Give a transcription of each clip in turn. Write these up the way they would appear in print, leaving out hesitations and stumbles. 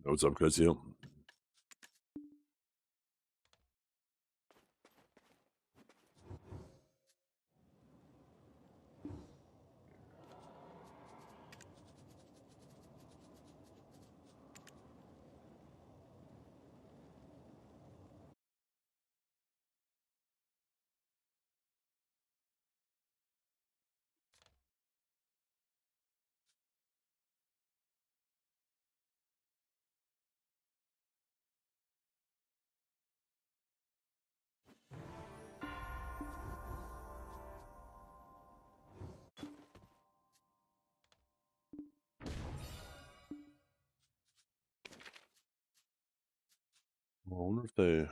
What's up, Chris? You? I wonder if they...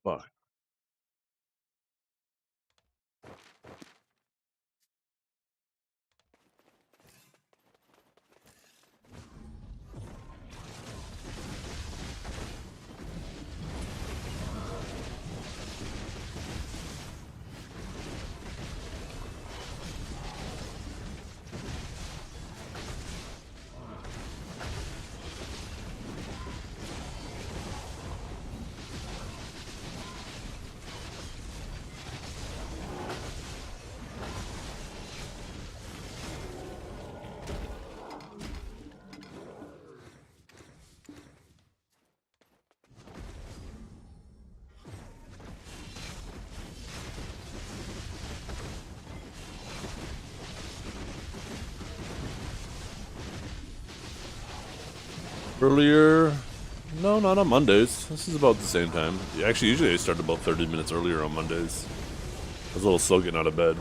Fuck. Earlier? No, not on Mondays. This is about the same time. Actually, usually I start about 30 minutes earlier on Mondays. I was a little slow getting out of bed.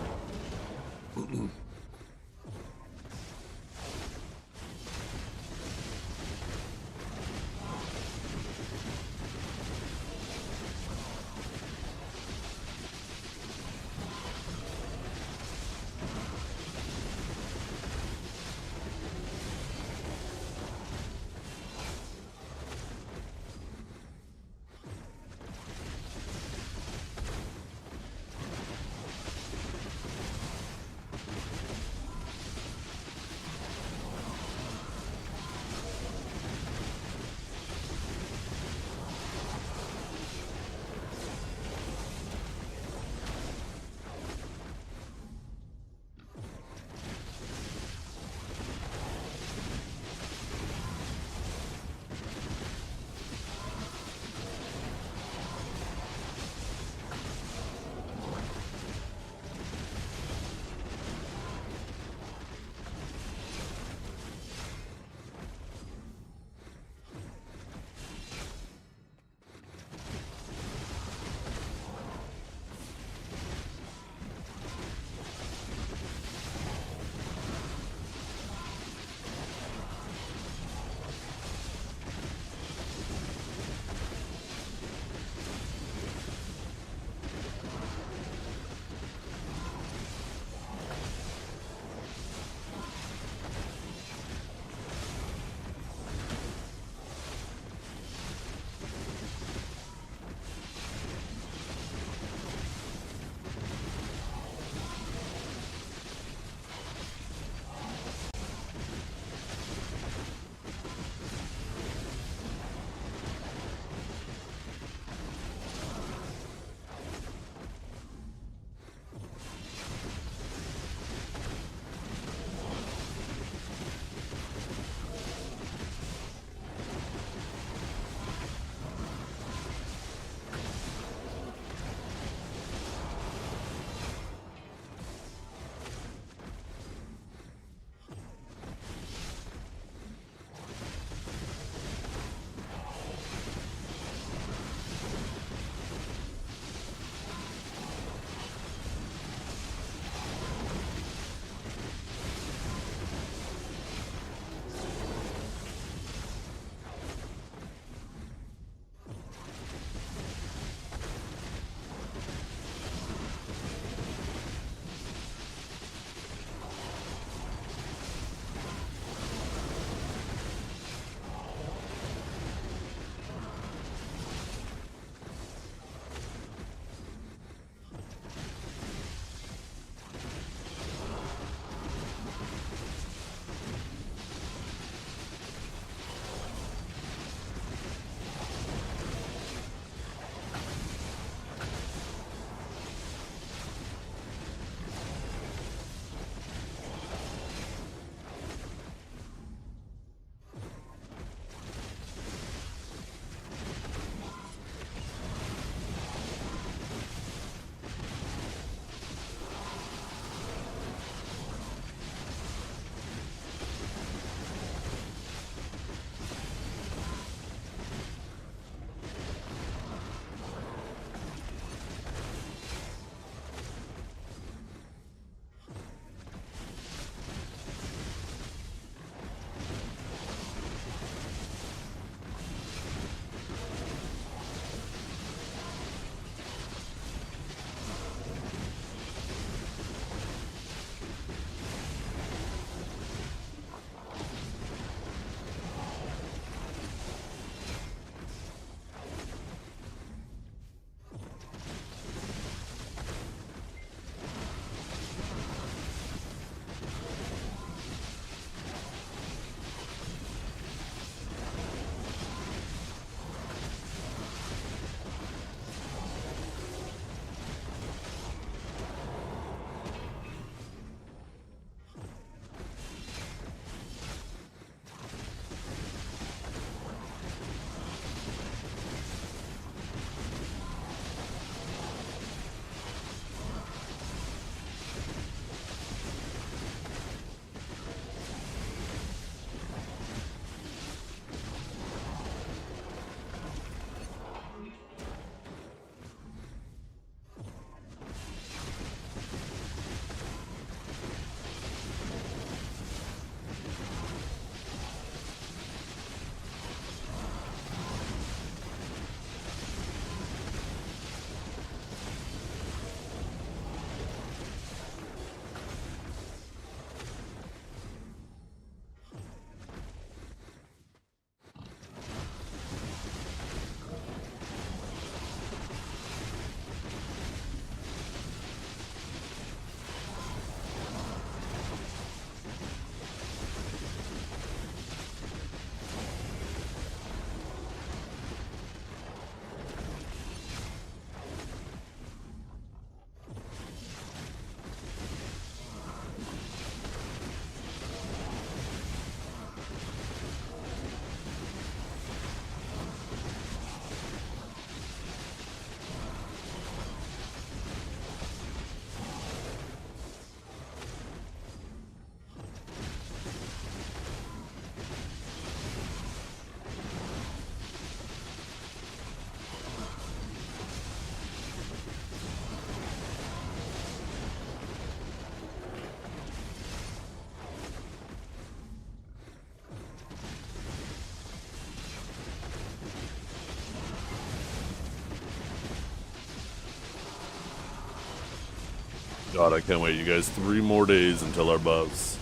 God, I can't wait, you guys. 3 more days until our buffs.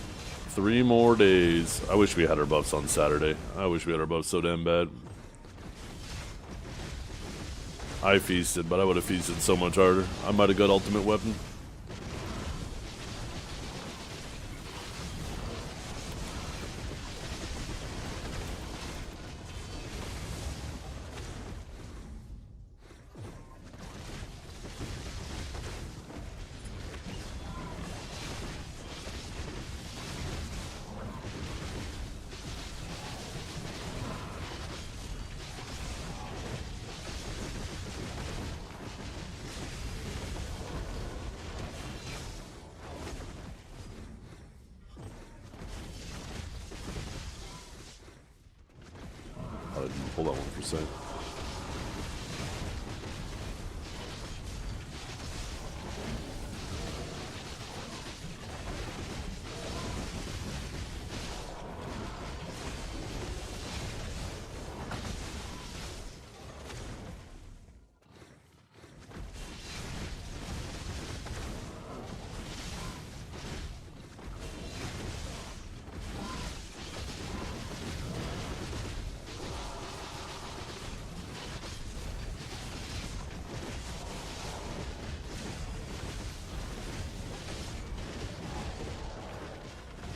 3 more days. I wish we had our buffs on Saturday. I wish we had our buffs so damn bad. I feasted, but I would have feasted so much harder. I might have got ultimate weapon. Hold on 1%.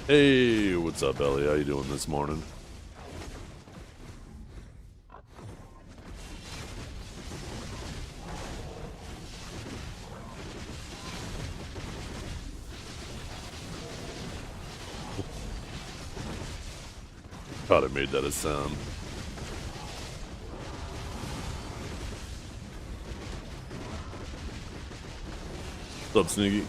Hey, what's up, Ellie? How you doing this morning? Thought I made that a sound. What's up, Sneaky?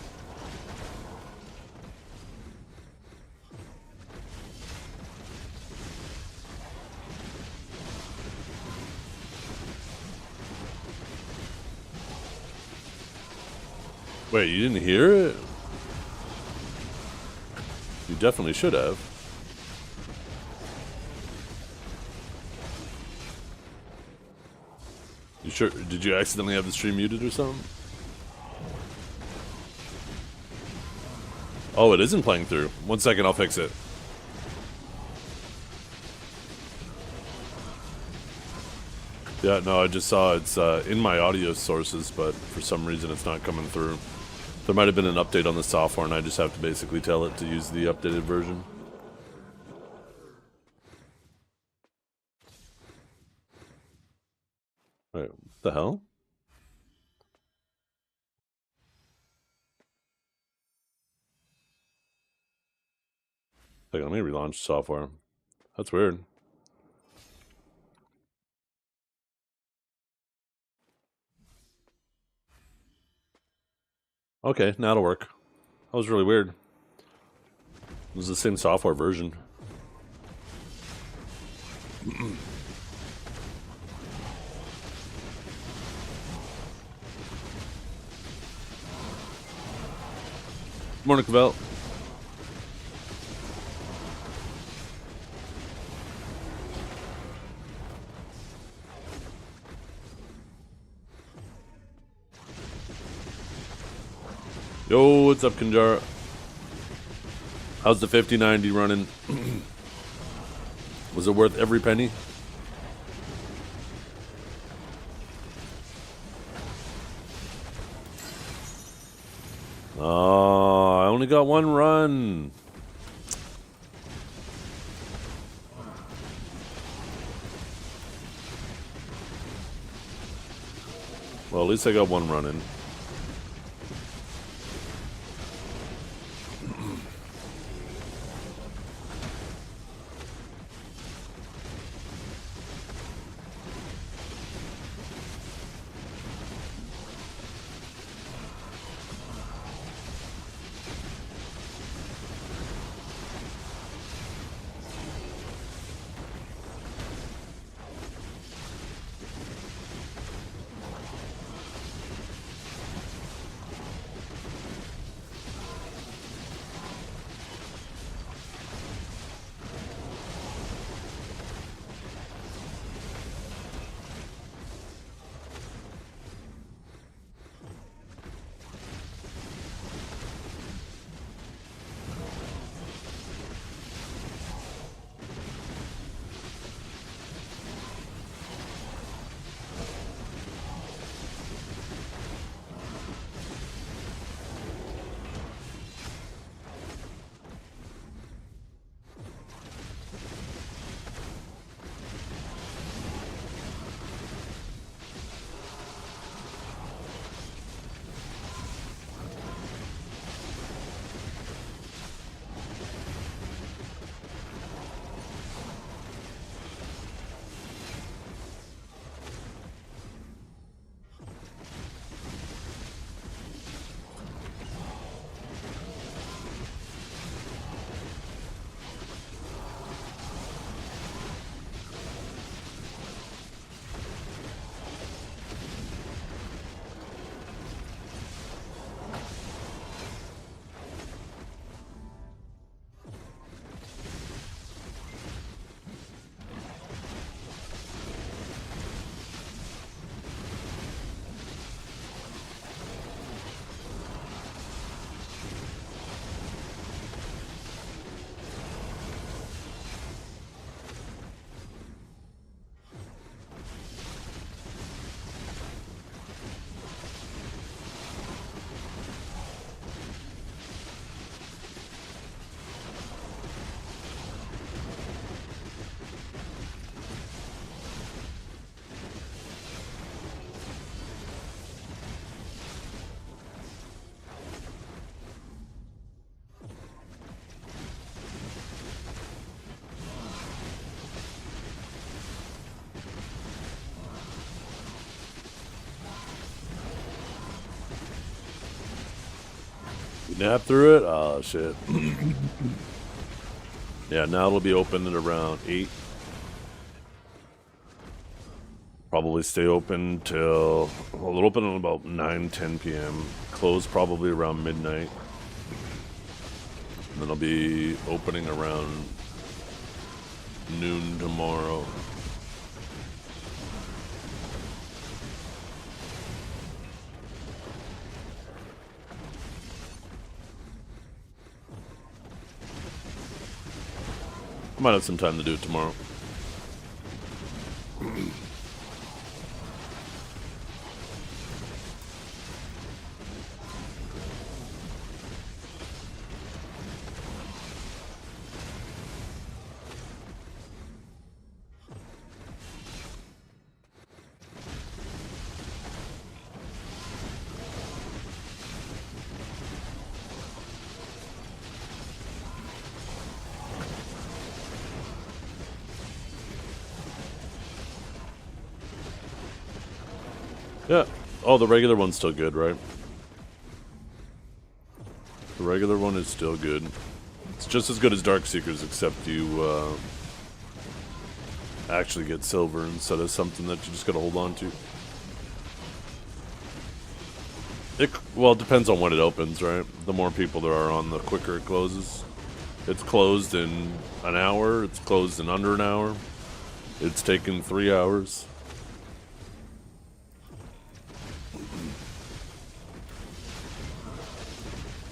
Wait, you didn't hear it? You definitely should have. You sure? Did you accidentally have the stream muted or something? Oh, it isn't playing through. 1 second, I'll fix it. Yeah, no, I just saw it's in my audio sources, but for some reason it's not coming through. There might have been an update on the software, and I just have to basically tell it to use the updated version. Wait, what the hell? Like, let me relaunch software. That's weird. Okay, now it'll work. That was really weird. It was the same software version. Morning, Cavell. Yo, what's up, Kanjara? How's the 5090 running? Was it worth every penny? Oh, I only got 1 run. Well, at least I got 1 run in. Nap through it? Oh, shit. Yeah, now it'll be open at around 8. Probably stay open till... Well, it'll open at about 9, 10 p.m. Close probably around midnight. And then I'll be opening around noon tomorrow. I might have some time to do it tomorrow. Yeah. Oh, the regular one's still good, right? The regular one is still good. It's just as good as Dark Seekers, except you actually get silver instead of something that you just gotta hold on to. Well, it depends on when it opens, right? The more people there are on, the quicker it closes. It's closed in an hour. It's closed in under an hour. It's taken 3 hours.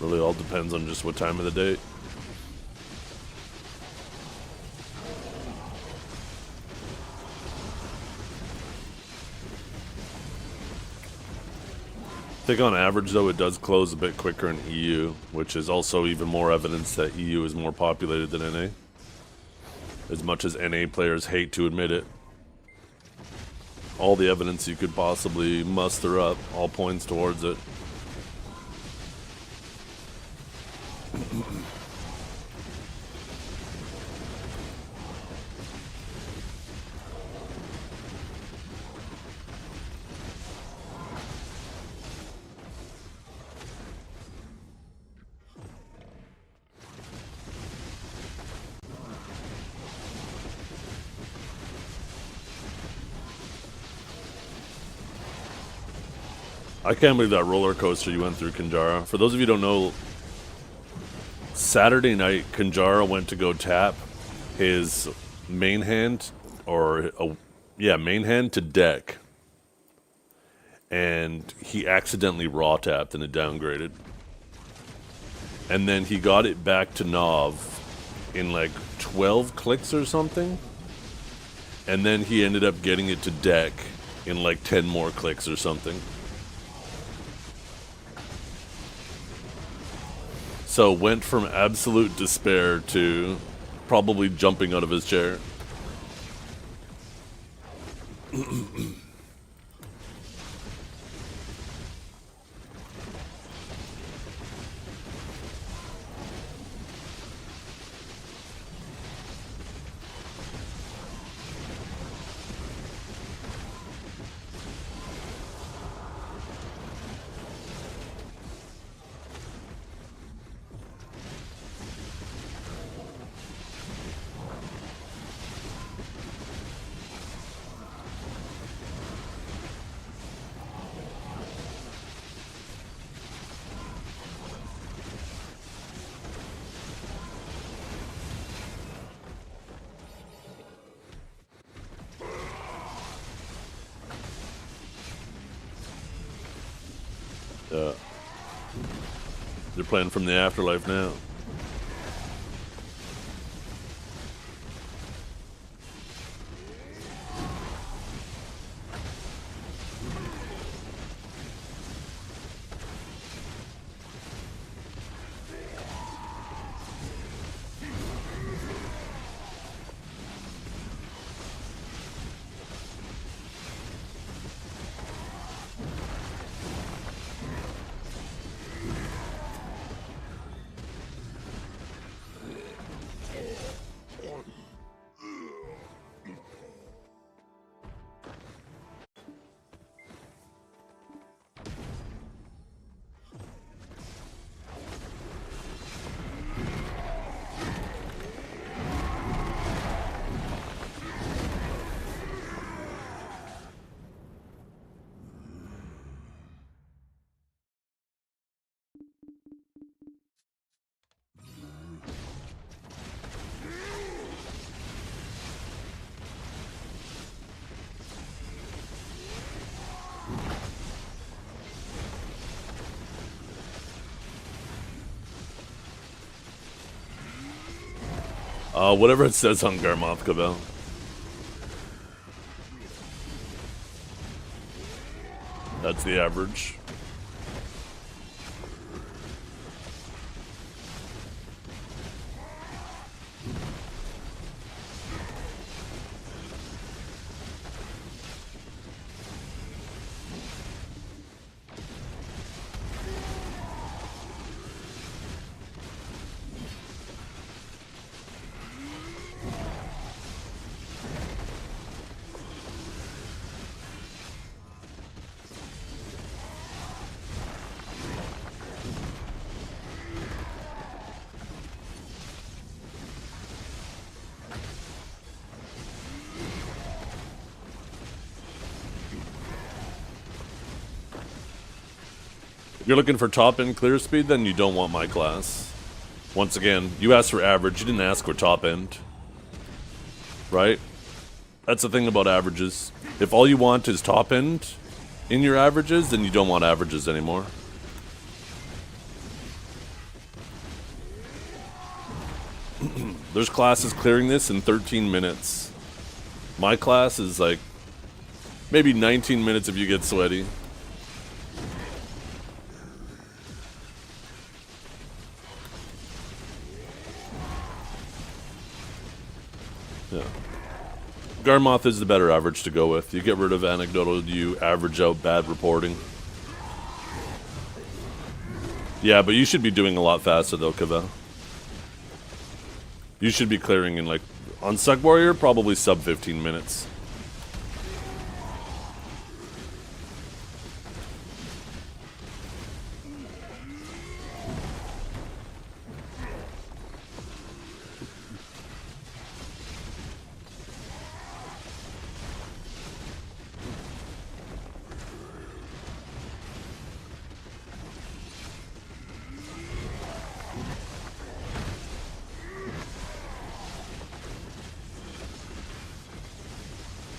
Really all depends on just what time of the day. I think on average, though, it does close a bit quicker in EU, which is also even more evidence that EU is more populated than NA. As much as NA players hate to admit it. All the evidence you could possibly muster up all points towards it. I can't believe that roller coaster you went through, Kanjara. For those of you who don't know, Saturday night, Kanjara went to go tap his main hand, main hand to deck. And he accidentally raw tapped and it downgraded. And then he got it back to Nav in like 12 clicks or something. And then he ended up getting it to deck in like 10 more clicks or something. So went from absolute despair to probably jumping out of his chair. They're playing from the afterlife now. Whatever it says on Garmoth Cabell. That's the average. If you're looking for top end clear speed, then you don't want my class. Once again, you asked for average, you didn't ask for top end. Right? That's the thing about averages. If all you want is top end in your averages, then you don't want averages anymore. There's classes clearing this in 13 minutes. My class is like maybe 19 minutes if you get sweaty. Yeah. Garmoth is the better average to go with. You get rid of anecdotal, you average out bad reporting. Yeah, but you should be doing a lot faster though, Cavell. You should be clearing in like, on Suck Warrior, probably sub 15 minutes.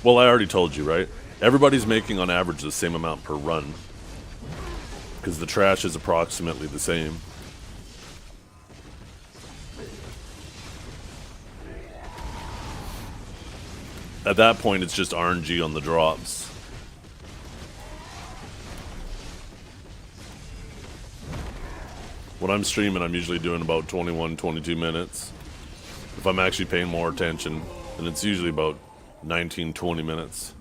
Well, I already told you, right? Everybody's making on average the same amount per run. Because the trash is approximately the same. At that point, it's just RNG on the drops. When I'm streaming, I'm usually doing about 21, 22 minutes. If I'm actually paying more attention, then it's usually about 19, 20 minutes.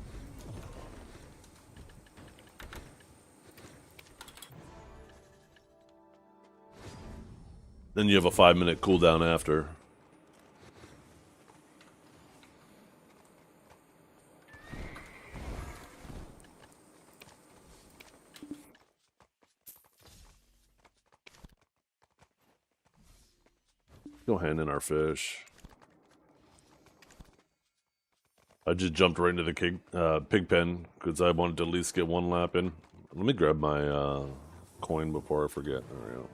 Then you have a 5-minute cooldown after. Go hand in our fish. I just jumped right into the pig pen because I wanted to at least get one lap in. Let me grab my coin before I forget. There we go.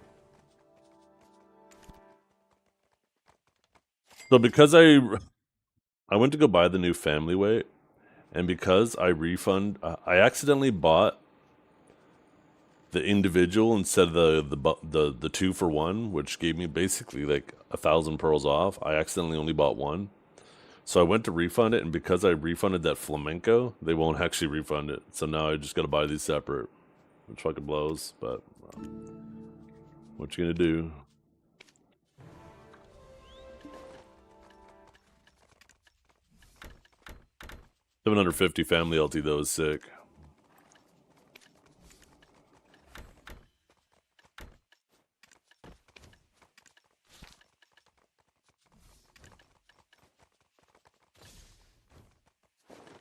So because I went to go buy the new family weight, and because I I accidentally bought the individual instead of the 2-for-1, which gave me basically like 1,000 pearls off. I accidentally only bought one. So I went to refund it, and because I refunded that flamenco, they won't actually refund it. So now I just gotta buy these separate, which fucking blows, but what you gonna do? $750 family LT though is sick.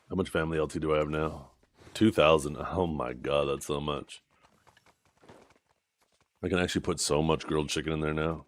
How much family LT do I have now? 2,000. Oh my god, that's so much. I can actually put so much grilled chicken in there now.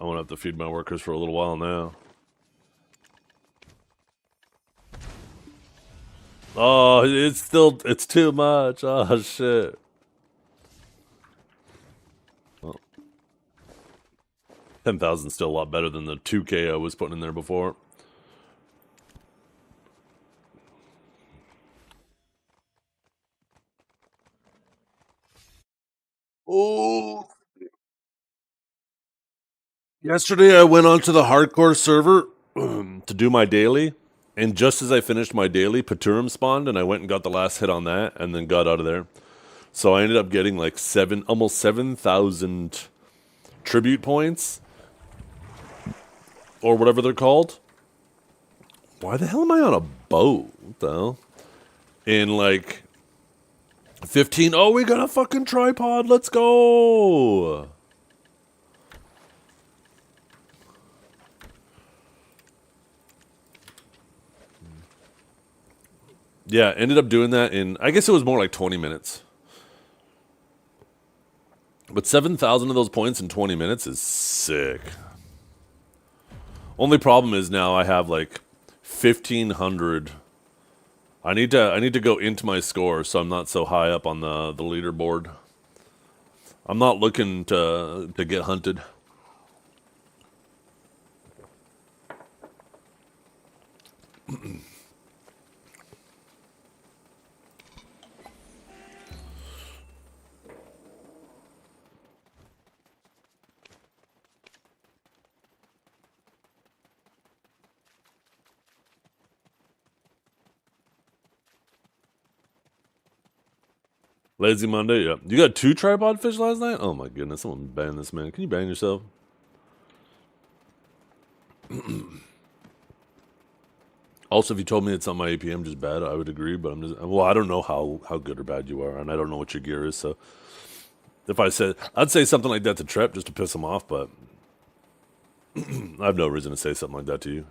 I won't have to feed my workers for a little while now. Oh, it's too much. Oh, shit. Well, 10,000 is still a lot better than the 2K I was putting in there before. Oh, yesterday I went onto the hardcore server to do my daily, and just as I finished my daily, Paturum spawned, and I went and got the last hit on that, and then got out of there. So I ended up getting like almost 7,000 tribute points, or whatever they're called. Why the hell am I on a boat? What the hell? In like 15. Oh, we got a fucking tripod. Let's go. Yeah, ended up doing that in, I guess it was more like 20 minutes. But 7,000 of those points in 20 minutes is sick. Only problem is now I have like 1,500. I need to go into my score so I'm not so high up on the leaderboard. I'm not looking to get hunted. Lazy Monday, yeah. You got 2 tripod fish last night? Oh my goodness, someone ban this man. Can you ban yourself? Also, if you told me it's on my APM just bad, I would agree. But I'm just, well, I don't know how good or bad you are, and I don't know what your gear is. So if I said, I'd say something like that to Trep just to piss him off, but I have no reason to say something like that to you.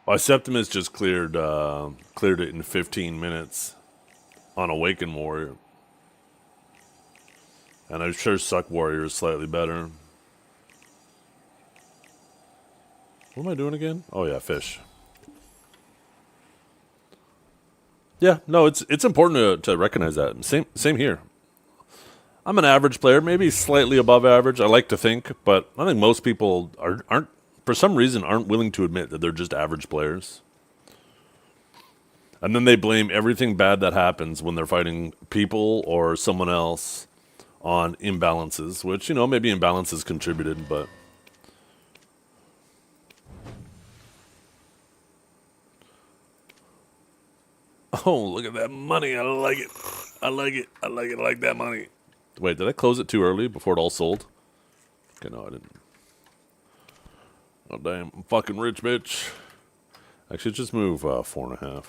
My Septimus just cleared it in 15 minutes on Awaken Warrior, and I'm sure Suck Warrior is slightly better. What am I doing again? Oh yeah, fish. Yeah, no, it's important to recognize that. Same here. I'm an average player, maybe slightly above average. I like to think, but I think most people aren't for some reason aren't willing to admit that they're just average players. And then they blame everything bad that happens when they're fighting people or someone else on imbalances, which, you know, maybe imbalances contributed, but oh, look at that money. I like it. I like it. I like it. I like that money. Wait, did I close it too early before it all sold? Okay, no, I didn't. Oh, damn. I'm fucking rich, bitch. Actually, just move 4.5.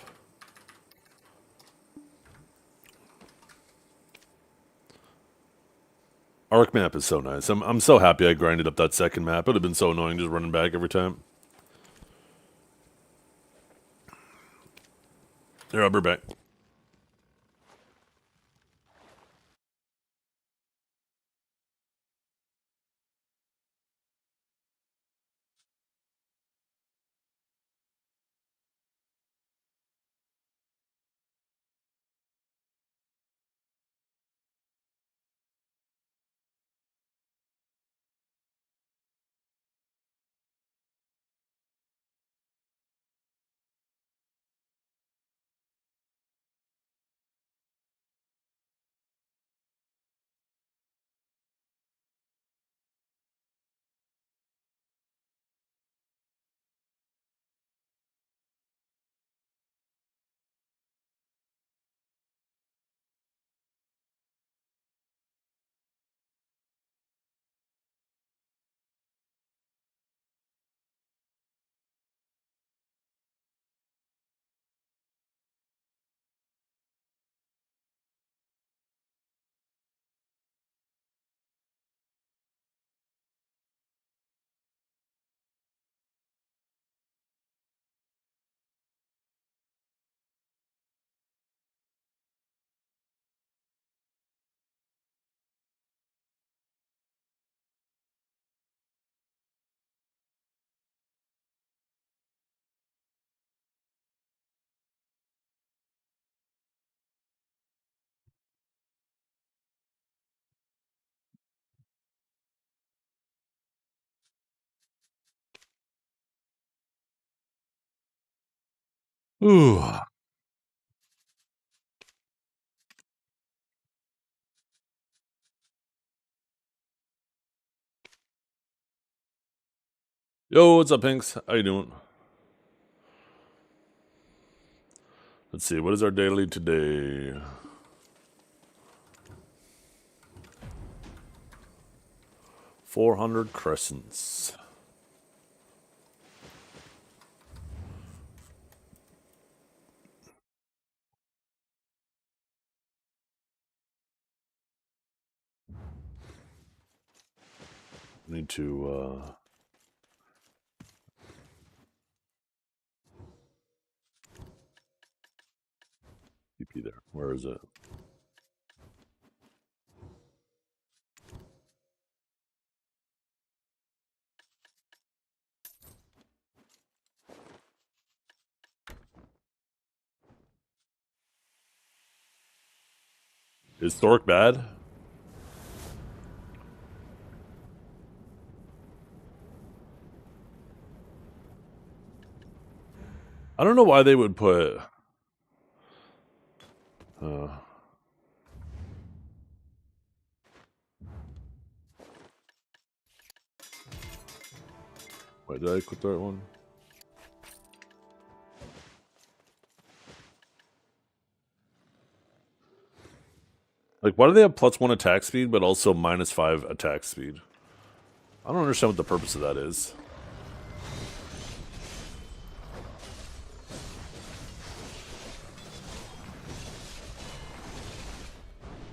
Arc map is so nice. I'm so happy I grinded up that second map. It would have been so annoying just running back every time. Here, I'll be back. Ooh. Yo, what's up, Pinks? How you doing? Let's see, what is our daily today? $400 crescents. Need to TP there. Where is it? Is Thork bad? I don't know why they would put wait, did I equip that one? Like, why do they have +1 attack speed, but also -5 attack speed? I don't understand what the purpose of that is.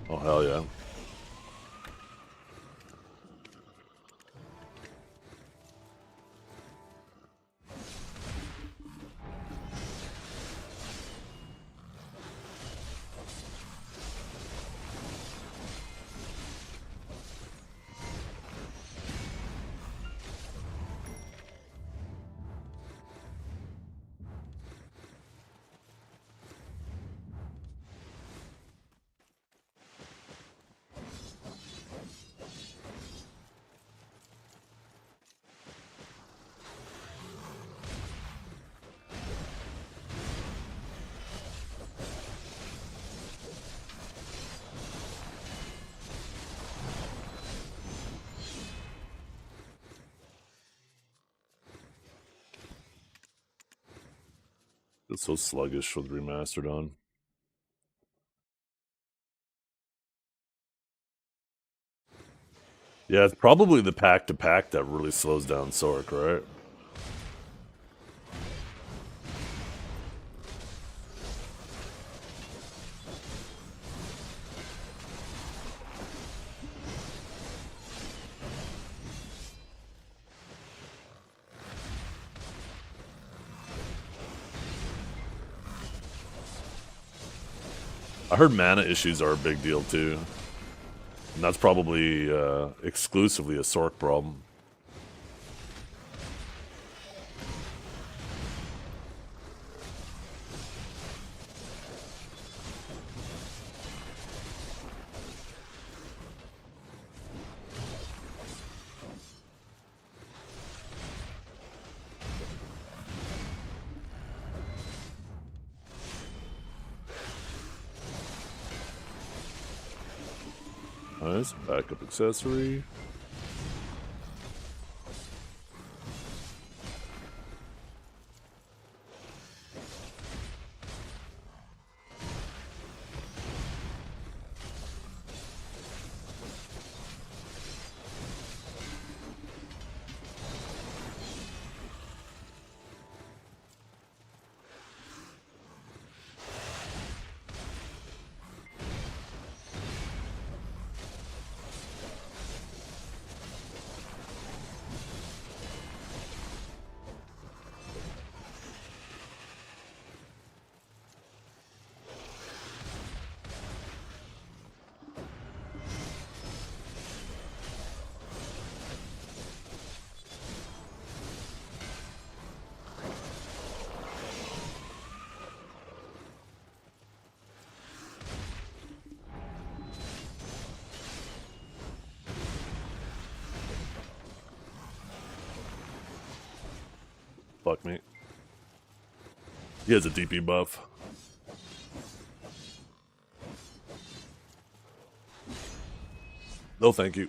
Oh, hell yeah. It's so sluggish with remastered on. Yeah, it's probably the pack to pack that really slows down Sork, right? I heard mana issues are a big deal too. And that's probably exclusively a Sork problem. Nice, backup accessory. Fuck me. He has a DP buff. No, thank you.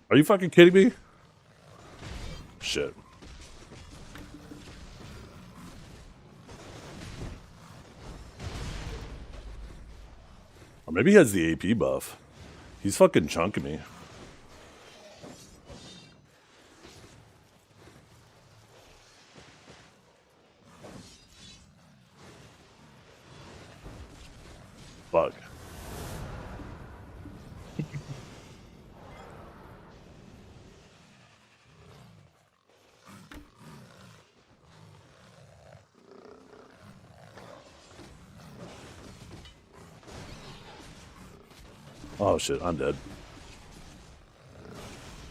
Are you fucking kidding me? Shit. Or maybe he has the AP buff. He's fucking chunking me. Fuck. Oh shit, I'm dead.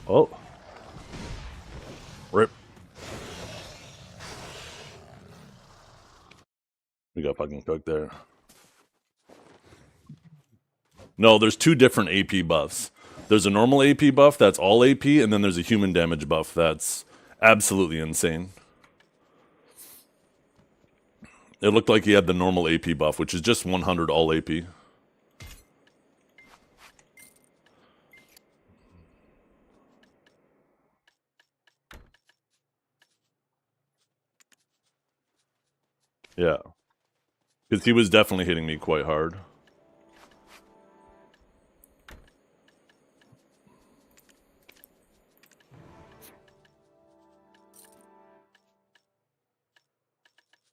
Oh. Rip. We got fucking cooked there. No, there's two different AP buffs. There's a normal AP buff that's all AP, and then there's a human damage buff that's absolutely insane. It looked like he had the normal AP buff, which is just 100 all AP. Yeah. Because he was definitely hitting me quite hard.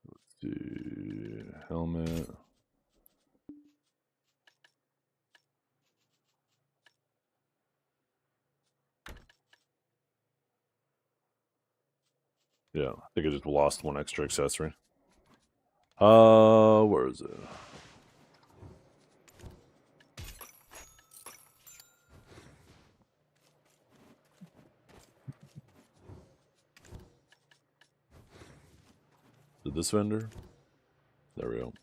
Let's see. Helmet. Yeah, I think I just lost one extra accessory. Where is it? Did this vendor? There we go.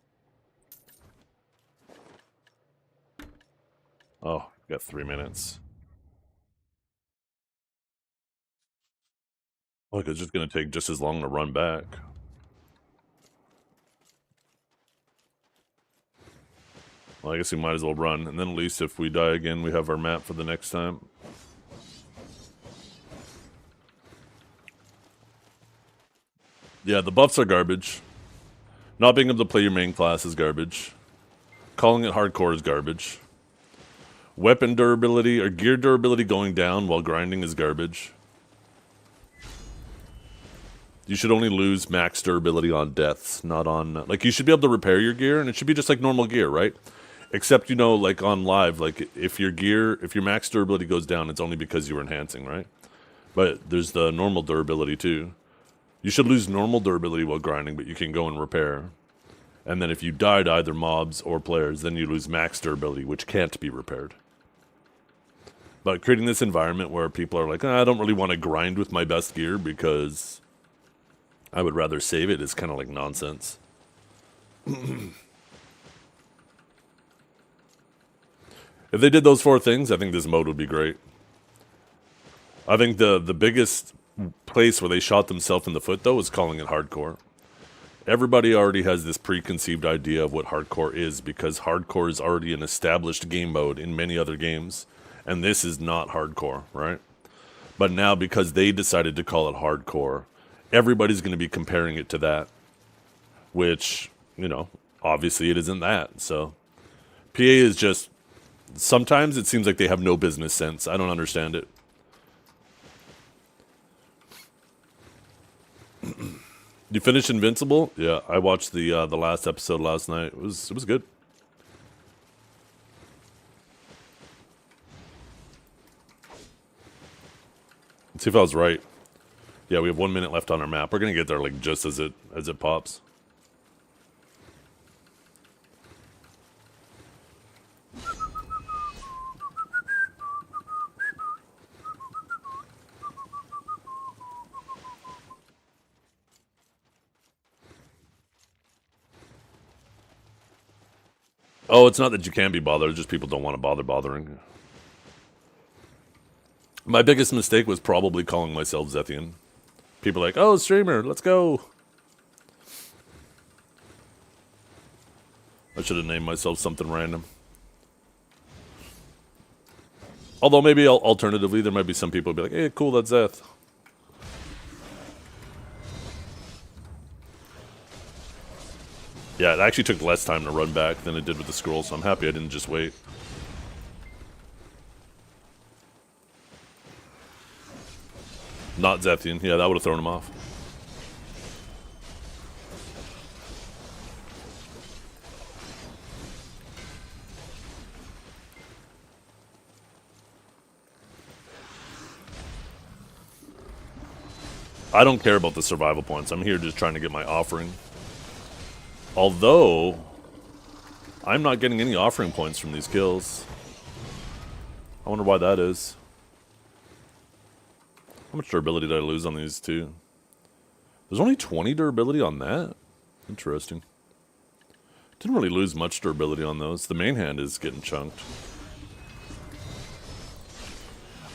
Oh, got 3 minutes. Look, it's just gonna take just as long to run back. Well, I guess we might as well run, and then at least if we die again, we have our map for the next time. Yeah, the buffs are garbage. Not being able to play your main class is garbage. Calling it hardcore is garbage. Weapon durability or gear durability going down while grinding is garbage. You should only lose max durability on deaths, not on... Like, you should be able to repair your gear, and it should be just like normal gear, right? Except, you know, like on live, like if your max durability goes down, it's only because you were enhancing, right? But there's the normal durability too. You should lose normal durability while grinding, but you can go and repair. And then if you die to either mobs or players, then you lose max durability, which can't be repaired. But creating this environment where people are like, I don't really want to grind with my best gear because I would rather save it is kind of like nonsense. If they did those 4 things, I think this mode would be great. I think the biggest place where they shot themselves in the foot, though, is calling it hardcore. Everybody already has this preconceived idea of what hardcore is because hardcore is already an established game mode in many other games, and this is not hardcore, right? But now, because they decided to call it hardcore, everybody's going to be comparing it to that, which, you know, obviously it isn't that. So PA is just... Sometimes it seems like they have no business sense. I don't understand it. You finished Invincible? Yeah, I watched the last episode last night. It was good. Let's see if I was right. Yeah, we have 1 minute left on our map. We're gonna get there like just as it pops. Oh, it's not that you can be bothered, it's just people don't want to bother bothering. My biggest mistake was probably calling myself Zethian. People are like, oh, streamer, let's go. I should have named myself something random. Although maybe alternatively, there might be some people who be like, hey, cool, that's Zeth. Yeah, it actually took less time to run back than it did with the scroll, so I'm happy I didn't just wait. Not Zethian. Yeah, that would have thrown him off. I don't care about the survival points. I'm here just trying to get my offering. Although, I'm not getting any offering points from these kills. I wonder why that is. How much durability did I lose on these two? There's only 20 durability on that? Interesting. Didn't really lose much durability on those. The main hand is getting chunked.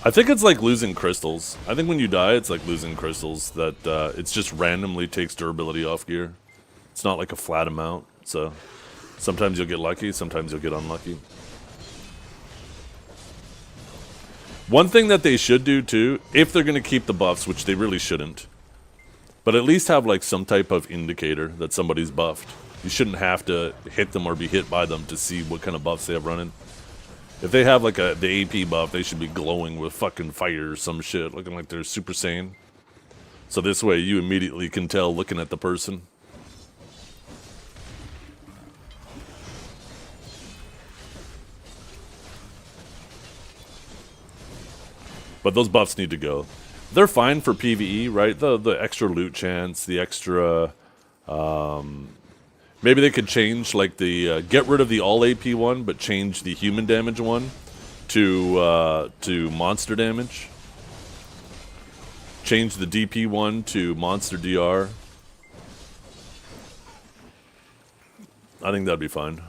I think it's like losing crystals. I think when you die, it's like losing crystals. That it just randomly takes durability off gear. It's not like a flat amount. So sometimes you'll get lucky, sometimes you'll get unlucky. One thing that they should do too, if they're going to keep the buffs, which they really shouldn't, but at least have like some type of indicator that somebody's buffed. You shouldn't have to hit them or be hit by them to see what kind of buffs they have running. If they have like the AP buff, they should be glowing with fucking fire or some shit, looking like they're Super Saiyan. So this way you immediately can tell looking at the person. But those buffs need to go. They're fine for PvE, right? The extra loot chance, the extra... maybe they could change, like, the... get rid of the all AP one, but change the human damage one to monster damage. Change the DP one to monster DR. I think that'd be fine.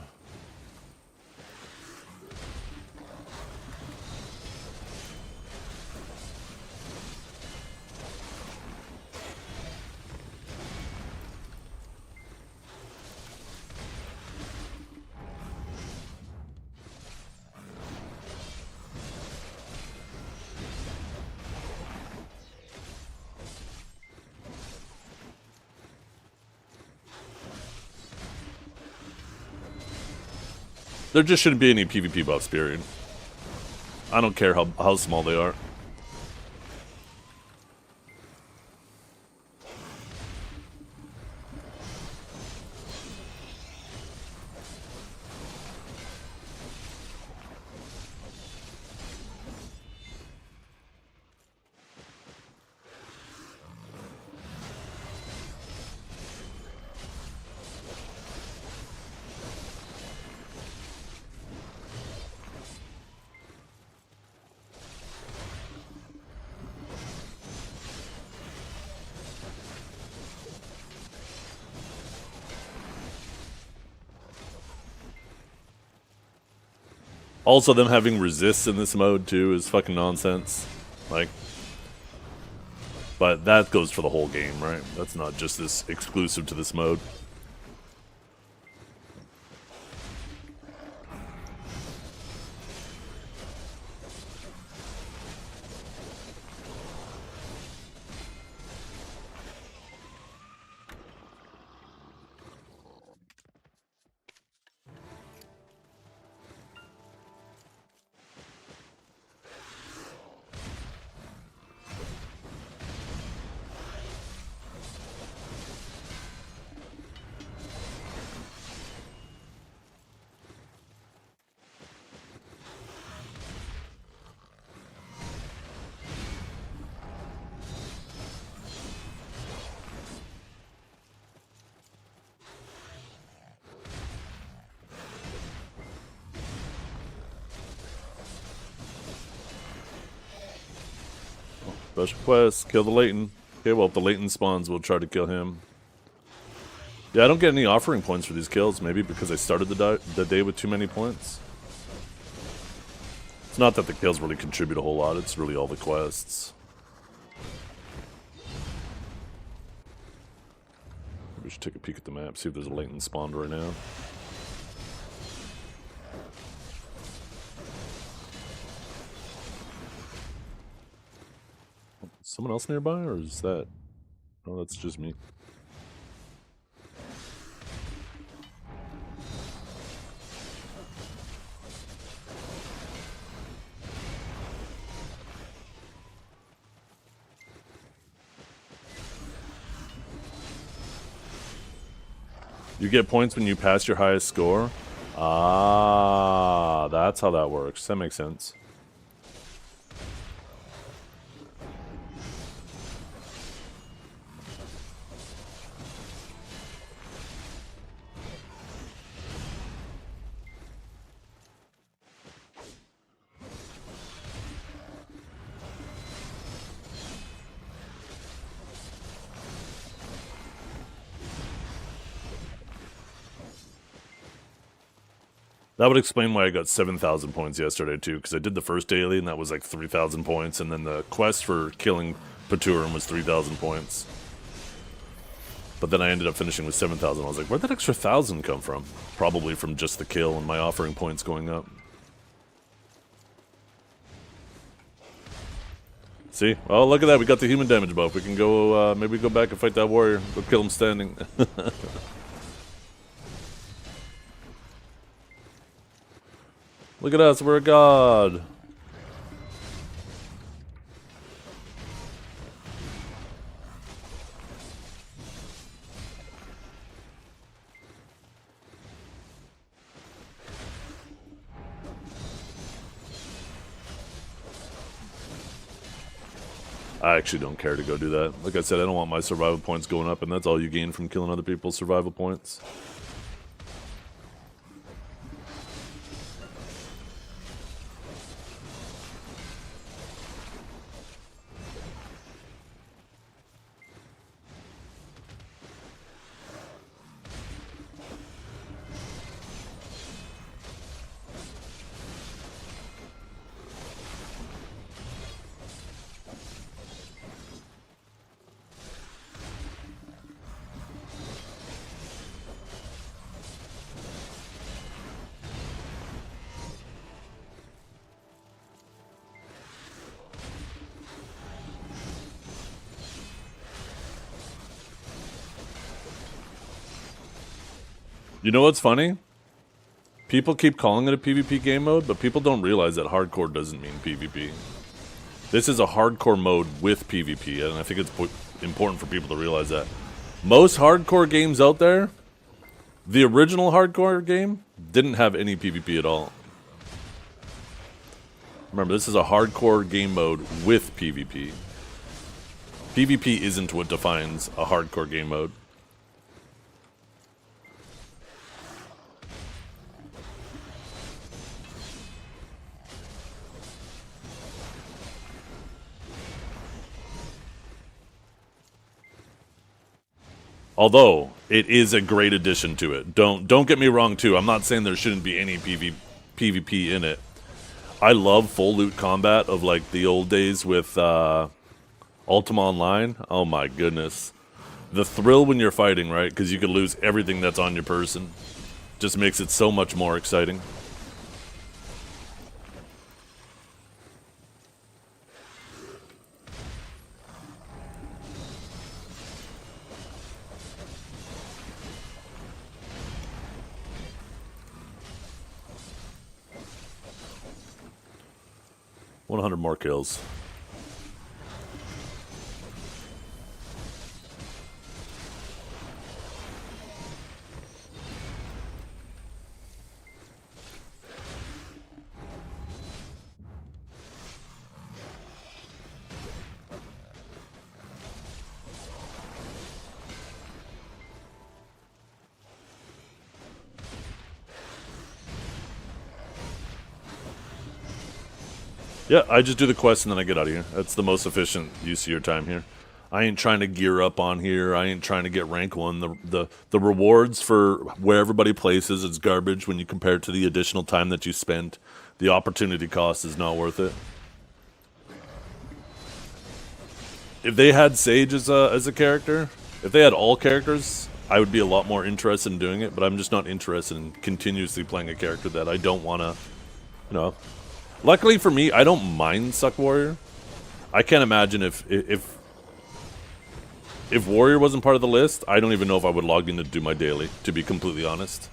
There just shouldn't be any PvP buffs, period. I don't care how small they are. Also, them having resists in this mode, too, is fucking nonsense. Like, but that goes for the whole game, right? That's not just this exclusive to this mode. Special quest, kill the Leighton. Okay, well, if the Leighton spawns, we'll try to kill him. Yeah, I don't get any offering points for these kills, maybe because I started the day with too many points. It's not that the kills really contribute a whole lot, it's really all the quests. We should take a peek at the map, see if there's a latent spawned right now. Someone else nearby, or is that... Oh, that's just me. You get points when you pass your highest score? Ah, that's how that works. That makes sense. That would explain why I got 7,000 points yesterday, too, because I did the first daily, and that was like 3,000 points, and then the quest for killing Paturin was 3,000 points. But then I ended up finishing with 7,000. I was like, where'd that extra 1,000 come from? Probably from just the kill and my offering points going up. See? Oh, look at that. We got the human damage buff. We can go, maybe go back and fight that warrior. Go kill him standing. Look at us, we're a god. I actually don't care to go do that. Like I said, I don't want my survival points going up, and that's all you gain from killing other people's survival points. You know what's funny? People keep calling it a PvP game mode, but people don't realize that hardcore doesn't mean PvP. This is a hardcore mode with PvP, and I think it's important for people to realize that. Most hardcore games out there, the original hardcore game, didn't have any PvP at all. Remember, this is a hardcore game mode with PvP. PvP isn't what defines a hardcore game mode. Although, it is a great addition to it. Don't get me wrong, too. I'm not saying there shouldn't be any PvP in it. I love full loot combat of, like, the old days with Ultima Online. Oh, my goodness. The thrill when you're fighting, right? Because you could lose everything that's on your person. Just makes it so much more exciting. $100 more kills. Yeah, I just do the quest and then I get out of here. That's the most efficient use of your time here. I ain't trying to gear up on here. I ain't trying to get rank 1. The rewards for where everybody places is garbage when you compare it to the additional time that you spent. The opportunity cost is not worth it. If they had Sage as a character, if they had all characters, I would be a lot more interested in doing it, but I'm just not interested in continuously playing a character that I don't want to, you know. Luckily for me, I don't mind Suck Warrior. I can't imagine if Warrior wasn't part of the list, I don't even know if I would log in to do my daily, to be completely honest.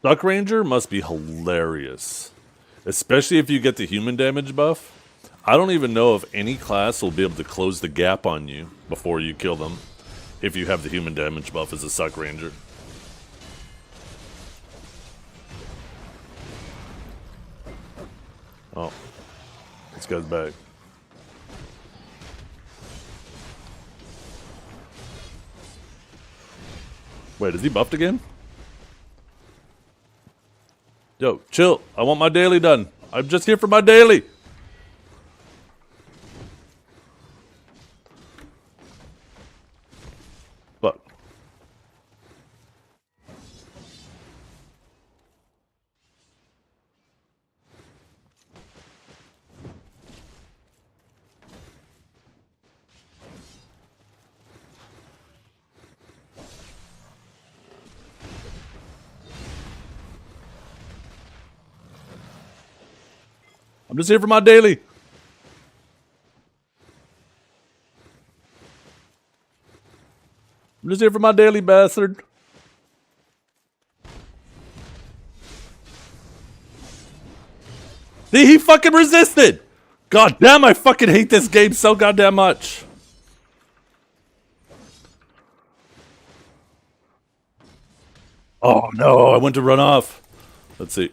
Duck Ranger must be hilarious. Especially if you get the human damage buff. I don't even know if any class will be able to close the gap on you before you kill them. If you have the human damage buff as a Suck Ranger. Oh. This guy's back. Wait, is he buffed again? Yo, chill. I want my daily done. I'm just here for my daily. Fuck. I'm just here for my daily. I'm just here for my daily, bastard. See, he fucking resisted. God damn, I fucking hate this game so goddamn much. Oh no, I went to run off. Let's see.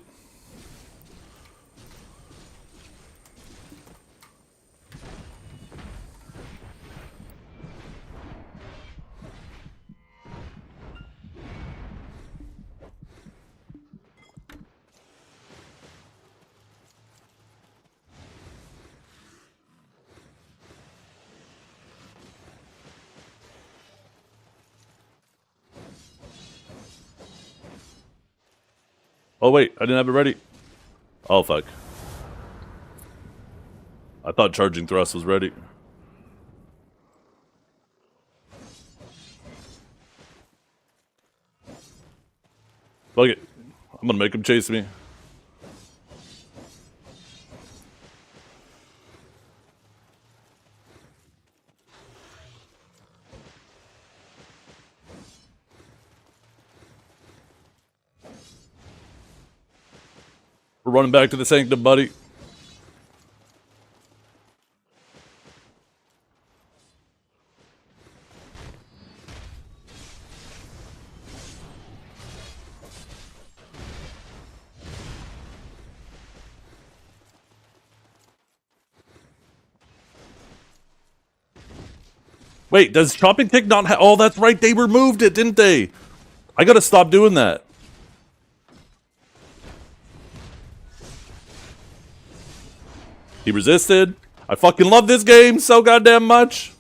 Oh wait, I didn't have it ready. Oh fuck. I thought charging thrust was ready. Fuck it. I'm gonna make him chase me. We're running back to the sanctum, buddy. Wait, does chopping tick not have... Oh, that's right, they removed it, didn't they? I gotta stop doing that. He resisted. I fucking love this game so goddamn much.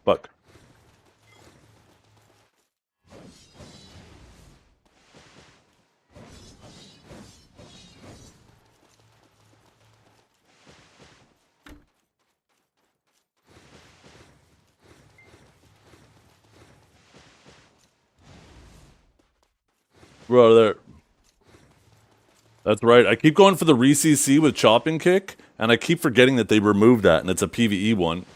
Fuck. Bro, there. That's right. I keep going for the re-CC with chopping kick, and I keep forgetting that they removed that, and it's a PvE one.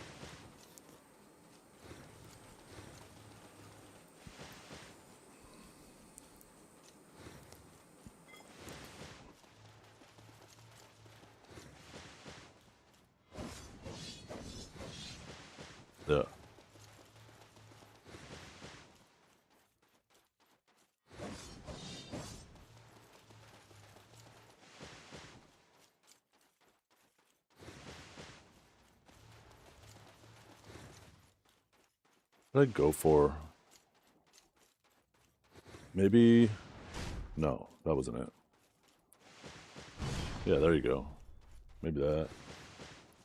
Yeah. What did I go for? Maybe... No, that wasn't it. Yeah, there you go. Maybe that.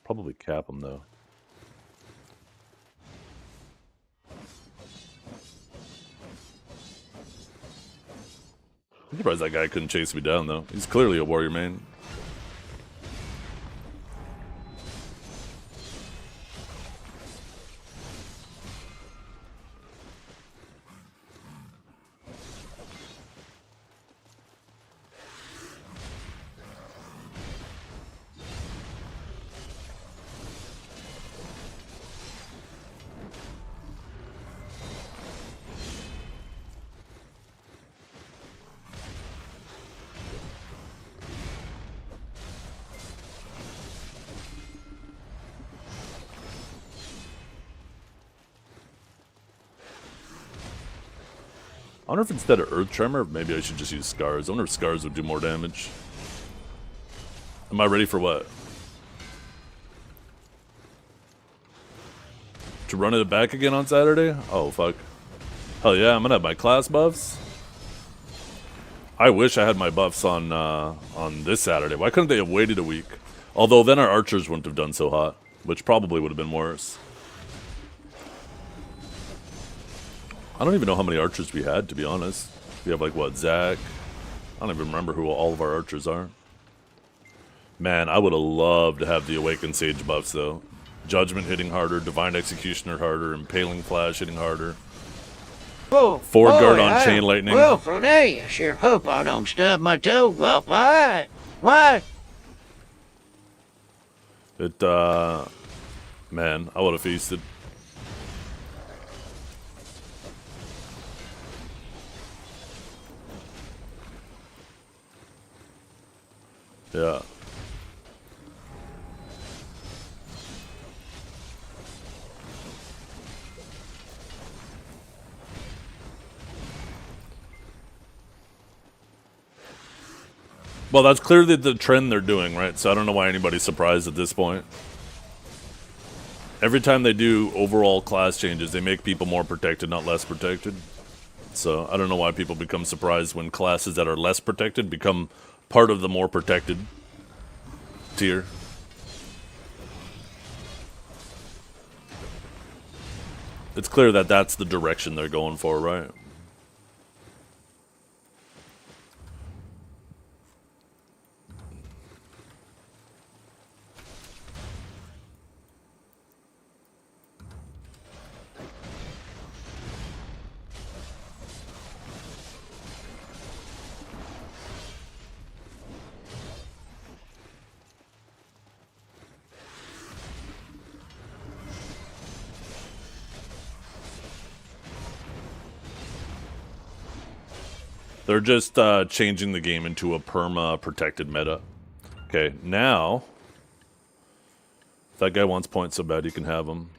Probably cap him, though. I'm surprised that guy couldn't chase me down, though. He's clearly a warrior main. I wonder if instead of Earth Tremor, maybe I should just use Scars. I wonder if Scars would do more damage. Am I ready for what? To run it back again on Saturday? Oh, fuck. Hell yeah, I'm gonna have my class buffs. I wish I had my buffs on this Saturday. Why couldn't they have waited a week? Although then our archers wouldn't have done so hot, which probably would have been worse. I don't even know how many archers we had, to be honest. We have, like, what, Zach? I don't even remember who all of our archers are. Man, I would have loved to have the Awakened Sage buffs, though. Judgment hitting harder, Divine Executioner harder, Impaling Flash hitting harder. Oh, Forward guard on Chain Lightning. Well, today, I sure hope I don't stub my toe. Well, why? Why? It, man, I would have feasted. Yeah. Well, that's clearly the trend they're doing, right? So I don't know why anybody's surprised at this point. Every time they do overall class changes, they make people more protected, not less protected. So I don't know why people become surprised when classes that are less protected become part of the more protected tier. It's clear that that's the direction they're going for, right? They're just changing the game into a perma-protected meta. Okay, now, if that guy wants points so bad, he can have them.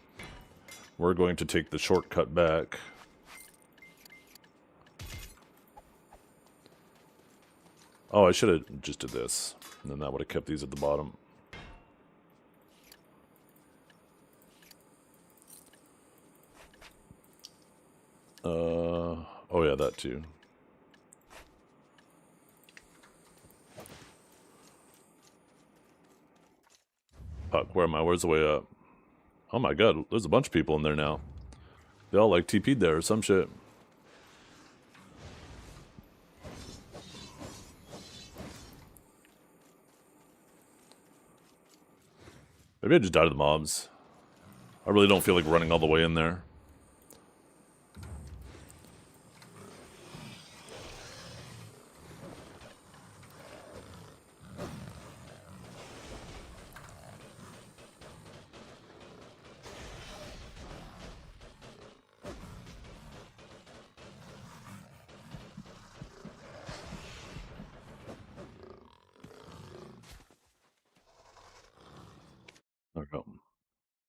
We're going to take the shortcut back. Oh, I should have just did this. And then that would have kept these at the bottom. Oh yeah, that too. Fuck, where am I? Where's the way up? Oh my god, there's a bunch of people in there now. They all like TP'd there or some shit. Maybe I just died to the mobs. I really don't feel like running all the way in there.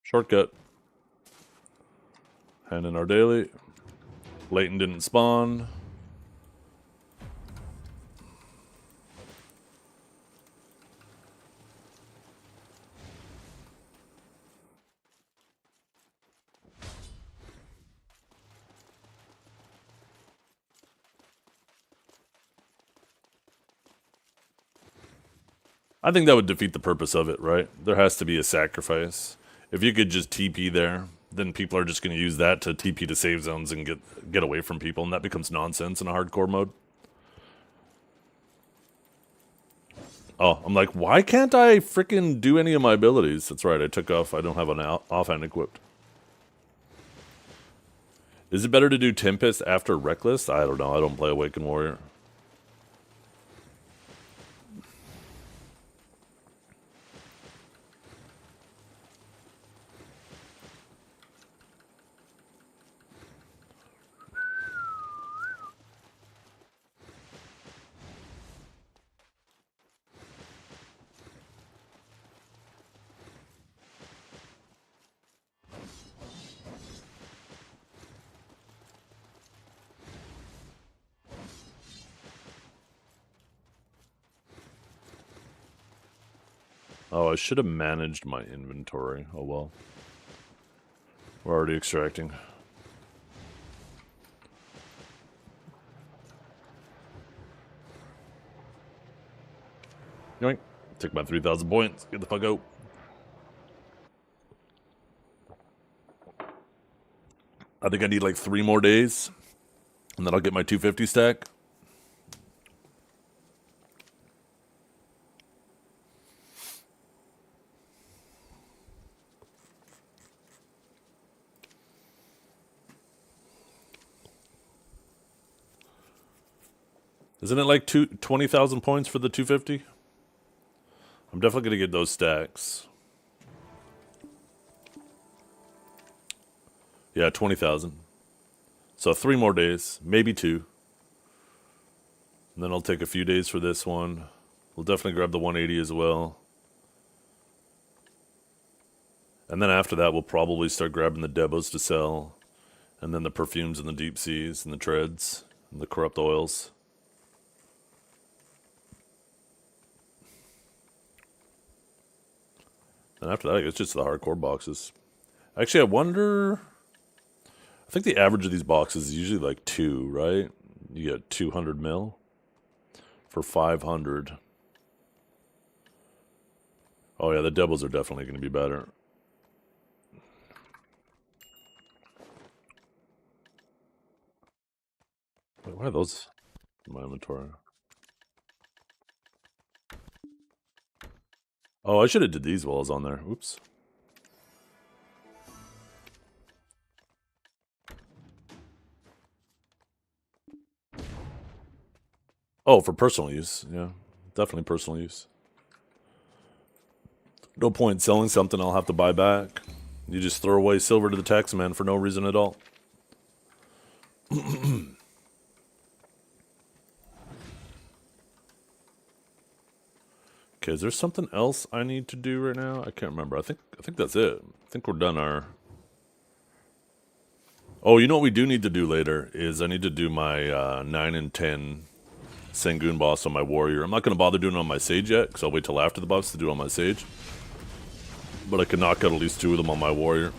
Shortcut. Hand in our daily. Leighton didn't spawn. I think that would defeat the purpose of it, right? There has to be a sacrifice. If you could just TP there, then people are just going to use that to TP to save zones and get away from people, and that becomes nonsense in a hardcore mode. Oh, I'm like, why can't I freaking do any of my abilities? That's right, I took off. I don't have an offhand equipped. Is it better to do Tempest after Reckless? I don't know. I don't play Awakened Warrior. Oh, I should have managed my inventory. Oh well. We're already extracting. Yoink. Take my 3,000 points. Get the fuck out. I think I need like 3 more days. And then I'll get my 250 stack. Isn't it like 20,000 points for the 250? I'm definitely going to get those stacks. Yeah, 20,000. So 3 more days, maybe 2. And then I'll take a few days for this one. We'll definitely grab the 180 as well. And then after that, we'll probably start grabbing the debos to sell. And then the perfumes and the deep seas and the treads and the corrupt oils. And after that, I guess just the hardcore boxes. Actually, I wonder... I think the average of these boxes is usually like 2, right? You get 200 mil for 500. Oh yeah, the doubles are definitely going to be better. Wait, why are those in my inventory? Oh, I should have did these while I was on there. Oops. Oh, for personal use. Yeah, definitely personal use. No point selling something I'll have to buy back. You just throw away silver to the tax man for no reason at all. Okay, is there something else I need to do right now? I can't remember. I think that's it. I think we're done our... Oh, you know what we do need to do later is I need to do my 9 and 10 Sangoon boss on my warrior. I'm not going to bother doing it on my sage yet, because I'll wait till after the buffs to do it on my sage. But I can knock out at least 2 of them on my warrior.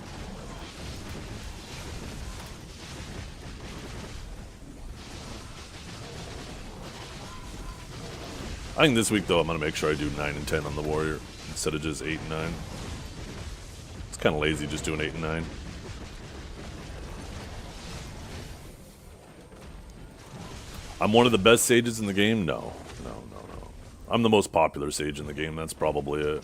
I think this week, though, I'm going to make sure I do 9 and 10 on the warrior instead of just 8 and 9. It's kind of lazy just doing 8 and 9. I'm one of the best sages in the game? No. I'm the most popular sage in the game. That's probably it.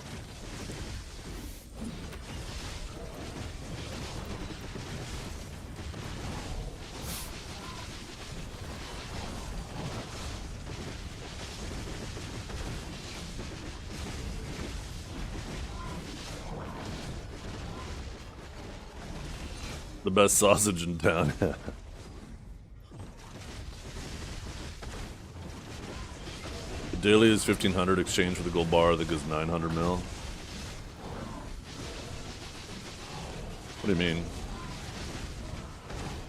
The best sausage in town. The daily is 1,500 exchange for the gold bar that gives 900 mil. What do you mean?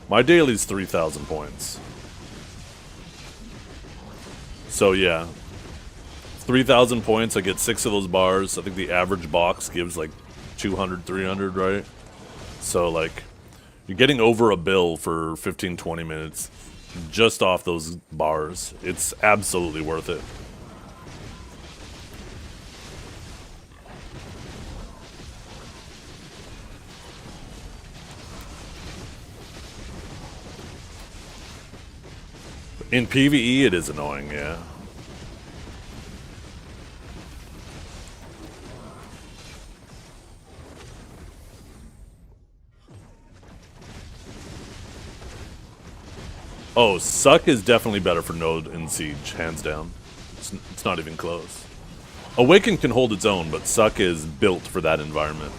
My daily's 3,000 points. So yeah. 3,000 points, I get 6 of those bars. I think the average box gives like 200, 300, right? So like, you're getting over a bill for 15, 20 minutes just off those bars. It's absolutely worth it. In PvE, it is annoying, yeah. Oh, Suck is definitely better for Node and Siege, hands down. It's not even close. Awaken can hold its own, but Suck is built for that environment.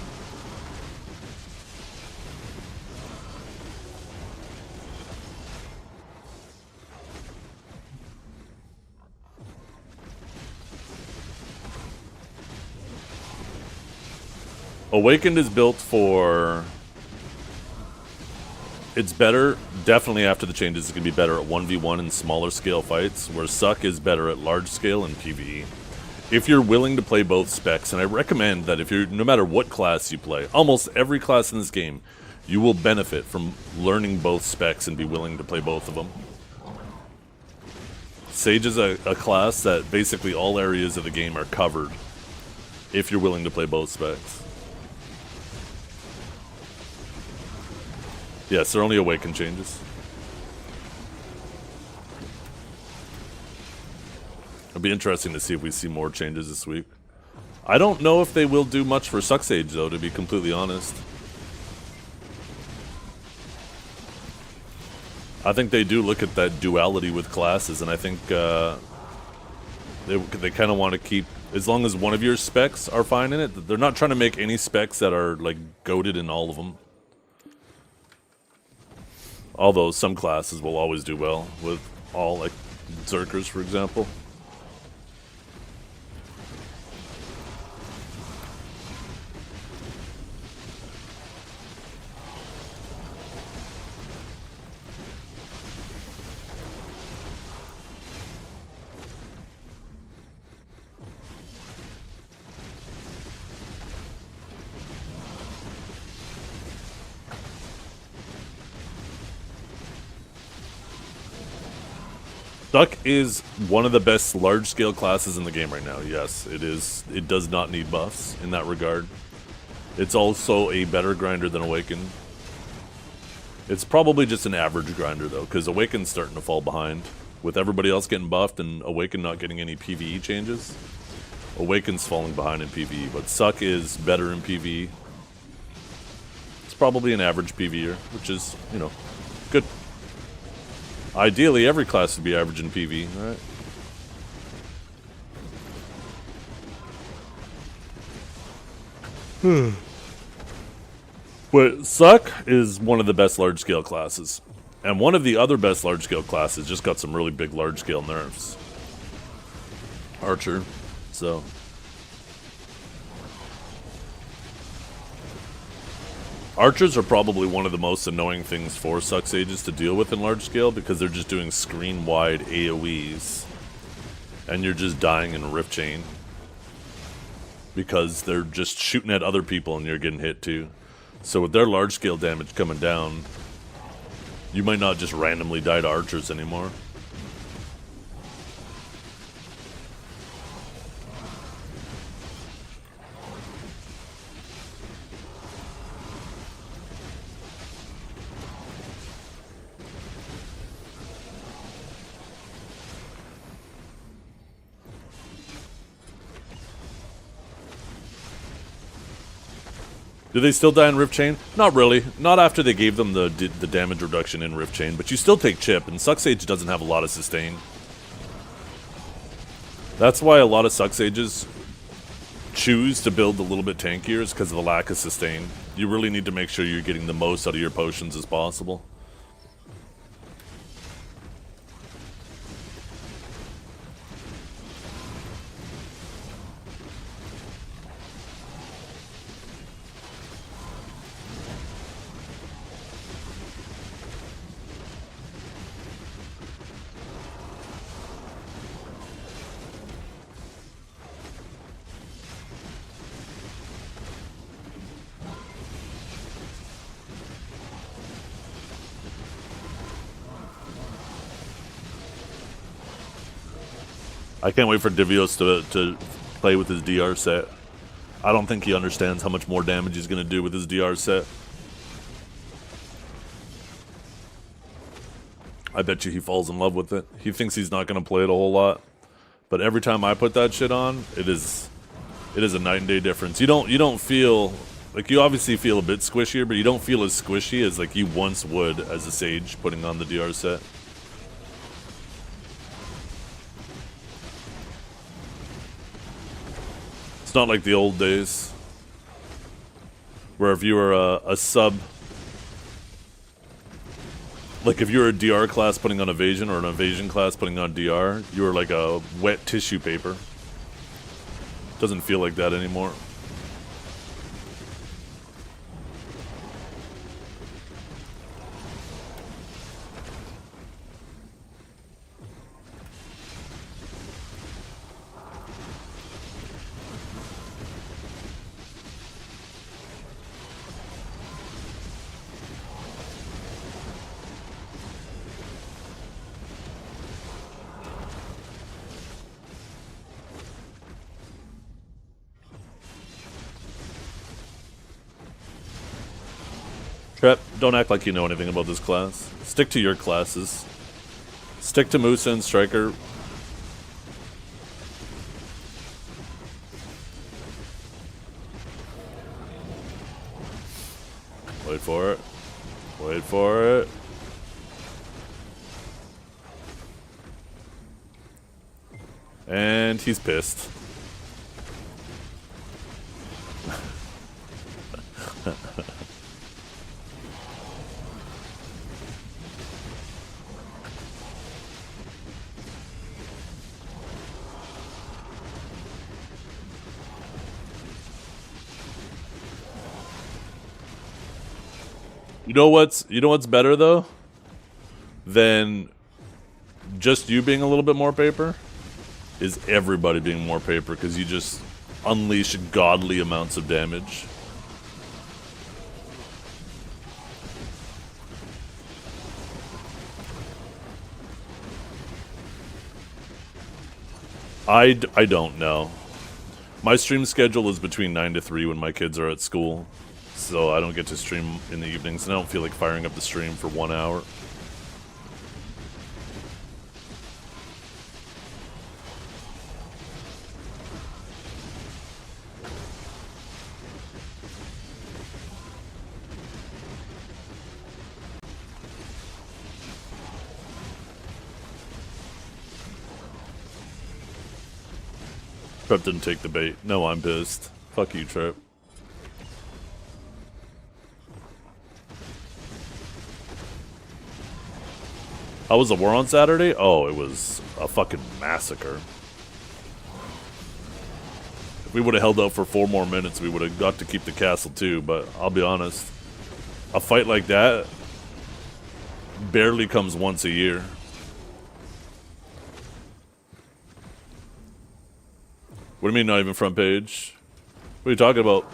Awakened is built for... It's better, definitely after the changes, it's going to be better at 1v1 and smaller scale fights, where Suck is better at large scale and PvE. If you're willing to play both specs, and I recommend that if you're, no matter what class you play, almost every class in this game, you will benefit from learning both specs and be willing to play both of them. Sage is a class that basically all areas of the game are covered if you're willing to play both specs. Yes, they're only Awaken changes. It'll be interesting to see if we see more changes this week. I don't know if they will do much for Suck Sage, though, to be completely honest. I think they do look at that duality with classes, and I think they kind of want to keep, as long as one of your specs are fine in it. They're not trying to make any specs that are like goated in all of them. Although some classes will always do well with all, like Zerkers, for example. Duck is one of the best large-scale classes in the game right now. Yes, it is. It does not need buffs in that regard. It's also a better grinder than Awaken. It's probably just an average grinder, though, because Awaken's starting to fall behind. With everybody else getting buffed and Awaken not getting any PvE changes, Awaken's falling behind in PvE, but Suck is better in PvE. It's probably an average PvEer, which is, you know, good. Ideally, every class would be average in PvE, right? But Suck is one of the best large-scale classes. And one of the other best large-scale classes just got some really big large-scale nerfs. Archer, so... Archers are probably one of the most annoying things for Suck Sages to deal with in large scale because they're just doing screen-wide AoEs. And you're just dying in a Rift Chain. Because they're just shooting at other people and you're getting hit too. So with their large-scale damage coming down, you might not just randomly die to Archers anymore. Do they still die in Rift Chain? Not really. Not after they gave them the damage reduction in Rift Chain, but you still take chip, and Suck Sage doesn't have a lot of sustain. That's why a lot of Suck Sages choose to build a little bit tankier, is because of the lack of sustain. You really need to make sure you're getting the most out of your potions as possible. I can't wait for Divios to play with his DR set. I don't think he understands how much more damage he's going to do with his DR set. I bet you he falls in love with it. He thinks he's not going to play it a whole lot. But every time I put that shit on, it is a night and day difference. You don't feel... Like, you obviously feel a bit squishier, but you don't feel as squishy as, like, you once would as a Sage putting on the DR set. It's not like the old days, where if you were a sub... Like, if you were a DR class putting on Evasion, or an Evasion class putting on DR, you were like a wet tissue paper. Doesn't feel like that anymore. Trep, don't act like you know anything about this class. Stick to your classes. Stick to Musa and Striker. Wait for it. Wait for it. And he's pissed. You know what's better though than just you being a little bit more paper is everybody being more paper, because you just unleash godly amounts of damage. I don't know. My stream schedule is between 9 to 3 when my kids are at school. So I don't get to stream in the evenings, and I don't feel like firing up the stream for 1 hour. Trep didn't take the bait. No, I'm pissed. Fuck you, Trep. How was the war on Saturday? Oh, it was a fucking massacre. If we would have held out for 4 more minutes, we would have got to keep the castle too, but I'll be honest. A fight like that barely comes once a year. What do you mean not even front page? What are you talking about?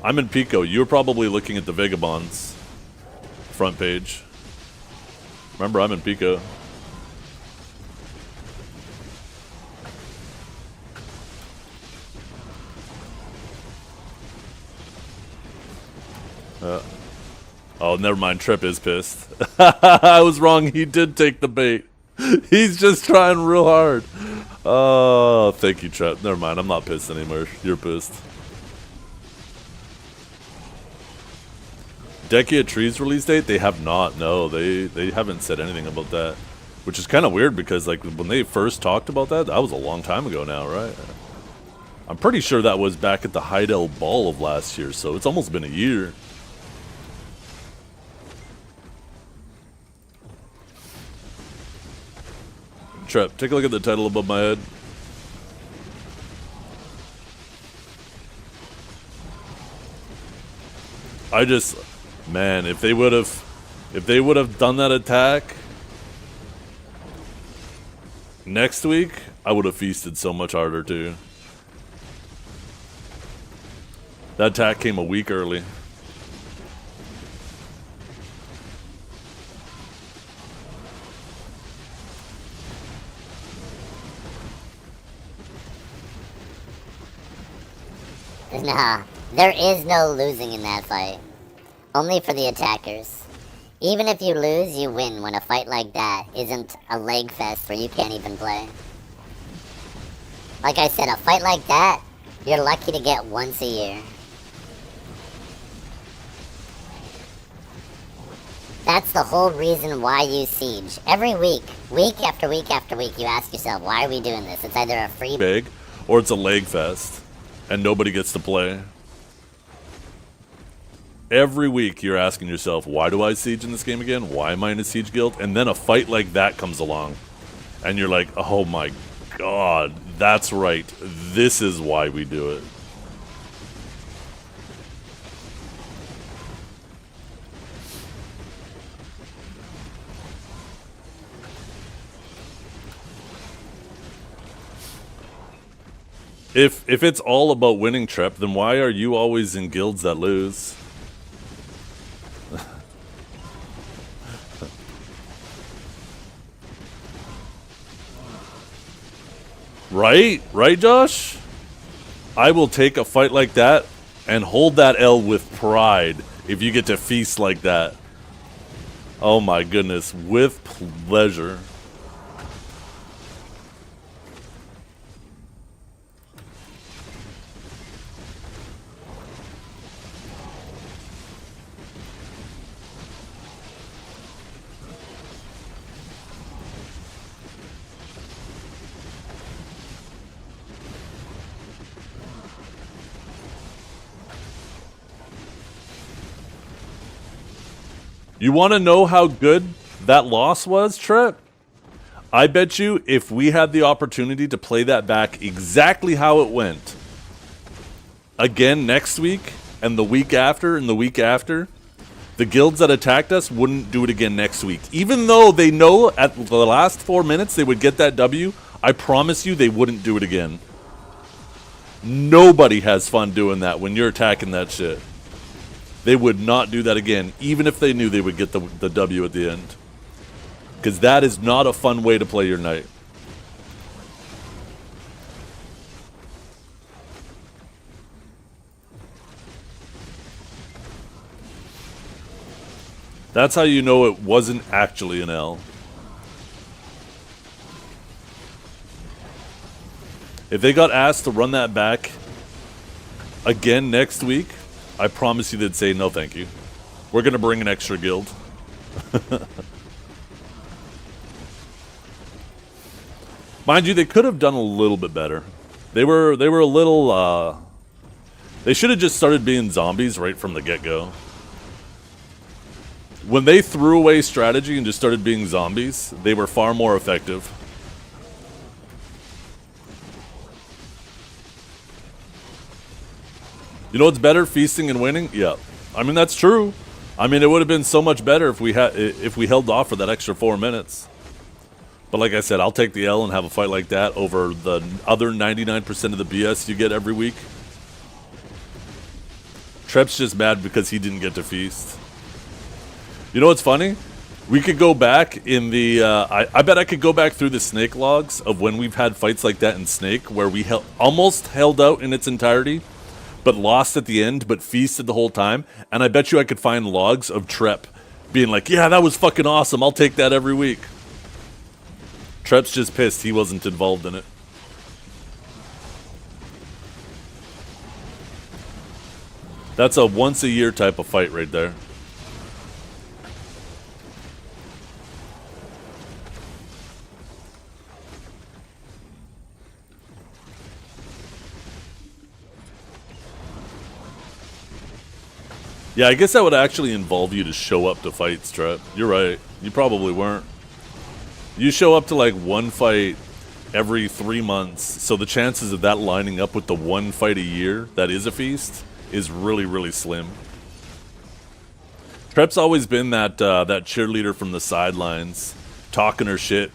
I'm in Pico. You're probably looking at the Vagabonds front page. Remember, I'm in Pico. Oh, never mind. Trip is pissed. I was wrong. He did take the bait. He's just trying real hard. Oh, thank you, Trip. Never mind. I'm not pissed anymore. You're pissed. Dekia Tree's release date? They have not. No, they haven't said anything about that. Which is kind of weird, because like when they first talked about that was a long time ago now, right? I'm pretty sure that was back at the Heidel Ball of last year, so it's almost been a year. Trep, take a look at the title above my head. I just... Man, if they would have done that attack next week, I would have feasted so much harder too. That attack came a week early. Nah, there is no losing in that fight. Only for the attackers. Even if you lose, you win when a fight like that isn't a leg fest where you can't even play. Like I said, a fight like that, you're lucky to get once a year. That's the whole reason why you siege. Every week, week after week after week, you ask yourself, why are we doing this? It's either a free big, or it's a leg fest, and nobody gets to play. Every week you're asking yourself, why do I siege in this game again? Why am I in a siege guild? And then a fight like that comes along, and you're like, oh my god, that's right. This is why we do it. If it's all about winning, Trep, then why are you always in guilds that lose? Right? Right, Josh? I will take a fight like that and hold that L with pride if you get to feast like that. Oh my goodness, with pleasure. You want to know how good that loss was, Trip? I bet you if we had the opportunity to play that back exactly how it went, again next week, and the week after, and the week after, the guilds that attacked us wouldn't do it again next week. Even though they know at the last 4 minutes they would get that W, I promise you they wouldn't do it again. Nobody has fun doing that when you're attacking that shit. They would not do that again, even if they knew they would get the W at the end. Because that is not a fun way to play your night. That's how you know it wasn't actually an L. If they got asked to run that back again next week, I promise you they'd say, no thank you. We're going to bring an extra guild. Mind you, they could have done a little bit better. They were a little, they should have just started being zombies right from the get-go. When they threw away strategy and just started being zombies, they were far more effective. You know what's better, feasting and winning? Yeah, I mean that's true. I mean it would have been so much better if we held off for that extra 4 minutes. But like I said, I'll take the L and have a fight like that over the other 99% of the BS you get every week. Trep's just mad because he didn't get to feast. You know what's funny? We could go back in the I bet I could go back through the Snake logs of when we've had fights like that in Snake where we almost held out in its entirety, but lost at the end, but feasted the whole time. And I bet you I could find logs of Trep being like, yeah, that was fucking awesome. I'll take that every week. Trep's just pissed he wasn't involved in it. That's a once a year type of fight right there. Yeah, I guess that would actually involve you to show up to fights, Trep. You're right. You probably weren't. You show up to like one fight every 3 months, so the chances of that lining up with the one fight a year that is a feast is really, really slim. Trep's always been that that cheerleader from the sidelines, talking her shit.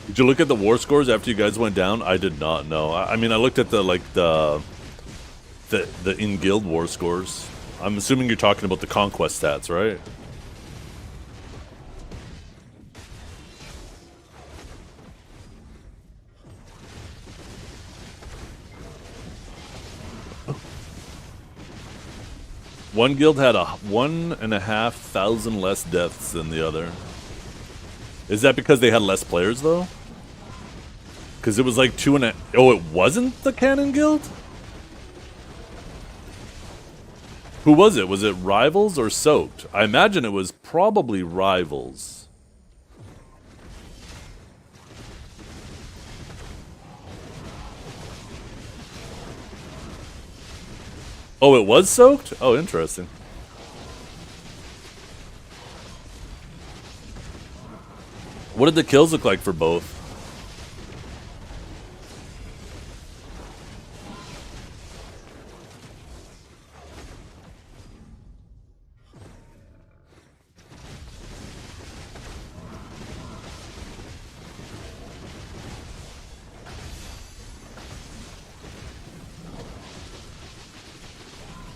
Did you look at the war scores after you guys went down? I did not know. I mean, I looked at the in-guild war scores. I'm assuming you're talking about the conquest stats, right? One guild had 1,500 less deaths than the other. Is that because they had less players, though? Because it was like 2.5... Oh, it wasn't the Cannon Guild? Who was it? Was it Rivals or Soaked? I imagine it was probably Rivals. Oh, it was Soaked? Oh, interesting. What did the kills look like for both?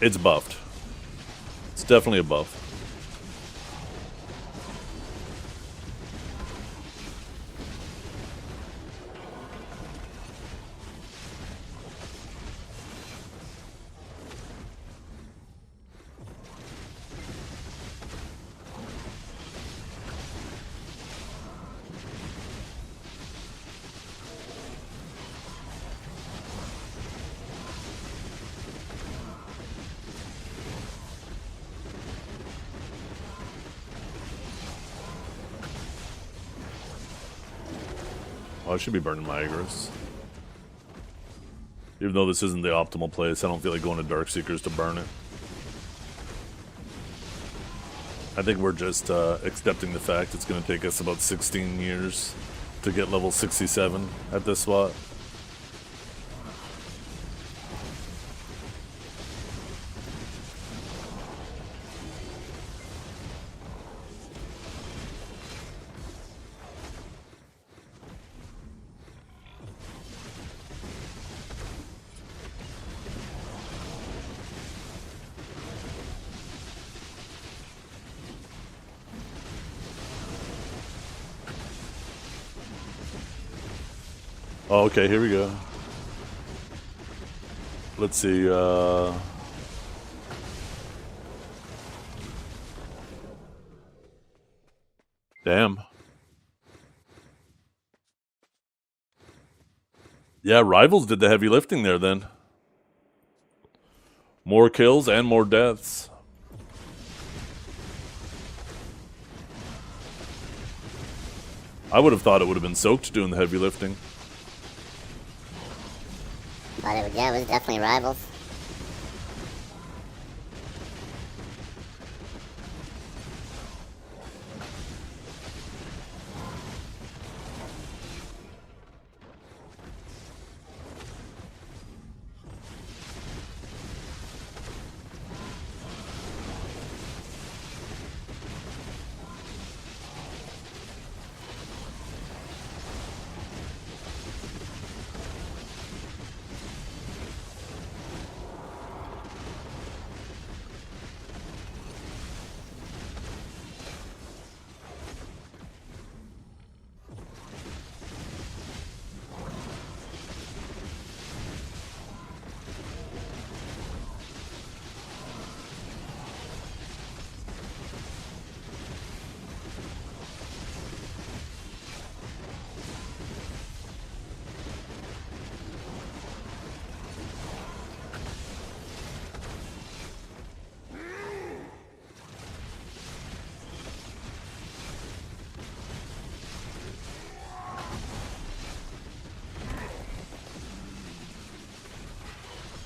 It's buffed. It's definitely a buff. Oh, I should be burning my Agris. Even though this isn't the optimal place, I don't feel like going to Darkseekers to burn it. I think we're just accepting the fact it's going to take us about 16 years to get level 67 at this spot. Oh, okay, here we go. Let's see, damn. Yeah, Rivals did the heavy lifting there then. More kills and more deaths. I would have thought it would have been Soaked doing the heavy lifting. But yeah, it was definitely Rivals.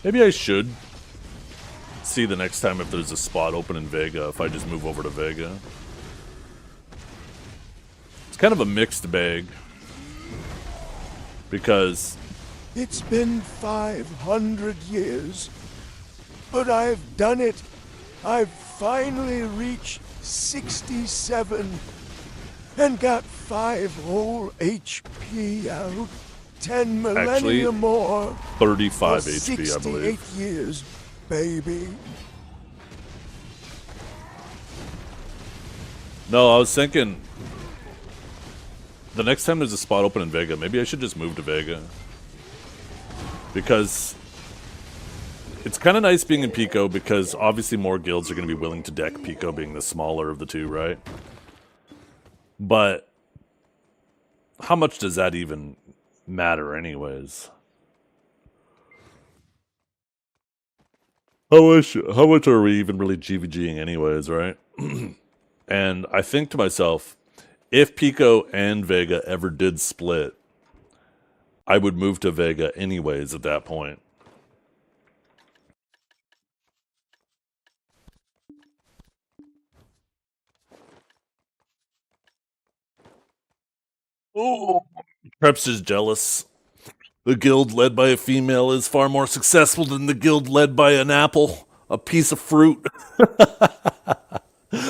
Maybe I should see the next time if there's a spot open in Vega, if I just move over to Vega. It's kind of a mixed bag. Because... It's been 500 years, but I've done it. I've finally reached 67 and got 5 whole HP out. 10 millennia Actually, more. 35 for HP, I believe. 68 years, baby. No, I was thinking... The next time there's a spot open in Vega, maybe I should just move to Vega. Because... It's kind of nice being in Pico because obviously more guilds are going to be willing to deck Pico being the smaller of the two, right? But how much does that even matter anyways? How much are we even really GVGing anyways, right? And I think to myself, if Pico and Vega ever did split, I would move to Vega anyways at that point. Oh, Preps is jealous. The guild led by a female is far more successful than the guild led by an apple, a piece of fruit,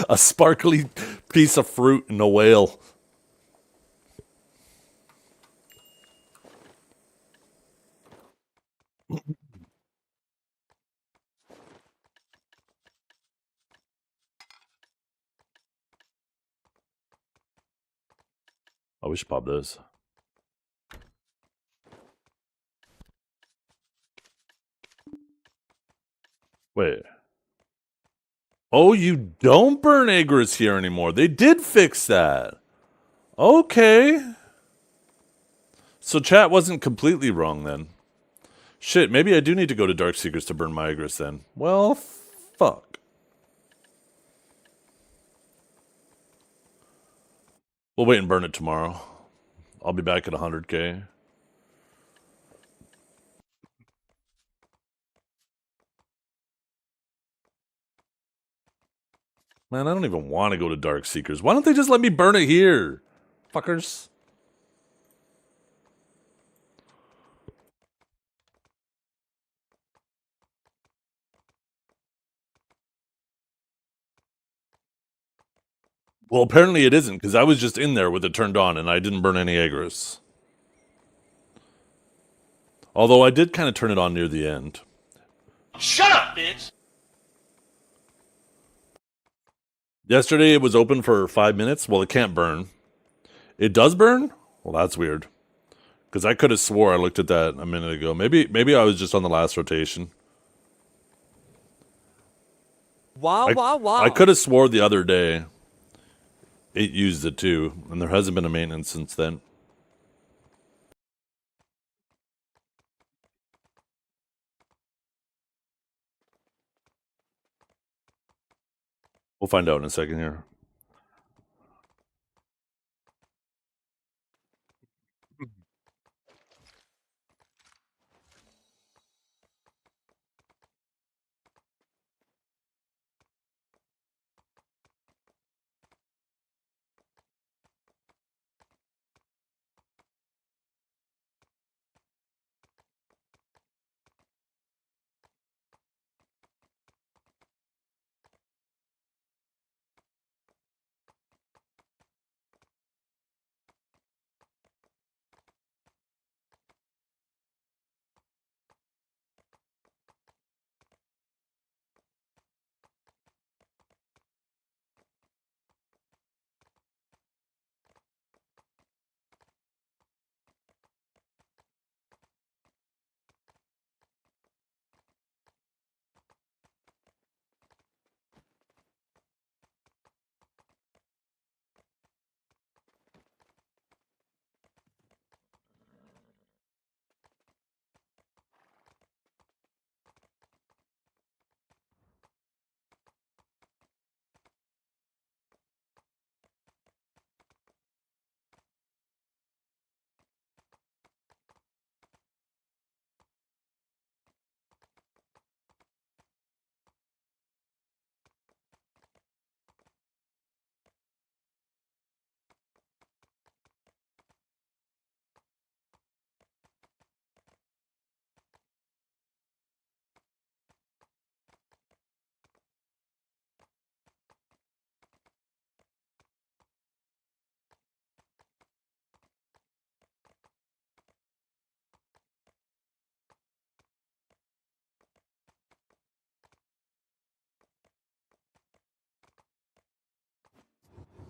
a sparkly piece of fruit, and a whale. Oh, we should pop this. Wait. Oh, you don't burn Agris here anymore. They did fix that. Okay. So chat wasn't completely wrong then. Shit, maybe I do need to go to Dark Seekers to burn my Agris then. Well, fuck. We'll wait and burn it tomorrow. I'll be back at 100k. Man, I don't even want to go to Dark Seekers. Why don't they just let me burn it here? Fuckers. Well, apparently it isn't, because I was just in there with it turned on and I didn't burn any Agris. Although I did kind of turn it on near the end. Shut up, bitch! Yesterday it was open for 5 minutes. Well, it can't burn. It does burn? Well, that's weird. Because I could have swore I looked at that a minute ago. Maybe I was just on the last rotation. Wow. I could have swore the other day it used it too, and there hasn't been a maintenance since then. We'll find out in a second here.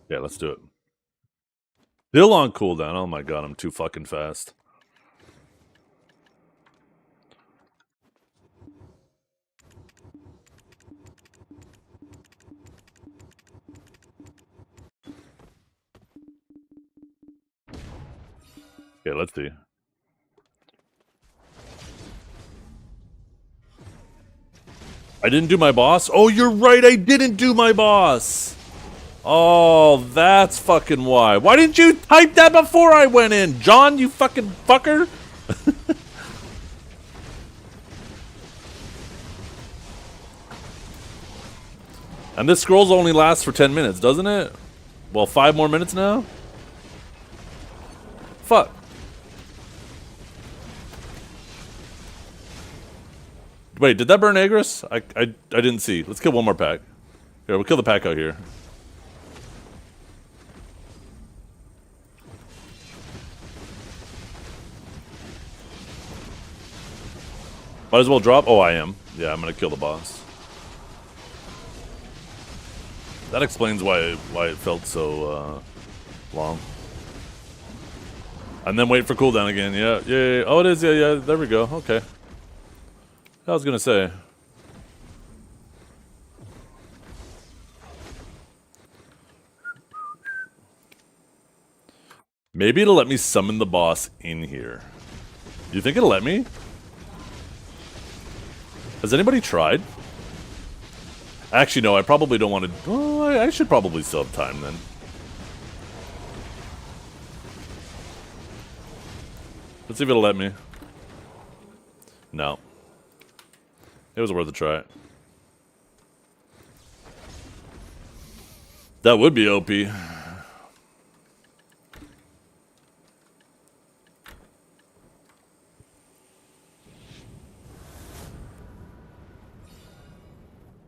Yeah, let's do it. Still on cooldown. Oh my god, I'm too fucking fast. Okay, let's see. I didn't do my boss? Oh, you're right, I didn't do my boss! Oh, that's fucking why. Why didn't you type that before I went in? John, you fucking fucker? And this scrolls only lasts for 10 minutes, doesn't it? Well, 5 more minutes now? Fuck. Wait, did that burn Agris? I didn't see. Let's kill one more pack. Here, we'll kill the pack out here. Might as well drop. Oh, I am. Yeah, I'm gonna kill the boss. That explains why it felt so long. And then wait for cooldown again. Yeah. Oh, it is. Yeah. There we go. Okay. I was gonna say. Maybe it'll let me summon the boss in here. Do you think it'll let me? Has anybody tried? Actually, no, I probably don't want to... Oh, I should probably still have time, then. Let's see if it'll let me. No. It was worth a try. That would be OP.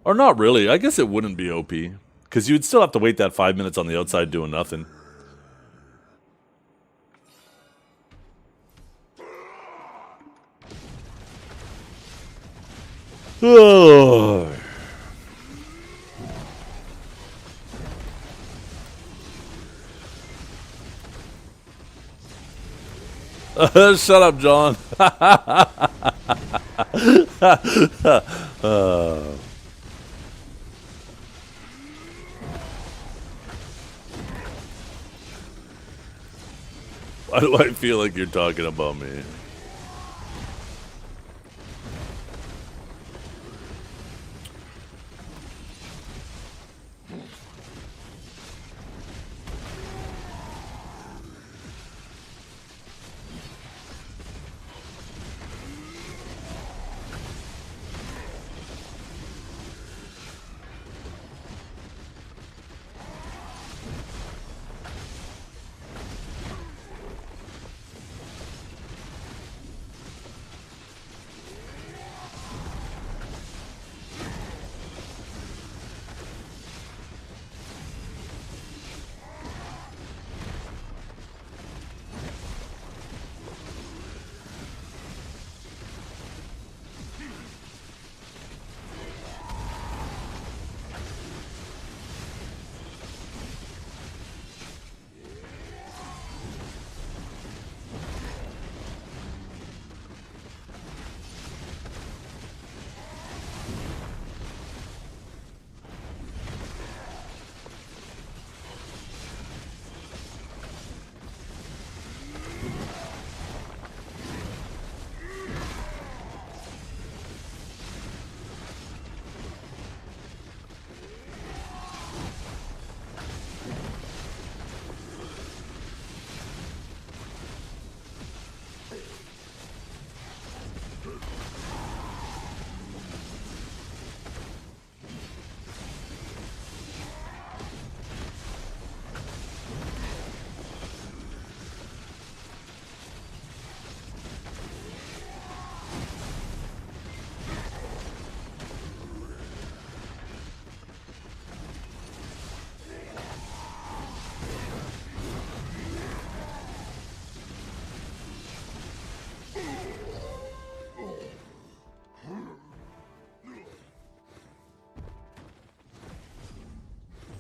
Or not really. I guess it wouldn't be OP. Because you'd still have to wait that 5 minutes on the outside doing nothing. Oh. Shut up, John. Why do I feel like you're talking about me?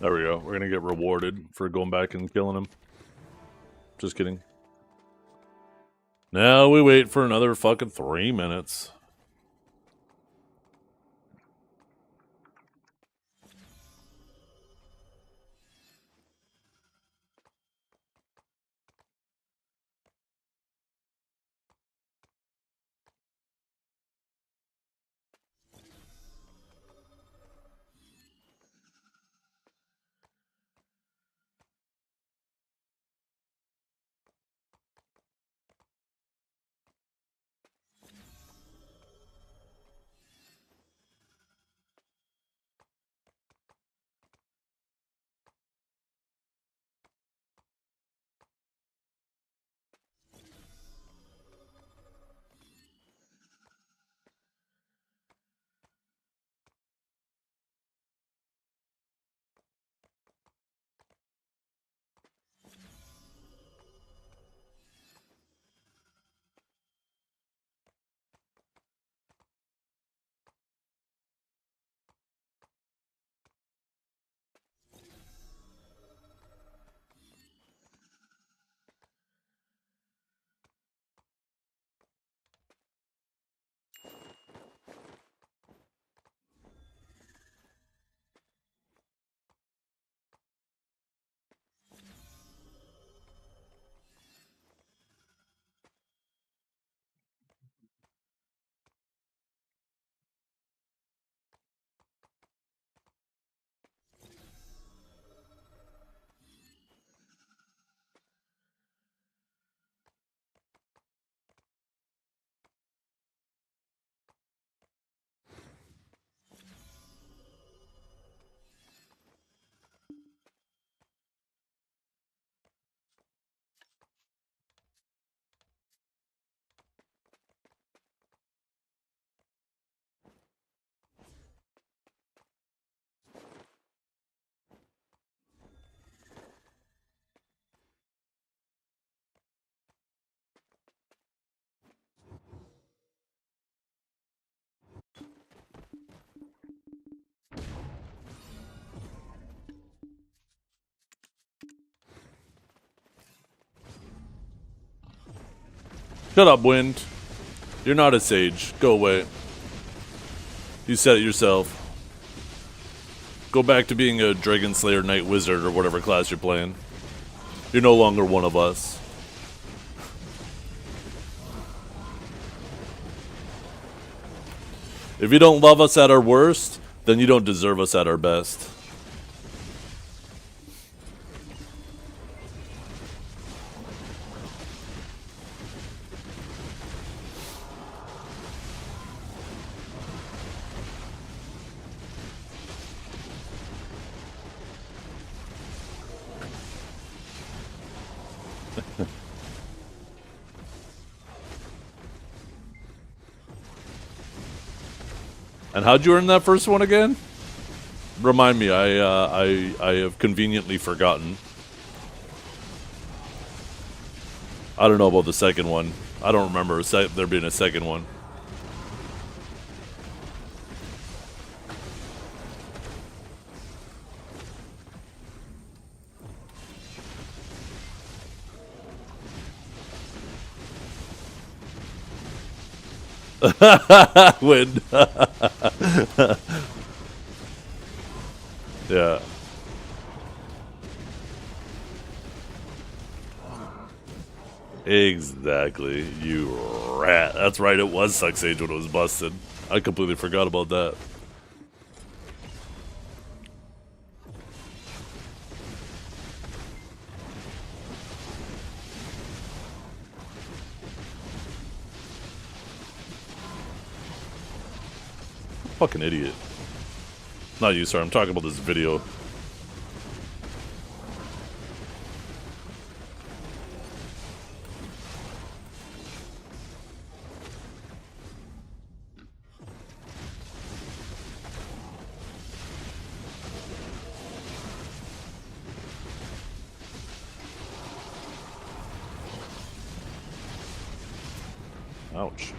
There we go. We're gonna get rewarded for going back and killing him. Just kidding. Now we wait for another fucking 3 minutes. Shut up, Wind. You're not a sage. Go away. You said it yourself. Go back to being a Dragon Slayer Knight Wizard or whatever class you're playing. You're no longer one of us. If you don't love us at our worst, then you don't deserve us at our best. And how'd you earn that first one again? Remind me, I have conveniently forgotten. I don't know about the second one. I don't remember there being a second one. Win. Yeah. Exactly, you rat. That's right, it was Suck Sage when it was busted. I completely forgot about that. Fucking idiot. Not you, sorry, I'm talking about this video. Ouch.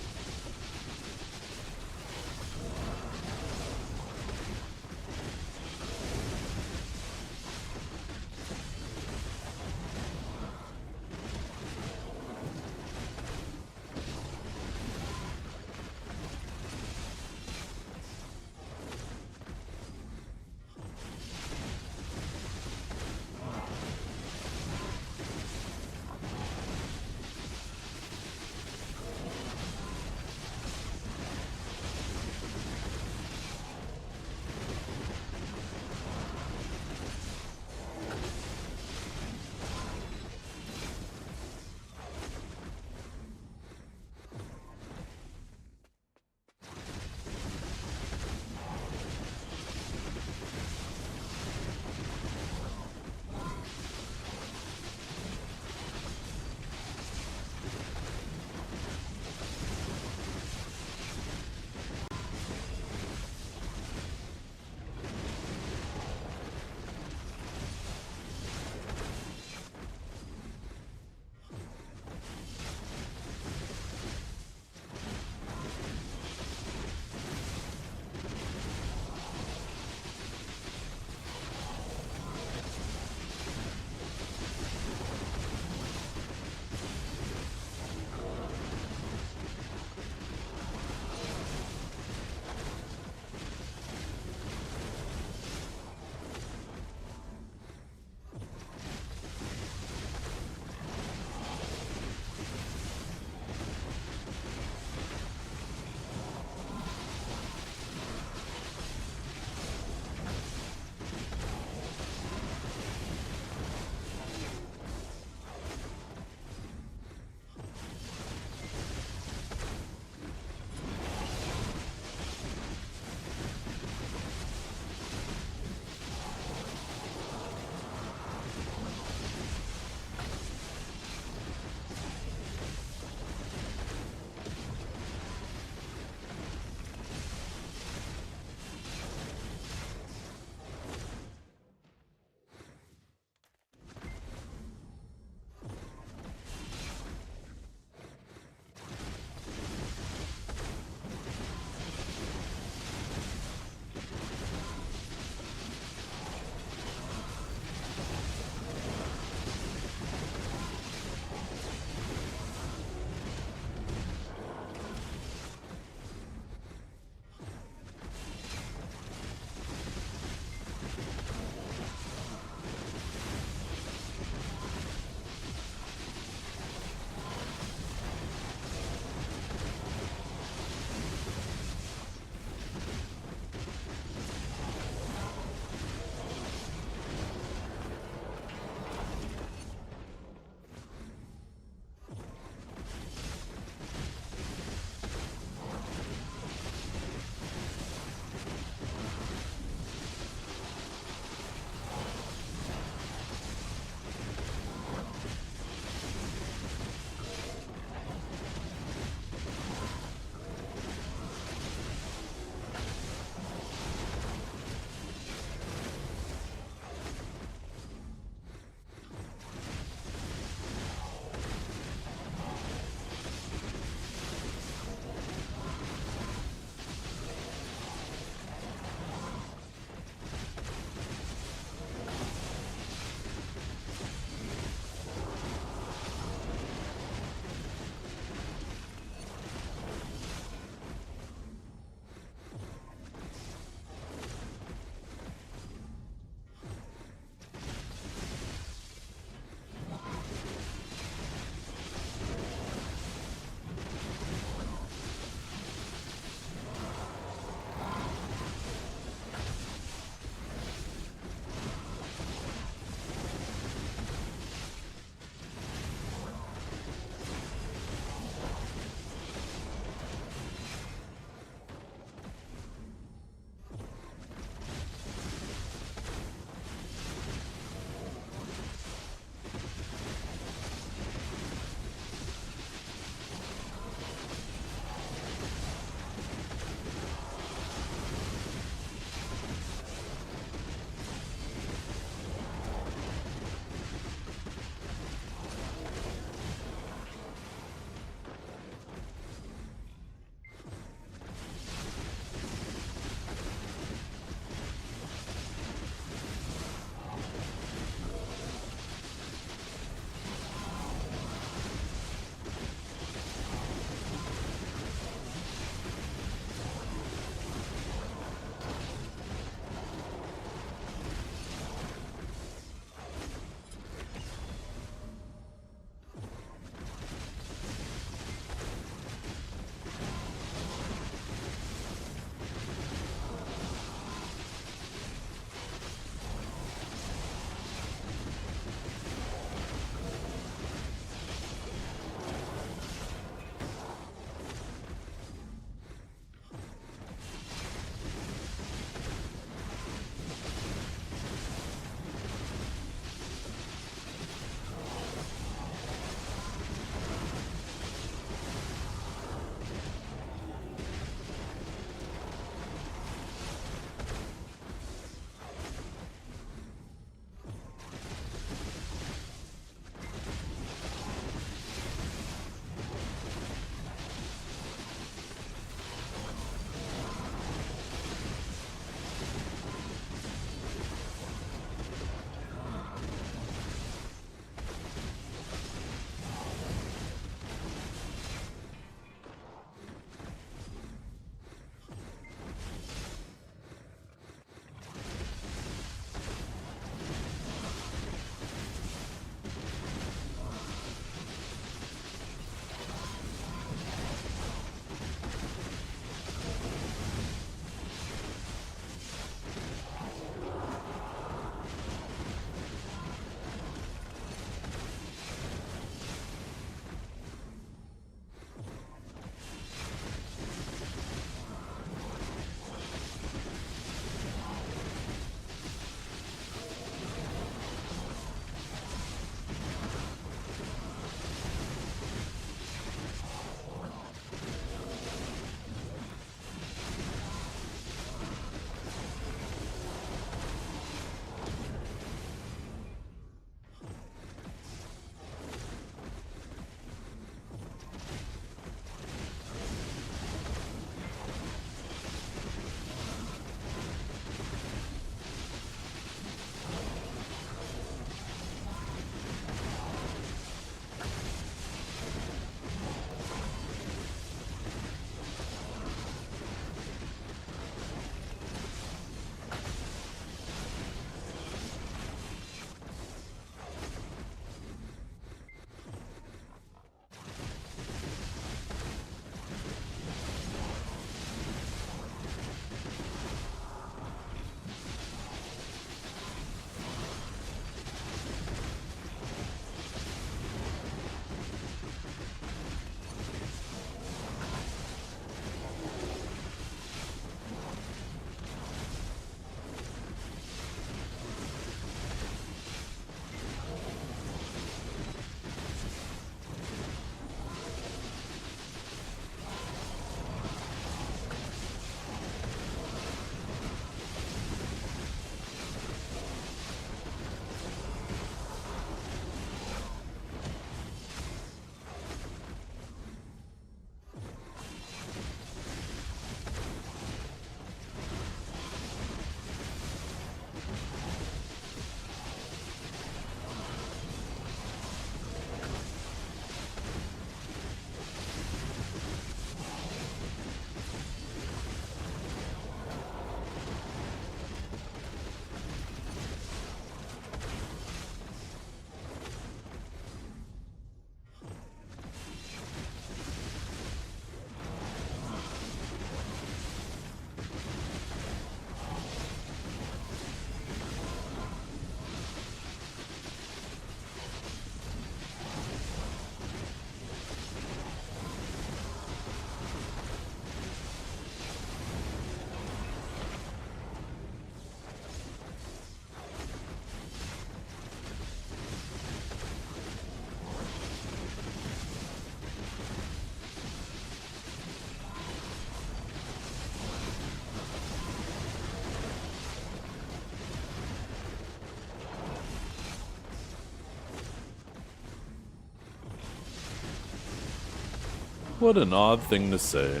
What an odd thing to say.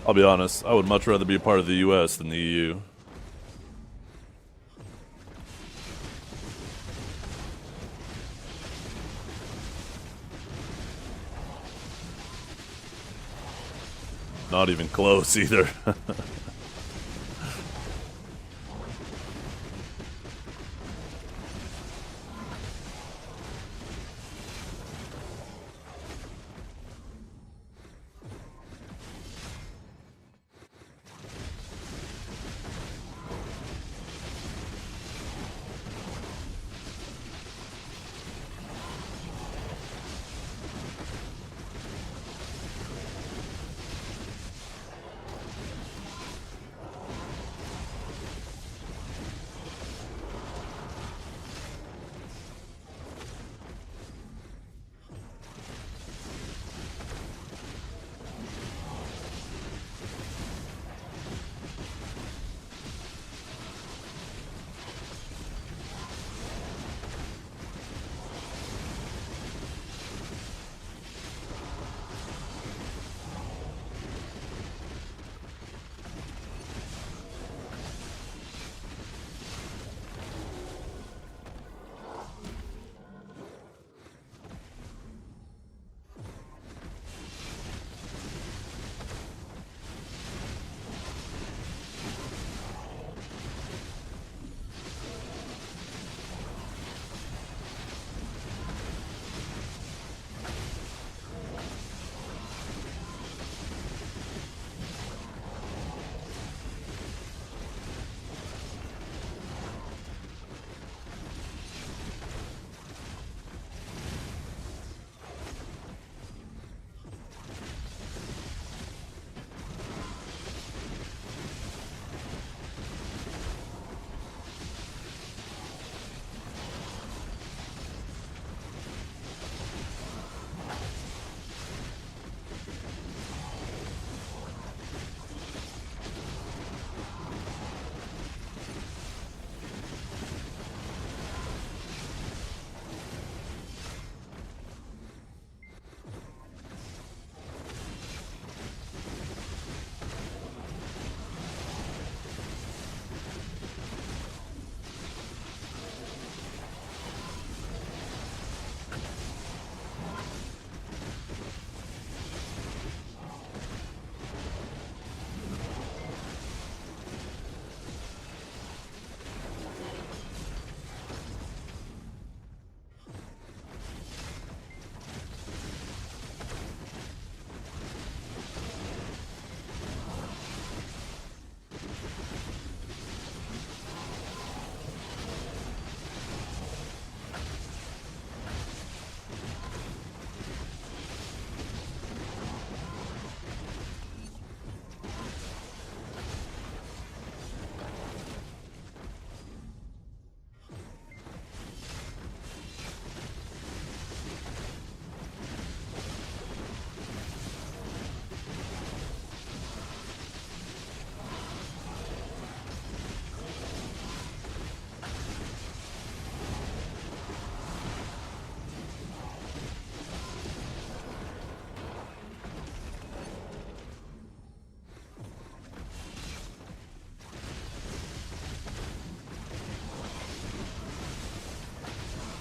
I'll be honest, I would much rather be a part of the US than the EU. Not even close either.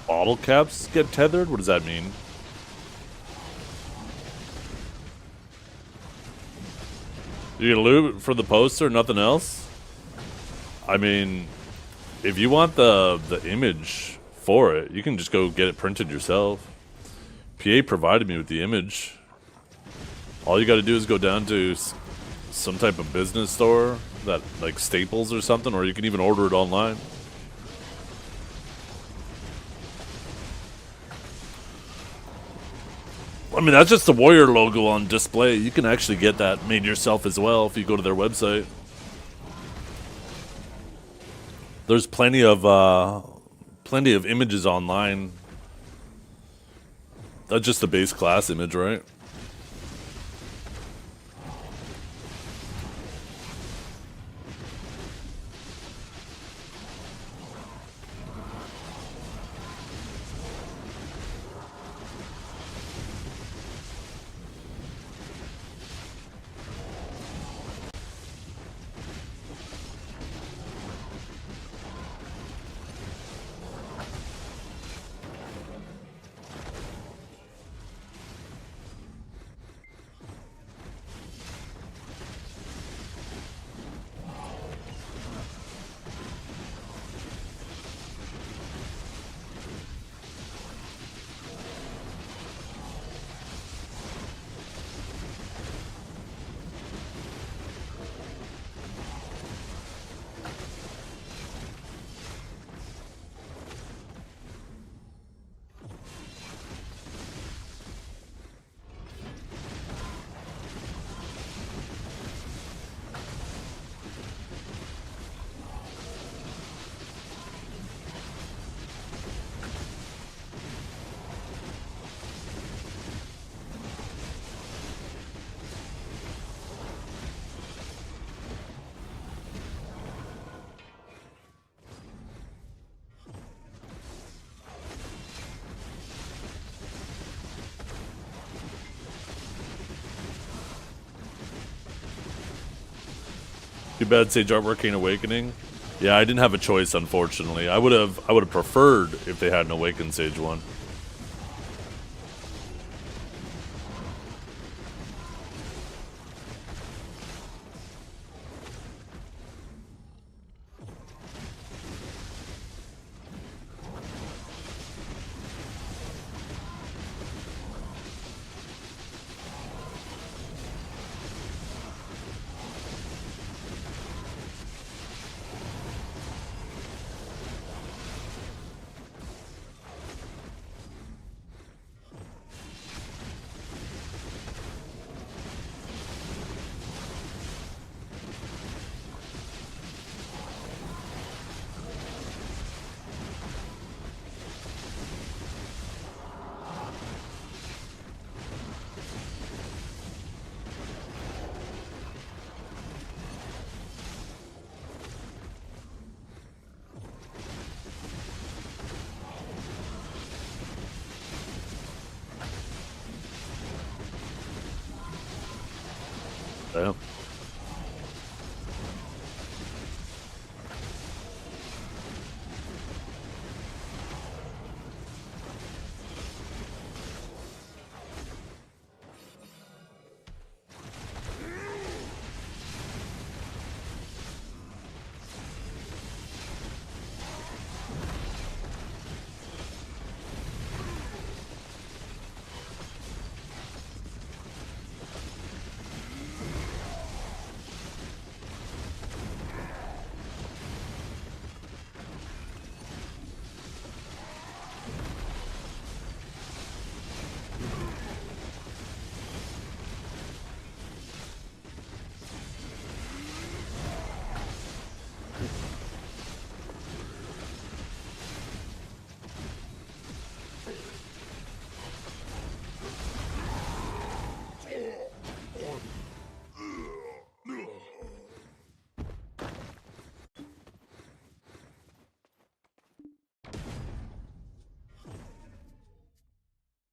Bottle caps get tethered? What does that mean? You gonna loot for the poster, nothing else? I mean, if you want the image for it, you can just go get it printed yourself. PA provided me with the image. All you gotta do is go down to some type of business store, that like Staples or something, or you can even order it online. I mean, that's just the Warrior logo on display. You can actually get that made yourself as well if you go to their website. There's plenty of images online. That's just the base class image, right? Too bad Sage Artwork ain't Awakening. Yeah, I didn't have a choice, unfortunately. I would have preferred if they had an Awakened Sage one. Damn.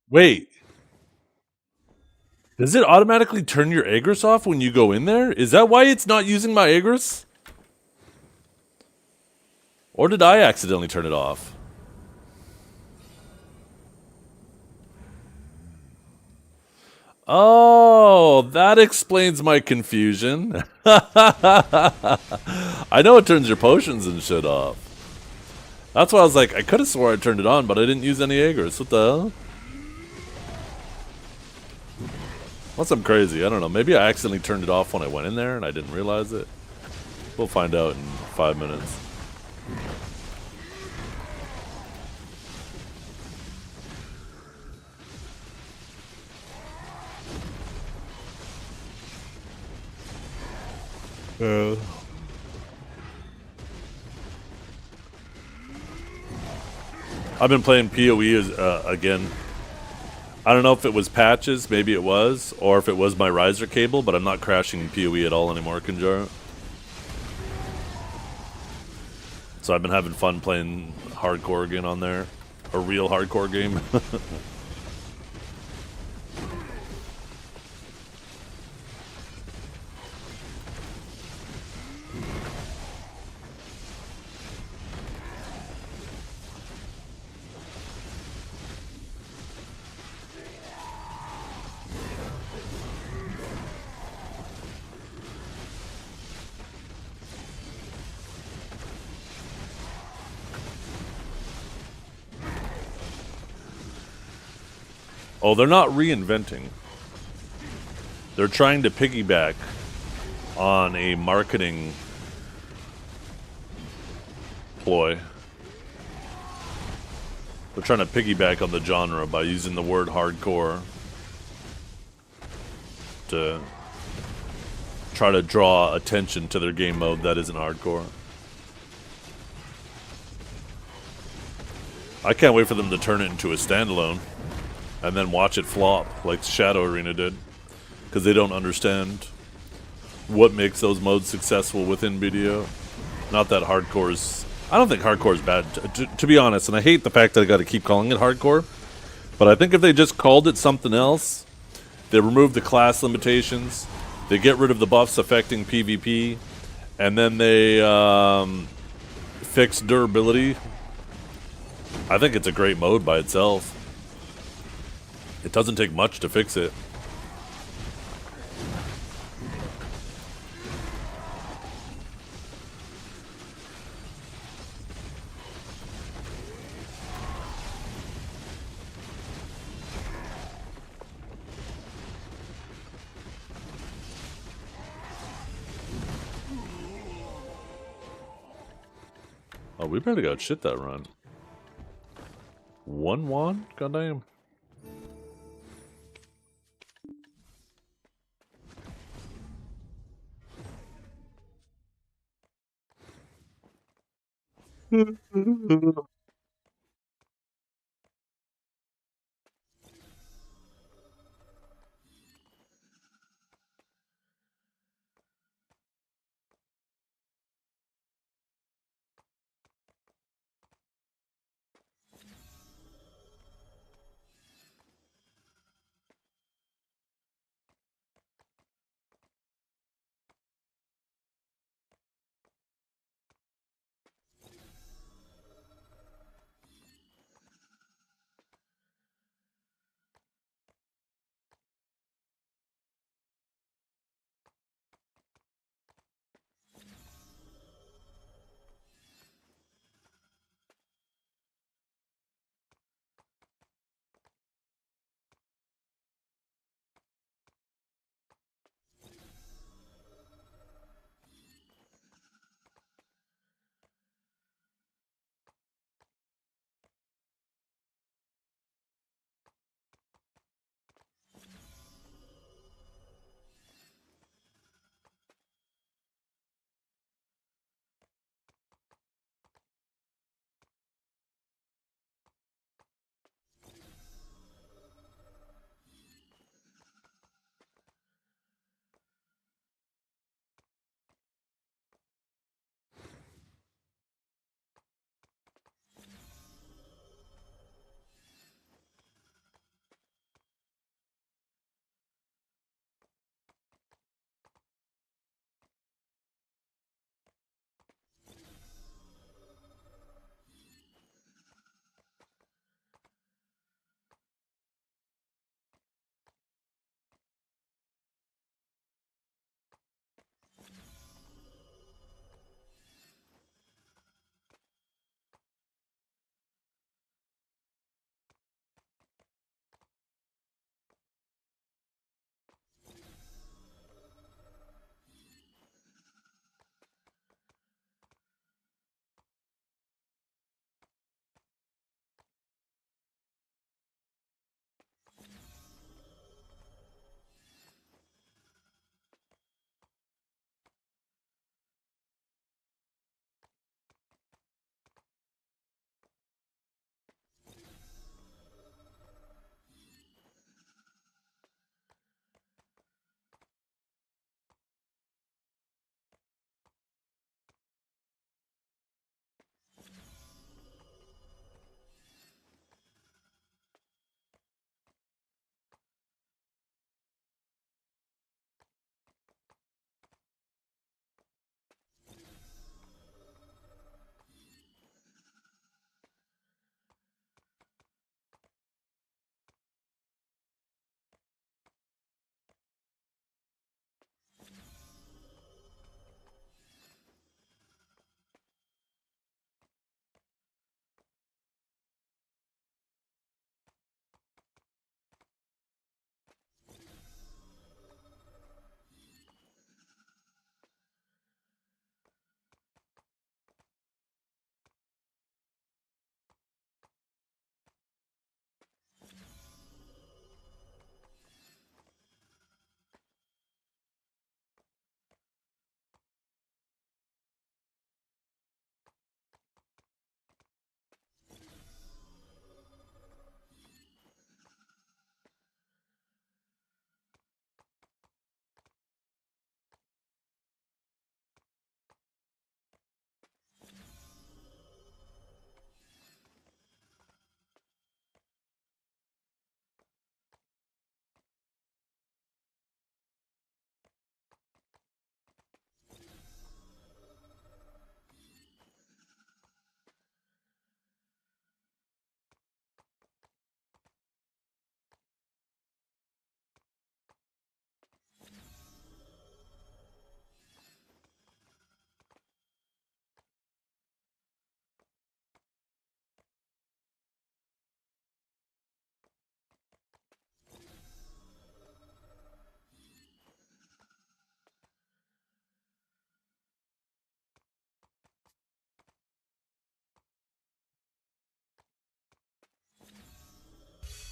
Wait. Does it automatically turn your Agris off when you go in there? Is that why it's not using my Agris? Or did I accidentally turn it off? Oh, that explains my confusion. I know it turns your potions and shit off. That's why I was like, I could have swore I turned it on, but I didn't use any Agris. What the hell? Unless I'm crazy, I don't know. Maybe I accidentally turned it off when I went in there and I didn't realize it. We'll find out in 5 minutes. I've been playing PoE again. I don't know if it was patches, maybe it was, or if it was my riser cable, but I'm not crashing in PoE at all anymore, Kinjara. So I've been having fun playing hardcore again on there. A real hardcore game. Oh, they're not reinventing. They're trying to piggyback on a marketing ploy. They're trying to piggyback on the genre by using the word hardcore to try to draw attention to their game mode that isn't hardcore. I can't wait for them to turn it into a standalone and then watch it flop like Shadow Arena did, because they don't understand what makes those modes successful within BDO. Not that hardcore is... I don't think hardcore is bad, to be honest, and I hate the fact that I gotta keep calling it hardcore, but I think if they just called it something else, they remove the class limitations, they get rid of the buffs affecting PvP, And then they fixed durability. I think it's a great mode by itself. It doesn't take much to fix it. Oh, we barely got shit that run. 1-1? Goddamn.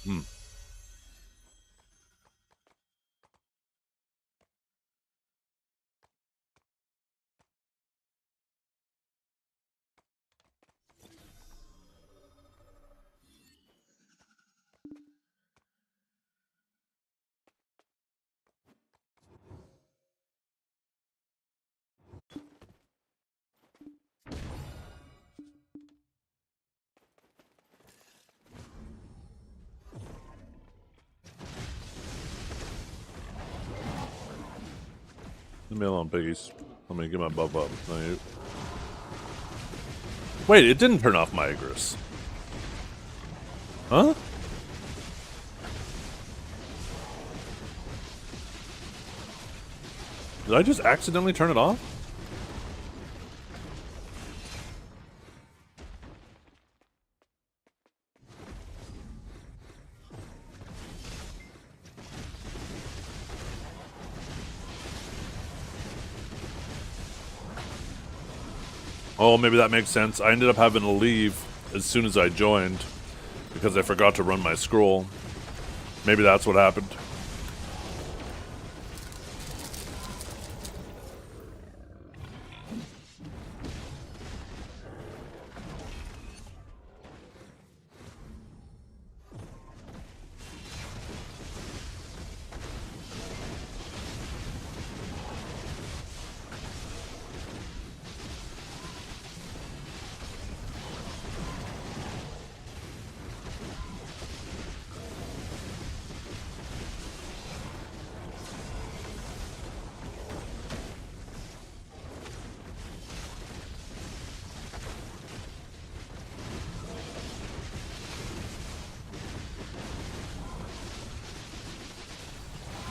Hmm. Leave me alone, piggies. Let me get my buff up. No, you. Wait, it didn't turn off my Igris. Huh? Did I just accidentally turn it off? Oh, maybe that makes sense. I ended up having to leave as soon as I joined because I forgot to run my scroll. Maybe that's what happened.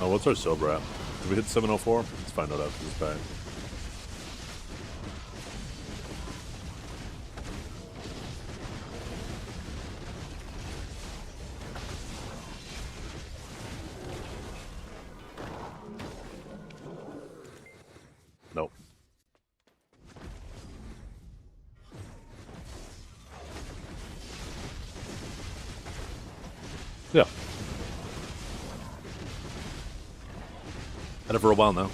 Oh, what's our silver at? Did we hit 704? Let's find out after this pack. Nope. Yeah. Had it for a while now.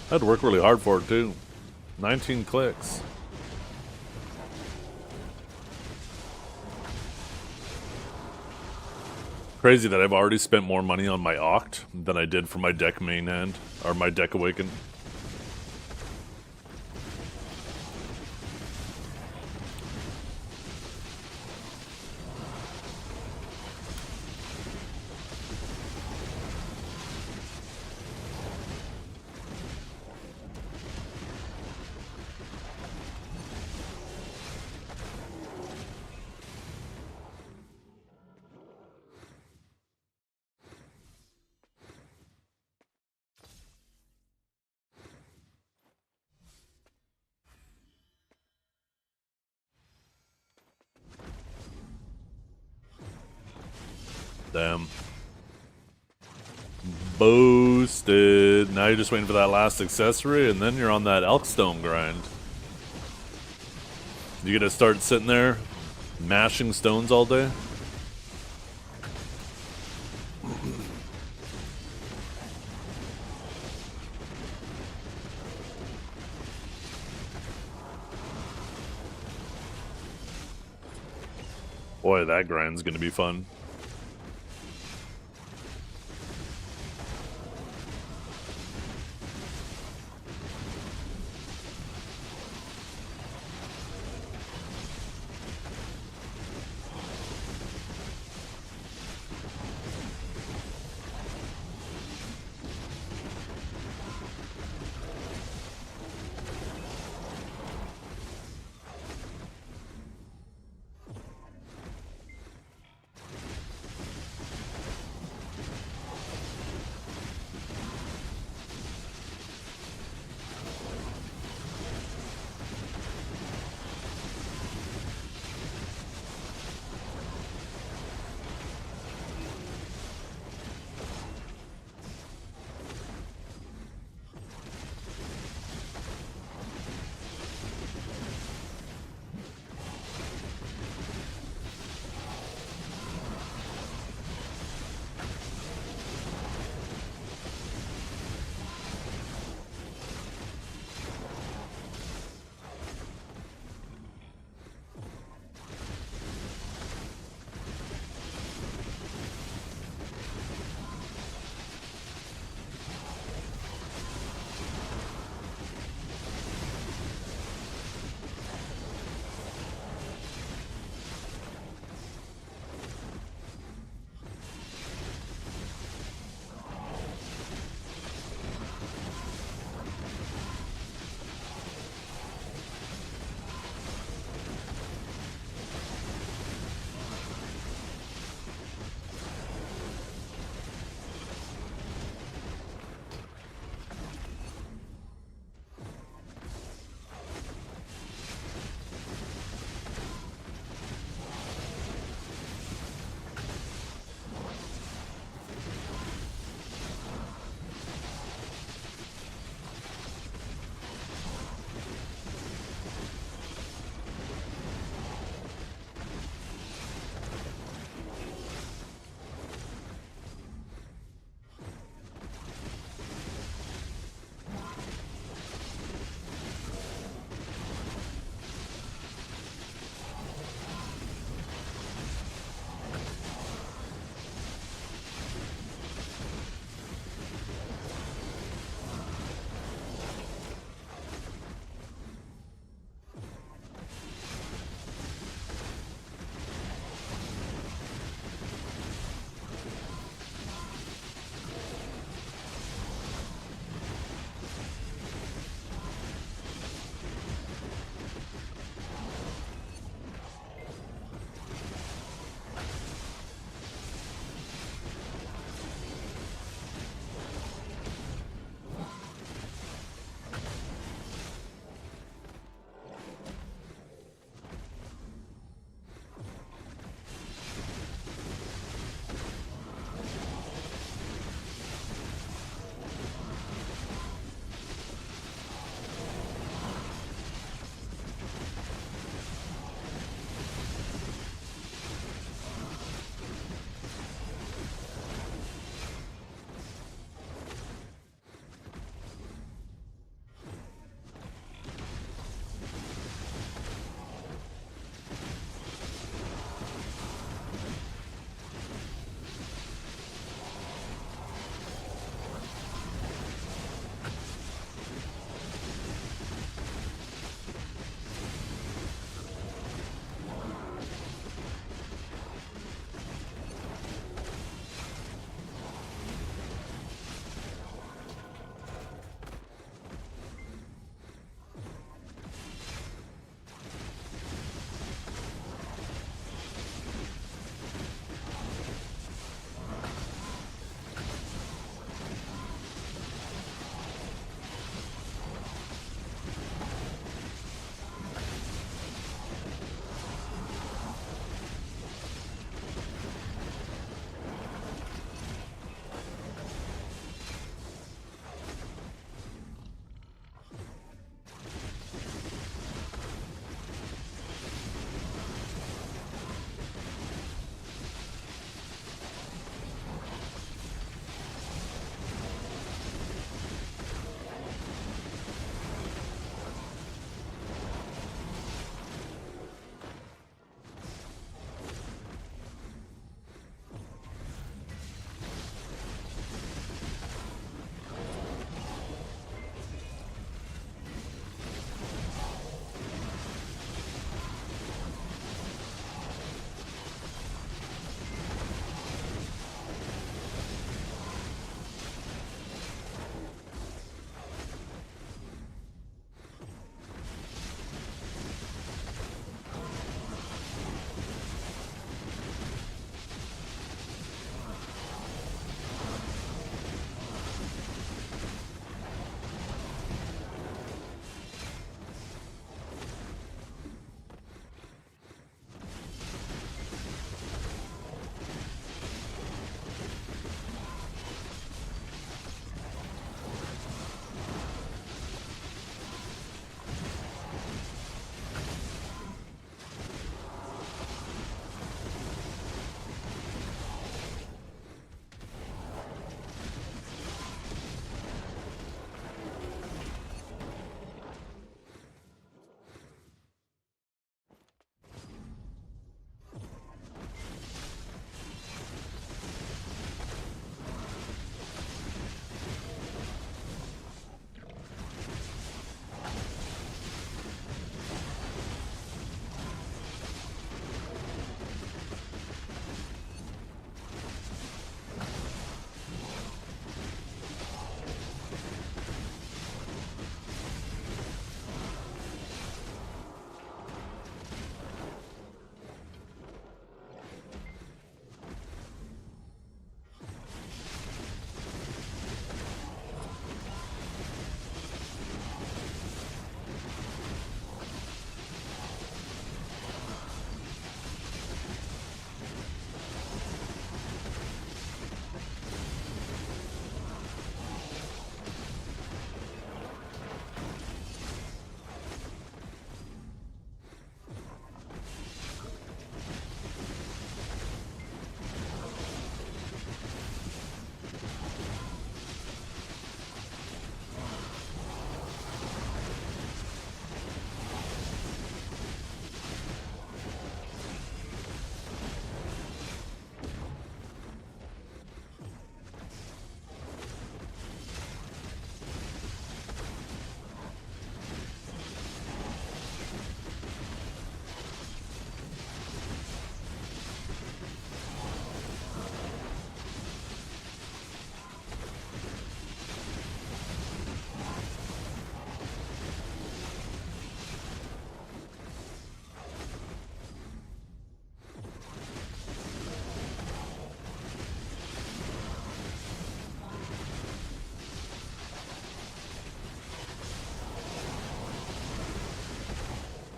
I had to work really hard for it too. 19 clicks. Crazy that I've already spent more money on my Oct than I did for my deck main hand, or my deck awaken. Damn. Boosted. Now you're just waiting for that last accessory, and then you're on that Elkstone grind. You gonna start sitting there, mashing stones all day? Boy, that grind's gonna be fun.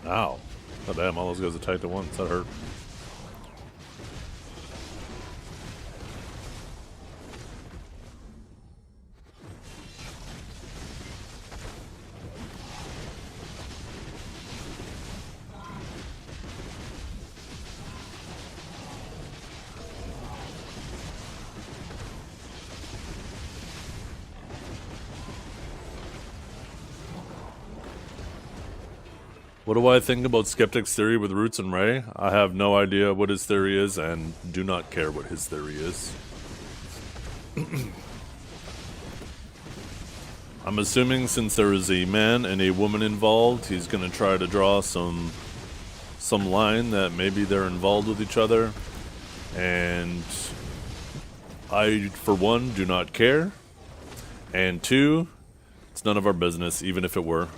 Ow. Oh damn, all those guys attacked at once. That hurt. What do I think about Skeptic's theory with Roots and Ray? I have no idea what his theory is and do not care what his theory is. I'm assuming since there is a man and a woman involved, he's going to try to draw some line that maybe they're involved with each other. And I, for one, do not care. And two, it's none of our business, even if it were.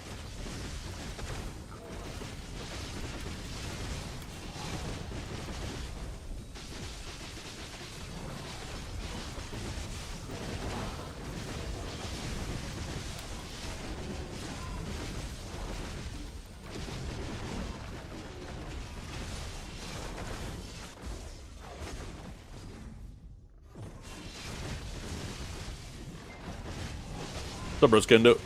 What's up, Briskendo?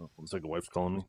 Oh, looks like a wife's calling me.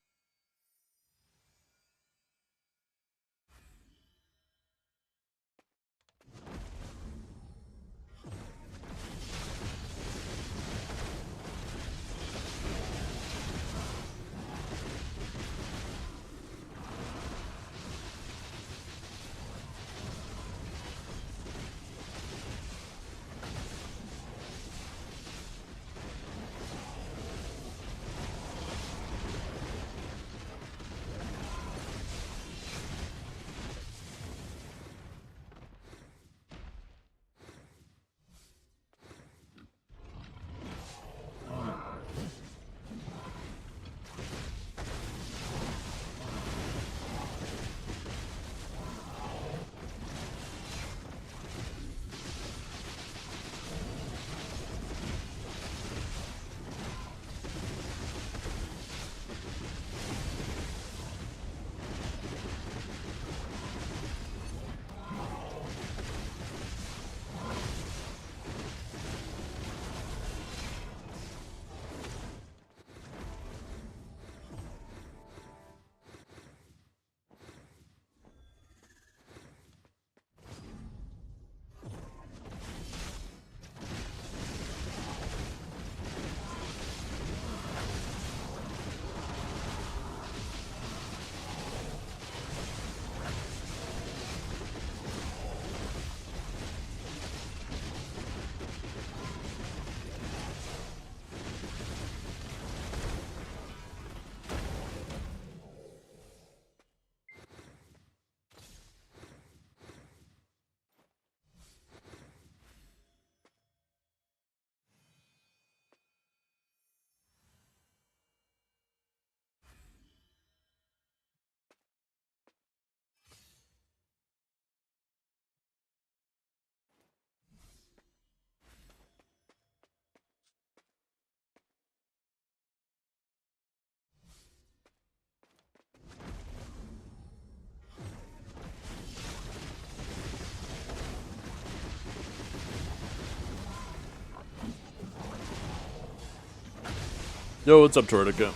Yo, what's up, Tortica?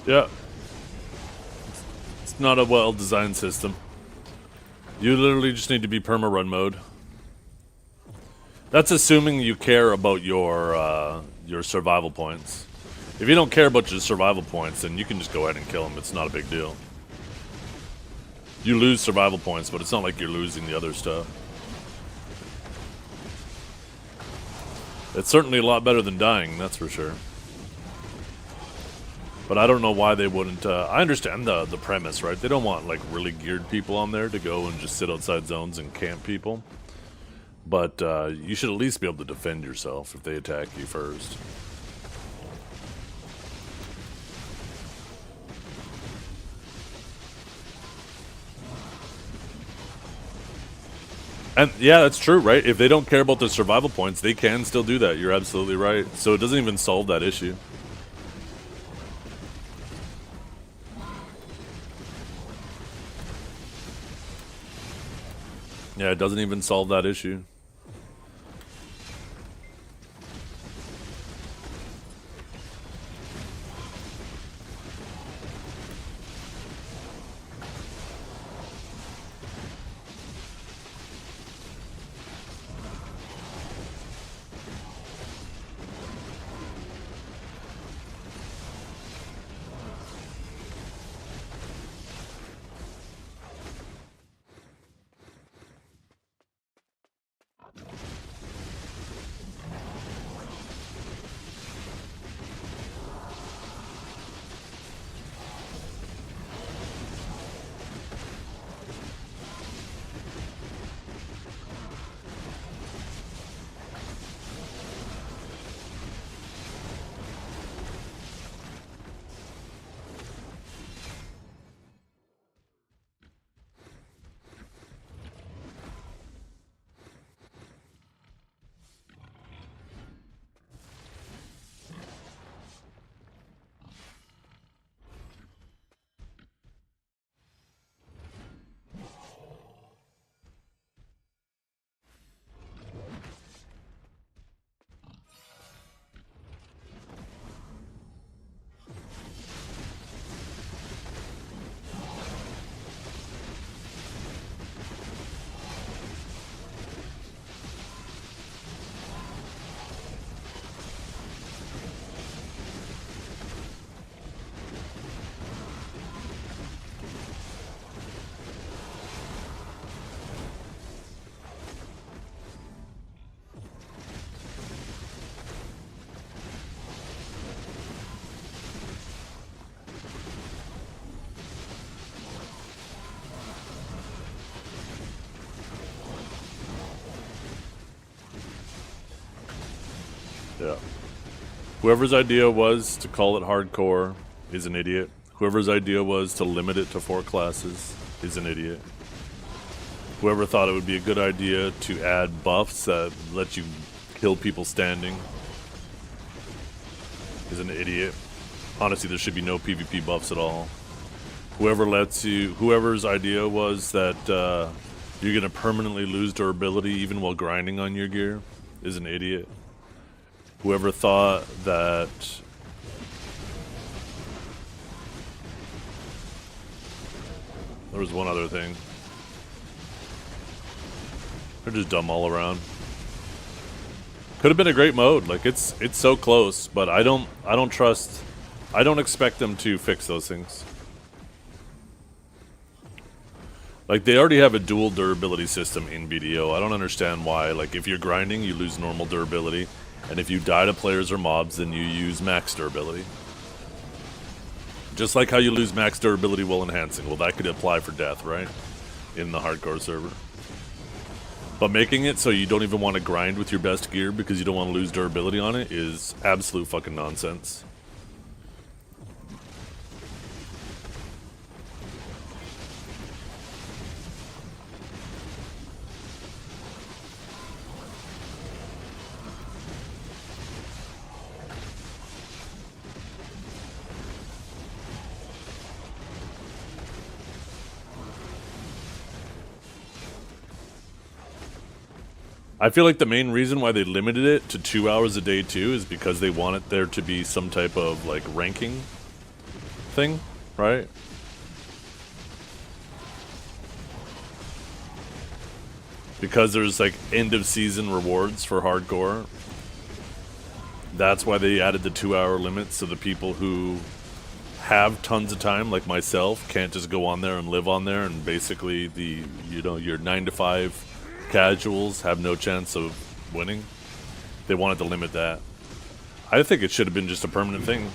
Yeah. It's not a well-designed system. You literally just need to be perma-run mode. That's assuming you care about your survival points. If you don't care about your survival points, then you can just go ahead and kill them. It's not a big deal. You lose survival points, but it's not like you're losing the other stuff. It's certainly a lot better than dying, that's for sure. But I don't know why they wouldn't. I understand the premise, right? They don't want like really geared people on there to go and just sit outside zones and camp people. But you should at least be able to defend yourself if they attack you first. And yeah, that's true, right? If they don't care about their survival points, they can still do that. You're absolutely right. So it doesn't even solve that issue. Yeah, it doesn't even solve that issue. Yeah. Whoever's idea was to call it hardcore is an idiot. Whoever's idea was to limit it to 4 classes is an idiot. Whoever thought it would be a good idea to add buffs that let you kill people standing is an idiot. Honestly, there should be no PvP buffs at all. Whoever's idea was that you're gonna permanently lose durability even while grinding on your gear is an idiot. Whoever thought that there was one other thing. They're just dumb all around. Could have been a great mode. Like it's so close, but I don't expect them to fix those things. Like they already have a dual durability system in BDO. I don't understand why. Like if you're grinding, you lose normal durability. And if you die to players or mobs, then you use max durability. Just like how you lose max durability while enhancing. Well, that could apply for death, right? In the hardcore server. But making it so you don't even want to grind with your best gear because you don't want to lose durability on it is absolute fucking nonsense. I feel like the main reason why they limited it to 2 hours a day too is because they wanted there to be some type of like ranking thing, right? Because there's like end of season rewards for hardcore. That's why they added the 2-hour limit, so the people who have tons of time, like myself, can't just go on there and live on there, and basically the, you know, your 9 to 5 casuals have no chance of winning. They wanted to limit that. I think it should have been just a permanent thing.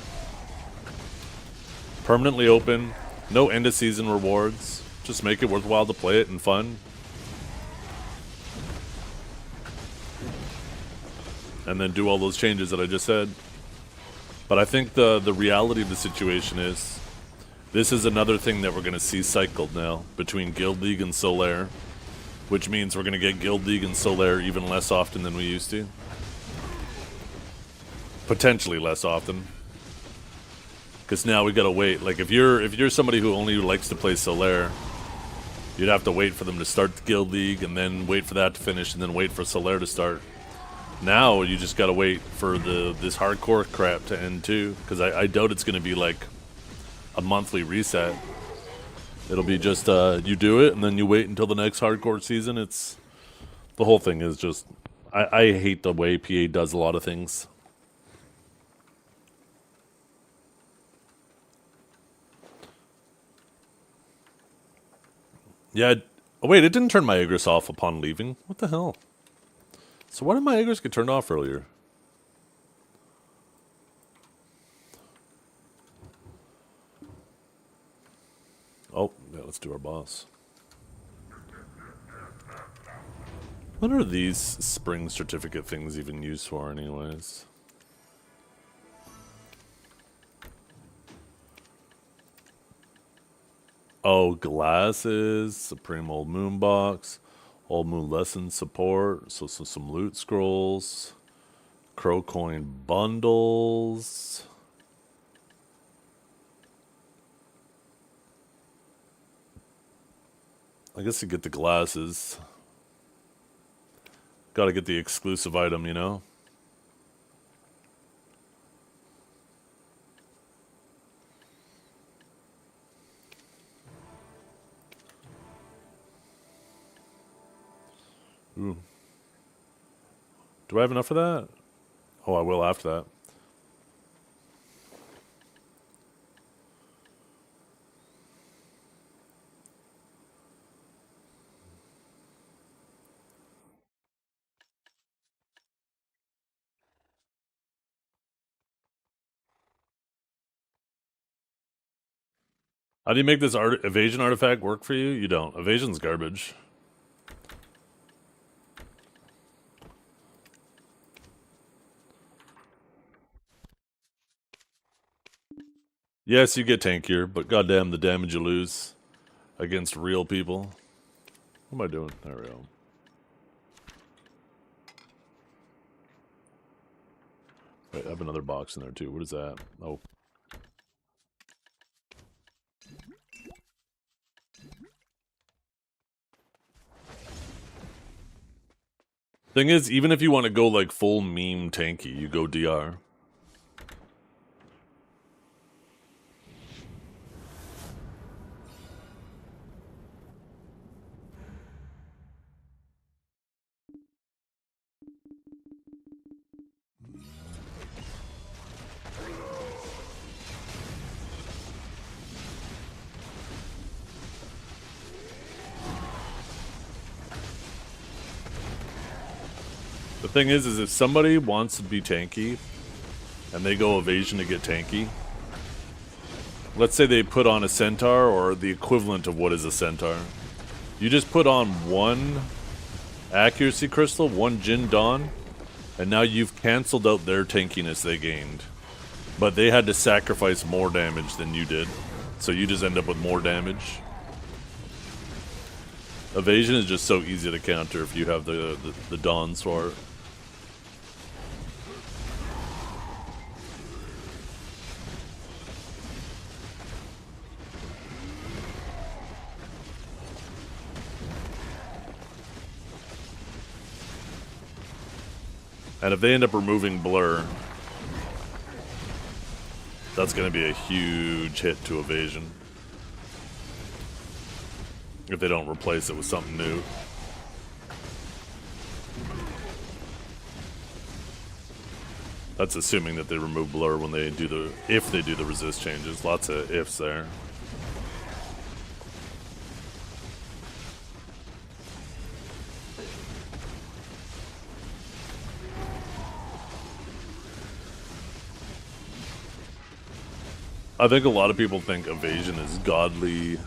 Permanently open, no end of season rewards. Just make it worthwhile to play it and fun. And then do all those changes that I just said. But I think the reality of the situation is, this is another thing that we're going to see cycled now between Guild League and Solaire, which means we're going to get Guild League and Solaire even less often than we used to. Potentially less often. Because now we got to wait. Like if you're somebody who only likes to play Solaire, you'd have to wait for them to start the Guild League and then wait for that to finish and then wait for Solaire to start. Now you just gotta wait for this hardcore crap to end too, because I doubt it's gonna be like a monthly reset. It'll be just you do it and then you wait until the next hardcore season. It's the whole thing is just I hate the way PA does a lot of things. Yeah. Oh wait, it didn't turn my Igris off upon leaving. What the hell? So why did my Igris get turned off earlier? Oh, yeah, let's do our boss. What are these spring certificate things even used for anyways? Oh, glasses, Supreme Old Moon box. Old Moon Lesson support, so some loot scrolls, Crow Coin bundles. I guess you get the glasses. Gotta get the exclusive item, you know? Ooh. Do I have enough for that? Oh, I will after that. How do you make this evasion artifact work for you? You don't. Evasion's garbage. Yes, you get tankier, but goddamn the damage you lose against real people. What am I doing? There we go. Wait, I have another box in there too. What is that? Oh. Thing is, even if you want to go like full meme tanky, you go DR. The thing is if somebody wants to be tanky, and they go evasion to get tanky, let's say they put on a centaur, or the equivalent of what is a centaur. You just put on one accuracy crystal, one Jin Dawn, and now you've cancelled out their tankiness they gained. But they had to sacrifice more damage than you did, so you just end up with more damage. Evasion is just so easy to counter if you have the Dawns for it. And if they end up removing Blur, That's going to be a huge hit to evasion if they don't replace it with something new. That's assuming that they remove blur when they do the, if they do the resist changes. Lots of ifs there. I think a lot of people think evasion is godly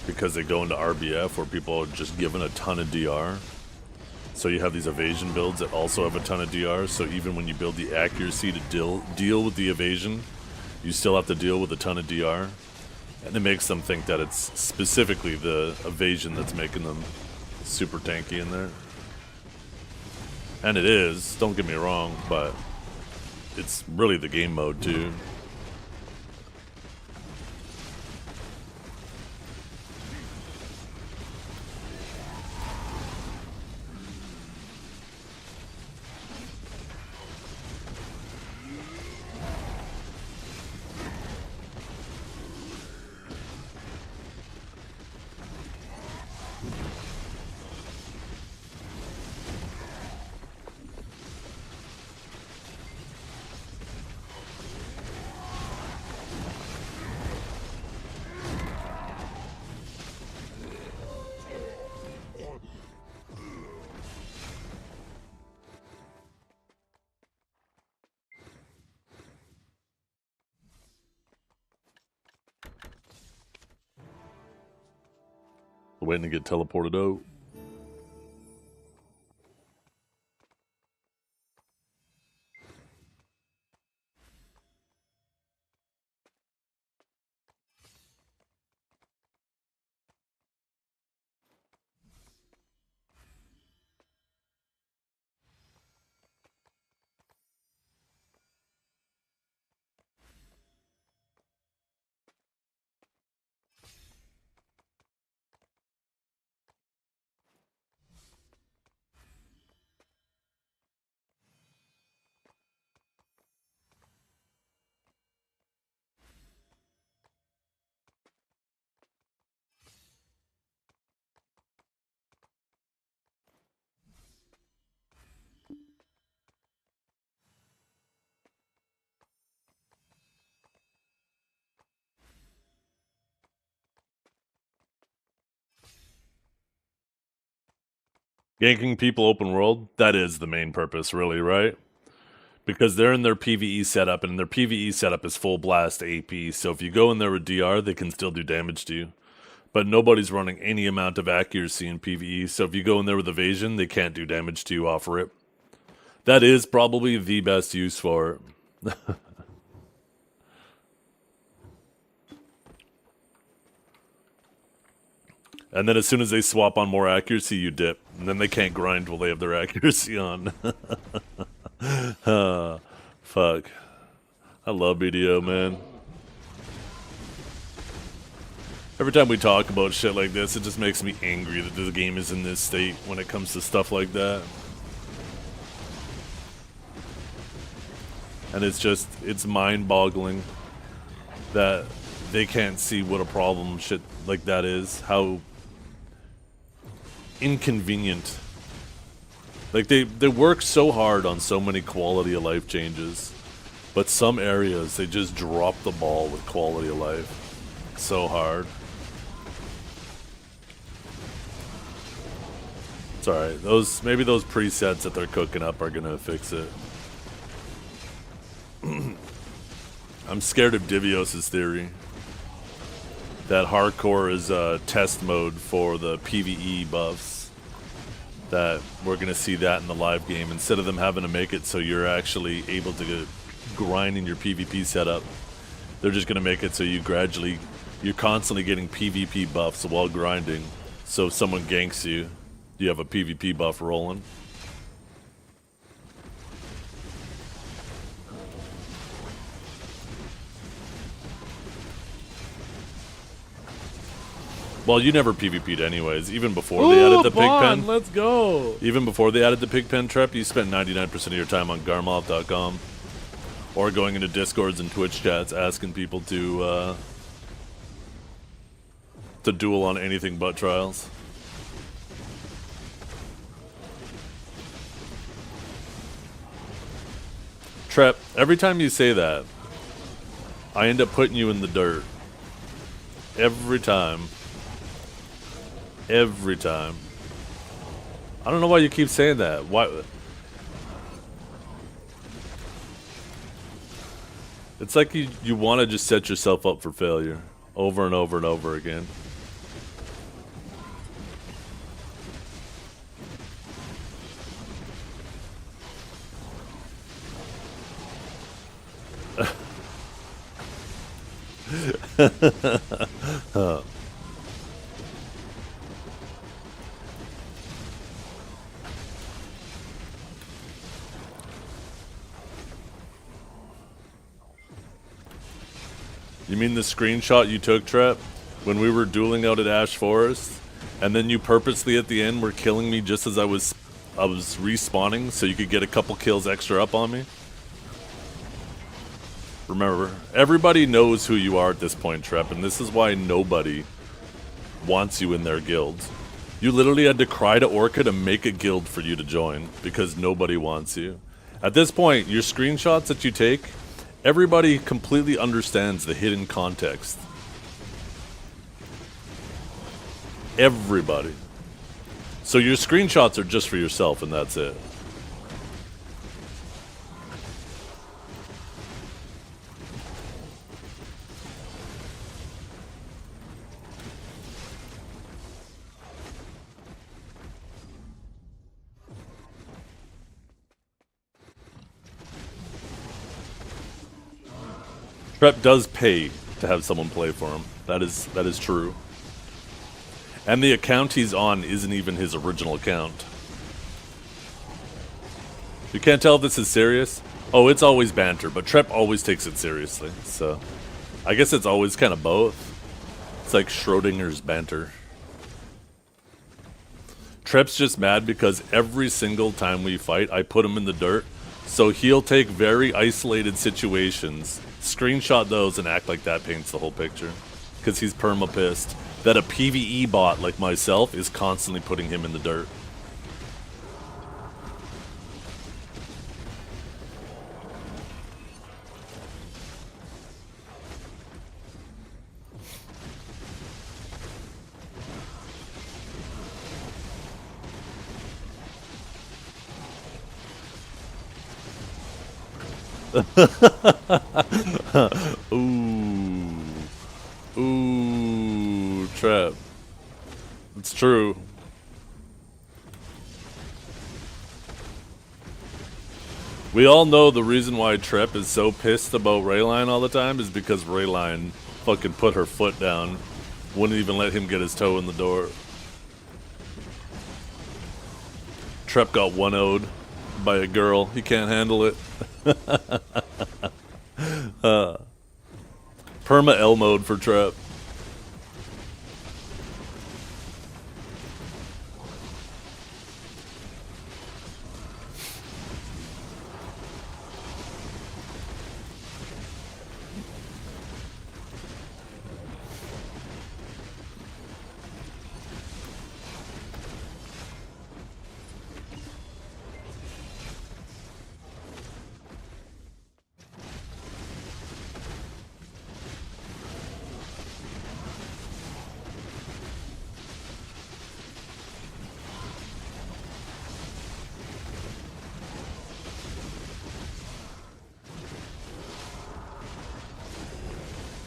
because they go into RBF where people are just given a ton of DR. So you have these evasion builds that also have a ton of DR, so even when you build the accuracy to deal with the evasion, you still have to deal with a ton of DR. And it makes them think that it's specifically the evasion that's making them super tanky in there. And it is, don't get me wrong, but it's really the game mode too. Waiting to get teleported out. Ganking people open world, that is the main purpose, really, right? Because they're in their PvE setup, and their PvE setup is full blast AP, so if you go in there with DR, they can still do damage to you. But nobody's running any amount of accuracy in PvE, so if you go in there with evasion, they can't do damage to you off rip. That is probably the best use for it. And then as soon as they swap on more accuracy, you dip. And then they can't grind while they have their accuracy on. Fuck. I love BDO, man. Every time we talk about shit like this, it just makes me angry that the game is in this state when it comes to stuff like that. And it's just, it's mind-boggling that they can't see what a problem shit like that is. How inconvenient. Like they work so hard on so many quality of life changes, but some areas they just drop the ball with quality of life so hard. It's alright. Maybe those presets that they're cooking up are gonna fix it. I'm scared of Divios' theory that hardcore is a test mode for the PvE buffs. That we're going to see that in the live game. Instead of them having to make it so you're actually able to grind in your PvP setup, they're just going to make it so you're constantly getting PvP buffs while grinding. So if someone ganks you, you have a PvP buff rolling. Well, you never PvP'd anyways, even before they added the pig pen. Let's go. Even before they added the pig pen trap, you spent 99% of your time on Garmoth.com. Or going into Discords and Twitch chats asking people to duel on anything but trials. Trep, every time you say that, I end up putting you in the dirt. Every time. Every time. I don't know why you keep saying that. Why? It's like you want to just set yourself up for failure over and over and over again. You mean the screenshot you took, Trep, when we were dueling out at Ash Forest, and then you purposely at the end were killing me just as I was respawning so you could get a couple kills extra up on me? Remember, everybody knows who you are at this point, Trep, and this is why nobody wants you in their guilds. You literally had to cry to Orca to make a guild for you to join, because nobody wants you. At this point, your screenshots that you take, everybody completely understands the hidden context. Everybody. So your screenshots are just for yourself, and that's it. Trep does pay to have someone play for him. That is true. And the account he's on isn't even his original account. You can't tell if this is serious? Oh, it's always banter, but Trep always takes it seriously. So, I guess it's always kind of both. It's like Schrodinger's banter. Trep's just mad because every single time we fight, I put him in the dirt. So he'll take very isolated situations, screenshot those, and act like that paints the whole picture. Because he's perma-pissed that a PvE bot like myself is constantly putting him in the dirt. Ooh. Ooh, Trep. It's true. We all know the reason why Trep is so pissed about Rayline all the time is because Rayline fucking put her foot down. Wouldn't even let him get his toe in the door. Trep got 1-0'd by a girl. He can't handle it. Perma L mode for Trep.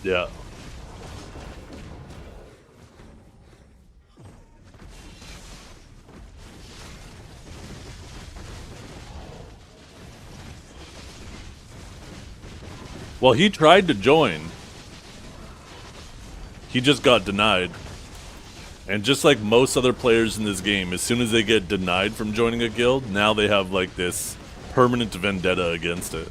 Yeah. Well, he tried to join. He just got denied. And just like most other players in this game, as soon as they get denied from joining a guild, now they have like this permanent vendetta against it.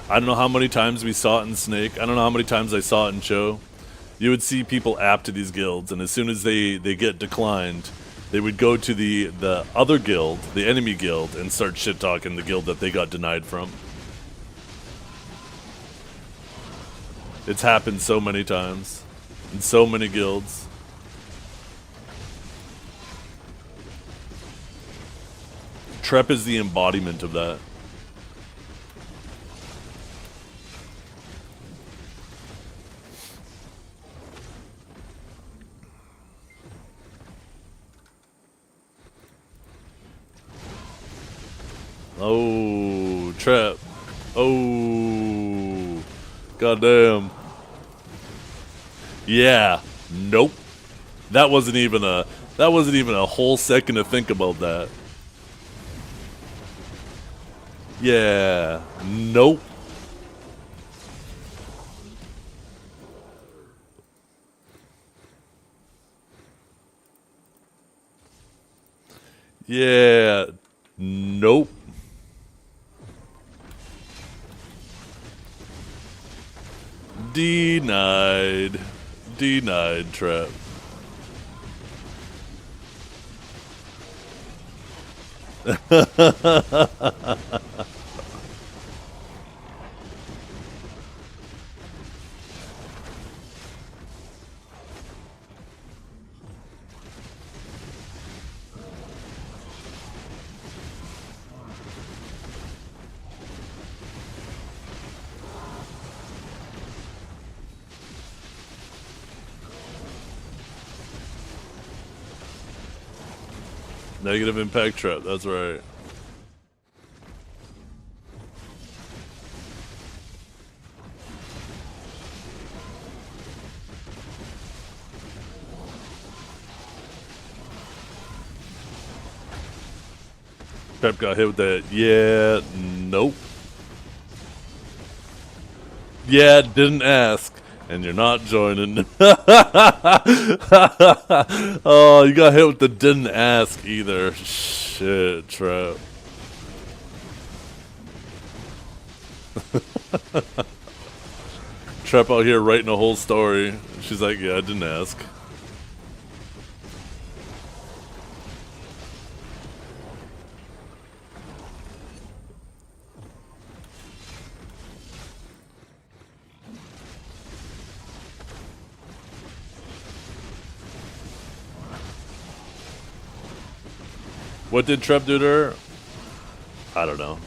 I don't know how many times we saw it in Snake. I don't know how many times I saw it in Cho. You would see people apt to these guilds, and as soon as they get declined, they would go to the other guild, the enemy guild, and start shit talking the guild that they got denied from. It's happened so many times in so many guilds. Trep is the embodiment of that. Oh, trap. Oh, goddamn. Yeah. Nope. That wasn't even a whole second to think about that. Yeah. Nope. Yeah. Nope. Denied. Denied, trap. Negative impact trap, that's right. Trap got hit with that. Yeah, nope. Yeah, didn't ask. And you're not joining. Oh, you got hit with the didn't ask either. Shit, trap. Trap out here writing a whole story. She's like, yeah, I didn't ask. What did Trep do to her? I don't know.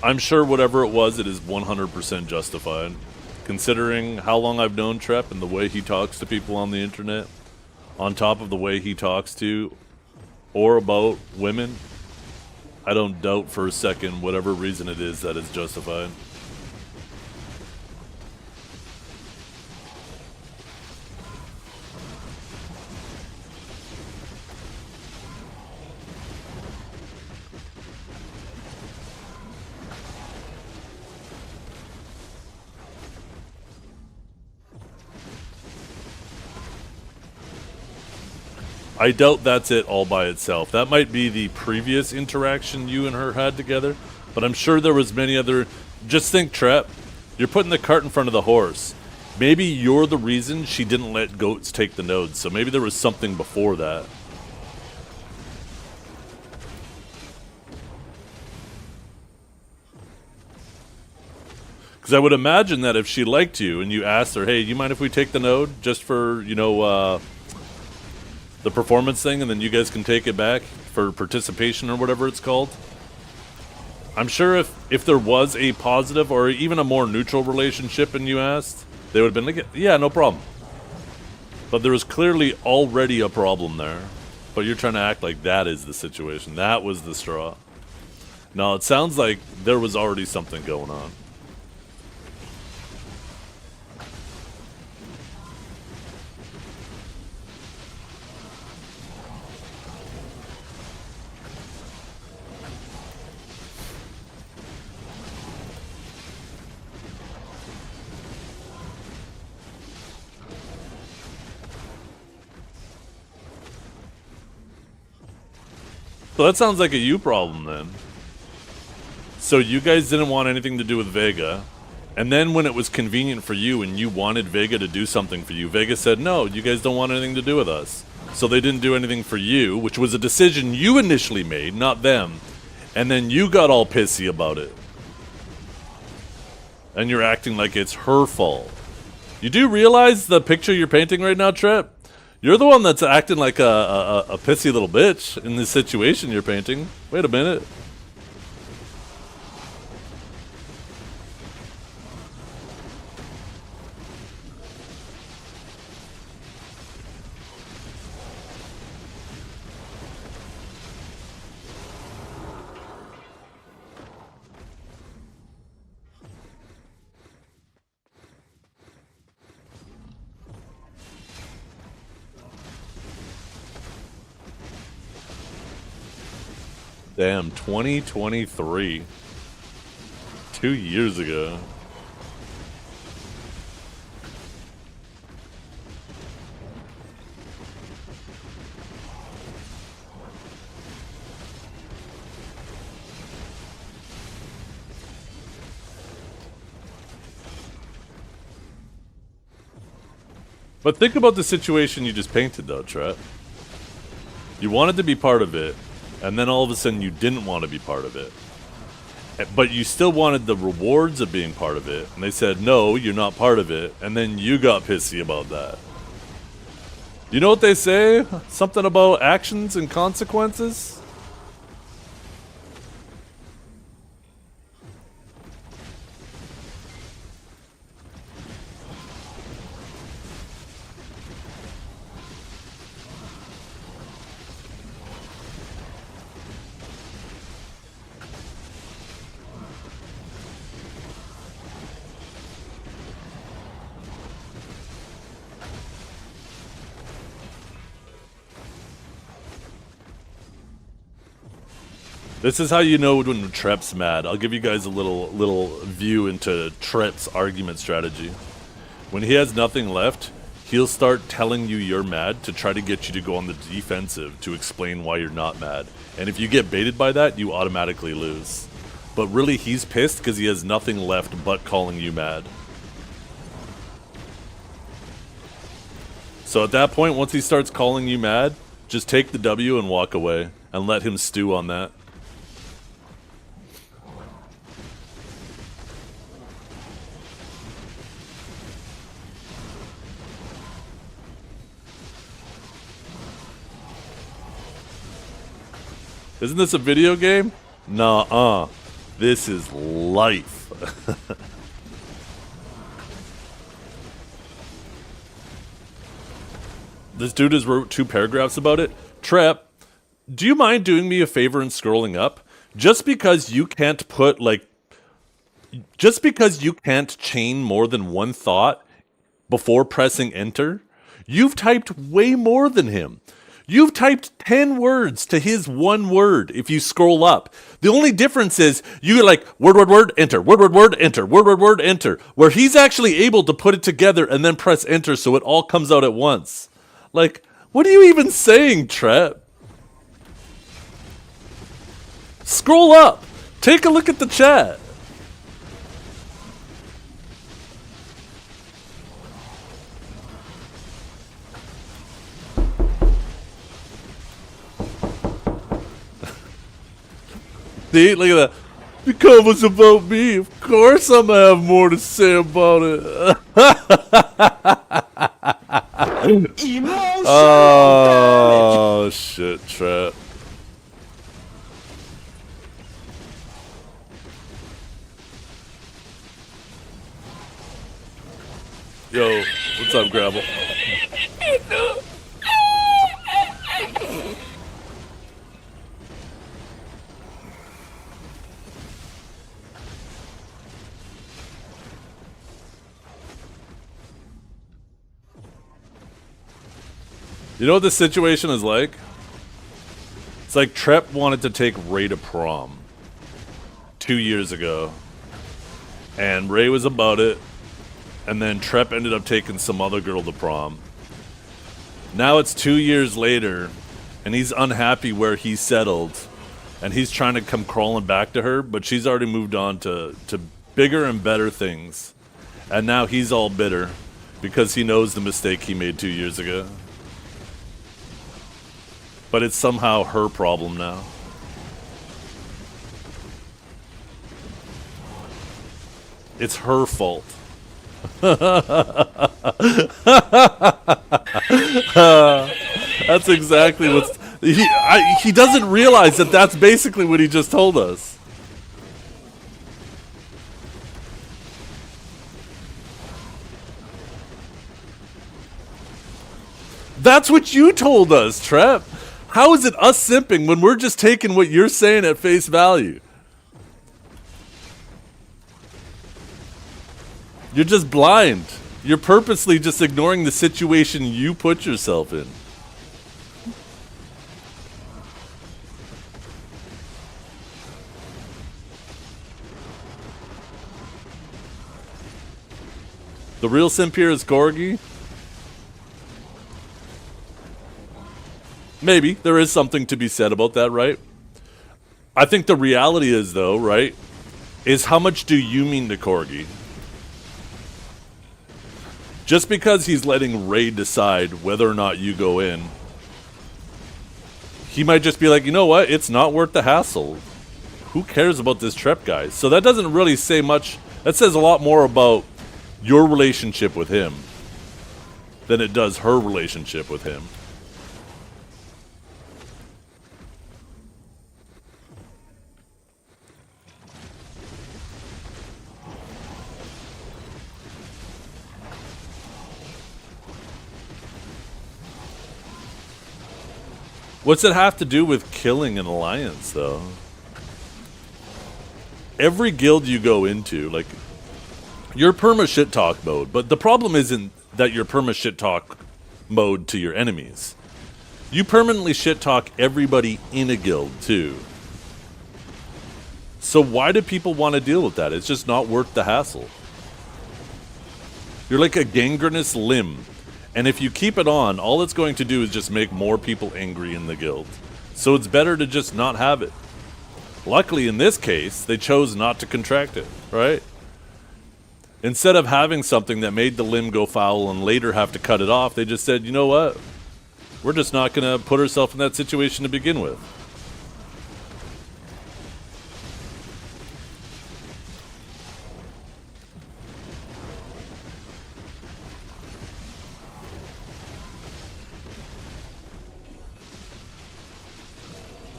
I'm sure whatever it was, it is 100% justified. Considering how long I've known Trep and the way he talks to people on the internet, on top of the way he talks to or about women, I don't doubt for a second whatever reason it is that is justified. I doubt that's it all by itself. That might be the previous interaction you and her had together, but I'm sure there was many other... Just think, Trep, you're putting the cart in front of the horse. Maybe you're the reason she didn't let goats take the nodes, so maybe there was something before that. Because I would imagine that if she liked you and you asked her, hey, you mind if we take the node just for, you know, the performance thing, and then you guys can take it back for participation or whatever it's called. I'm sure if there was a positive or even a more neutral relationship and you asked, they would have been like, yeah, no problem. But there was clearly already a problem there. But you're trying to act like that is the situation. That was the straw. No, it sounds like there was already something going on. So that sounds like a you problem then. So you guys didn't want anything to do with Vega, And then when it was convenient for you and you wanted Vega to do something for you, Vega said, no, you guys don't want anything to do with us. So they didn't do anything for you, which was a decision you initially made, not them. And then you got all pissy about it. And you're acting like it's her fault. You do realize the picture you're painting right now, Trip? You're the one that's acting like a pissy little bitch in this situation you're painting. Wait a minute. Damn, 2023. 2 years ago. But think about the situation you just painted, though, Tret. You wanted to be part of it, and then all of a sudden you didn't want to be part of it. But you still wanted the rewards of being part of it, and they said, no, you're not part of it, and then you got pissy about that. You know what they say? Something about actions and consequences? This is how you know when Trep's mad. I'll give you guys a little view into Trep's argument strategy. When he has nothing left, he'll start telling you you're mad to try to get you to go on the defensive to explain why you're not mad. And if you get baited by that, you automatically lose. But really, he's pissed because he has nothing left but calling you mad. So at that point, once he starts calling you mad, just take the W and walk away and let him stew on that. Isn't this a video game? Nuh-uh. This is life. This dude has wrote 2 paragraphs about it. Trep, do you mind doing me a favor and scrolling up? Just because you can't put, like... Just because you can't chain more than one thought before pressing enter, you've typed way more than him. You've typed 10 words to his 1 word if you scroll up. The only difference is you like word, word, word, enter, word, word, word, enter, word, word, word, enter, where he's actually able to put it together and then press enter so it all comes out at once. Like, what are you even saying, Trep? Scroll up. Take a look at the chat. See, look at that. Because it's about me, of course I'm gonna have more to say about it. Oh, shit, Trap. Yo, what's up, Gravel? You know what this situation is like? It's like Trep wanted to take Ray to prom 2 years ago. And Ray was about it. And then Trep ended up taking some other girl to prom. Now it's 2 years later. And he's unhappy where he's settled. And he's trying to come crawling back to her. But she's already moved on to bigger and better things. And now he's all bitter because he knows the mistake he made 2 years ago. But it's somehow her problem now. It's her fault. That's exactly what's... He doesn't realize that that's basically what he just told us. That's what you told us, Trep. How is it us simping when we're just taking what you're saying at face value? You're just blind. You're purposely just ignoring the situation you put yourself in. The real simp here is Corgi? Maybe. There is something to be said about that, right? I think the reality is, though, right, is how much do you mean to Corgi? Just because he's letting Ray decide whether or not you go in, he might just be like, you know what, it's not worth the hassle. Who cares about this Trep guy? So that doesn't really say much. That says a lot more about your relationship with him than it does her relationship with him. What's it have to do with killing an alliance, though? Every guild you go into, like, you're perma shit talk mode, but the problem isn't that you're perma shit talk mode to your enemies. You permanently shit talk everybody in a guild, too. So why do people want to deal with that? It's just not worth the hassle. You're like a gangrenous limb. And if you keep it on, all it's going to do is just make more people angry in the guild. So it's better to just not have it. Luckily, in this case, they chose not to contract it, right? Instead of having something that made the limb go foul and later have to cut it off, they just said, you know what? We're just not going to put ourselves in that situation to begin with.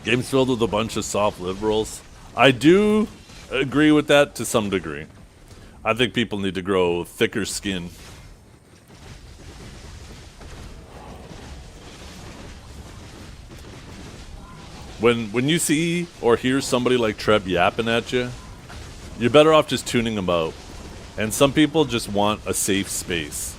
Game's filled with a bunch of soft liberals. I do agree with that to some degree. I think people need to grow thicker skin. When you see or hear somebody like Treb yapping at you, you're better off just tuning them out. And some people just want a safe space.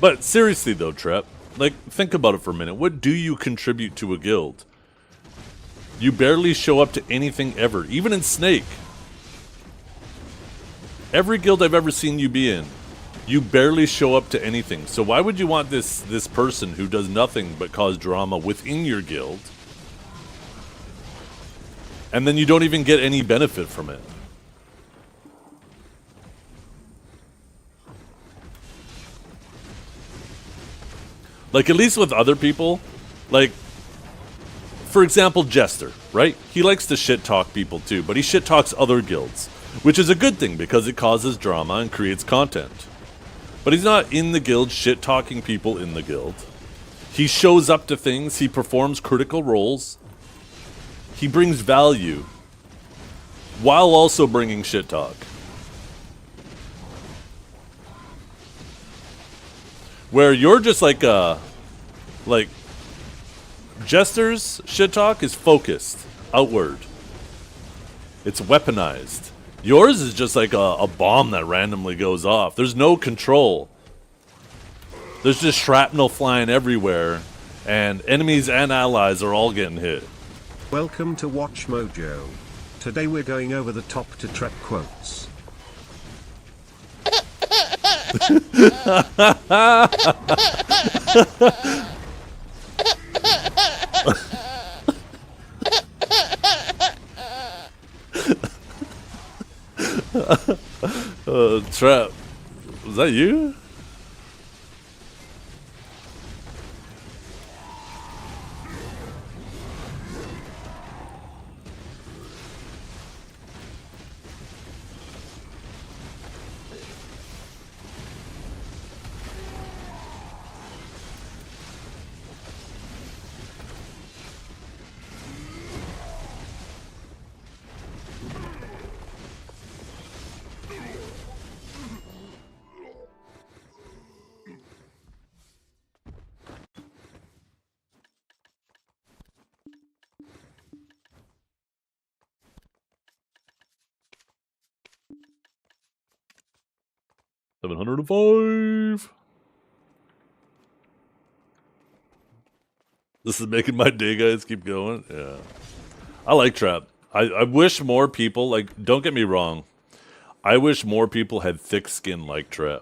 But seriously though, Trep, like, think about it for a minute. What do you contribute to a guild? You barely show up to anything ever, even in Snake. Every guild I've ever seen you be in, you barely show up to anything. So why would you want this person who does nothing but cause drama within your guild? And then you don't even get any benefit from it. Like, at least with other people, like, for example, Jester, right? He likes to shit talk people too, but he shit talks other guilds, which is a good thing because it causes drama and creates content. But he's not in the guild shit talking people in the guild. He shows up to things, he performs critical roles, he brings value, while also bringing shit talk. Where you're just like Jester's shit talk is focused outward. It's weaponized. Yours is just like a bomb that randomly goes off. There's no control. There's just shrapnel flying everywhere, and enemies and allies are all getting hit. Welcome to Watch Mojo. Today we're going over the top to Trek quotes. Trap. Was that you? $705. This is making my day, guys. Keep going. Yeah. I like Trap. I wish more people, like, don't get me wrong. I wish more people had thick skin like Trap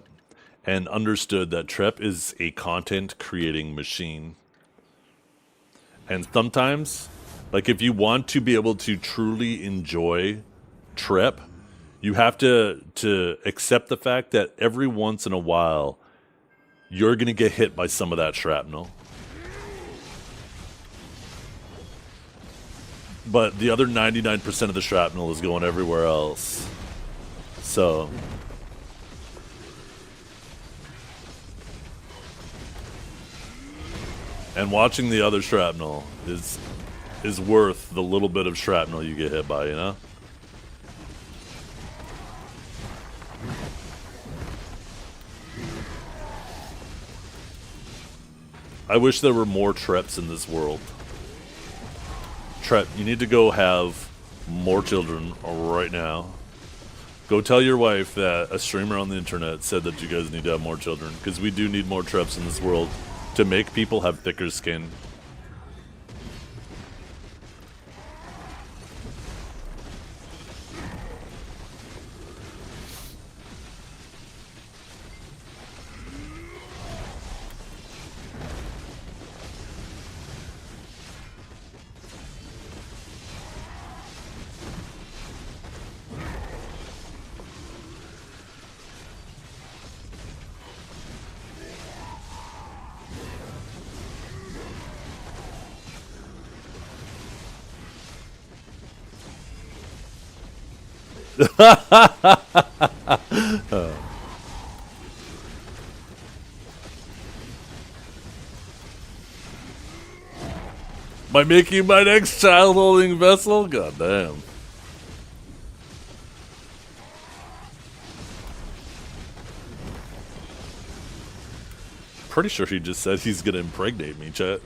and understood that Trap is a content creating machine. And sometimes, like, if you want to be able to truly enjoy Trap, you have to accept the fact that every once in a while, you're going to get hit by some of that shrapnel. But the other 99% of the shrapnel is going everywhere else. So... and watching the other shrapnel is worth the little bit of shrapnel you get hit by, you know? I wish there were more Treps in this world. Trep, you need to go have more children right now. Go tell your wife that a streamer on the internet said that you guys need to have more children, because we do need more Treps in this world to make people have thicker skin. By making you my next child holding vessel? God damn. Pretty sure he just said he's gonna impregnate me, chat.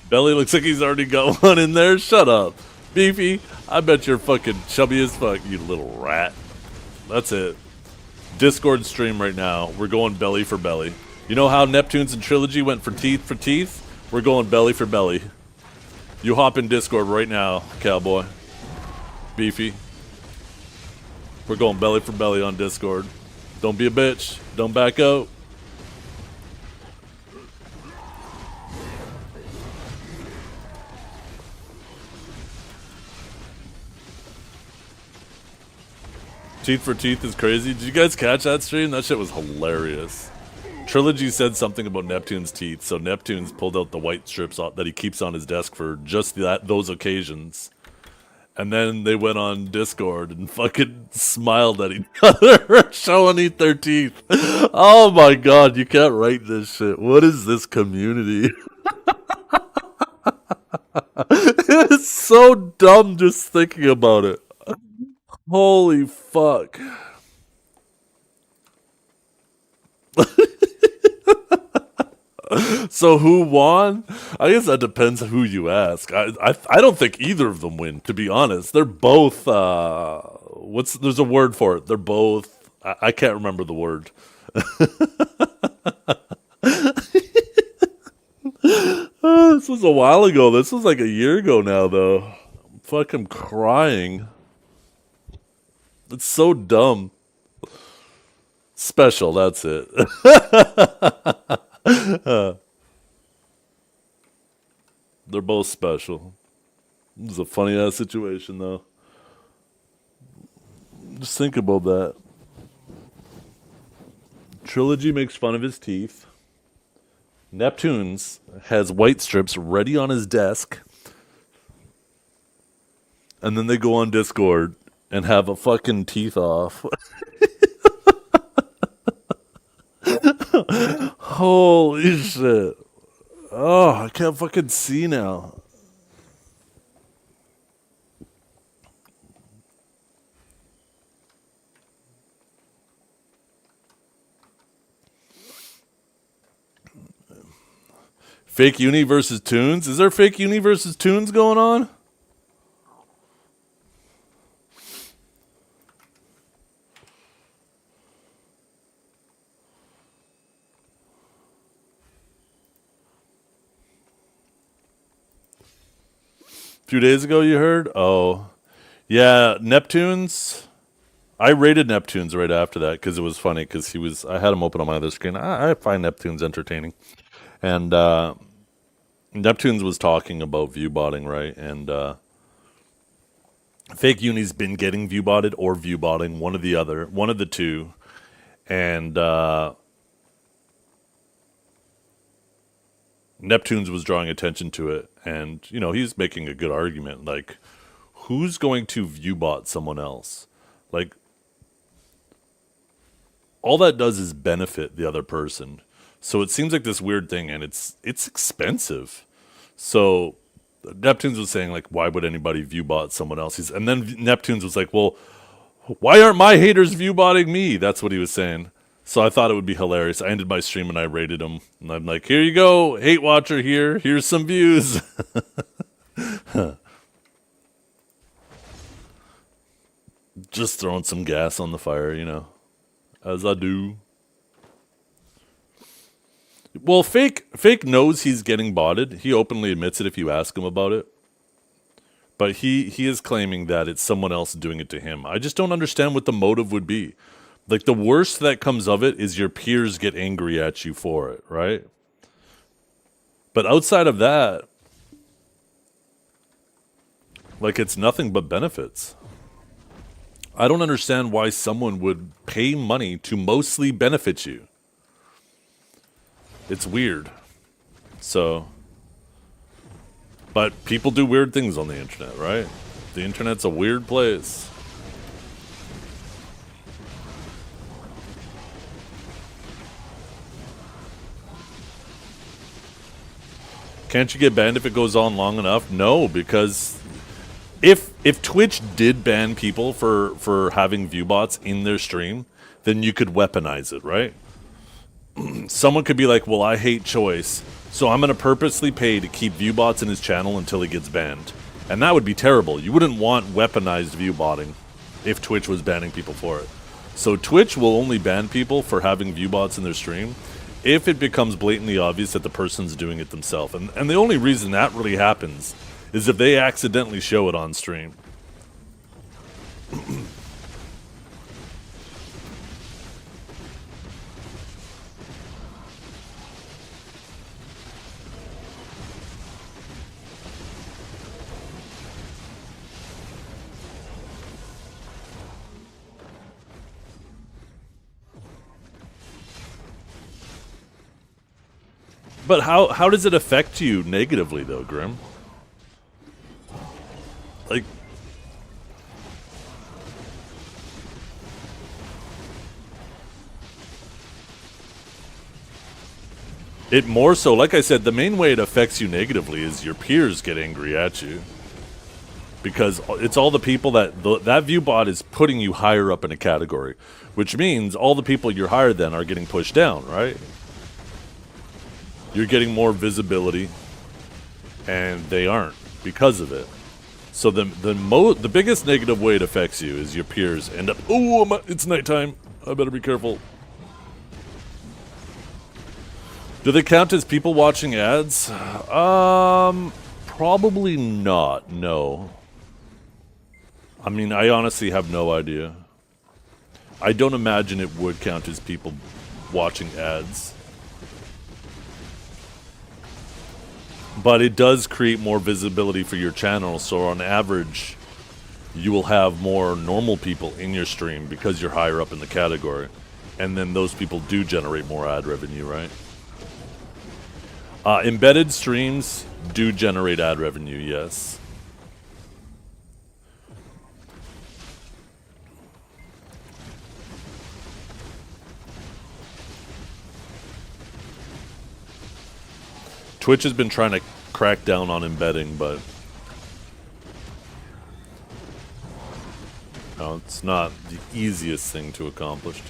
Belly looks like he's already got one in there. Shut up. Beefy, I bet you're fucking chubby as fuck, you little rat. That's it. Discord stream right now. We're going belly for belly. You know how Neptunes and Trilogy went for teeth? We're going belly for belly. You hop in Discord right now, cowboy. Beefy. We're going belly for belly on Discord. Don't be a bitch. Don't back out. Teeth for teeth is crazy. Did you guys catch that stream? That shit was hilarious. Trilogy said something about Neptune's teeth, so Neptune's pulled out the white strips that he keeps on his desk for just those occasions. And then they went on Discord and fucking smiled at each other, showing their teeth. Oh my god, you can't write this shit. What is this community? It's so dumb just thinking about it. Holy fuck. So who won? I guess that depends on who you ask. I don't think either of them win, to be honest. They're both there's a word for it. They're both I can't remember the word. This was a while ago. This was like a year ago now though. I'm fucking crying. It's so dumb. Special, that's it. They're both special. This is a funny ass situation though. Just think about that. Trilogy makes fun of his teeth. Neptunes has white strips ready on his desk. And then they go on Discord and have a fucking teeth off. Holy shit. Oh, I can't fucking see now. Fake uni versus tunes? Is there fake uni versus tunes going on? A few days ago you heard? Oh. Yeah, Neptunes. I rated Neptunes right after that because it was funny because I had him open on my other screen. I find Neptunes entertaining. And Neptunes was talking about viewbotting, right? And Fake Uni's been getting viewbotted or viewbotting, one of the two. And Neptunes was drawing attention to it. And, you know, he's making a good argument. Like, who's going to viewbot someone else? Like, all that does is benefit the other person. So it seems like this weird thing, and it's expensive. So Neptunes was saying, like, why would anybody viewbot someone else? And then Neptunes was like, well, why aren't my haters viewbotting me? That's what he was saying. So I thought it would be hilarious. I ended my stream and I rated him. And I'm like, here you go, hate watcher here. Here's some views. Just throwing some gas on the fire, you know, as I do. Well, Fake knows he's getting botted. He openly admits it if you ask him about it. But he is claiming that it's someone else doing it to him. I just don't understand what the motive would be. Like, the worst that comes of it is your peers get angry at you for it, right? But outside of that, like, it's nothing but benefits. I don't understand why someone would pay money to mostly benefit you. It's weird. So, but people do weird things on the internet, right? The internet's a weird place. Can't you get banned if it goes on long enough? No, because if Twitch did ban people for having viewbots in their stream, then you could weaponize it, right? Someone could be like, well, I hate Choice, so I'm going to purposely pay to keep viewbots in his channel until he gets banned. And that would be terrible. You wouldn't want weaponized viewbotting if Twitch was banning people for it. So Twitch will only ban people for having viewbots in their stream if it becomes blatantly obvious that the person's doing it themselves. And the only reason that really happens is if they accidentally show it on stream. But how does it affect you negatively, though, Grim? Like, it more so, like I said, the main way it affects you negatively is your peers get angry at you. Because it's all the people that viewbot is putting you higher up in a category. Which means all the people you're higher than are getting pushed down, right? you're getting more visibility, and they aren't because of it. So the biggest negative way it affects you is your peers end up, oh, it's nighttime, I better be careful. Do they count as people watching ads? Probably not, no. I mean, I honestly have no idea. I don't imagine it would count as people watching ads. But it does create more visibility for your channel, so on average, you will have more normal people in your stream because you're higher up in the category. And then those people do generate more ad revenue, right? Embedded streams do generate ad revenue, yes. Twitch has been trying to crack down on embedding, but no, it's not the easiest thing to accomplish.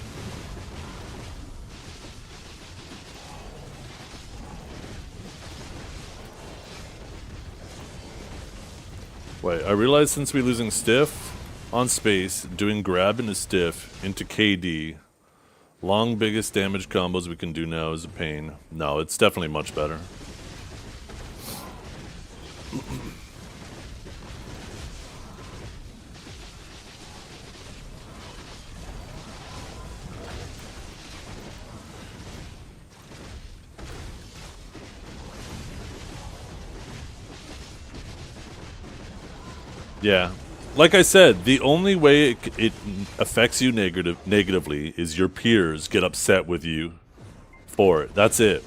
Wait, I realized since we're losing stiff on space, doing grab into stiff into KD, long biggest damage combos we can do now is a pain. No, it's definitely much better. Yeah. Like I said, the only way it affects you negatively is your peers get upset with you for it. That's it.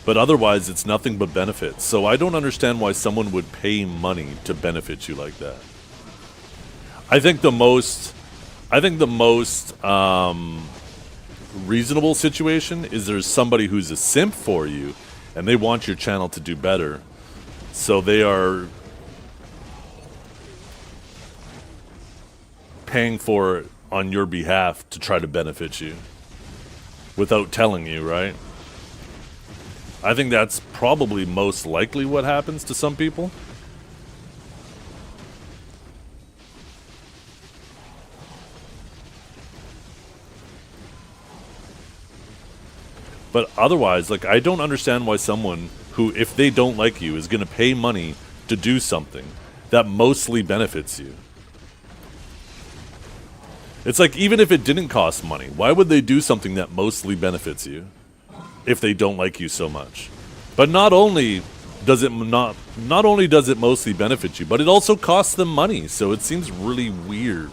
But otherwise, it's nothing but benefits. So I don't understand why someone would pay money to benefit you like that. I think the most reasonable situation is there's somebody who's a simp for you, and they want your channel to do better. So they are paying for it on your behalf to try to benefit you without telling you, right? I think that's probably most likely what happens to some people. But otherwise, like, I don't understand why someone who, if they don't like you, is going to pay money to do something that mostly benefits you. It's like, even if it didn't cost money, why would they do something that mostly benefits you if they don't like you so much? But not only does it mostly benefit you, but it also costs them money, so it seems really weird.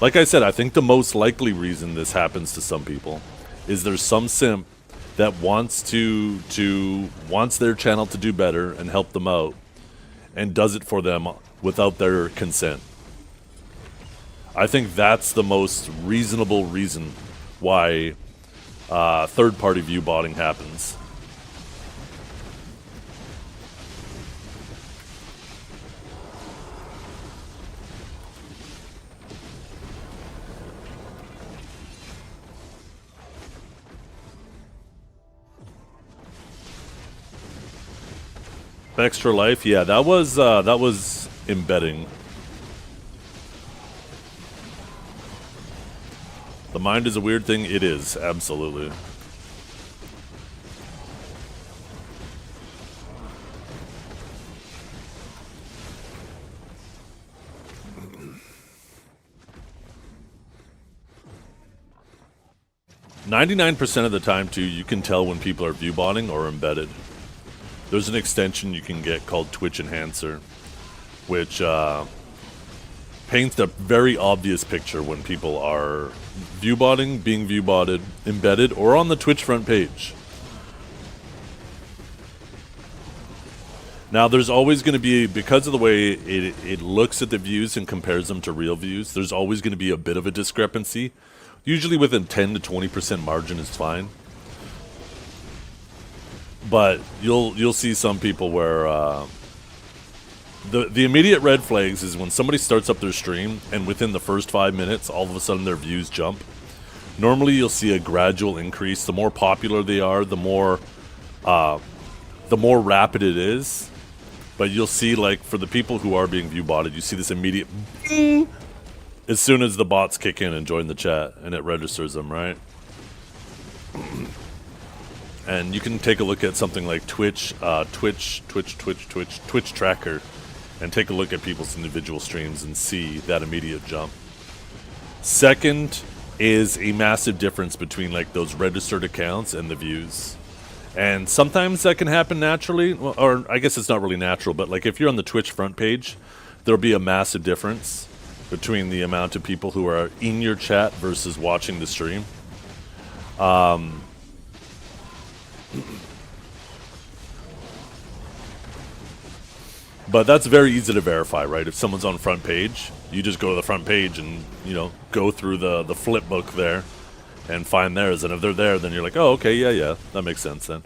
Like I said, I think the most likely reason this happens to some people is there's some simp that wants their channel to do better and help them out, and does it for them without their consent. I think that's the most reasonable reason why third-party view botting happens. Extra life, yeah, that was embedding. The mind is a weird thing. It is, absolutely. %99 of the time, too, you can tell when people are view botting or embedded. There's an extension you can get called Twitch Enhancer, which paints a very obvious picture when people are view botting, being view botted, embedded, or on the Twitch front page. Now, there's always going to be, because of the way it looks at the views and compares them to real views, there's always going to be a bit of a discrepancy. Usually within 10 to 20% margin is fine. But you'll see some people where the immediate red flags is when somebody starts up their stream and within the first 5 minutes, all of a sudden their views jump. Normally you'll see a gradual increase. The more popular they are, the more the more rapid it is. But you'll see, like, for the people who are being view botted, you see this immediate bing as soon as the bots kick in and join the chat, and it registers them, right? And you can take a look at something like Twitch Tracker, and take a look at people's individual streams and see that immediate jump. Second is a massive difference between, like, those registered accounts and the views. And sometimes that can happen naturally, or I guess it's not really natural, but like if you're on the Twitch front page, there'll be a massive difference between the amount of people who are in your chat versus watching the stream. But that's very easy to verify, right? If someone's on front page, you just go to the front page and, you know, go through the flip book there and find theirs. And if they're there, then you're like, oh, okay, yeah, that makes sense then.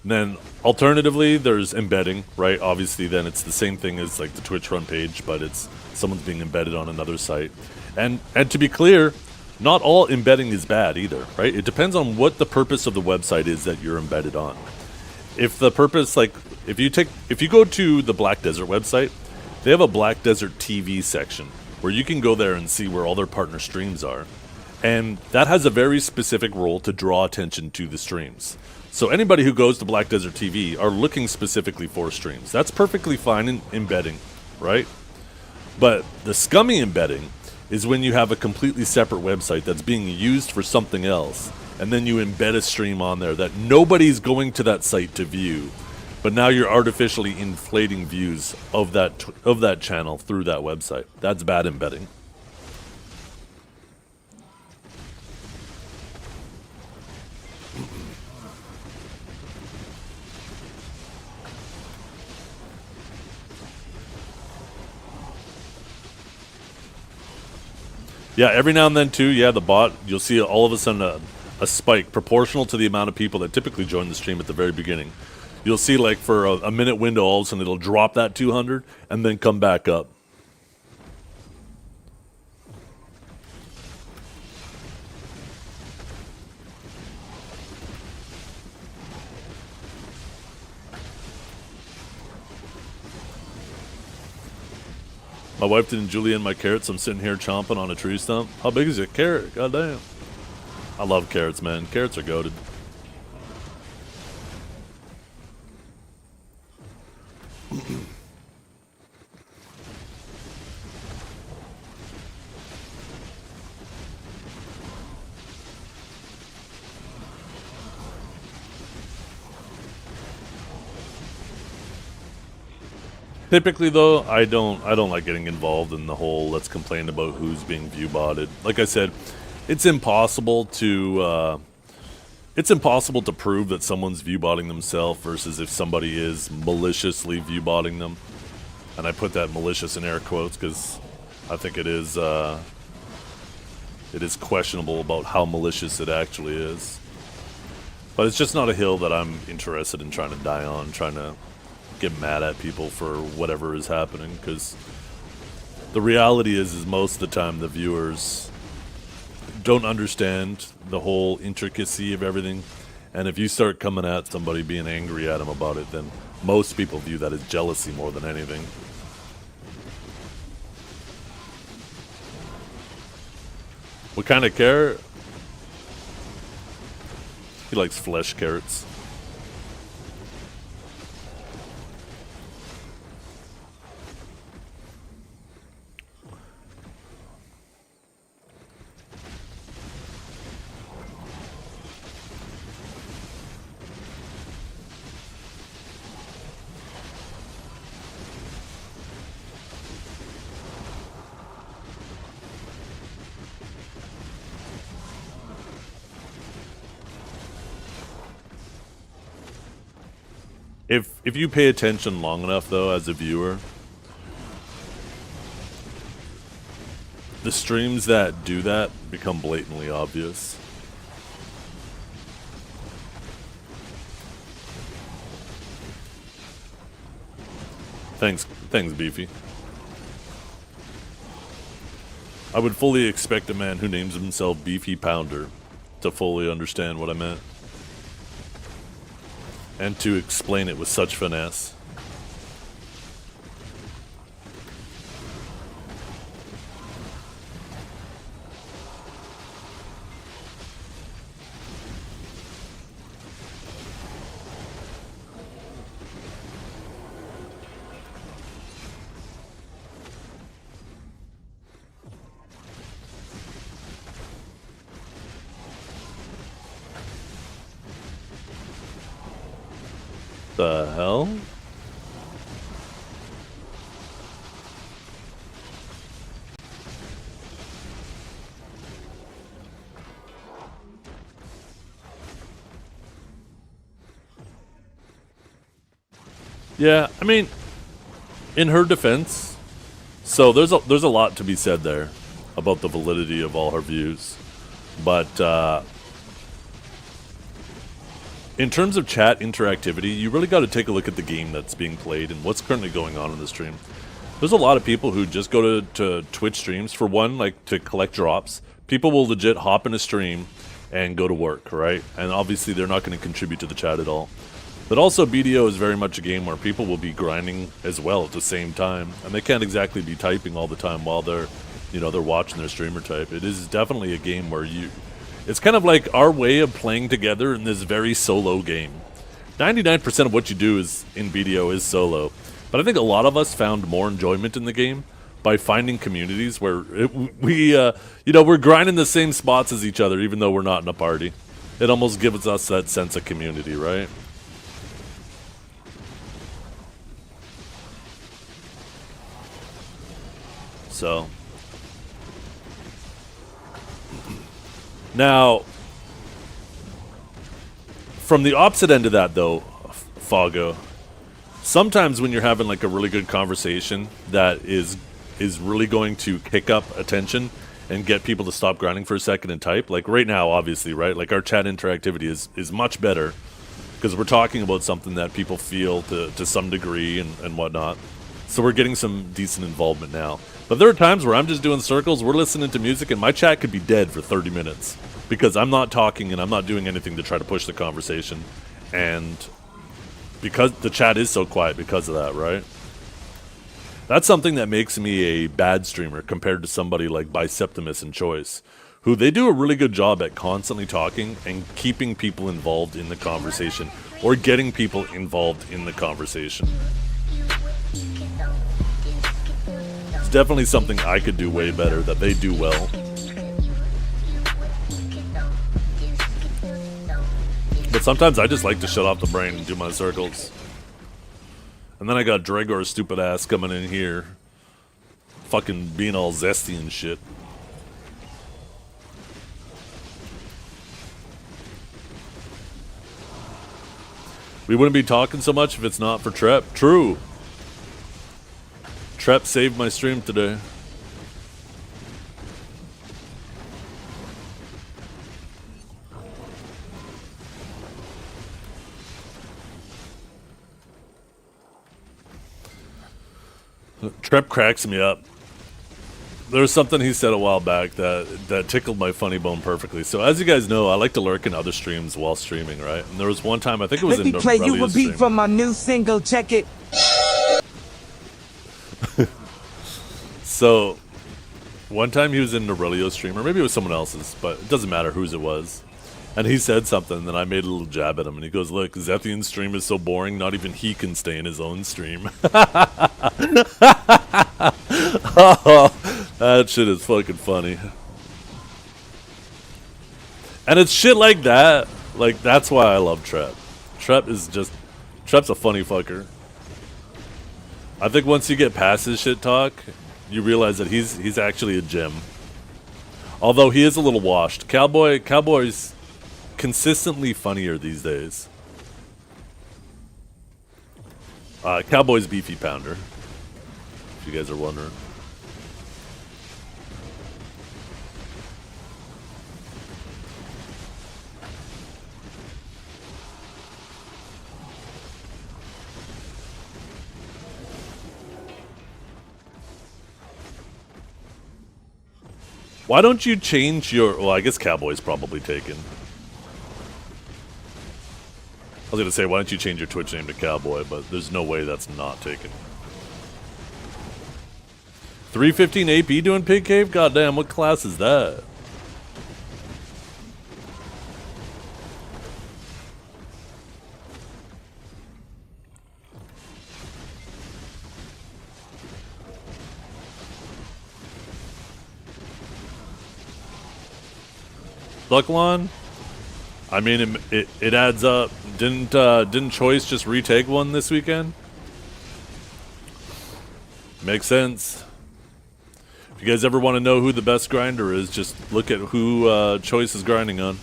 And then alternatively, there's embedding, right? Obviously, then it's the same thing as like the Twitch front page, but it's someone's being embedded on another site. And to be clear, not all embedding is bad either, right? It depends on what the purpose of the website is that you're embedded on. If the purpose, like, if you go to the Black Desert website, they have a Black Desert TV section where you can go there and see where all their partner streams are. And that has a very specific role to draw attention to the streams. So anybody who goes to Black Desert TV are looking specifically for streams. That's perfectly fine in embedding, right? But the scummy embedding is when you have a completely separate website that's being used for something else, and then you embed a stream on there that nobody's going to that site to view, but now you're artificially inflating views of that channel through that website. That's bad embedding. Yeah, every now and then too, yeah, the bot, you'll see all of a sudden a spike proportional to the amount of people that typically join the stream at the very beginning. You'll see, like, for a minute window, all of a sudden it'll drop that 200 and then come back up. My wife didn't julienne my carrots. I'm sitting here chomping on a tree stump. How big is a carrot? God damn. I love carrots, man. Carrots are goated. Typically, though, I don't like getting involved in the whole let's complain about who's being view botted. Like I said, it's impossible to prove that someone's view botting themselves versus if somebody is maliciously view botting them. And I put that malicious in air quotes because I think it is questionable about how malicious it actually is. But it's just not a hill that I'm interested in trying to die on, trying to get mad at people for whatever is happening, because the reality is most of the time the viewers don't understand the whole intricacy of everything, and if you start coming at somebody being angry at them about it, then most people view that as jealousy more than anything. What kind of carrot? He likes flesh carrots. If you pay attention long enough, though, as a viewer, the streams that do that become blatantly obvious. Thanks, Beefy. I would fully expect a man who names himself Beefy Pounder to fully understand what I meant. and to explain it with such finesse. The hell? Yeah, I mean, in her defense, so there's a lot to be said there about the validity of all her views, but in terms of chat interactivity, you really got to take a look at the game that's being played and what's currently going on in the stream. There's a lot of people who just go to Twitch streams, for one, like to collect drops. People will legit hop in a stream and go to work, right? And obviously they're not going to contribute to the chat at all. But also BDO is very much a game where people will be grinding as well at the same time. And they can't exactly be typing all the time while they're watching their streamer type. It is definitely a game where it's kind of like our way of playing together in this very solo game. 99% of what you do in BDO is solo. But I think a lot of us found more enjoyment in the game by finding communities where we're grinding the same spots as each other even though we're not in a party. It almost gives us that sense of community, right? So now, from the opposite end of that, though, Foggo, sometimes when you're having like a really good conversation that is really going to kick up attention and get people to stop grinding for a second and type, like right now, obviously, right? Like our chat interactivity is much better because we're talking about something that people feel to some degree and whatnot. So we're getting some decent involvement now. But there are times where I'm just doing circles, we're listening to music, and my chat could be dead for 30 minutes. Because I'm not talking and I'm not doing anything to try to push the conversation. And because the chat is so quiet because of that, right? That's something that makes me a bad streamer compared to somebody like Biceptimus and Choice, who they do a really good job at constantly talking and keeping people involved in the conversation, or getting people involved in the conversation. It's definitely something I could do way better that they do well. But sometimes I just like to shut off the brain and do my circles. And then I got Dregor's stupid ass coming in here, fucking being all zesty and shit. We wouldn't be talking so much if it's not for Trep. True. Trep saved my stream today. Trep cracks me up. There was something he said a while back that tickled my funny bone perfectly. So as you guys know, I like to lurk in other streams while streaming, right? And there was one time, I think it was Let in me play you a beat stream. from my new single, check it. So one time he was in Aurelio's stream, or maybe it was someone else's, but it doesn't matter whose it was. And he said something, and I made a little jab at him, and he goes, "Look, Zethian's stream is so boring, not even he can stay in his own stream." Oh, that shit is fucking funny. And it's shit like that. Like, that's why I love Trep. Trep's a funny fucker. I think once you get past his shit talk, you realize that he's actually a gem. Although he is a little washed. Cowboy's consistently funnier these days. Cowboy's beefy pounder, if you guys are wondering. Why don't you change your... Well, I guess Cowboy's probably taken. I was gonna say, why don't you change your Twitch name to Cowboy, but there's no way that's not taken. 315 AP doing Pig Cave? Goddamn, what class is that? Lucklon? I mean, it adds up. Didn't Choice just retake one this weekend? Makes sense. If you guys ever want to know who the best grinder is, just look at who Choice is grinding on.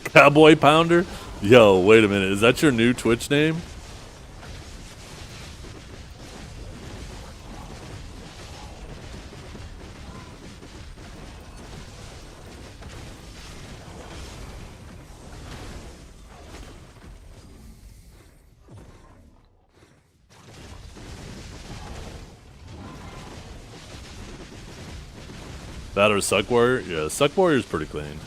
Cowboy Pounder? Yo, wait a minute. Is that your new Twitch name? That or Suck Warrior? Yeah, Suck Warrior's pretty clean.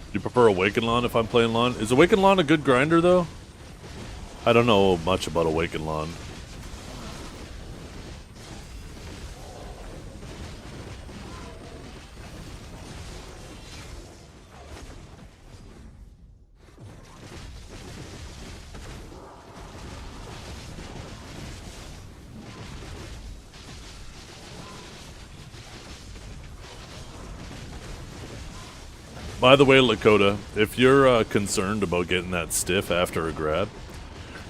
Do you prefer Awaken Lawn if I'm playing Lawn? Is Awaken Lawn a good grinder, though? I don't know much about Awaken Lawn. By the way, Lakota, if you're concerned about getting that stiff after a grab,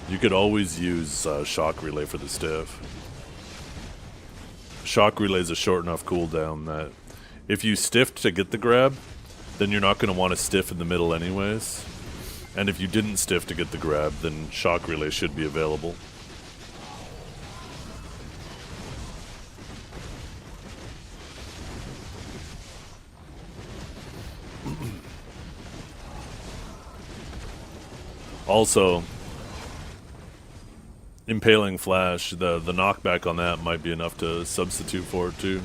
you could always use Shock Relay for the stiff. Shock Relay is a short enough cooldown that if you stiffed to get the grab, then you're not going to want to stiff in the middle anyways. And if you didn't stiff to get the grab, then Shock Relay should be available. Also, Impaling Flash, the knockback on that might be enough to substitute for it too.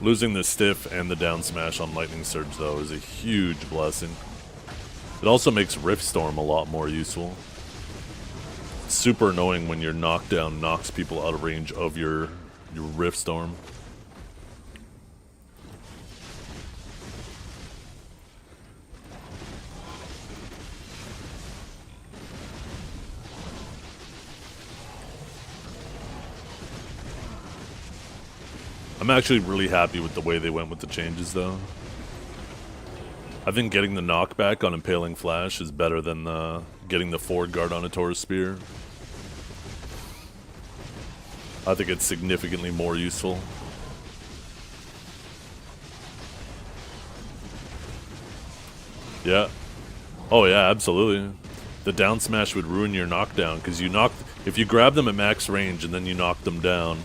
Losing the stiff and the down smash on Lightning Surge though is a huge blessing. It also makes Rift Storm a lot more useful. It's super annoying when your knockdown knocks people out of range of your Rift Storm. I'm actually really happy with the way they went with the changes, though. I think getting the knockback on Impaling Flash is better than getting the forward guard on a Taurus Spear. I think it's significantly more useful. Yeah. Oh yeah, absolutely. The down smash would ruin your knockdown, because if you grab them at max range and then you knock them down,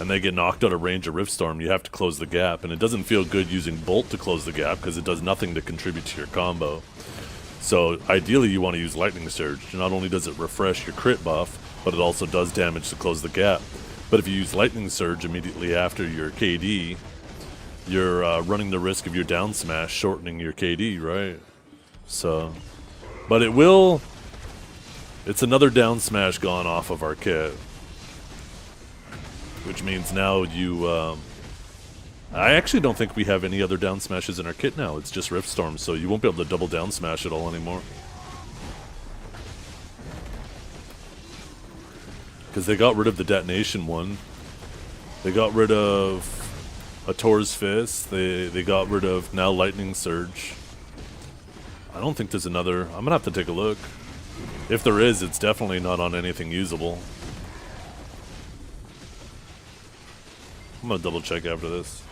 and they get knocked out of range of Rift Storm, you have to close the gap. And it doesn't feel good using Bolt to close the gap because it does nothing to contribute to your combo. So ideally you want to use Lightning Surge. Not only does it refresh your crit buff, but it also does damage to close the gap. But if you use Lightning Surge immediately after your KD, you're running the risk of your down smash shortening your KD, right? So, but it's another down smash gone off of our kit. Which means now I actually don't think we have any other down smashes in our kit now. It's just Rift Storm, so you won't be able to double down smash it all anymore. Because they got rid of the detonation one. They got rid of a Tor's Fist. They got rid of now Lightning Surge. I don't think there's another. I'm going to have to take a look. If there is, it's definitely not on anything usable. I'm gonna double check after this.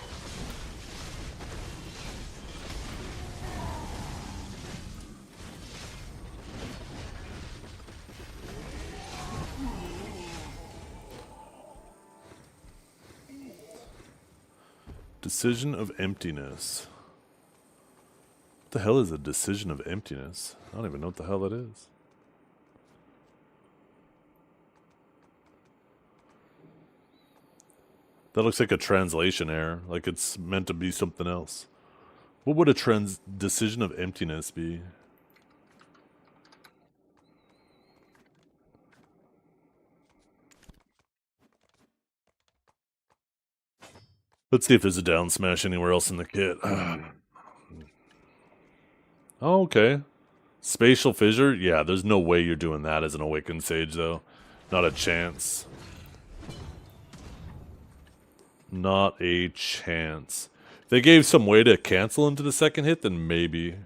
Decision of emptiness. What the hell is a decision of emptiness? I don't even know what the hell that is. That looks like a translation error, like it's meant to be something else. What would a decision of emptiness be? Let's see if there's a down smash anywhere else in the kit. Oh, okay. Spatial fissure? Yeah, there's no way you're doing that as an awakened sage, though. Not a chance. Not a chance. If they gave some way to cancel into the second hit, then maybe.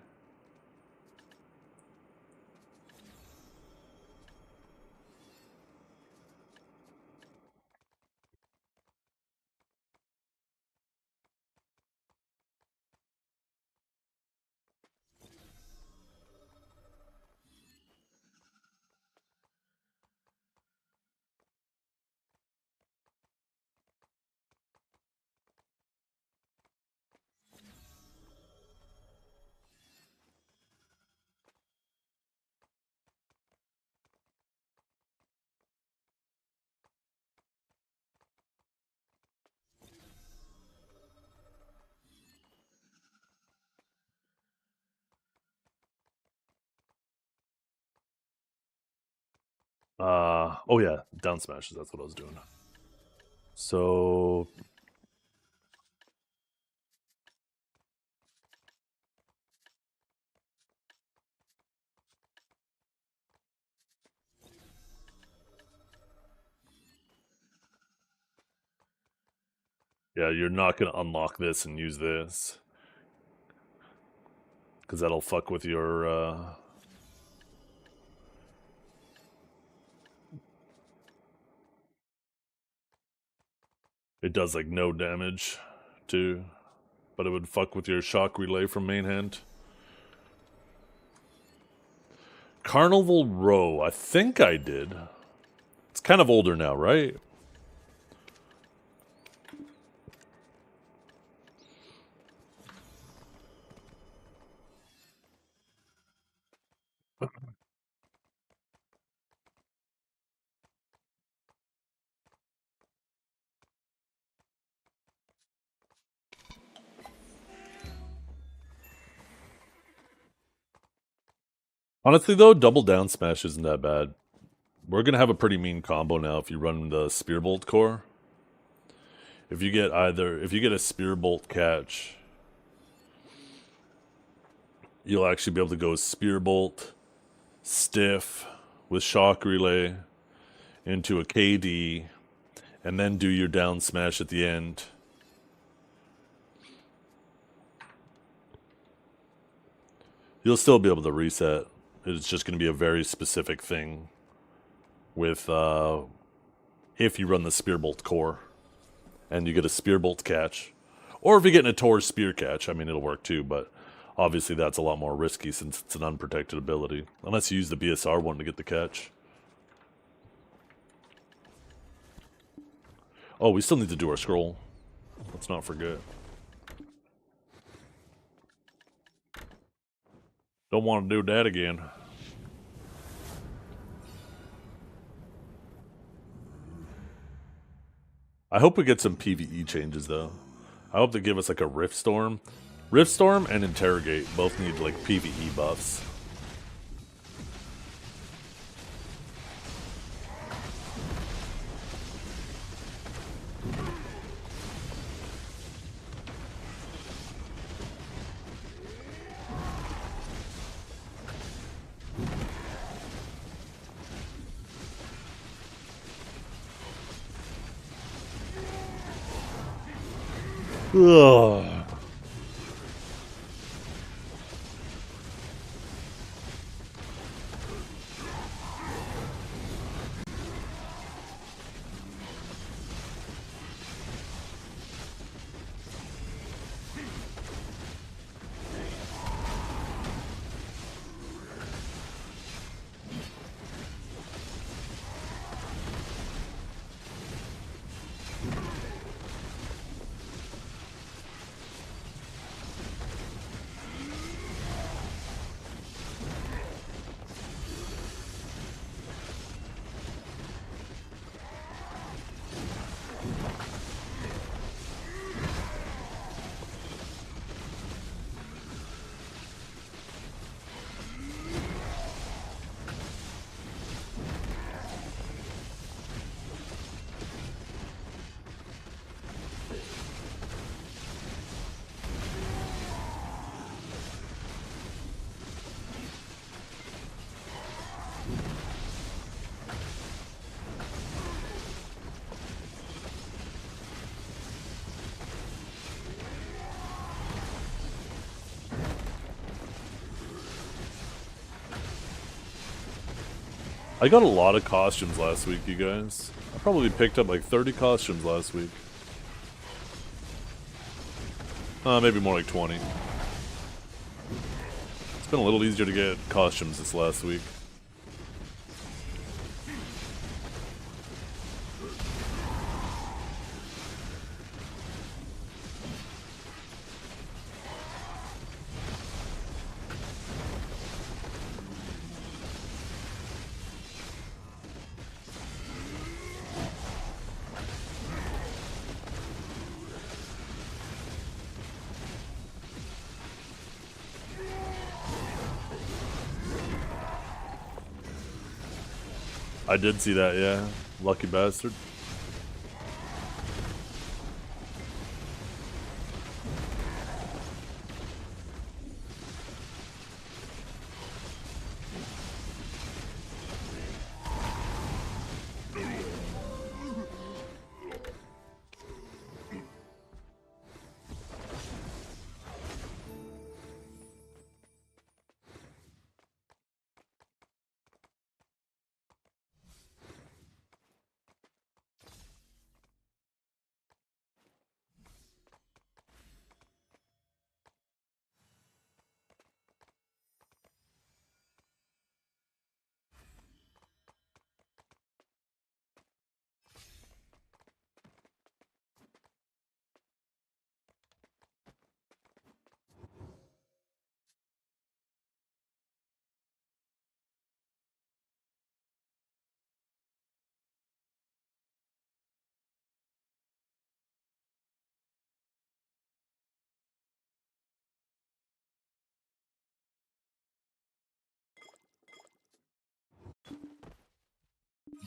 Oh yeah, down smashes, that's what I was doing. So... yeah, you're not going to unlock this and use this. Because that'll fuck with your... It does like no damage too, but it would fuck with your shock relay from main hand. Carnival Row, I think I did. It's kind of older now, right? Honestly, though, double down smash isn't that bad. We're going to have a pretty mean combo now if you run the Spearbolt core. If you get a Spearbolt catch, you'll actually be able to go Spearbolt, Stiff, with Shock Relay, into a KD, and then do your down smash at the end. You'll still be able to reset. It's just going to be a very specific thing with if you run the Spearbolt core and you get a Spearbolt catch. Or if you get an Ator Spear catch, I mean, it'll work too, but obviously that's a lot more risky since it's an unprotected ability. Unless you use the BSR one to get the catch. Oh, we still need to do our scroll. Let's not forget. Don't want to do that again. I hope we get some PvE changes, though. I hope they give us, like, a Rift Storm. Rift Storm and Interrogate both need, like, PvE buffs. Ugh. I got a lot of costumes last week, you guys. I probably picked up like 30 costumes last week. Maybe more like 20. It's been a little easier to get costumes this last week. I did see that, yeah. Lucky bastard.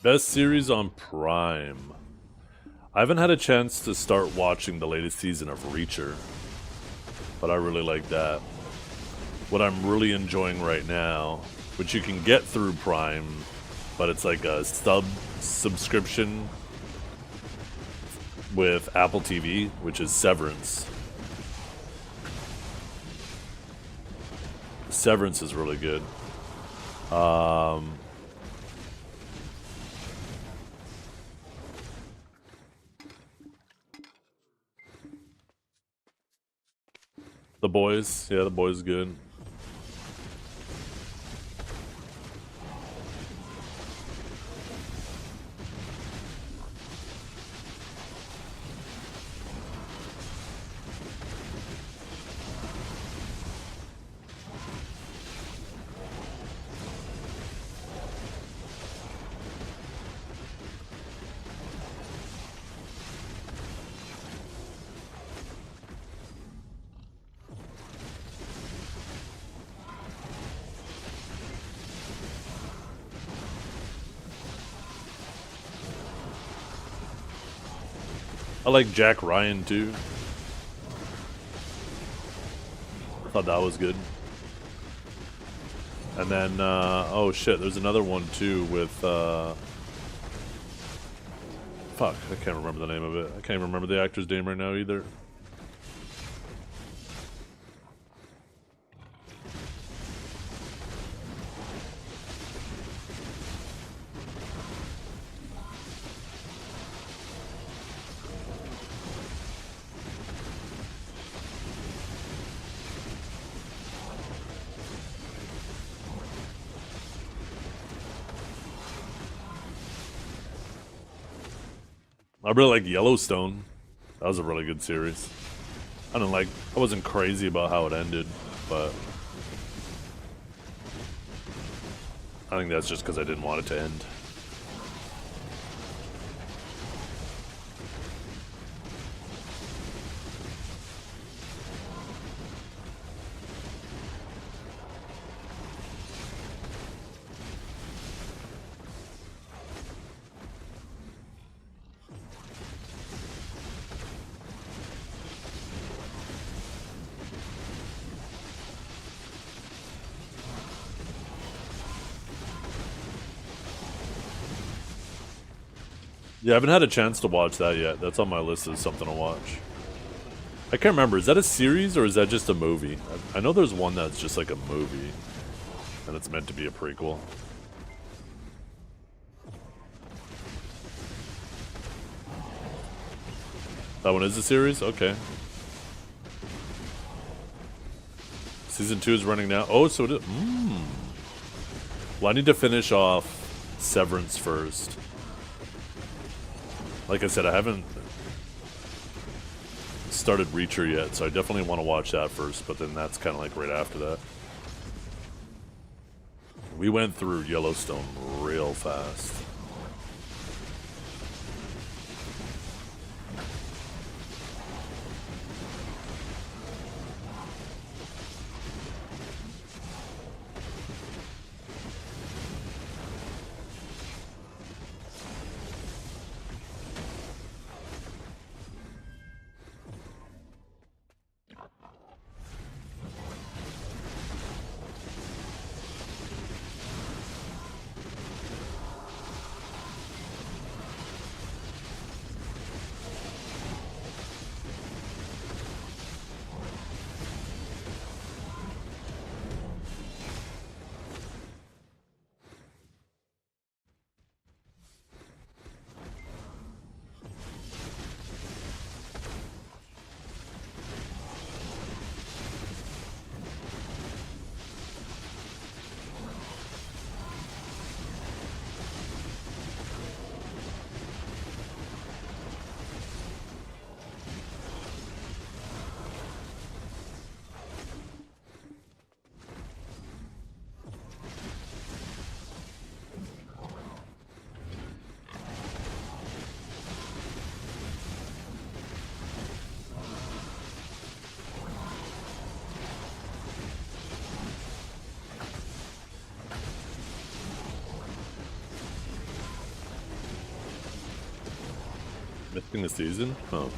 Best series on Prime. I haven't had a chance to start watching the latest season of Reacher, but I really like that. What I'm really enjoying right now, which you can get through Prime, but it's like a subscription with Apple TV, which is Severance. Severance is really good. The Boys, yeah, The Boys is good. I like Jack Ryan too. I thought that was good. And then, oh shit, there's another one too with, fuck, I can't remember the name of it. I can't remember the actor's name right now either. I really like Yellowstone. That was a really good series. I wasn't crazy about how it ended, but I think that's just because I didn't want it to end. Yeah, I haven't had a chance to watch that yet. That's on my list as something to watch. I can't remember. Is that a series or is that just a movie? I know there's one that's just like a movie, and it's meant to be a prequel. That one is a series? Okay. Season 2 is running now. Oh, so it is. Well, I need to finish off Severance first. Like I said, I haven't started Reacher yet, so I definitely want to watch that first, but then that's kind of like right after that. We went through Yellowstone real fast. Missing the season? Oh.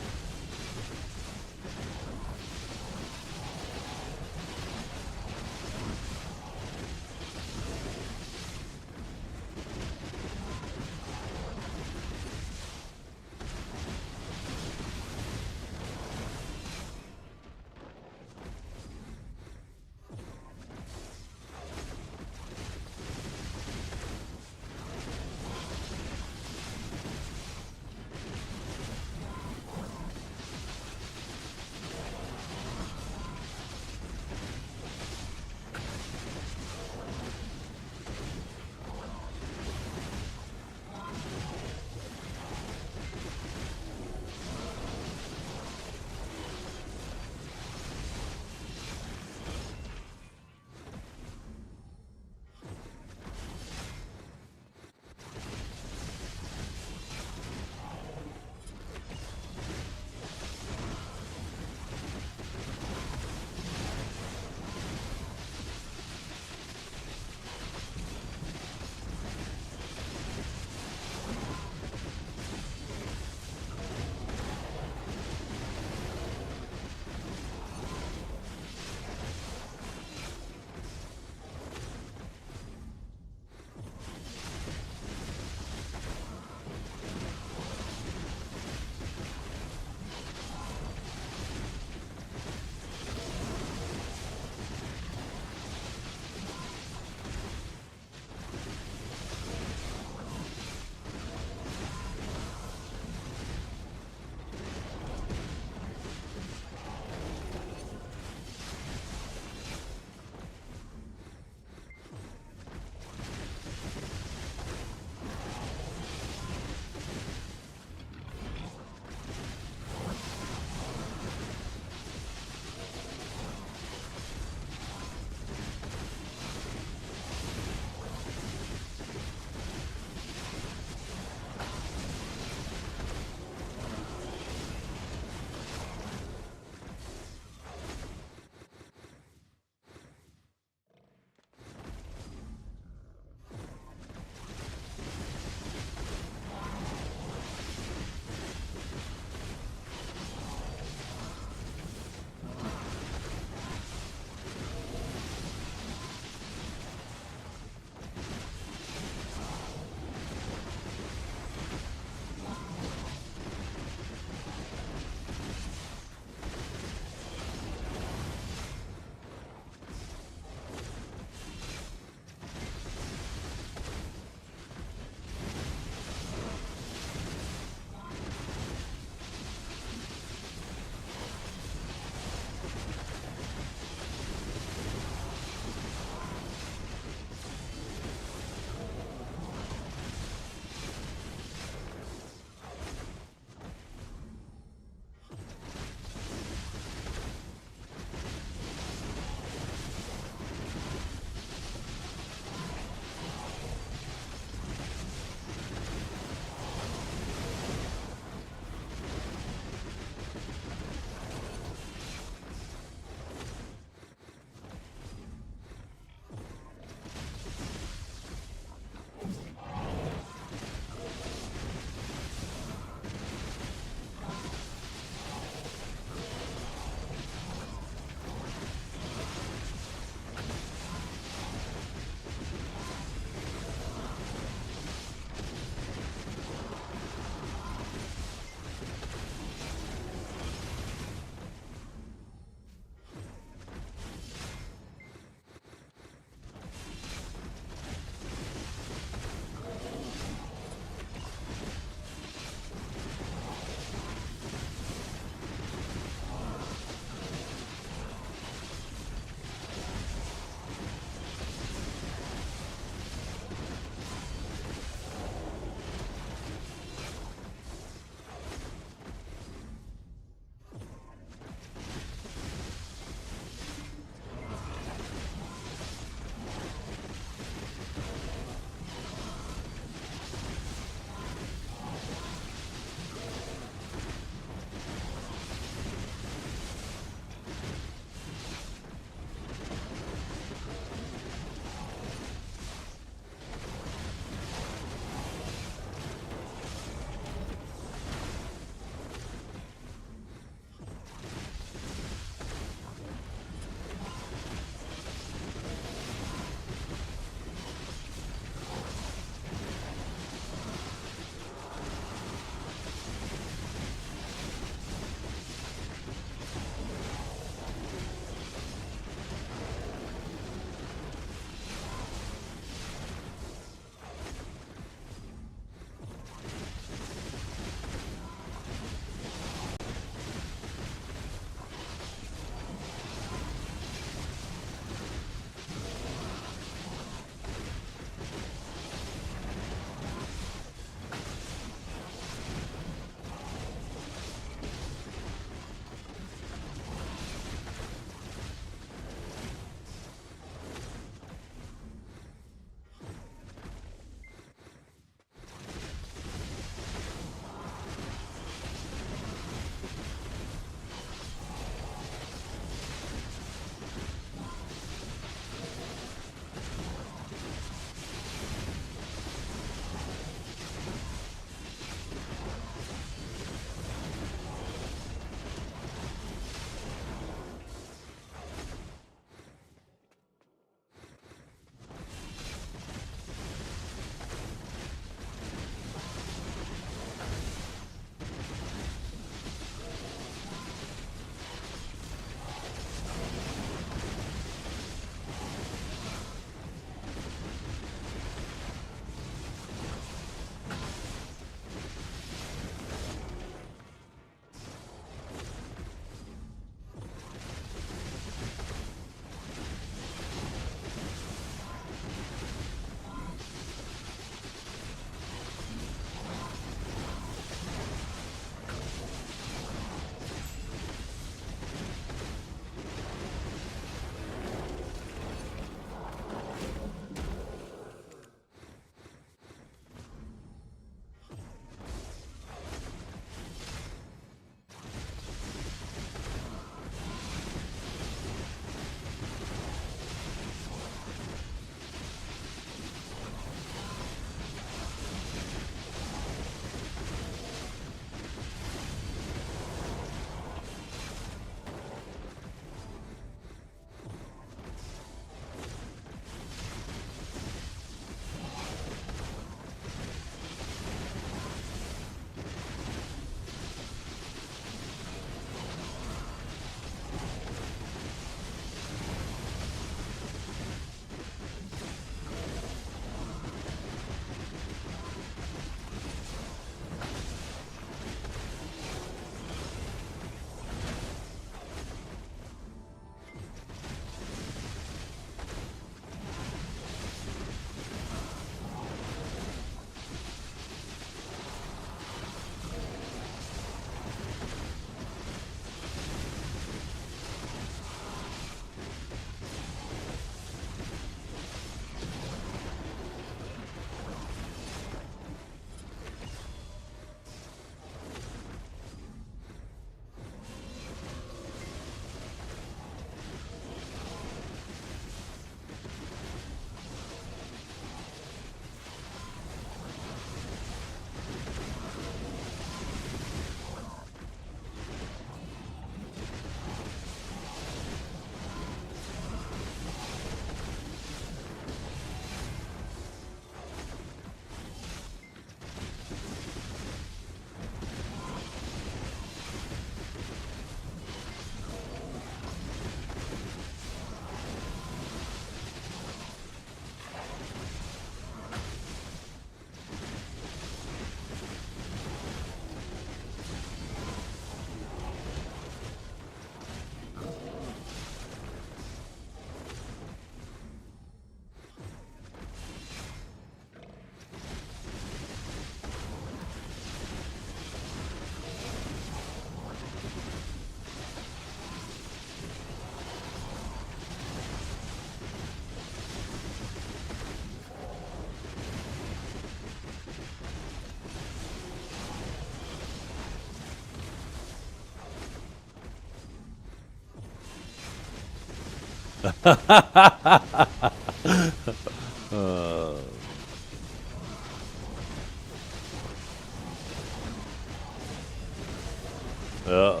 Yeah.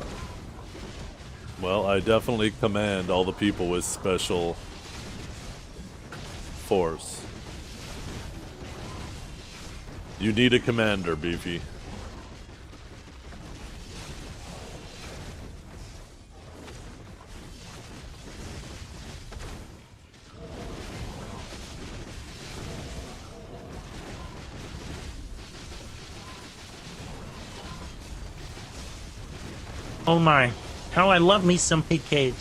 Well, I definitely command all the people with special force. You need a commander, Beefy. Oh my, how I love me some pig cage.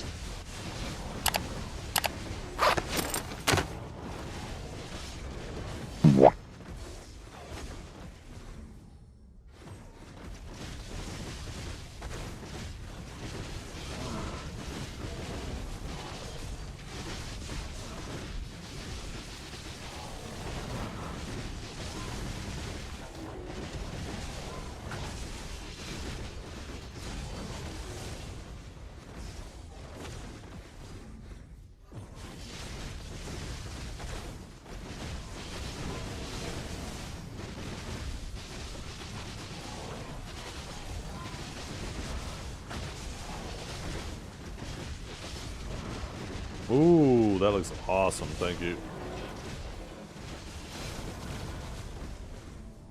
Ooh, that looks awesome. Thank you.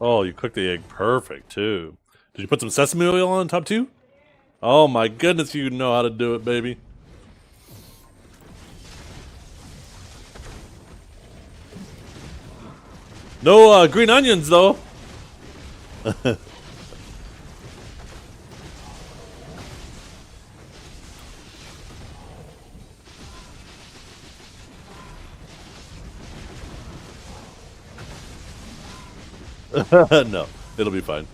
Oh, you cooked the egg perfect, too. Did you put some sesame oil on top, too? Oh, my goodness, you know how to do it, baby. No green onions, though. No, it'll be fine.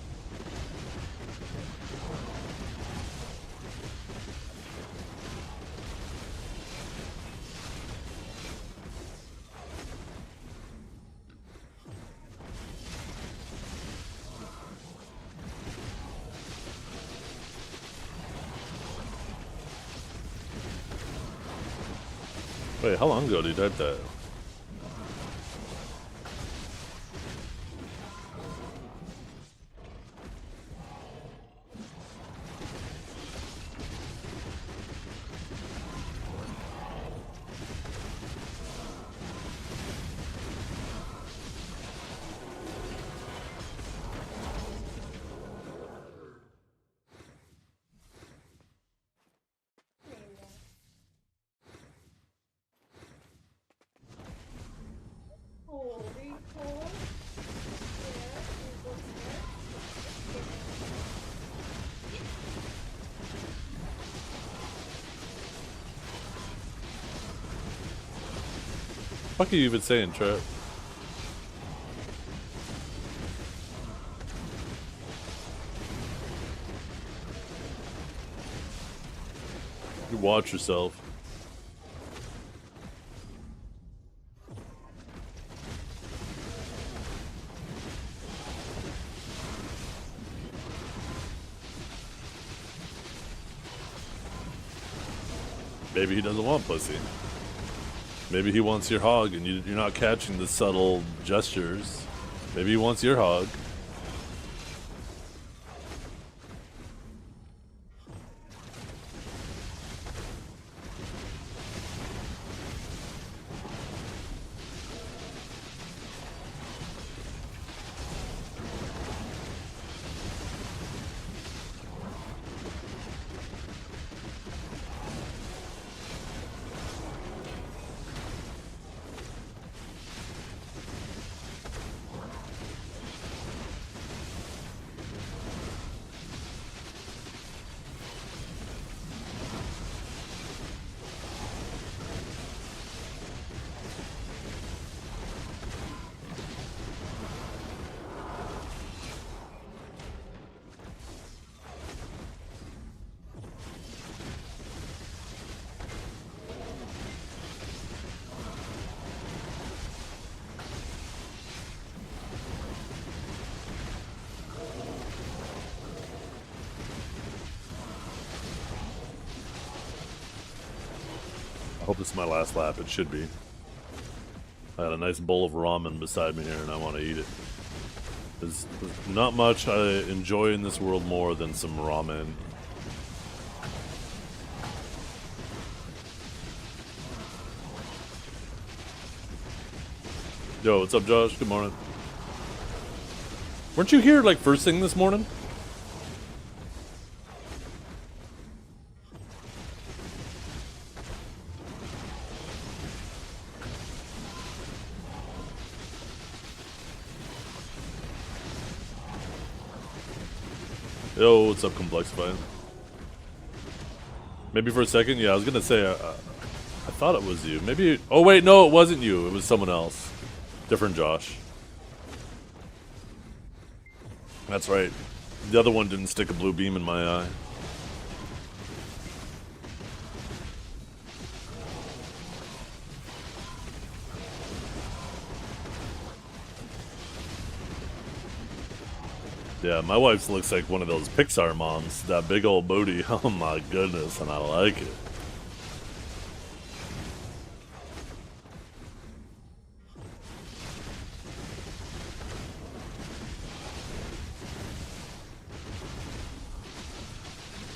Wait, how long ago did you type that? What are you even saying, Trap? You watch yourself. Maybe he doesn't want pussy. Maybe he wants your hog and you're not catching the subtle gestures. Maybe he wants your hog. I hope this is my last lap. It should be. I had a nice bowl of ramen beside me here, and I want to eat it. There's not much I enjoy in this world more than some ramen. Yo, what's up, Josh? Good morning. Weren't you here, like, first thing this morning? Yo, what's up, Complexify? Maybe for a second, yeah, I was gonna say, I thought it was you. Maybe, oh wait, no, it wasn't you. It was someone else. Different Josh. That's right. The other one didn't stick a blue beam in my eye. Yeah, my wife's looks like one of those Pixar moms. That big old booty. Oh my goodness, and I like it.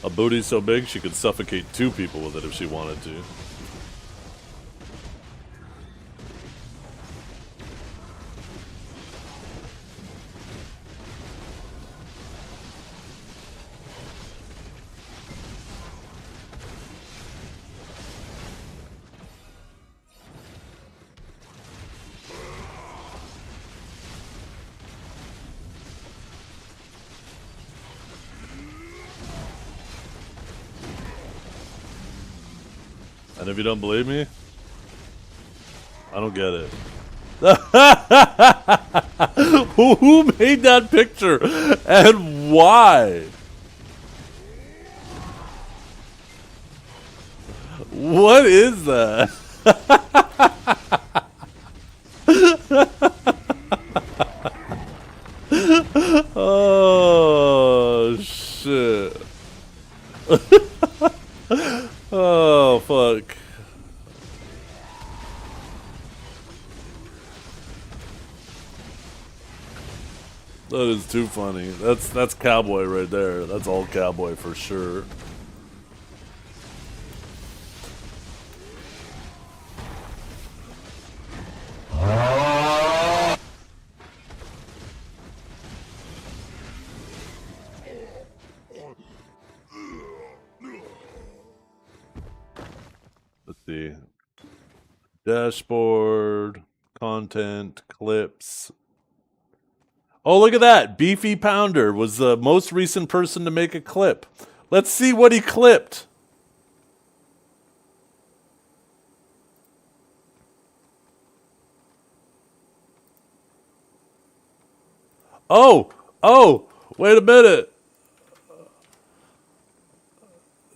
A booty so big she could suffocate 2 people with it if she wanted to. And if you don't believe me, I don't get it. Who made that picture? And why? What is that? Oh, shit. Oh, fuck. That is too funny. That's cowboy right there. That's all cowboy for sure. Let's see. Dashboard, content, clips. Oh, look at that. Beefy Pounder was the most recent person to make a clip. Let's see what he clipped. Oh, wait a minute.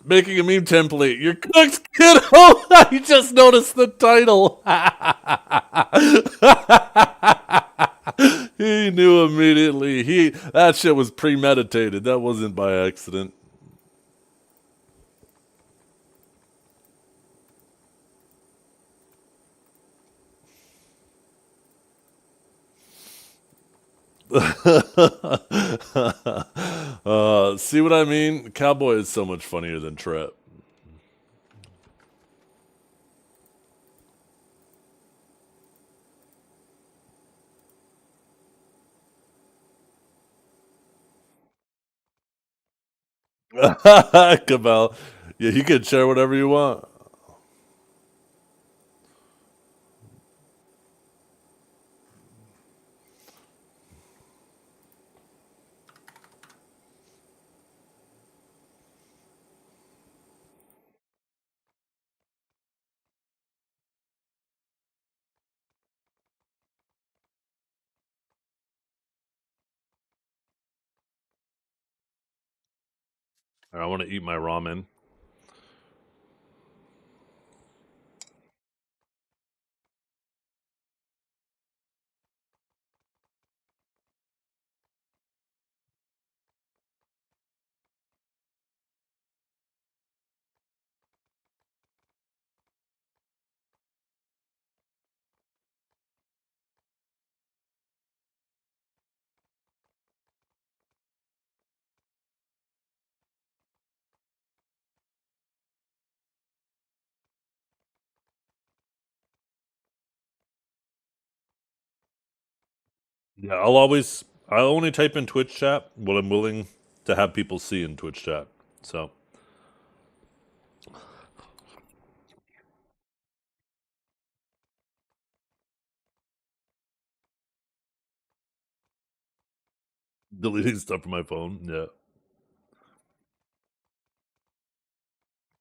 Making a meme template. Your cook's kiddo. I just noticed the title. He knew immediately. That shit was premeditated. That wasn't by accident. See what I mean? Cowboy is so much funnier than Trep. Cabal. Yeah, you can share whatever you want. I want to eat my ramen. Yeah, I only type in Twitch chat what I'm willing to have people see in Twitch chat. So deleting stuff from my phone. Yeah.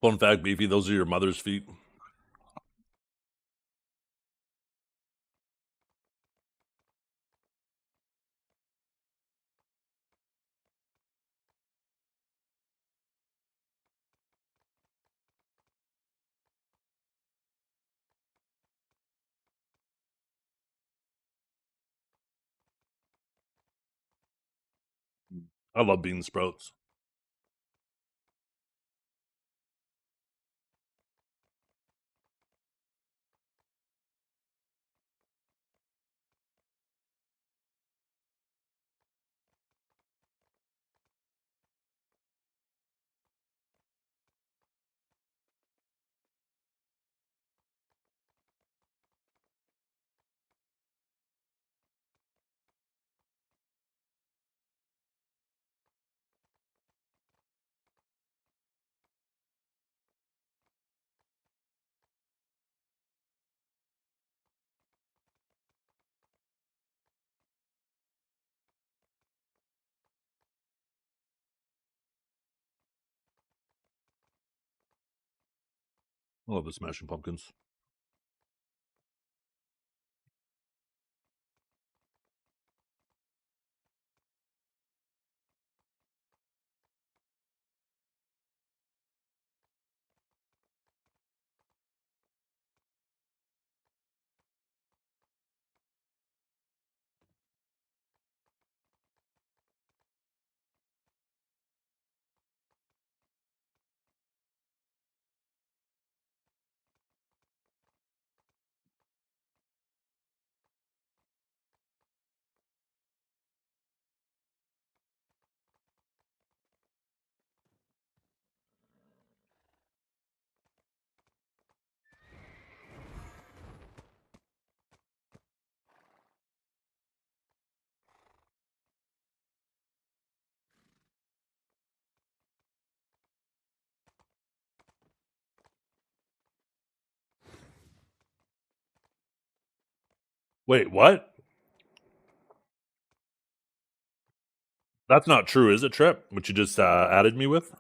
Fun fact, Beefy, those are your mother's feet. I love bean sprouts. I love the Smashing Pumpkins. Wait, what? That's not true, is it, Trip? What you just added me with?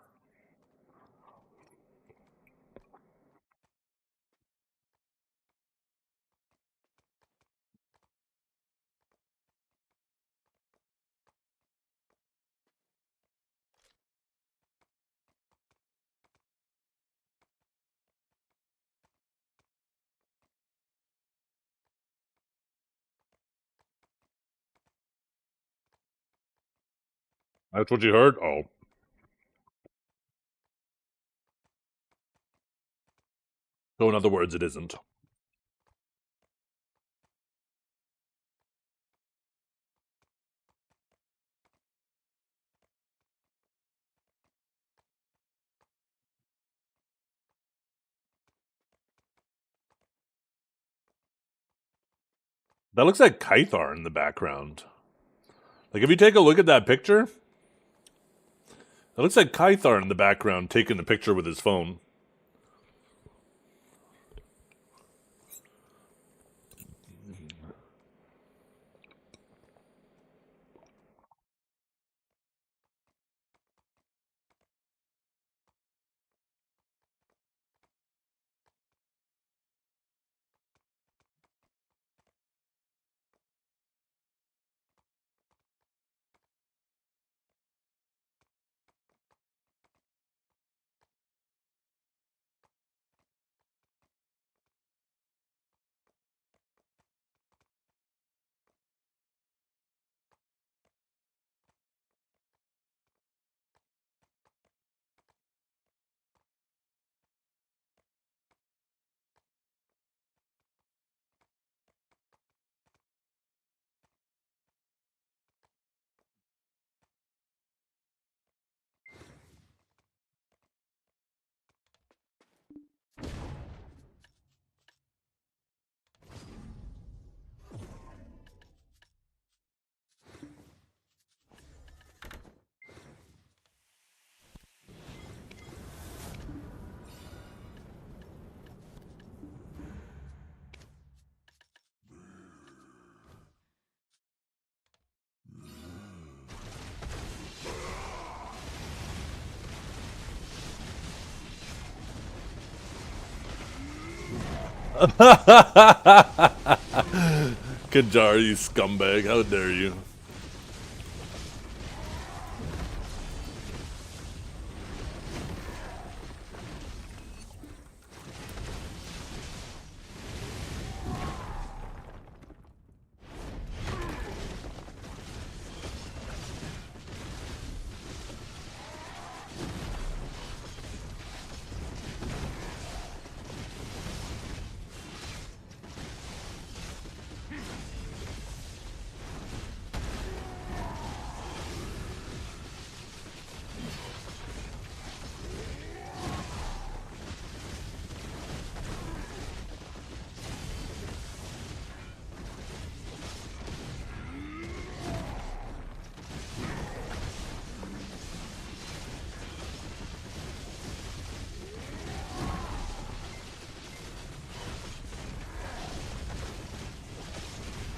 That's what you heard? Oh. So in other words, it isn't. That looks like Kythar in the background. Like, if you take a look at that picture, it looks like Kythar in the background taking a picture with his phone. Kajar, you scumbag. How dare you?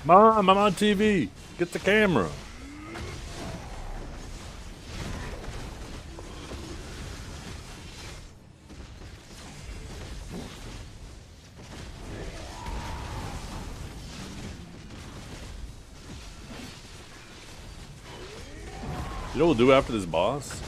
Mom, I'm on TV. Get the camera. You know what we'll do after this boss?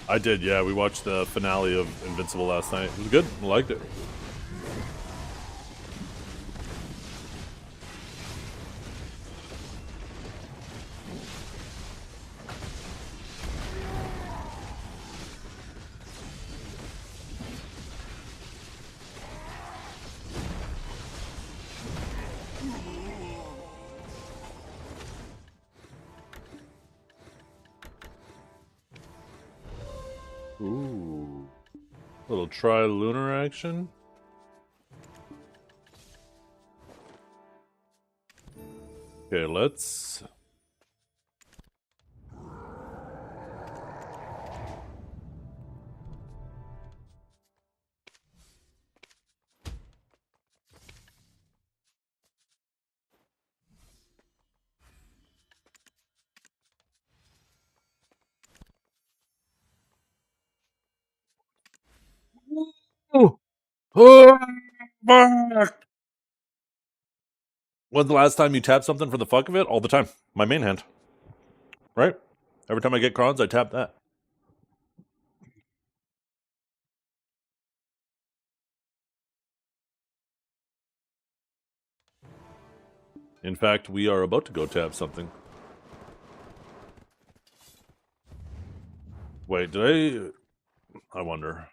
I did, yeah. We watched the finale of Invincible last night. It was good. I liked it. Ooh. Little tri-lunar action. Okay, let's... Oh, fuck! When's the last time you tapped something for the fuck of it? All the time. My main hand. Right? Every time I get crons, I tap that. In fact, we are about to go tap something. Wait, did I wonder.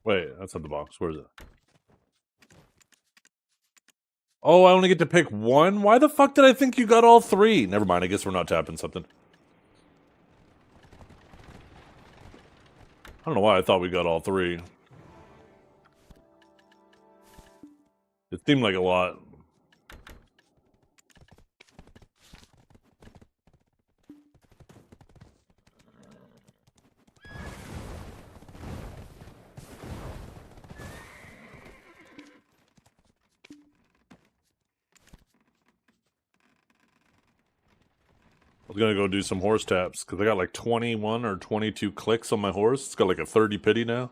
Wait, that's not the box. Where is it? Oh, I only get to pick one? Why the fuck did I think you got all three? Never mind, I guess we're not tapping something. I don't know why I thought we got all three. It seemed like a lot. was gonna go do some horse taps because I got like 21 or 22 clicks on my horse. It's got like a 30 pity now.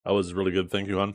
That was really good. Thank you, hon.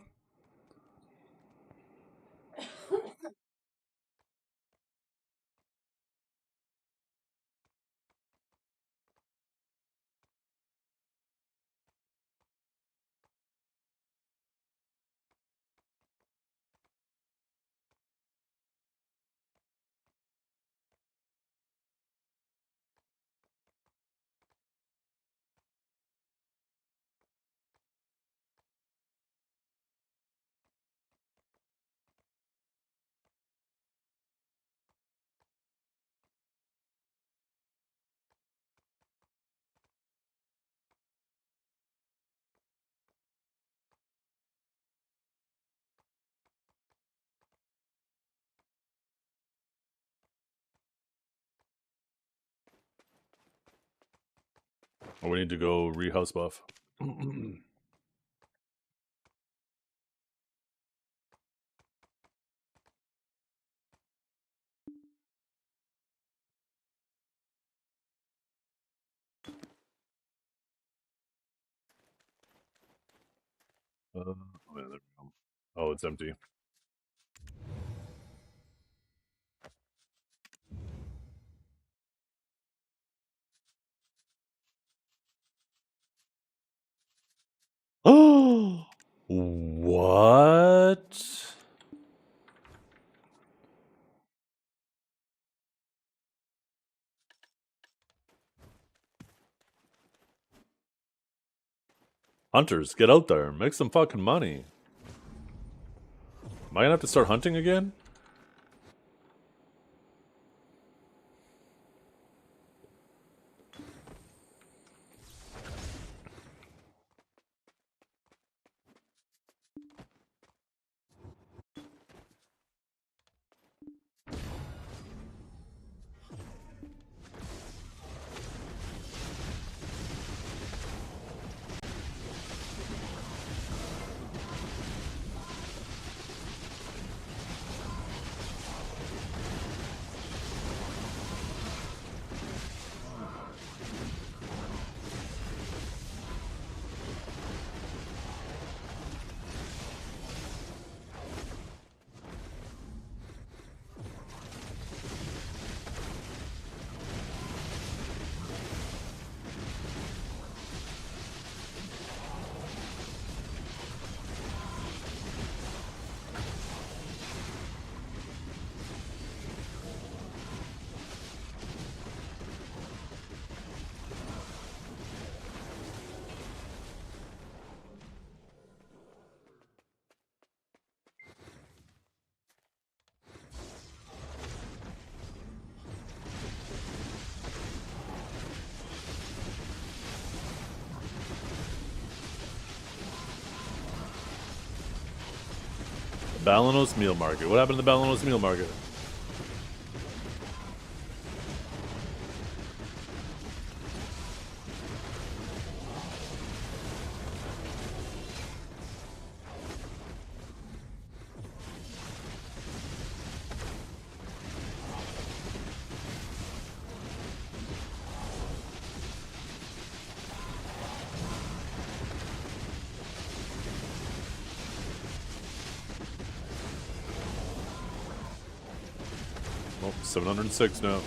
Oh, we need to go re-house buff. Oh, yeah, there we go. Oh, it's empty. Oh, what? Hunters, get out there. Make some fucking money. Am I gonna have to start hunting again? Balanos Meal Market. What happened to the Balanos Meal Market? 706 now.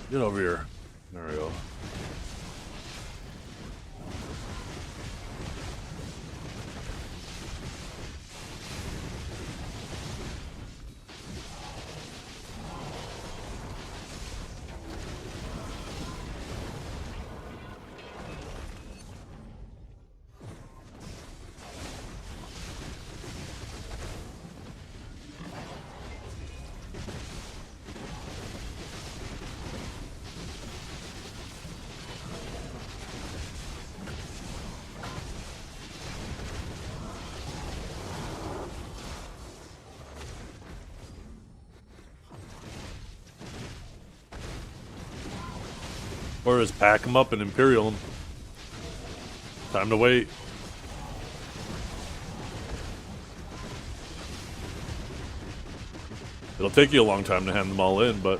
Get over here. There we go. Or just pack them up and Imperial them. Time to wait. It'll take you a long time to hand them all in, but...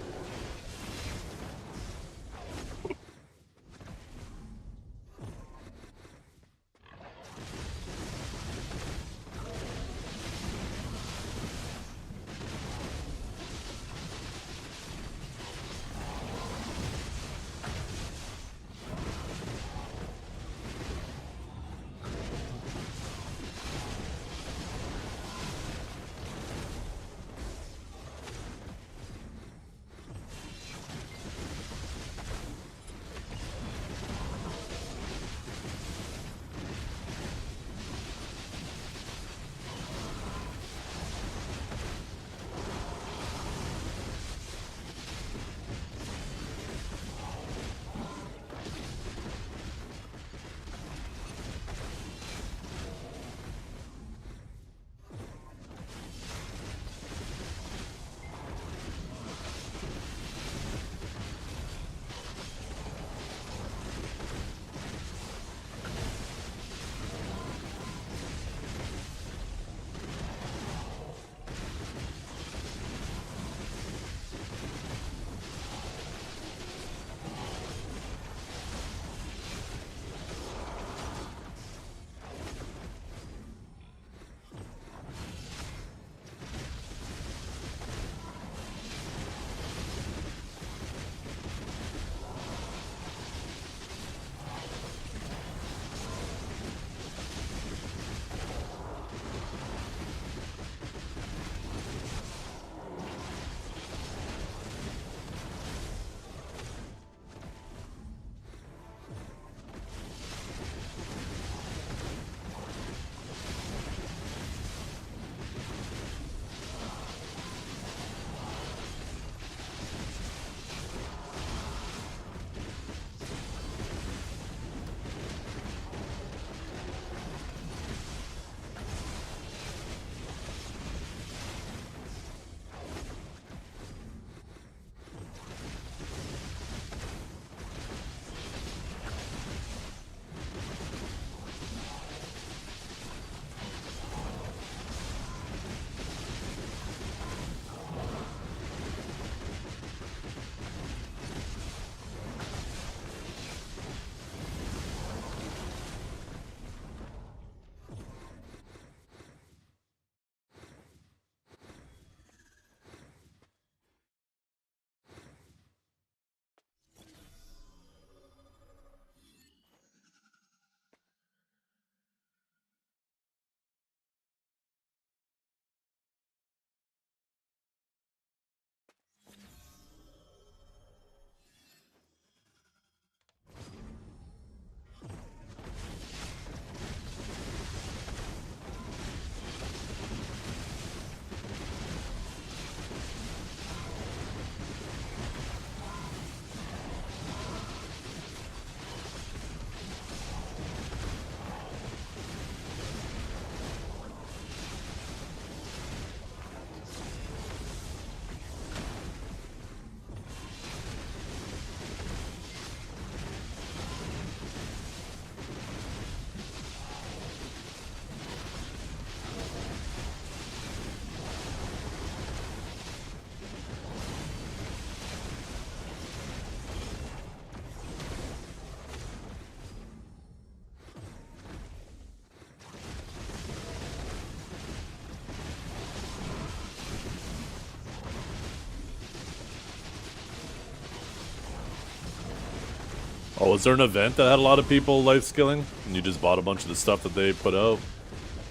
Oh, was there an event that had a lot of people life skilling? And you just bought a bunch of the stuff that they put out?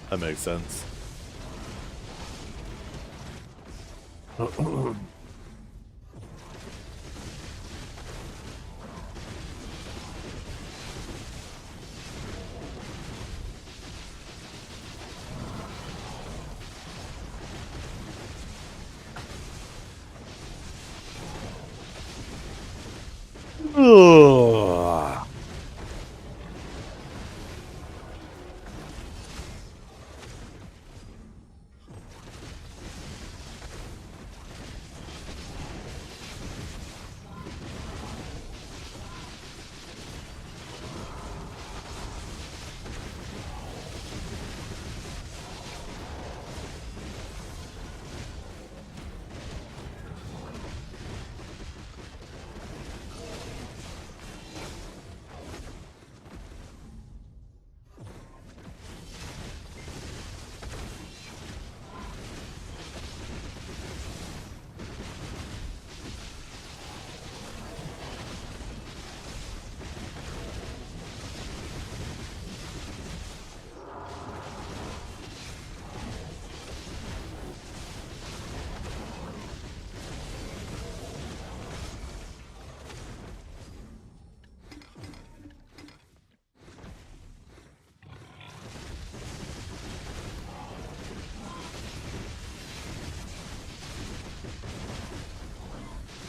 That makes sense. Ugh.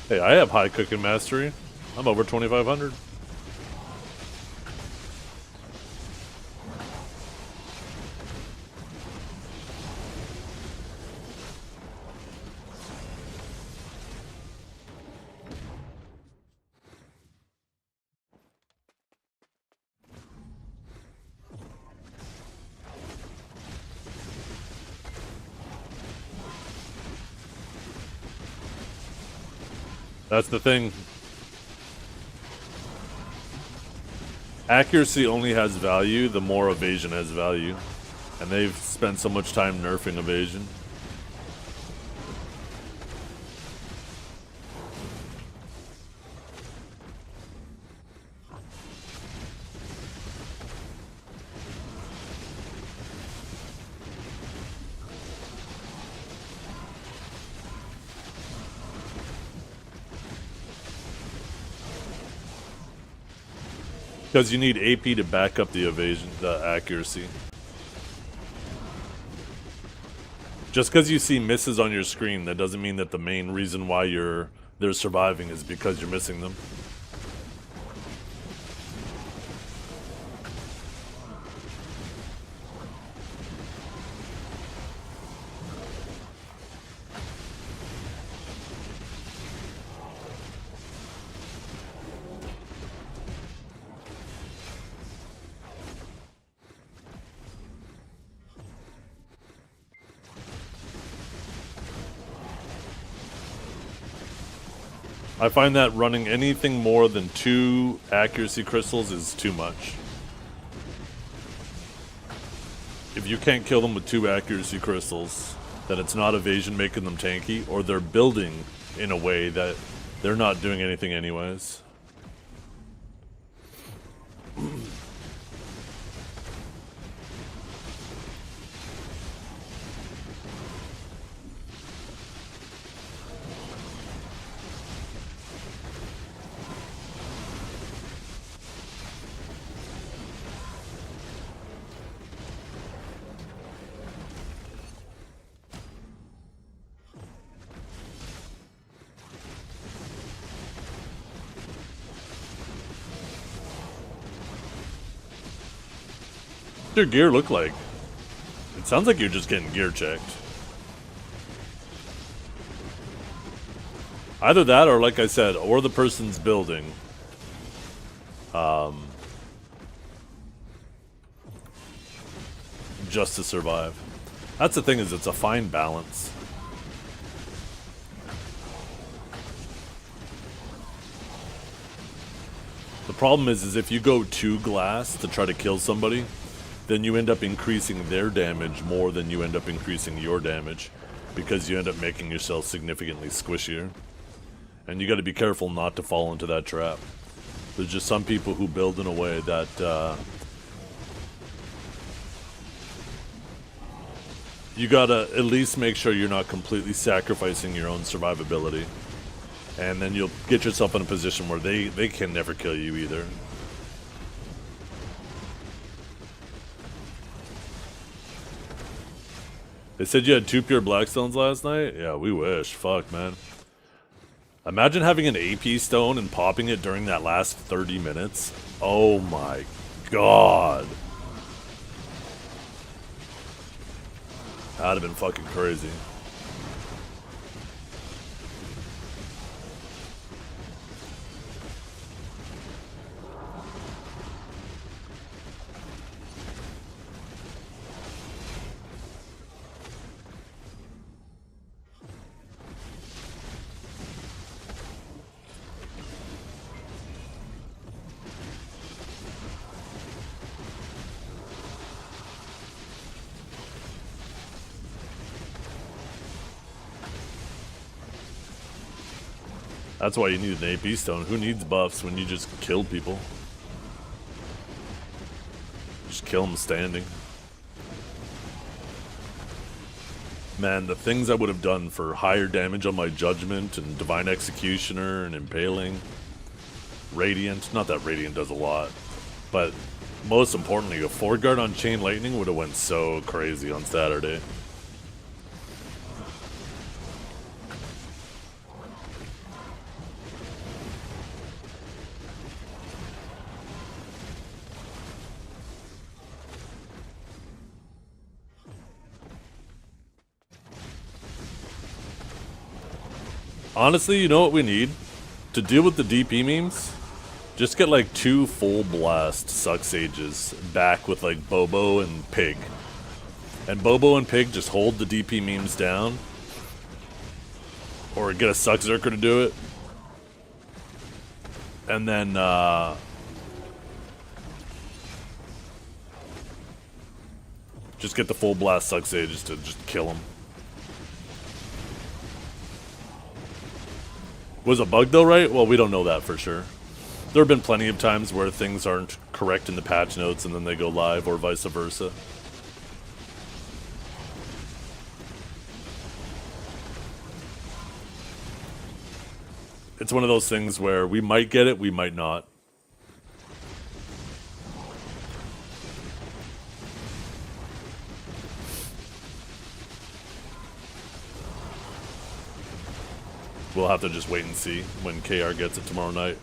Hey, I have high cooking mastery. I'm over 2,500. That's the thing. Accuracy only has value the more evasion has value. And they've spent so much time nerfing evasion. Because you need AP to back up the evasion, the accuracy. Just because you see misses on your screen, that doesn't mean that the main reason why they're surviving is because you're missing them. I find that running anything more than 2 accuracy crystals is too much. If you can't kill them with 2 accuracy crystals, then it's not evasion making them tanky, or they're building in a way that they're not doing anything anyways. Your gear look like? It sounds like you're just getting gear checked. Either that or, like I said, or the person's building. Just to survive. That's the thing, is it's a fine balance. The problem is if you go too glass to try to kill somebody, then you end up increasing their damage more than you end up increasing your damage, because you end up making yourself significantly squishier. And you got to be careful not to fall into that trap. There's just some people who build in a way that you gotta at least make sure you're not completely sacrificing your own survivability. And then you'll get yourself in a position where they can never kill you either. They said you had 2 pure blackstones last night? Yeah, we wish. Fuck, man. Imagine having an AP stone and popping it during that last 30 minutes. Oh my god. That'd have been fucking crazy. That's why you need an AP stone. Who needs buffs when you just kill people? Just kill them standing. Man, the things I would have done for higher damage on my Judgment and Divine Executioner and Impaling. Radiant. Not that Radiant does a lot. But most importantly, a Ford Guard on Chain Lightning would have went so crazy on Saturday. Honestly, you know what we need? To deal with the DP memes? Just get like 2 full blast Suck Sages back with like Bobo and Pig. And Bobo and Pig just hold the DP memes down. Or get a Suck Zerker to do it. And then, just get the full blast Suck Sages to just kill them. Was a bug though, right? Well, we don't know that for sure. There have been plenty of times where things aren't correct in the patch notes and then they go live, or vice versa. It's one of those things where we might get it, we might not. We'll have to just wait and see when KR gets it tomorrow night.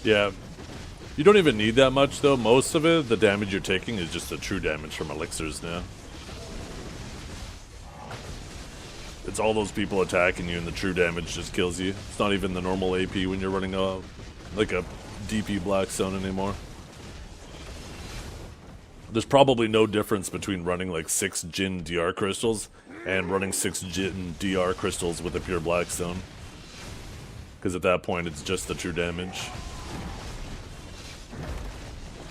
Yeah, you don't even need that much though. Most of it, the damage you're taking is just the true damage from elixirs now. It's all those people attacking you and the true damage just kills you. It's not even the normal AP when you're running like a DP Blackstone anymore. There's probably no difference between running like 6 Jin DR crystals and running 6 Jin DR crystals with a pure Blackstone. Because at that point it's just the true damage.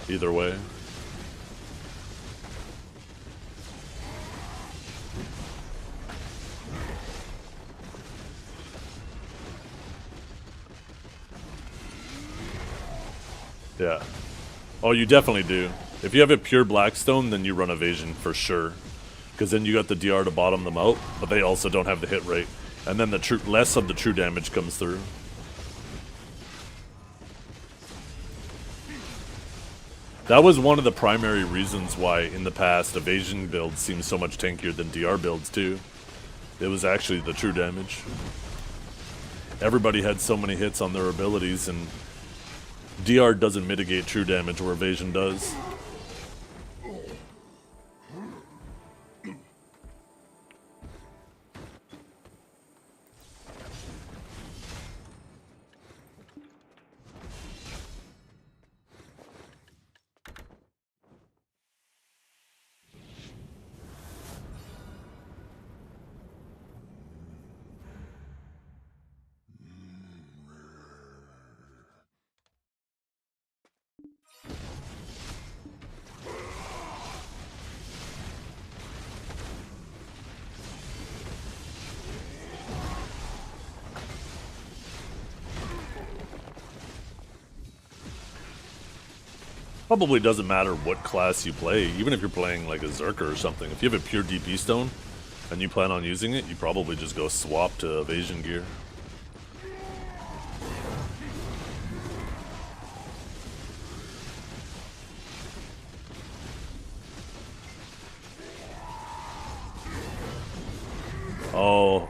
Either way. Yeah. Oh, you definitely do. If you have a pure Blackstone, then you run evasion for sure. Because then you got the DR to bottom them out, but they also don't have the hit rate. And then the less of the true damage comes through. That was one of the primary reasons why in the past evasion builds seemed so much tankier than DR builds too. It was actually the true damage. Everybody had so many hits on their abilities, and DR doesn't mitigate true damage where evasion does. Probably doesn't matter what class you play, even if you're playing like a Zerker or something. If you have a pure DP stone and you plan on using it, you probably just go swap to evasion gear. Oh,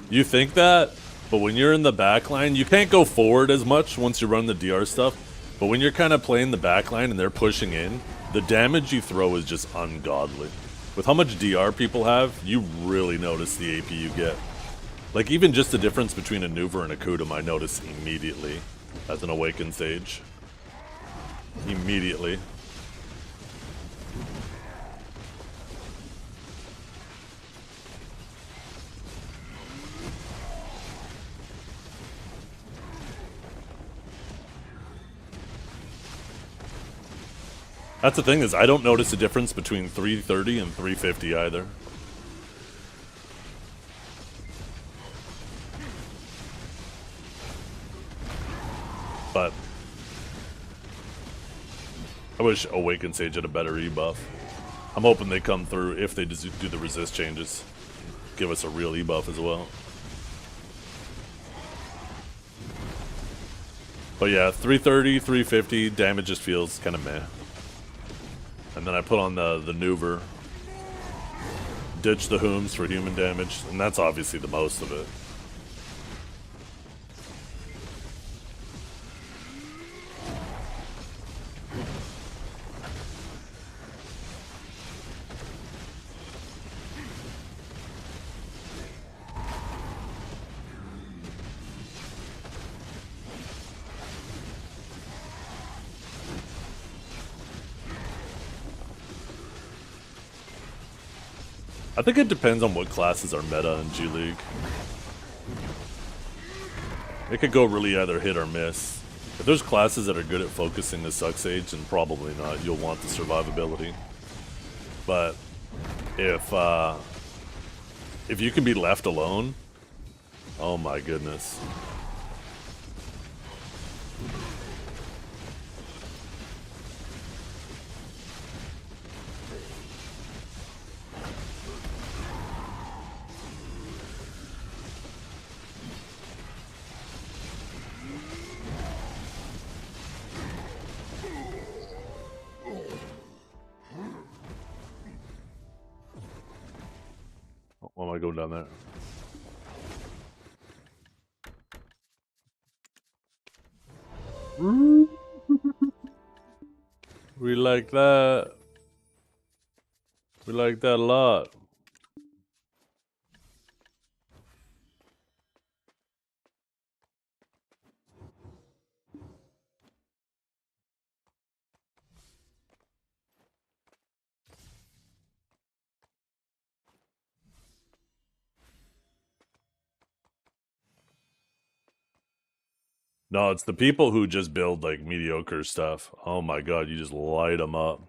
you think that? But when you're in the back line, you can't go forward as much once you run the DR stuff. But when you're kind of playing the back line and they're pushing in, the damage you throw is just ungodly. With how much DR people have, you really notice the AP you get. Like, even just the difference between a Nuver and a Kudum, I notice immediately as an Awakened Sage. Immediately. That's the thing, is I don't notice a difference between 330 and 350 either. But I wish Awakened Sage had a better E-buff. I'm hoping they come through if they just do the resist changes. Give us a real E-buff as well. But yeah, 330, 350, damage just feels kind of meh. And then I put on the Nuver, ditch the Hooms for human damage, and that's obviously the most of it. I think it depends on what classes are meta in G League. It could go really either hit or miss. If there's classes that are good at focusing the Suck Sage, then probably not. You'll want the survivability. But if you can be left alone, oh my goodness. Why am I going down there? We like that. We like that a lot. No, it's the people who just build like mediocre stuff. Oh my god, you just light them up.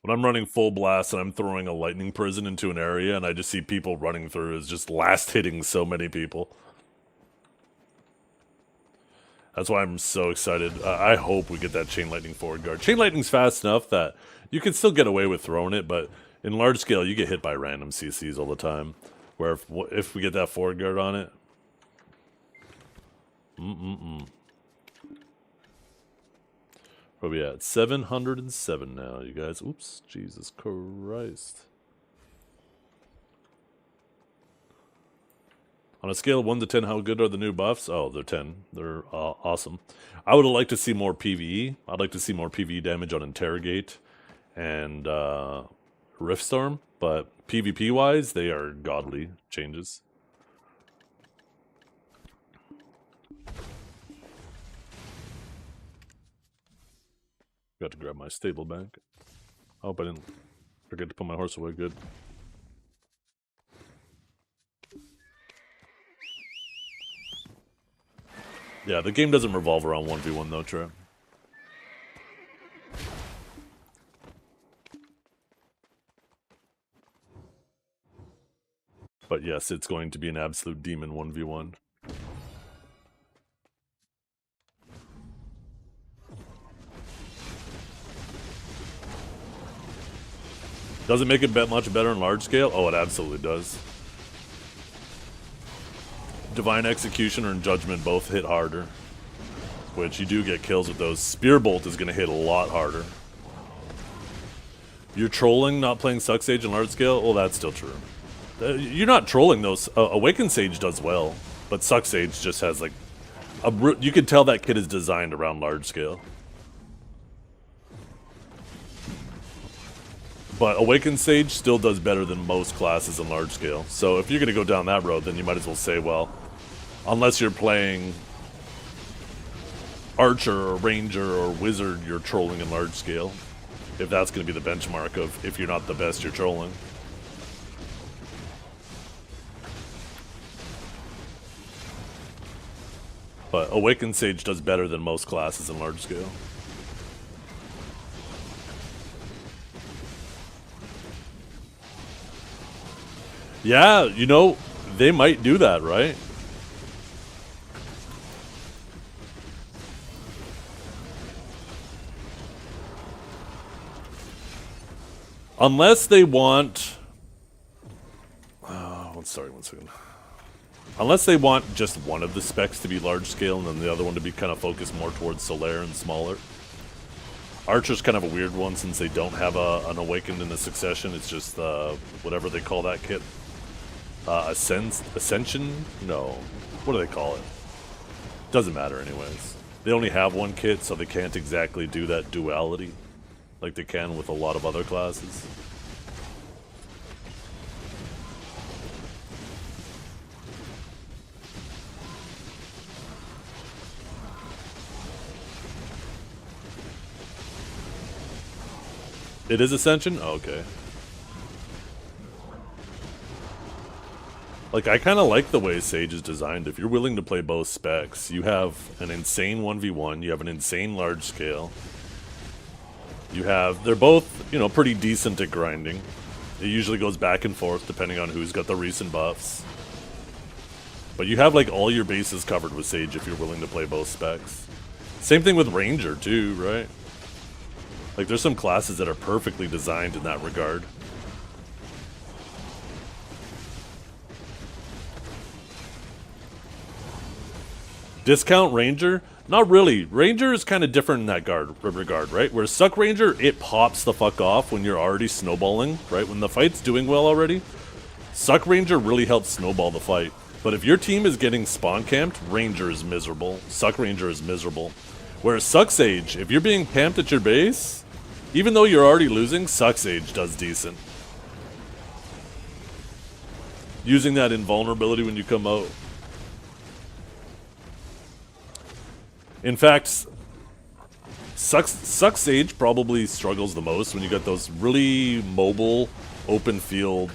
When I'm running full blast and I'm throwing a lightning prison into an area and I just see people running through, is just last hitting so many people. That's why I'm so excited. I hope we get that Chain Lightning forward guard. Chain Lightning's fast enough that you can still get away with throwing it, but in large scale, you get hit by random CCs all the time. Where if we get that forward guard on it... Where we at? 707 now, you guys. Oops, Jesus Christ. On a scale of 1 to 10, how good are the new buffs? Oh, they're 10. They're awesome. I would have liked to see more PvE. I'd like to see more PvE damage on Interrogate and Riftstorm, but PvP-wise, they are godly changes. Got to grab my stable back. I hope I didn't forget to put my horse away good. Yeah, the game doesn't revolve around 1v1 though, Trey. But yes, it's going to be an absolute demon 1v1. Does it make it much better in large scale? Oh, it absolutely does. Divine Execution and Judgment both hit harder, which you do get kills with those. Spear Bolt is going to hit a lot harder. You're trolling not playing Suck Sage in large scale? Well, that's still true. You're not trolling those. Awakened Sage does well, but Suck Sage just has like you can tell that kit is designed around large scale. But Awakened Sage still does better than most classes in large scale. So if you're going to go down that road, then you might as well say, well, unless you're playing Archer or Ranger or Wizard, you're trolling in large scale. If that's going to be the benchmark of if you're not the best, you're trolling. But Awakened Sage does better than most classes in large scale. Yeah, you know, they might do that, right? Unless they want... sorry, one second. Unless they want just one of the specs to be large scale and then the other one to be kind of focused more towards Solaire and smaller. Archer's kind of a weird one since they don't have an Awakened in a Succession. It's just whatever they call that kit. Ascension? No. What do they call it? Doesn't matter anyways. They only have one kit, so they can't exactly do that duality like they can with a lot of other classes. It is Ascension? Oh, okay. Like, I kind of like the way Sage is designed. If you're willing to play both specs, you have an insane 1v1, you have an insane large scale. You have, they're both, you know, pretty decent at grinding. It usually goes back and forth depending on who's got the recent buffs. But you have, like, all your bases covered with Sage if you're willing to play both specs. Same thing with Ranger, too, right? Like, there's some classes that are perfectly designed in that regard. Discount Ranger? Not really. Ranger is kind of different in that regard, right? Where Suck Ranger, it pops the fuck off when you're already snowballing, right? When the fight's doing well already, Suck Ranger really helps snowball the fight. But if your team is getting spawn camped, Ranger is miserable. Suck Ranger is miserable. Whereas Suck Sage, if you're being camped at your base, even though you're already losing, Suck Sage does decent. Using that invulnerability when you come out. In fact, Suck Sage probably struggles the most when you got those really mobile, open field,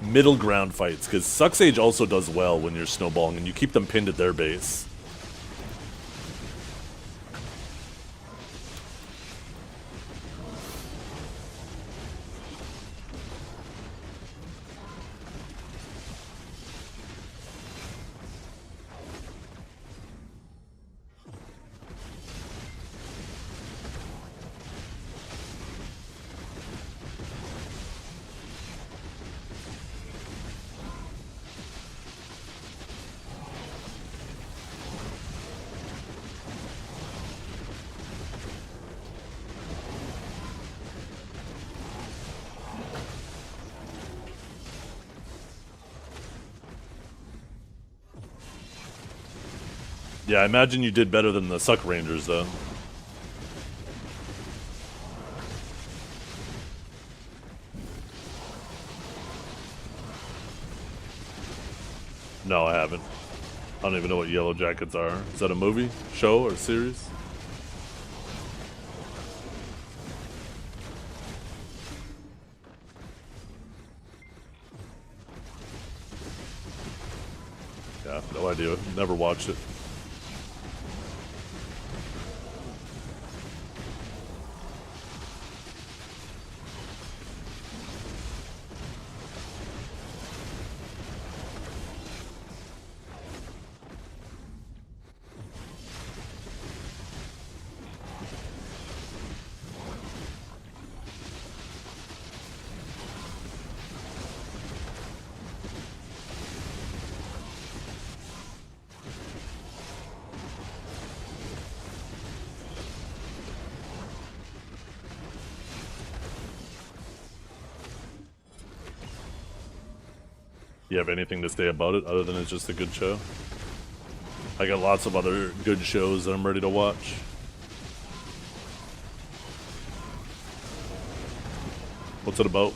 middle ground fights. Because Suck Sage also does well when you're snowballing and you keep them pinned at their base. Yeah, I imagine you did better than the Suck Rangers, though. No, I haven't. I don't even know what Yellow Jackets are. Is that a movie, show, or series? Yeah, no idea. Never watched it. You have anything to say about it other than it's just a good show? I got lots of other good shows that I'm ready to watch. What's it about?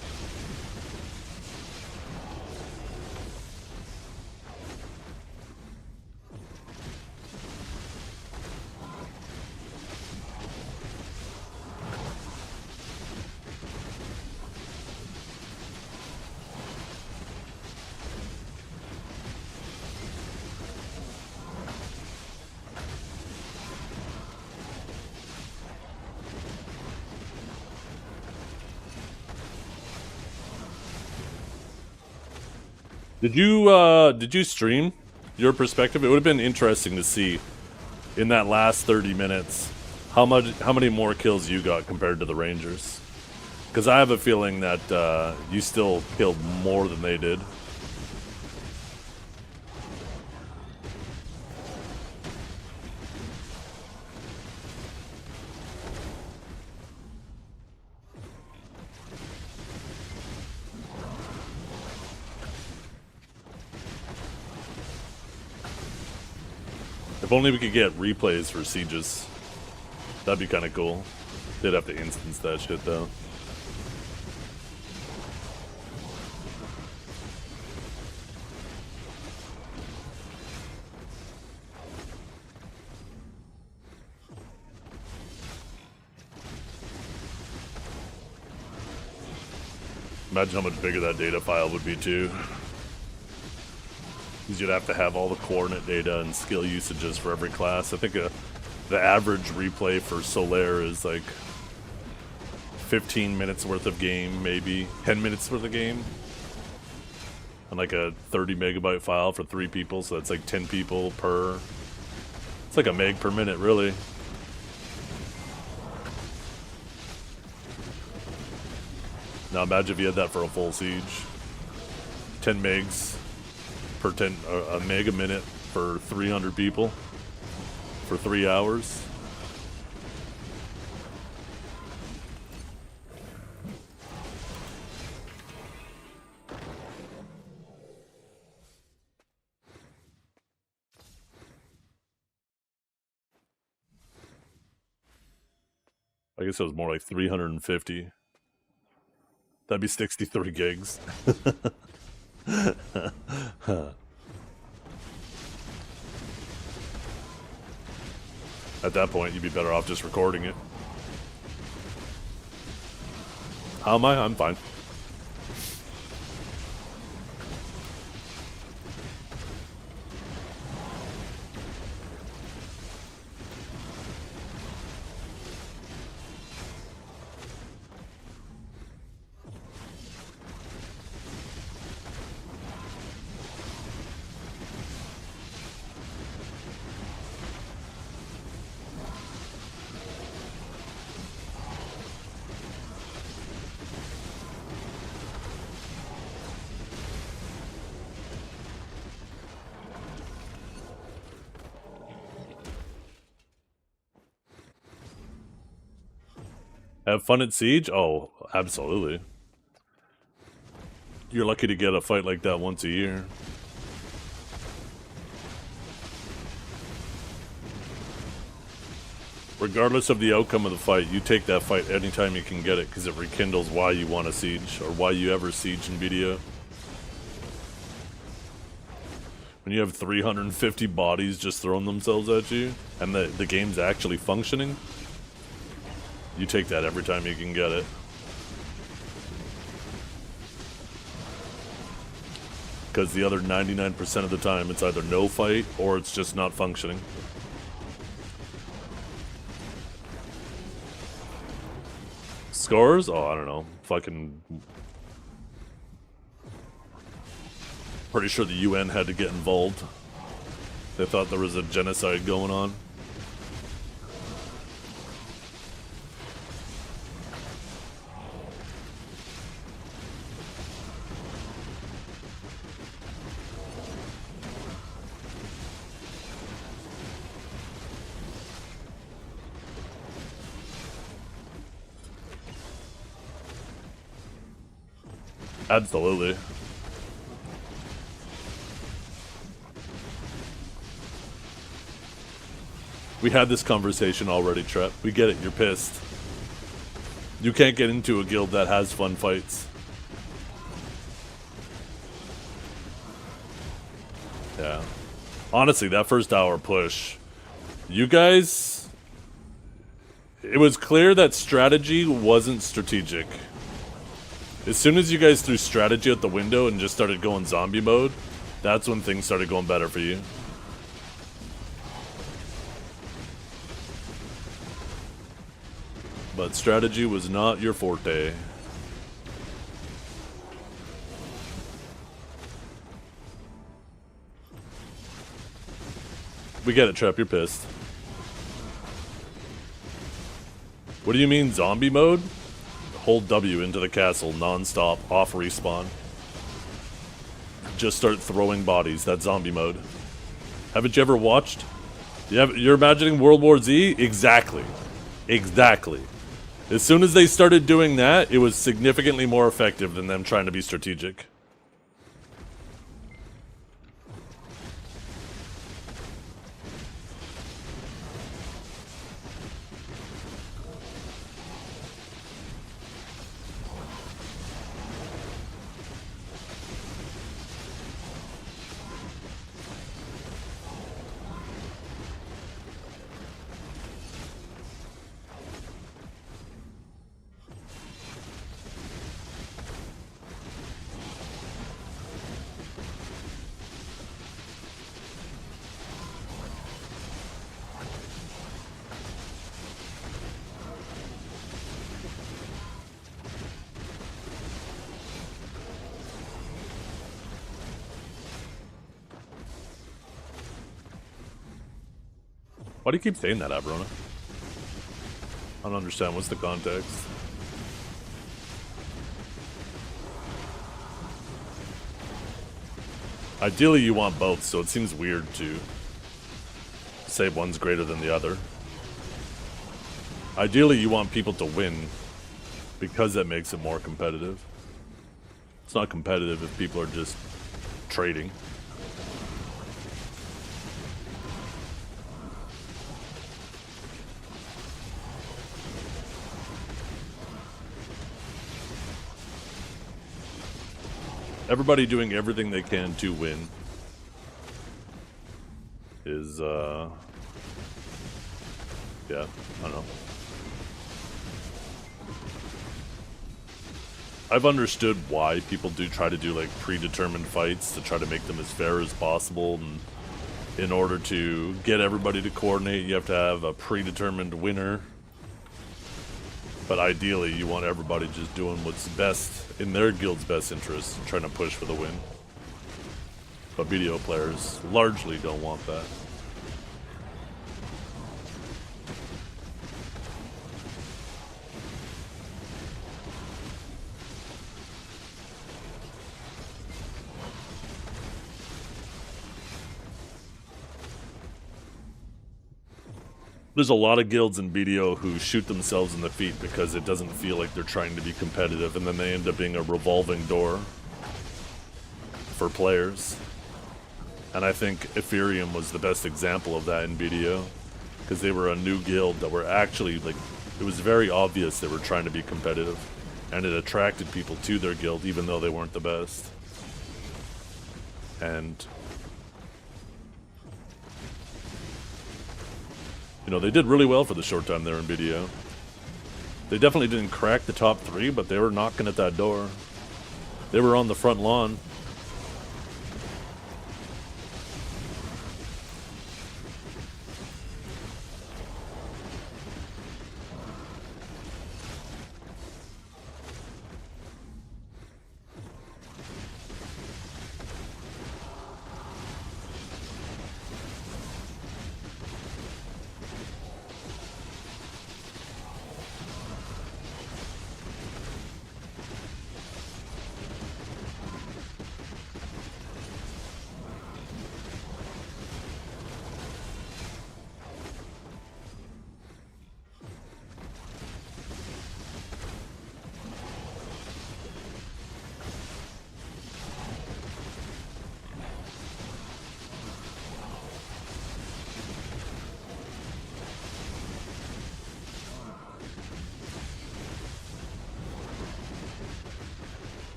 Did you stream your perspective? It would have been interesting to see in that last 30 minutes how many more kills you got compared to the Rangers. Because I have a feeling that you still killed more than they did. If only we could get replays for sieges. That'd be kind of cool. They'd have to instance that shit though. Imagine how much bigger that data file would be too. Because you'd have to have all the coordinate data and skill usages for every class. I think the average replay for Solaire is like 15 minutes worth of game, maybe 10 minutes worth of game. On like a 30 megabyte file for 3 people, so that's like 10 people per... It's like a meg per minute, really. Now imagine if you had that for a full siege. 10 megs per a meg a minute for 300 people for 3 hours. I guess it was more like 350. That'd be 63 gigs. At that point, you'd be better off just recording it. How am I? I'm fine. Have fun at Siege? Oh, absolutely. You're lucky to get a fight like that once a year. Regardless of the outcome of the fight, you take that fight anytime you can get it, because it rekindles why you want to Siege, or why you ever Siege in video. When you have 350 bodies just throwing themselves at you, and the game's actually functioning, you take that every time you can get it. Because the other 99% of the time, it's either no fight, or it's just not functioning. Scores? Oh, I don't know. Fucking... Pretty sure the UN had to get involved. They thought there was a genocide going on. Absolutely. We had this conversation already, Trep. We get it, you're pissed. You can't get into a guild that has fun fights. Yeah. Honestly, that first hour push, you guys... It was clear that strategy wasn't strategic. As soon as you guys threw strategy out the window and just started going zombie mode, that's when things started going better for you. But strategy was not your forte. We get it, Trap, you're pissed. What do you mean, zombie mode? Hold W into the castle, non-stop, off respawn. Just start throwing bodies, that's zombie mode. Haven't you ever watched? You're imagining World War Z? Exactly. Exactly. As soon as they started doing that, it was significantly more effective than them trying to be strategic. Why do you keep saying that, Abrona? I don't understand. What's the context? Ideally, you want both, so it seems weird to say one's greater than the other. Ideally, you want people to win because that makes it more competitive. It's not competitive if people are just trading. Everybody doing everything they can to win is, yeah, I don't know. I've understood why people do try to do, like, predetermined fights to try to make them as fair as possible, and in order to get everybody to coordinate, you have to have a predetermined winner. But ideally, you want everybody just doing what's best in their guild's best interest and trying to push for the win. But BDO players largely don't want that. There's a lot of guilds in BDO who shoot themselves in the feet because it doesn't feel like they're trying to be competitive, and then they end up being a revolving door for players. And I think Ethereum was the best example of that in BDO, because they were a new guild that were actually, like, it was very obvious they were trying to be competitive, and it attracted people to their guild even though they weren't the best. And you know, they did really well for the short time they were in BDO. They definitely didn't crack the top 3, but they were knocking at that door. They were on the front lawn.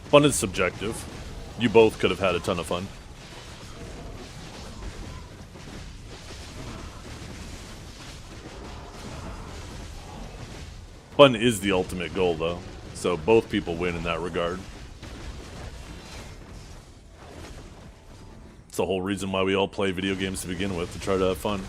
Fun is subjective. You both could have had a ton of fun. Fun is the ultimate goal, though, so both people win in that regard. It's the whole reason why we all play video games to begin with, to try to have fun.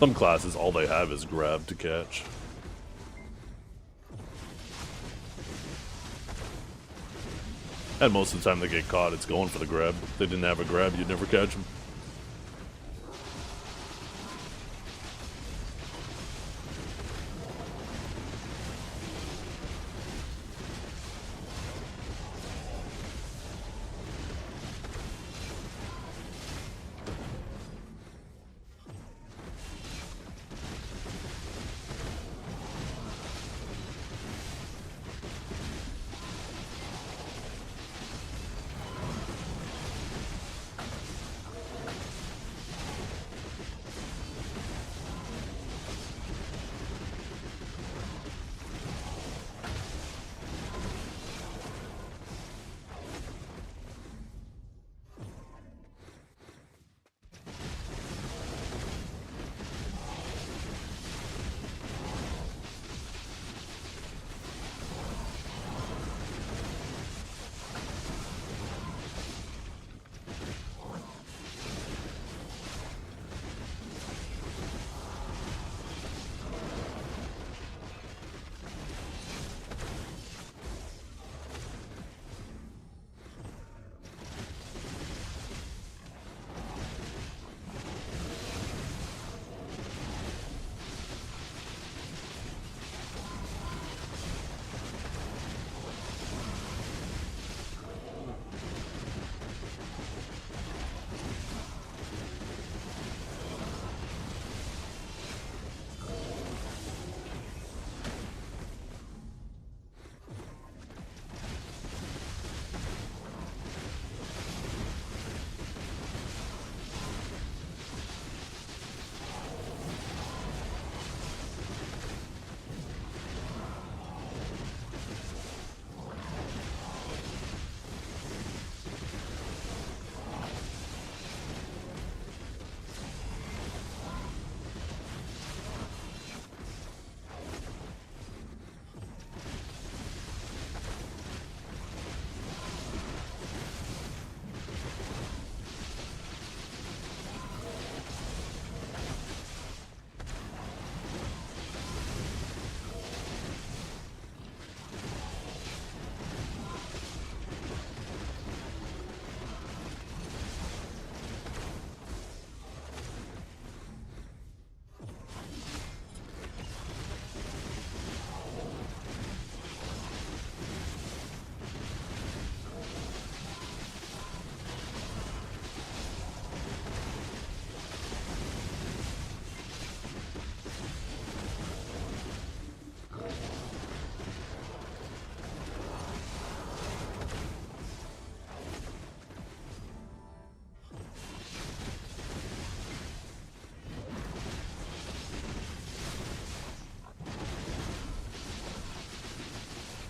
Some classes, all they have is grab to catch. And most of the time they get caught, it's going for the grab. If they didn't have a grab, you'd never catch them.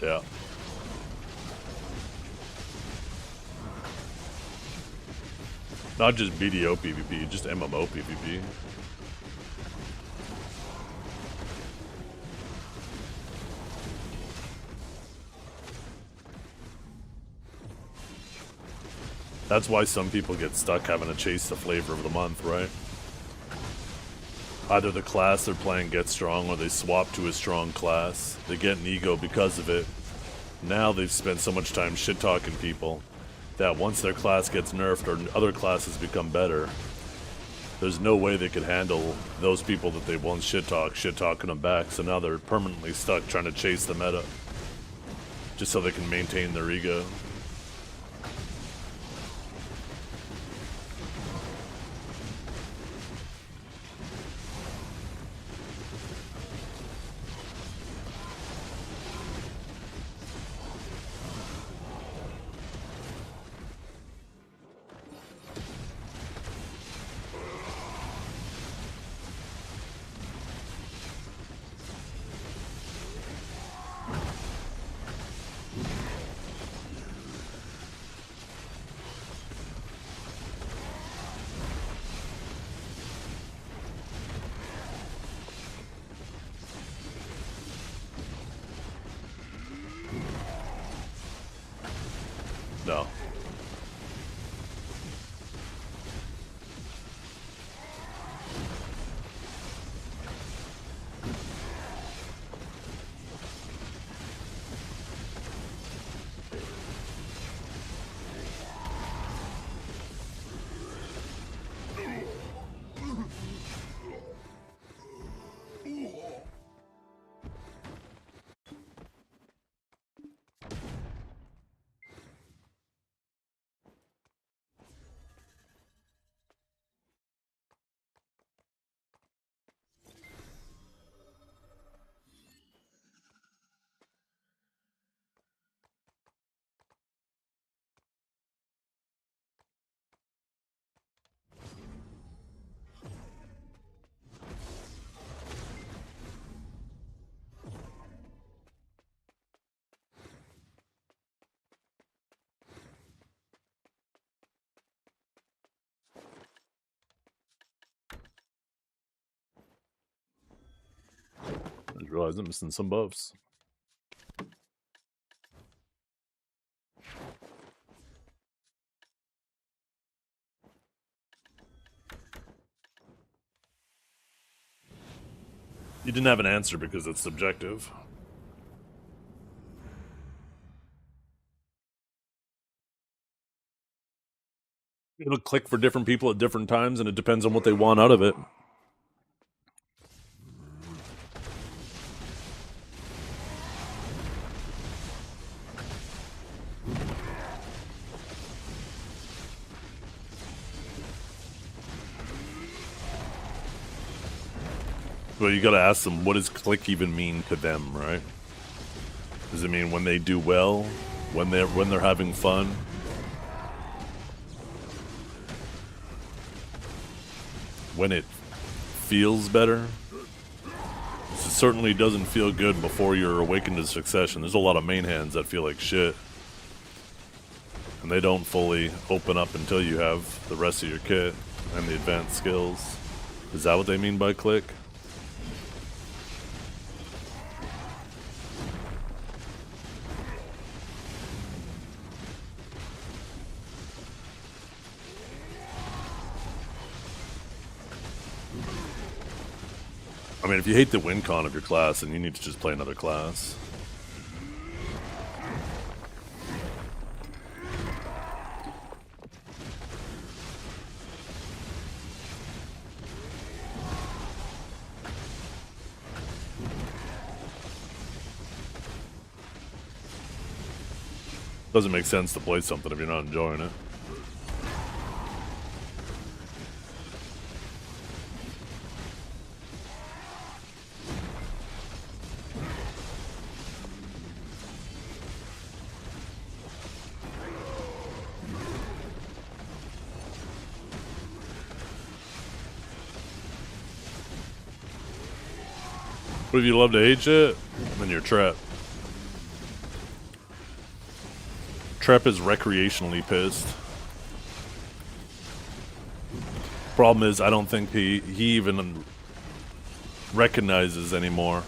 Yeah. Not just BDO PvP, just MMO PvP. That's why some people get stuck having to chase the flavor of the month, right? Either the class they're playing gets strong or they swap to a strong class. They get an ego because of it. Now they've spent so much time shit-talking people that once their class gets nerfed or other classes become better, there's no way they could handle those people that they once shit-talking them back, so now they're permanently stuck trying to chase the meta just so they can maintain their ego. Yeah. I just realized I'm missing some buffs. You didn't have an answer because it's subjective. It'll click for different people at different times, and it depends on what they want out of it. Well, you gotta ask them, what does click even mean to them, right? Does it mean when they do well? When they're having fun? When it feels better? It certainly doesn't feel good before you're awakened to succession. There's a lot of main hands that feel like shit. And they don't fully open up until you have the rest of your kit and the advanced skills. Is that what they mean by click? I mean, if you hate the win con of your class, then you need to just play another class. Doesn't make sense to play something if you're not enjoying it. But if you love to hate shit, then you're Trap. Trap is recreationally pissed. Problem is, I don't think he even recognizes anymore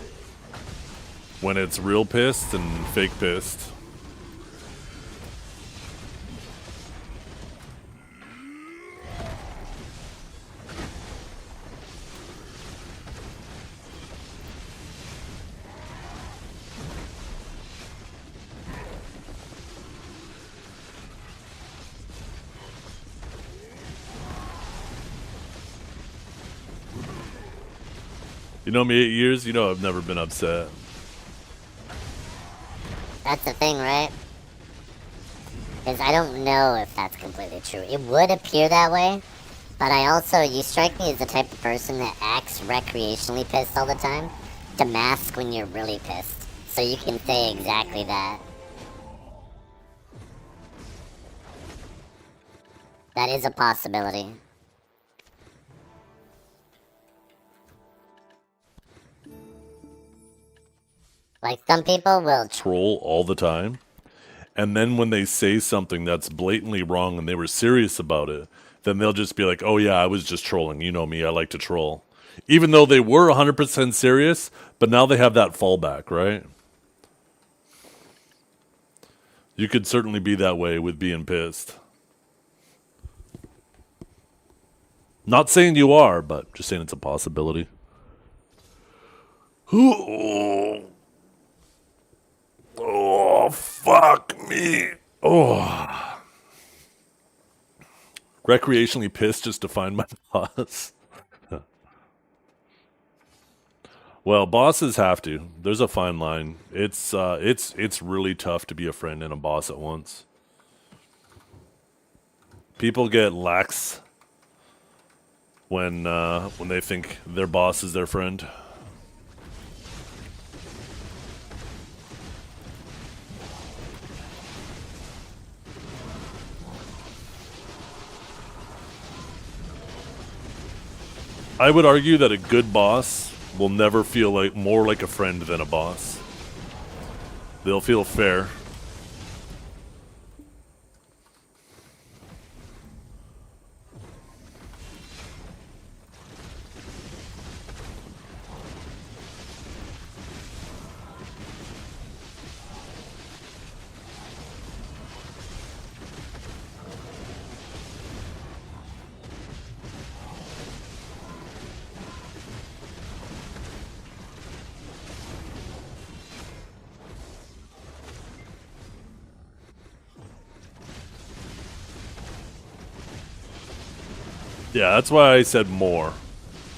when it's real pissed and fake pissed. You know me 8 years, you know I've never been upset. That's the thing, right? Because I don't know if that's completely true. It would appear that way, but you strike me as the type of person that acts recreationally pissed all the time to mask when you're really pissed. So you can say exactly that. That is a possibility. Like, some people will troll all the time, and then when they say something that's blatantly wrong and they were serious about it, then they'll just be like, oh yeah, I was just trolling. You know me, I like to troll. Even though they were 100% serious, but now they have that fallback, right? You could certainly be that way with being pissed. Not saying you are, but just saying it's a possibility. Oh, fuck me. Oh. Recreationally pissed just to find my boss. Well, bosses have to. There's a fine line. It's really tough to be a friend and a boss at once. People get lax when they think their boss is their friend. I would argue that a good boss will never feel like more like a friend than a boss. They'll feel fair. Yeah, that's why I said more,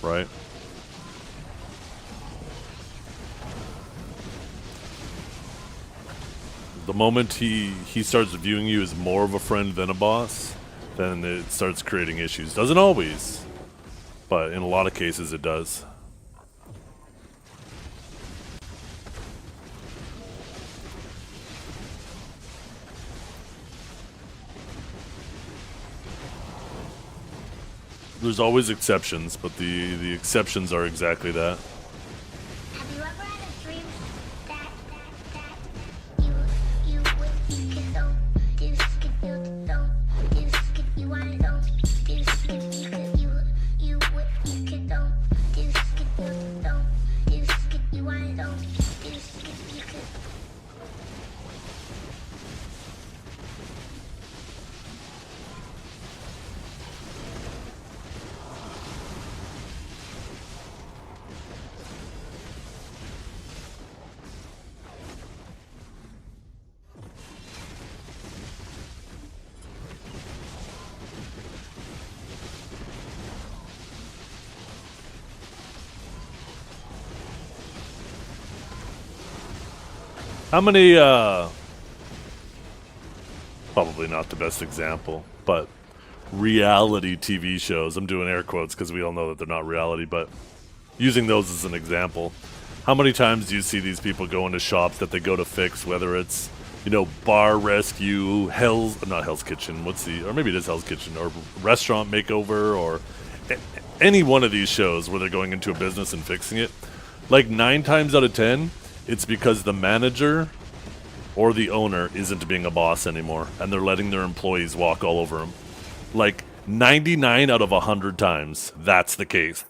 right? The moment he starts viewing you as more of a friend than a boss, then it starts creating issues. Doesn't always, but in a lot of cases it does. There's always exceptions, but the exceptions are exactly that. Have you ever had a dream that you could do skip you don't do skip you want don't do skip you could you could don't do skip you don't do skip you want don't do skip you could. How many, probably not the best example, but reality TV shows, I'm doing air quotes because we all know that they're not reality, but using those as an example, how many times do you see these people go into shops that they go to fix, whether it's, you know, bar rescue, not Hell's Kitchen, or maybe it is Hell's Kitchen, or restaurant makeover, or any one of these shows where they're going into a business and fixing it, like 9 times out of 10, it's because the manager or the owner isn't being a boss anymore, and they're letting their employees walk all over them. Like 99 out of 100 times, that's the case.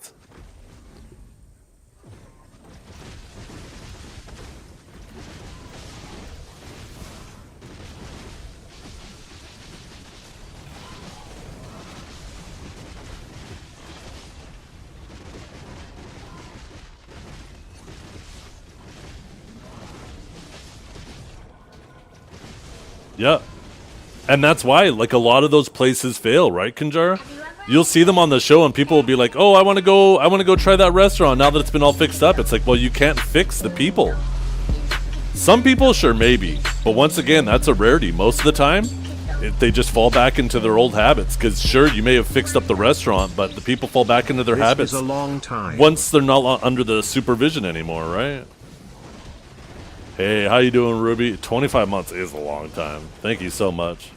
Yeah. And that's why, like, a lot of those places fail, right, Kanjara? You'll see them on the show and people will be like, oh, I want to go try that restaurant now that it's been all fixed up. It's like, well, you can't fix the people. Some people, sure, maybe. But once again, that's a rarity. Most of the time, they just fall back into their old habits. Because, sure, you may have fixed up the restaurant, but the people fall back into their habits. This is a long time. Once they're not under the supervision anymore, right? Hey, how you doing, Ruby? 25 months is a long time. Thank you so much.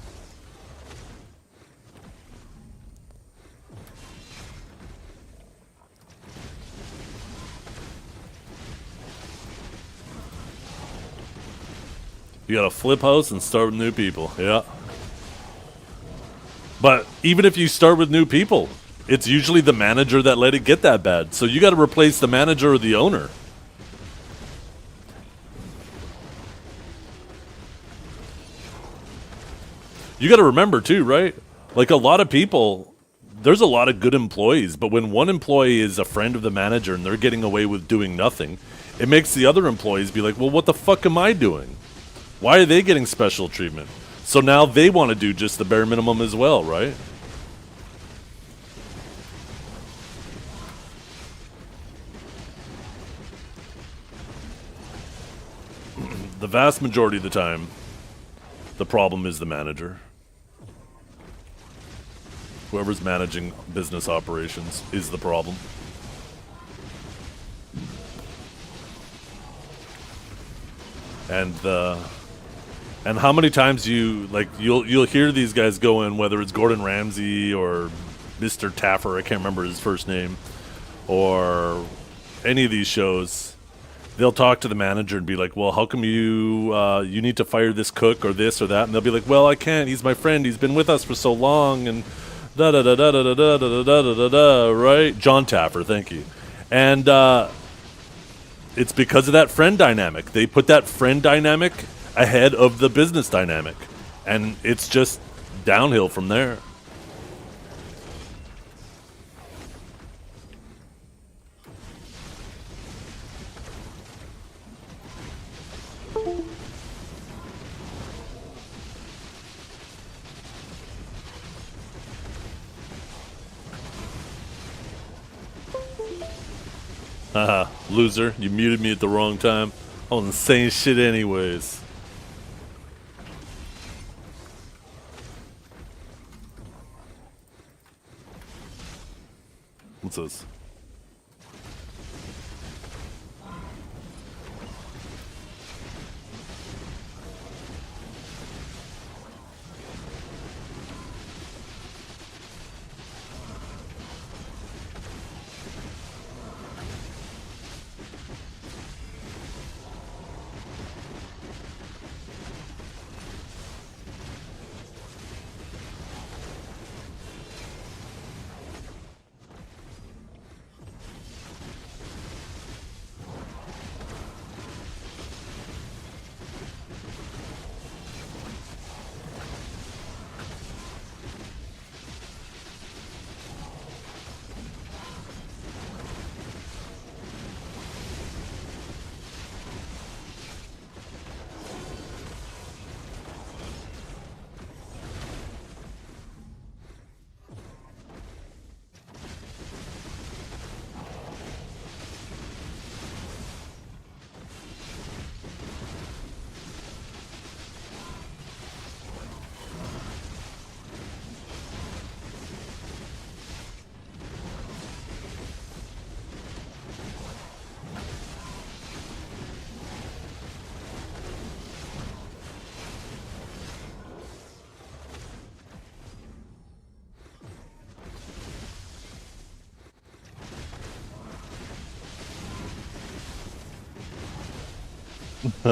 You gotta flip house and start with new people. Yeah. But even if you start with new people, it's usually the manager that let it get that bad. So you gotta replace the manager or the owner. you got to remember too, right? Like a lot of people, there's a lot of good employees, but when one employee is a friend of the manager and they're getting away with doing nothing, it makes the other employees be like, well, what the fuck am I doing? Why are they getting special treatment? So now they want to do just the bare minimum as well, right? The vast majority of the time, the problem is the manager. Whoever's managing business operations is the problem. And how many times you'll hear these guys go in, whether it's Gordon Ramsay or Mr. Taffer, I can't remember his first name, or any of these shows, they'll talk to the manager and be like, well, how come you need to fire this cook or this or that? And they'll be like, well, I can't. He's my friend. He's been with us for so long, and da-da-da-da-da-da-da-da-da-da-da, right? John Taffer, thank you. And it's because of that friend dynamic. They put that friend dynamic ahead of the business dynamic. And it's just downhill from there. Haha, loser, you muted me at the wrong time. I wasn't saying shit anyways. What's this?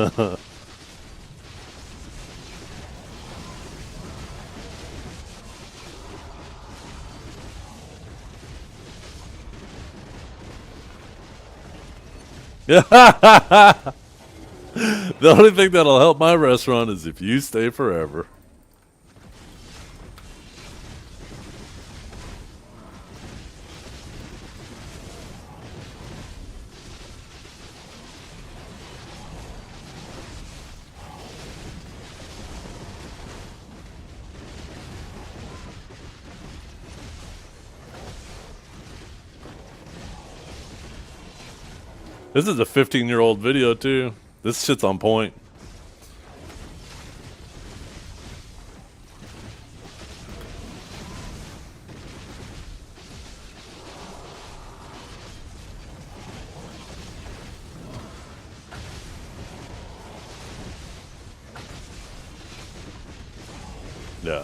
The only thing that'll help my restaurant is if you stay forever. This is a 15-year-old video, too. This shit's on point. Yeah.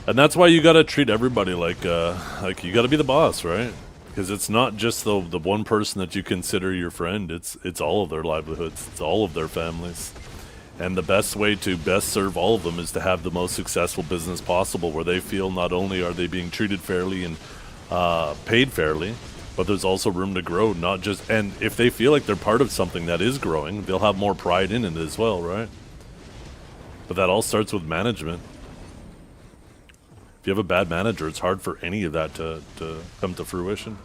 And that's why you gotta treat everybody like you gotta be the boss, right? Because it's not just the one person that you consider your friend. It's all of their livelihoods. It's all of their families. And the best way to best serve all of them is to have the most successful business possible, where they feel not only are they being treated fairly and paid fairly, but there's also room to grow. Not just, and if they feel like they're part of something that is growing, they'll have more pride in it as well, right? But that all starts with management. If you have a bad manager, it's hard for any of that to come to fruition.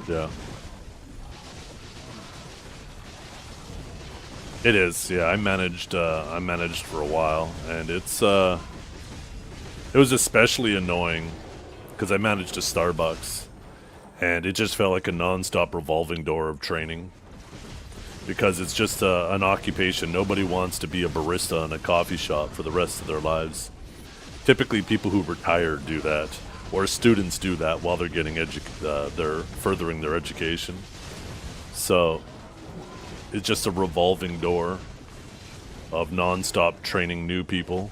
Yeah. It is, yeah. I managed for a while, and it was especially annoying because I managed a Starbucks, and it just felt like a non-stop revolving door of training. Because it's just an occupation. Nobody wants to be a barista in a coffee shop for the rest of their lives. Typically, people who retire do that. Or students do that while they're getting they're furthering their education. So it's just a revolving door of non-stop training new people.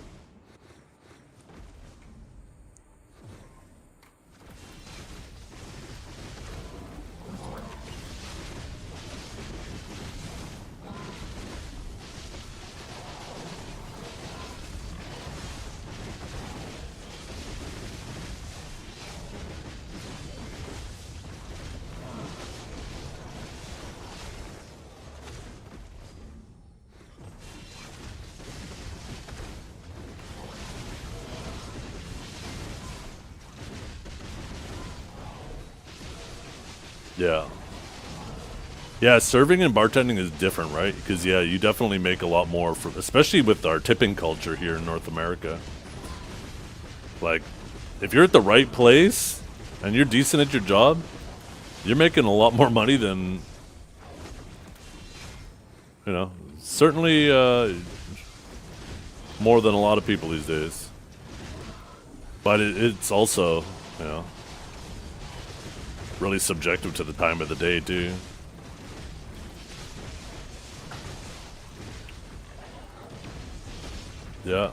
Yeah. Yeah, serving and bartending is different, right? Because, yeah, you definitely make a lot more, especially with our tipping culture here in North America. Like, if you're at the right place and you're decent at your job, you're making a lot more money than, you know, certainly more than a lot of people these days. But it's also, you know, really subjective to the time of the day, too. Yeah.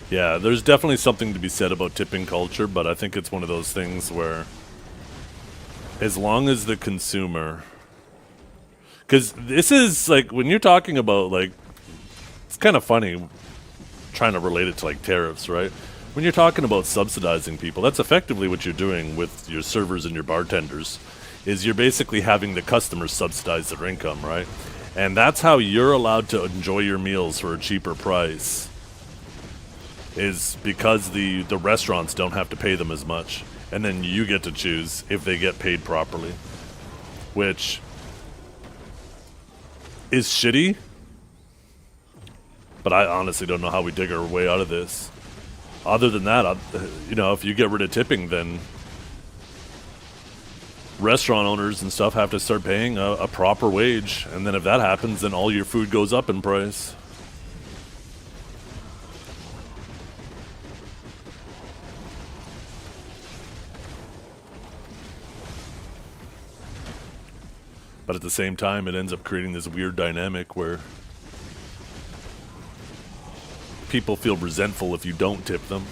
Yeah, there's definitely something to be said about tipping culture, but I think it's one of those things where as long as the consumer... Because this is, like, when you're talking about, like... It's kind of funny trying to relate it to, like, tariffs, right? When you're talking about subsidizing people, that's effectively what you're doing with your servers and your bartenders, is you're basically having the customers subsidize their income, right? And that's how you're allowed to enjoy your meals for a cheaper price, is because the restaurants don't have to pay them as much. And then you get to choose if they get paid properly, which is shitty, but I honestly don't know how we dig our way out of this. Other than that, you know, if you get rid of tipping, then restaurant owners and stuff have to start paying a proper wage. And then if that happens, then all your food goes up in price. But at the same time, it ends up creating this weird dynamic where people feel resentful if you don't tip them.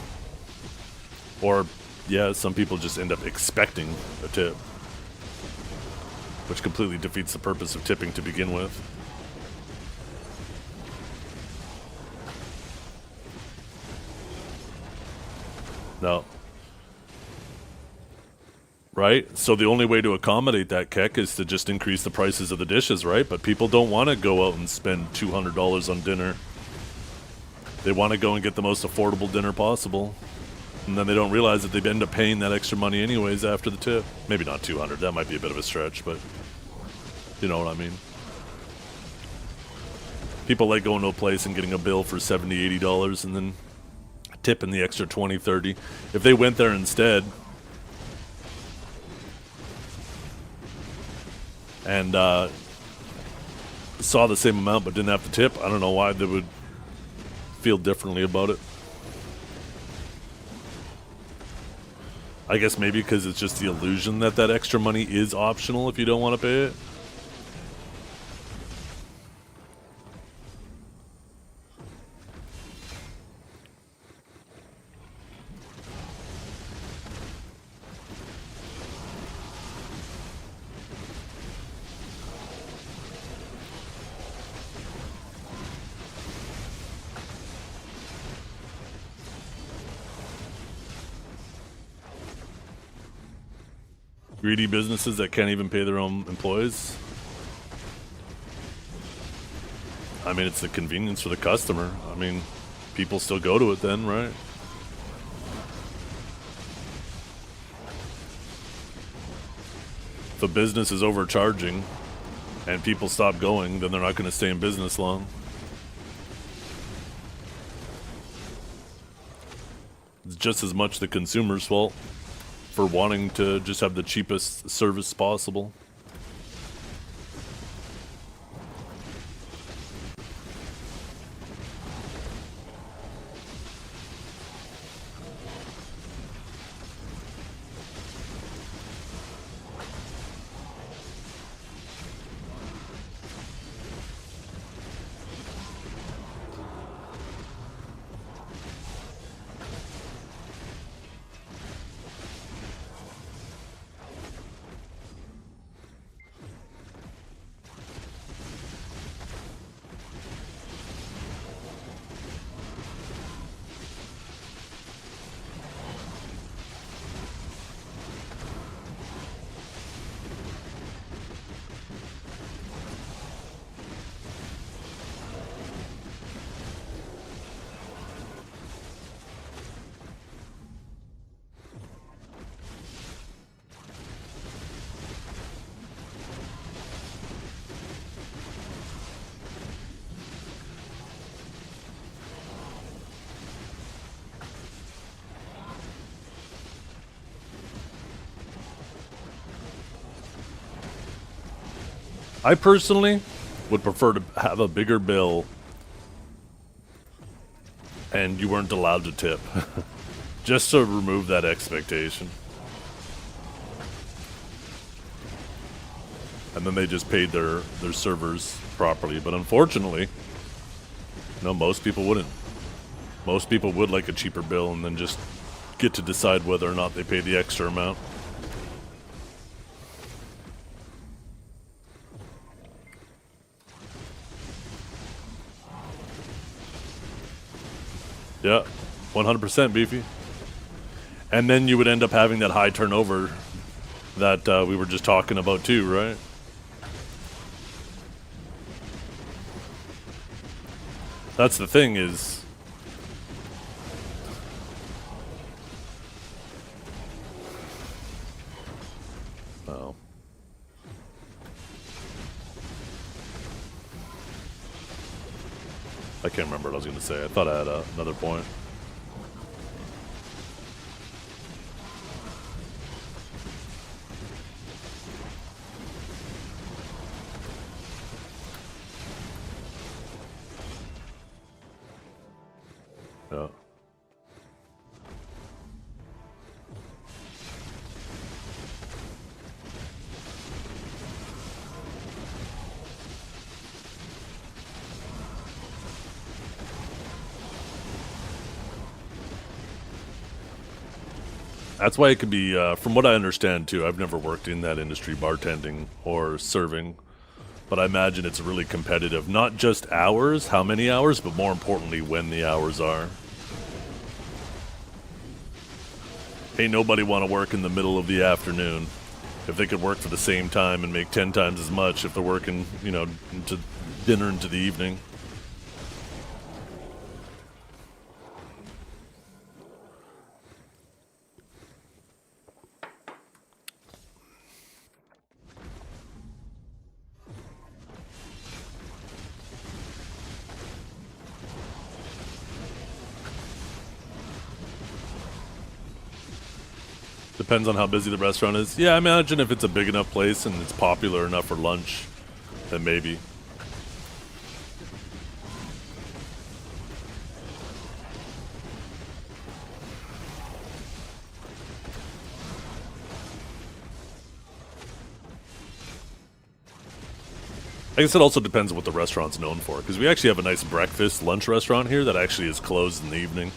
Or, yeah, some people just end up expecting a tip, which completely defeats the purpose of tipping to begin with. No. Right? So the only way to accommodate that, Keck, is to just increase the prices of the dishes, right? But people don't want to go out and spend $200 on dinner. They want to go and get the most affordable dinner possible. And then they don't realize that they end up paying that extra money anyways after the tip. Maybe not 200, that might be a bit of a stretch, but you know what I mean. People like going to a place and getting a bill for $70, $80 and then tipping the extra 20, 30. If they went there instead and saw the same amount but didn't have to tip, I don't know why they would feel differently about it. I guess maybe because it's just the illusion that that extra money is optional if you don't want to pay it. Greedy businesses that can't even pay their own employees. I mean, it's the convenience for the customer. I mean, people still go to it then, right? If a business is overcharging and people stop going, then they're not going to stay in business long. It's just as much the consumer's fault for wanting to just have the cheapest service possible. I personally would prefer to have a bigger bill and you weren't allowed to tip. Just to remove that expectation. And then they just paid their servers properly. But unfortunately, no, most people wouldn't. Most people would like a cheaper bill and then just get to decide whether or not they pay the extra amount. Yeah, 100% beefy. And then you would end up having that high turnover that we were just talking about too, right? That's the thing is... Oh. I can't remember what I was going to say. I thought I had another point. Yeah. That's why it could be, from what I understand too, I've never worked in that industry, bartending or serving, but I imagine it's really competitive. Not just hours, how many hours, but more importantly, when the hours are. Ain't nobody want to work in the middle of the afternoon if they could work for the same time and make 10 times as much if they're working, you know, into dinner into the evening. Depends on how busy the restaurant is. Yeah, I imagine if it's a big enough place and it's popular enough for lunch, then maybe. I guess it also depends on what the restaurant's known for, because we actually have a nice breakfast, lunch restaurant here that actually is closed in the evening.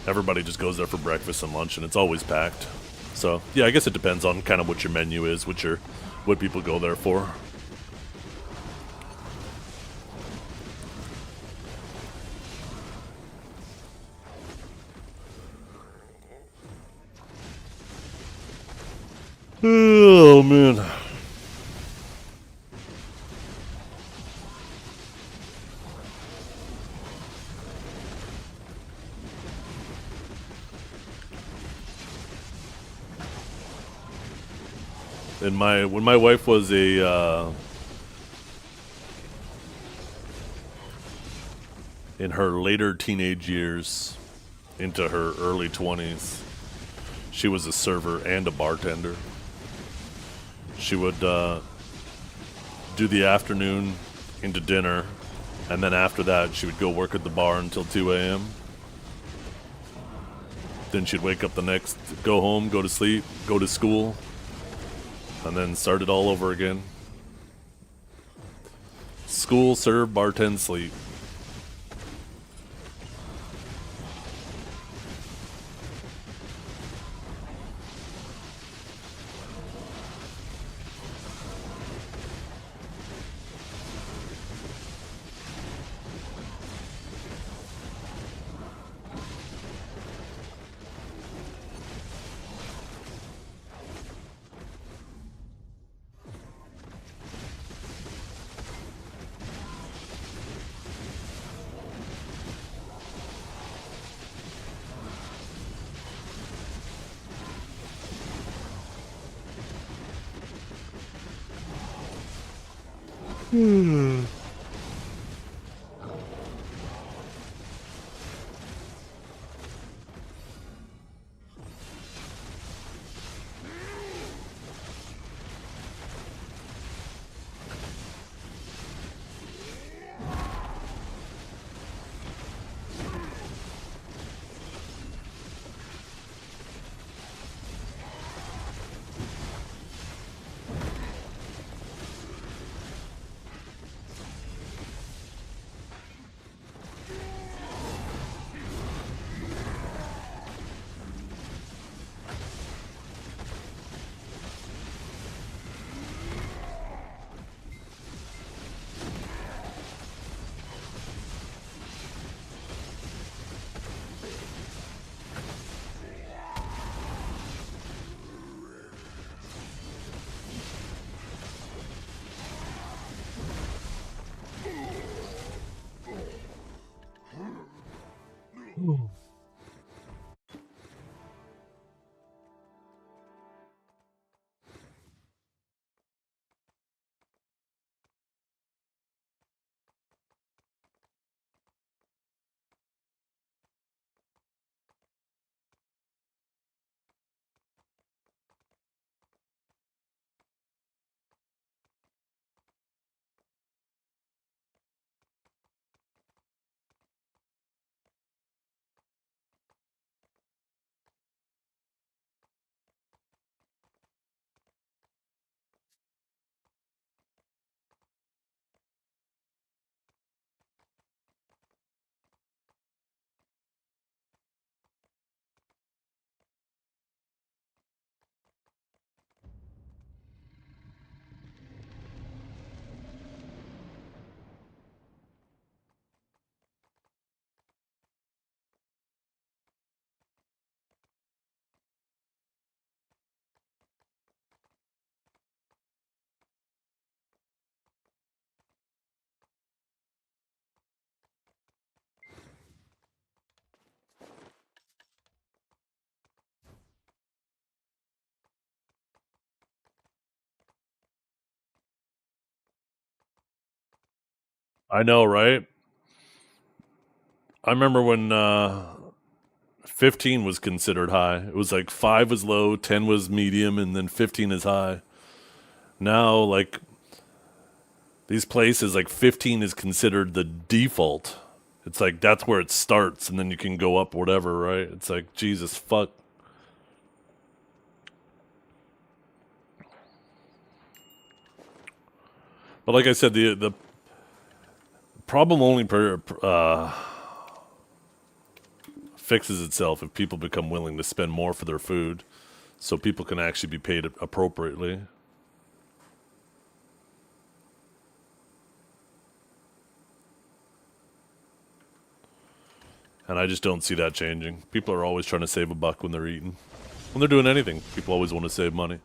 Everybody just goes there for breakfast and lunch, and it's always packed. So, yeah, I guess it depends on kind of what your menu is, what people go there for. Oh, man. And when my wife was in her later teenage years, into her early 20s, she was a server and a bartender. She would do the afternoon into dinner, and then after that she would go work at the bar until 2 a.m. Then she'd wake up go home, go to sleep, go to school, and then start it all over again. School, serve, bartend, sleep. I know, right? I remember when 15 was considered high. It was like 5 was low, 10 was medium, and then 15 is high. Now, like, these places, like 15 is considered the default. It's like that's where it starts, and then you can go up whatever, right? It's like, Jesus fuck. But like I said, the problem only fixes itself if people become willing to spend more for their food, so people can actually be paid appropriately. And I just don't see that changing. People are always trying to save a buck when they're eating. When they're doing anything, people always want to save money.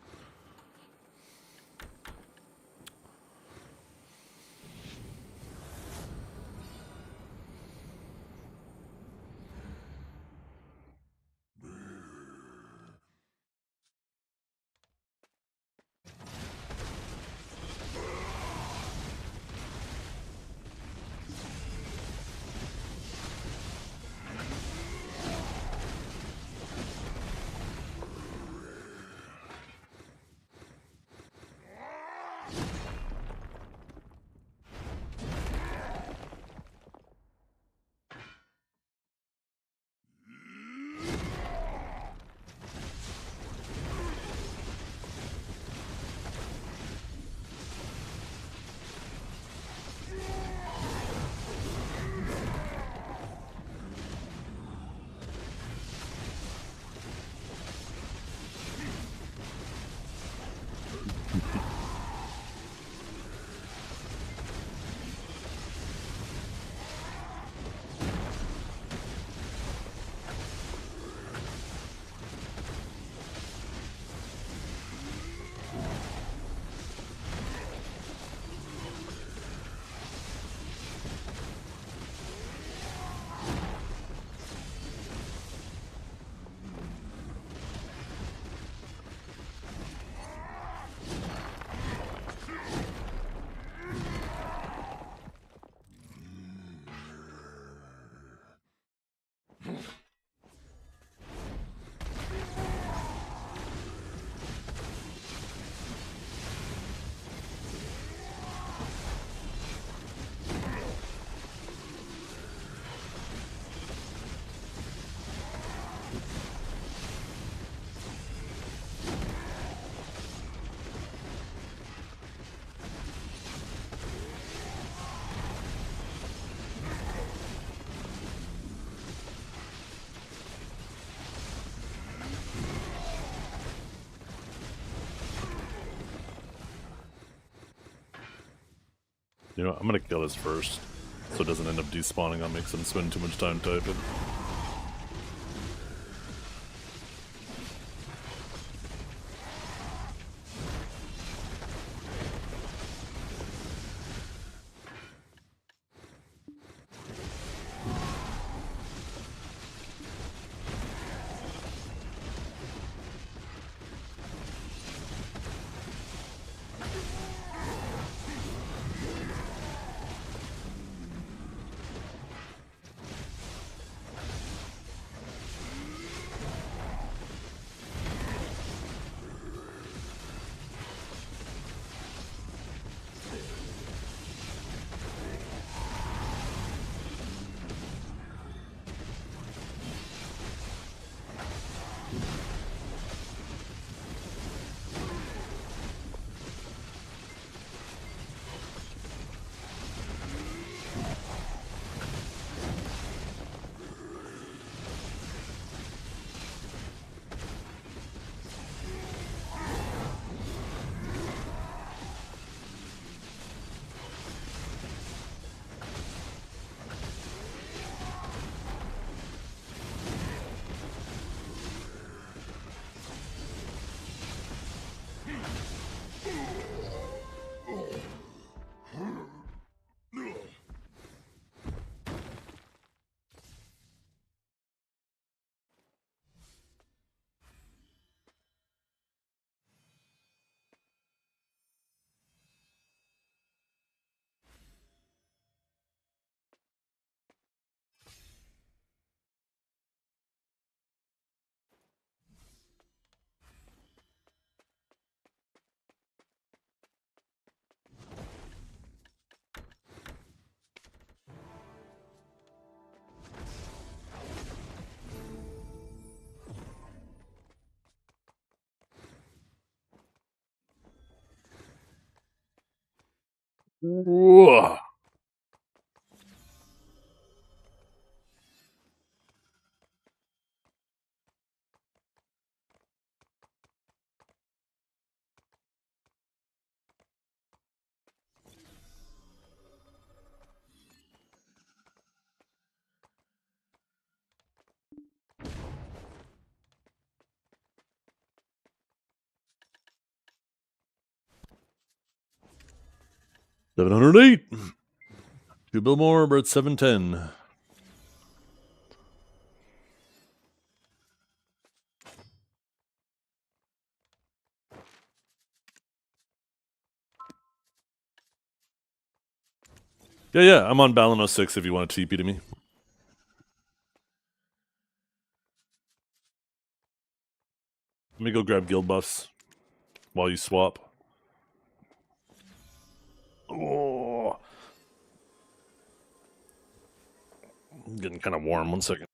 You know, I'm gonna kill this first, so it doesn't end up despawning on me because I'm spending too much time typing. Whoa. $708. 2 bill more, we're at 710. Yeah, I'm on Balino 6 if you want to TP to me. Let me go grab guild buffs while you swap. Oh, I'm getting kind of warm. 1 second.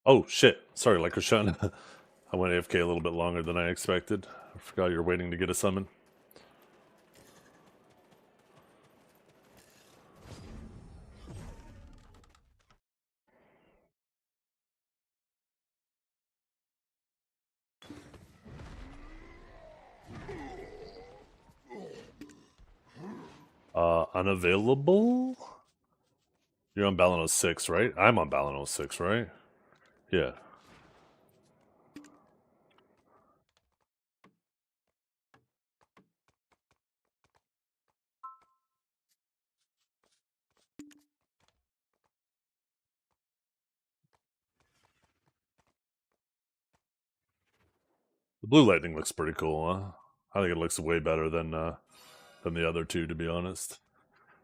Oh, shit. Sorry, Lycroshan. I went AFK a little bit longer than I expected. I forgot you're waiting to get a summon. Unavailable? You're on Balin 06, right? I'm on Balin 06, right? Yeah. The blue lightning looks pretty cool, huh? I think it looks way better than the other two, to be honest.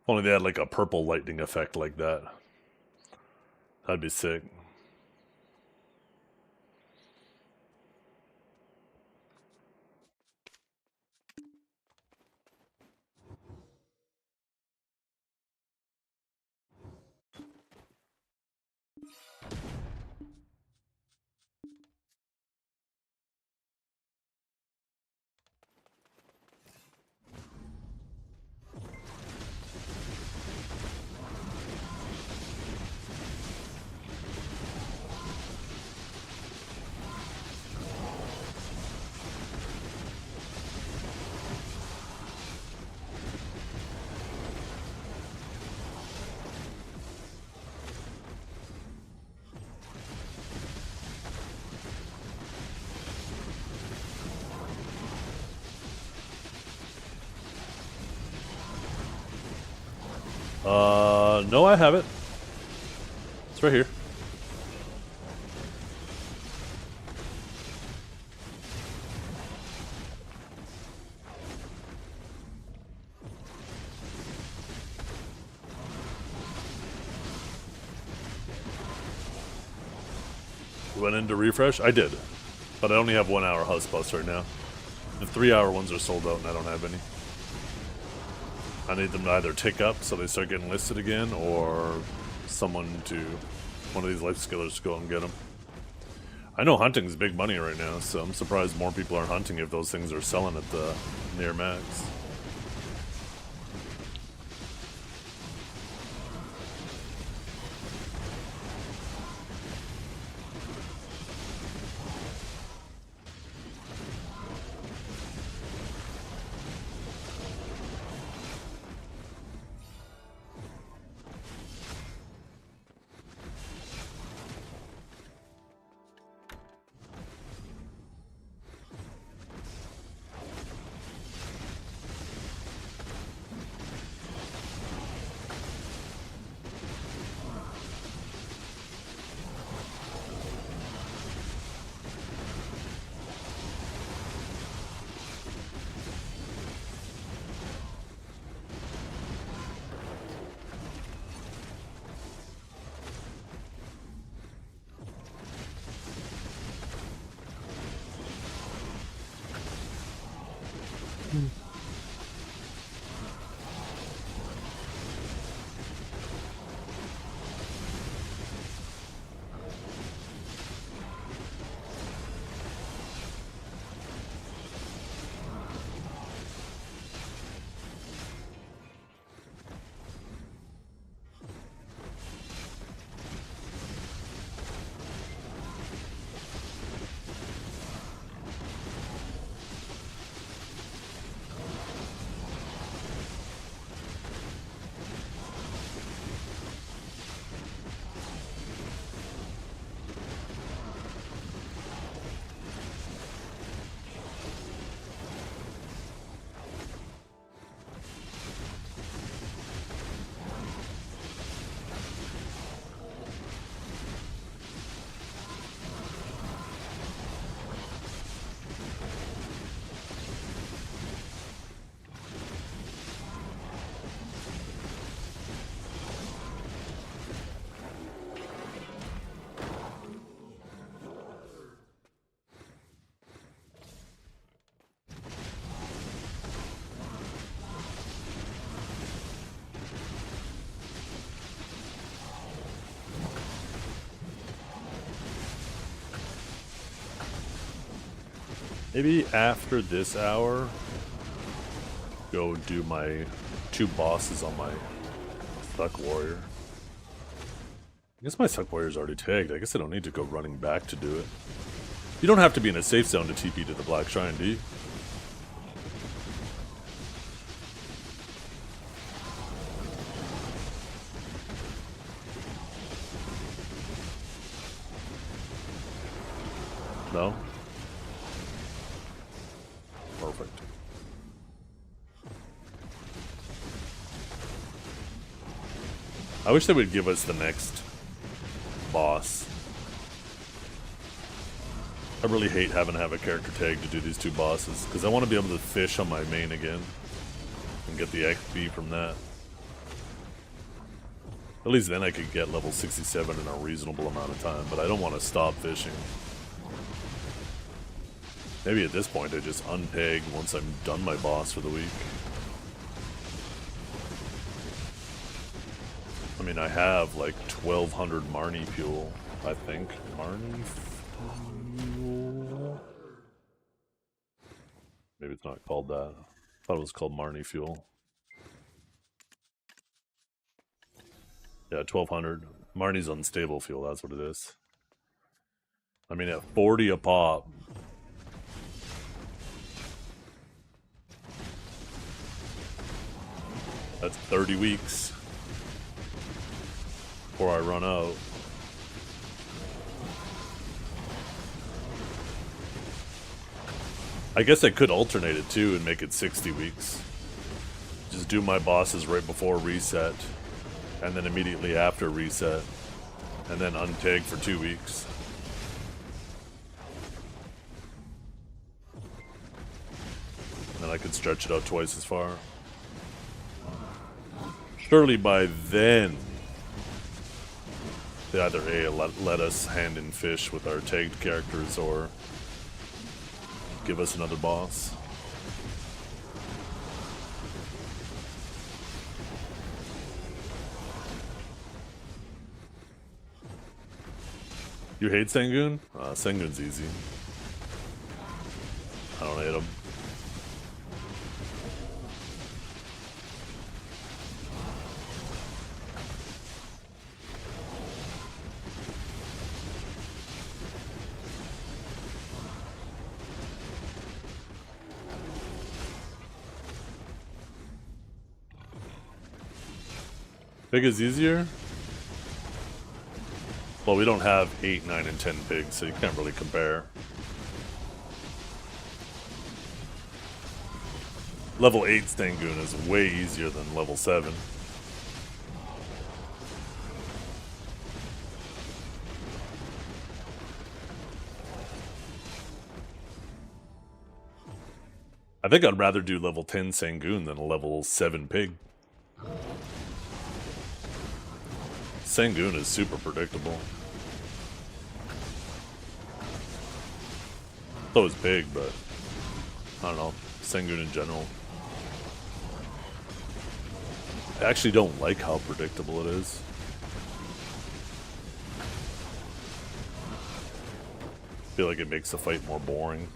If only they had like a purple lightning effect like that. That'd be sick. No, I have it. It's right here. You went into refresh? I did. But I only have 1 hour House Bus right now. The 3 hour ones are sold out and I don't have any. I need them to either tick up so they start getting listed again, or one of these life skillers to go and get them. I know hunting's big money right now, so I'm surprised more people aren't hunting if those things are selling at the near max. Maybe after this hour, go do my 2 bosses on my Suck Warrior. I guess my Suck Warrior's already tagged. I guess I don't need to go running back to do it. You don't have to be in a safe zone to TP to the Black Shrine, do you? No? Perfect. I wish they would give us the next boss. I really hate having to have a character tag to do these two bosses, because I want to be able to fish on my main again and get the XP from that. At least then I could get level 67 in a reasonable amount of time, but I don't want to stop fishing. Maybe at this point I just unpeg once I'm done my boss for the week. I mean, I have like 1200 Marnie fuel, I think. Marnie fuel? Maybe it's not called that. I thought it was called Marnie fuel. Yeah, 1200. Marnie's unstable fuel, that's what it is. I mean, at 40 a pop. That's 30 weeks before I run out. I guess I could alternate it too and make it 60 weeks. Just do my bosses right before reset, and then immediately after reset, and then untag for 2 weeks. And then I could stretch it out twice as far. Surely by then, they either A, let us hand in fish with our tagged characters, or give us another boss. You hate Sangoon? Sangoon's easy. I don't hate him. Pig is easier? Well, we don't have 8, 9, and 10 pigs, so you can't really compare. Level 8 Stangoon is way easier than level 7. I think I'd rather do level 10 Sangoon than a level 7 pig. Sangoon is super predictable. So is Pig, but I don't know. Sangoon in general. I actually don't like how predictable it is. I feel like it makes the fight more boring.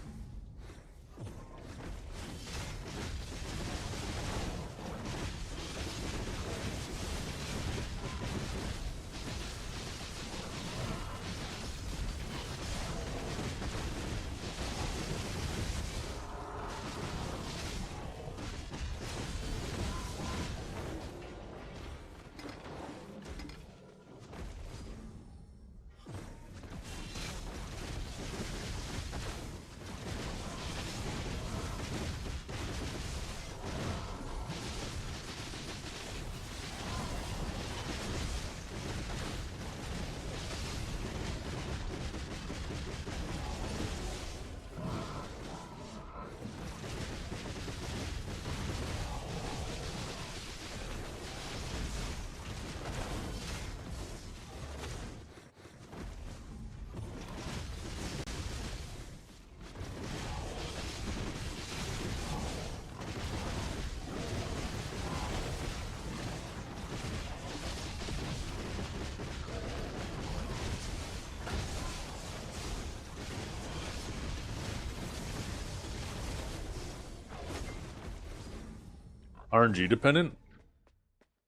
RNG dependent?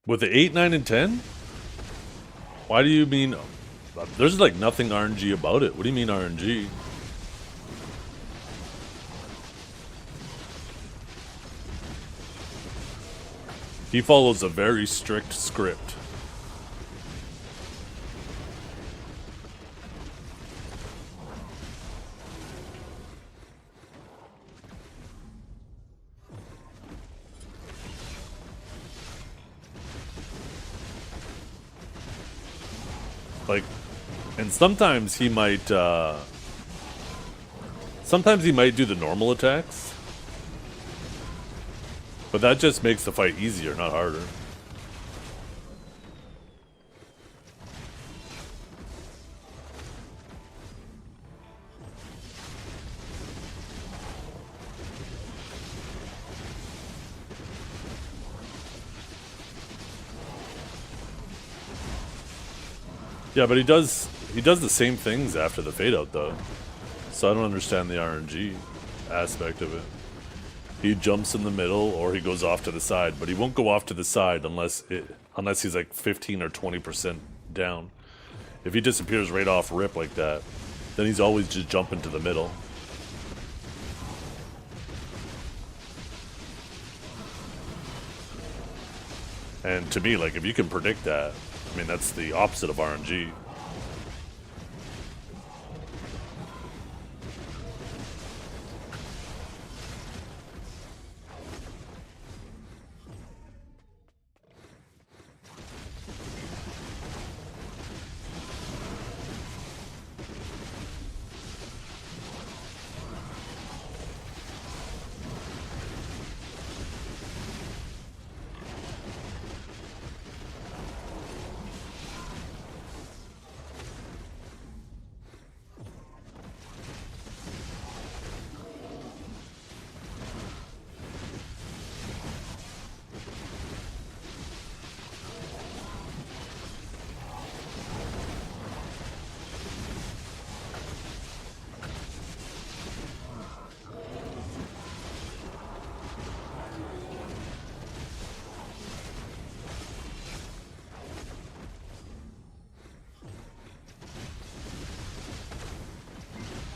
With the 8, 9, and 10? Why do you mean... There's like nothing RNG about it. What do you mean RNG? He follows a very strict script. Like, and sometimes he might do the normal attacks. But that just makes the fight easier, not harder. Yeah, but he does the same things after the fade out though. So I don't understand the RNG aspect of it. He jumps in the middle or he goes off to the side, but he won't go off to the side unless he's like 15 or 20% down. If he disappears right off rip like that, then he's always just jumping to the middle. And to me, like, if you can predict that, I mean, that's the opposite of RNG.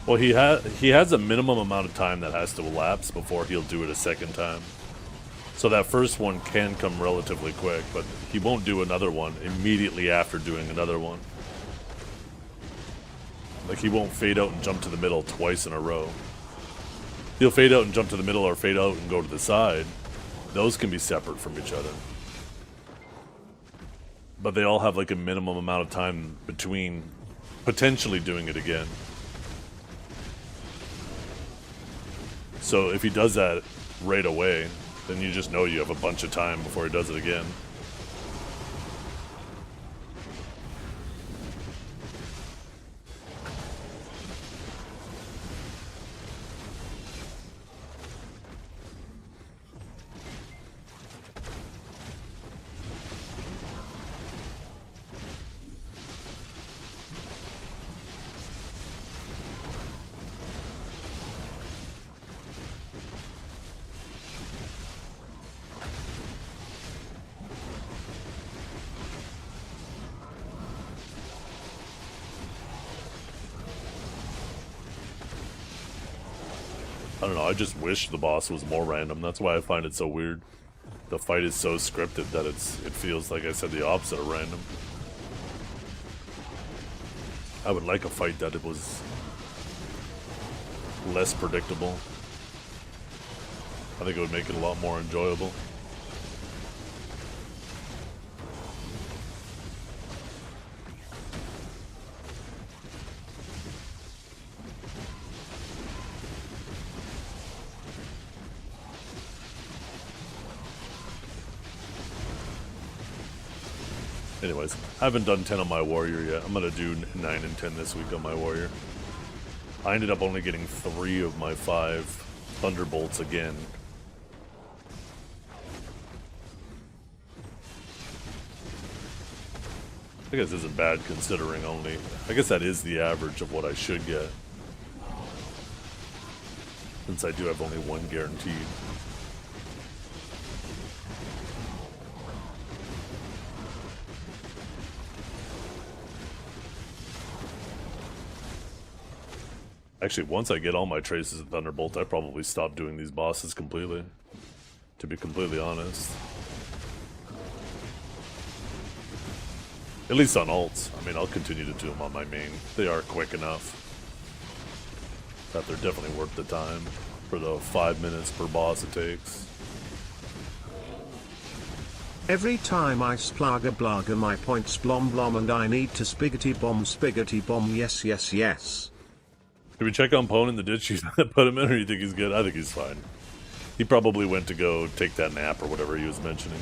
Well, he has a minimum amount of time that has to elapse before he'll do it a second time. So that first one can come relatively quick, but he won't do another one immediately after doing another one. Like, he won't fade out and jump to the middle twice in a row. He'll fade out and jump to the middle or fade out and go to the side. Those can be separate from each other. But they all have like a minimum amount of time between potentially doing it again. So if he does that right away, then you just know you have a bunch of time before he does it again. I don't know, I just wish the boss was more random. That's why I find it so weird. The fight is so scripted that it feels, like I said, the opposite of random. I would like a fight that it was less predictable. I think it would make it a lot more enjoyable. Anyways, I haven't done 10 on my warrior yet. I'm gonna do 9 and 10 this week on my warrior. I ended up only getting 3 of my 5 thunderbolts again. I guess this isn't bad considering only... I guess that is the average of what I should get. Since I do have only 1 guaranteed. Actually, once I get all my traces of Thunderbolt, I probably stop doing these bosses completely. To be completely honest. At least on ults. I mean, I'll continue to do them on my main. They are quick enough that they're definitely worth the time for the 5 minutes per boss it takes. Every time I splaga blaga my points blom blom and I need to spiggity bomb yes yes yes. Did we check on Pone in the ditch you put him in, or you think he's good? I think he's fine. He probably went to go take that nap or whatever he was mentioning.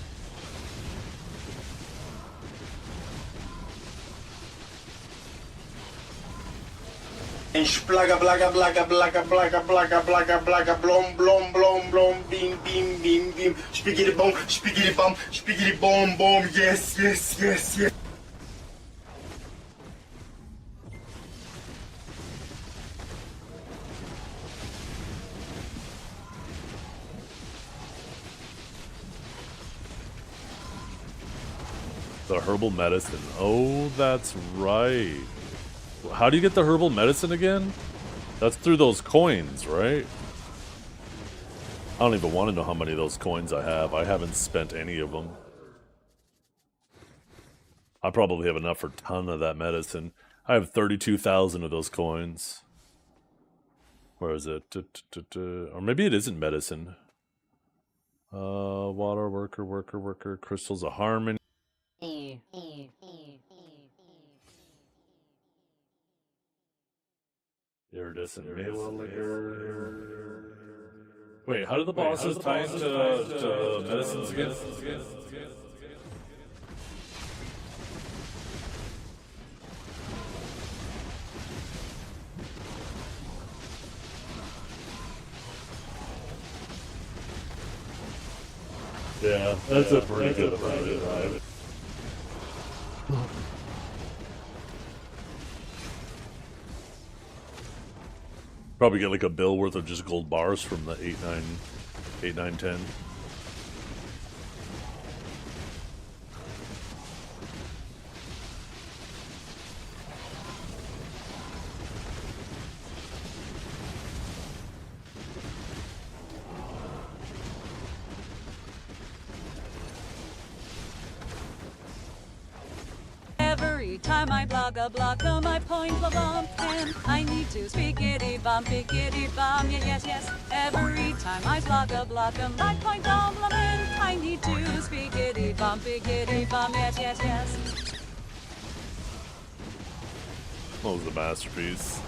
And splaga blaga blaga blaga blaga blaga blaga blaga blom blom blom blom beam beam beam beam spiggity bomb yes yes yes yes. The herbal medicine. Oh, that's right. How do you get the herbal medicine again? That's through those coins, right? I don't even want to know how many of those coins I have. I haven't spent any of them. I probably have enough for a ton of that medicine. I have 32,000 of those coins. Where is it? Or maybe it isn't medicine. Water, worker, crystals of harmony. Iridescent Wait, how do the bosses tie into medicines again? Yeah, that's a pretty good ride. Probably get like a bill worth of just gold bars from the 8, 9, 10. Every time I blogger, my point bump, and I need to spiggity bump, yeah, yes, yes. Every time I blogger, my point bump, and I need to spiggity bump, yes, yes, yes. What was the masterpiece?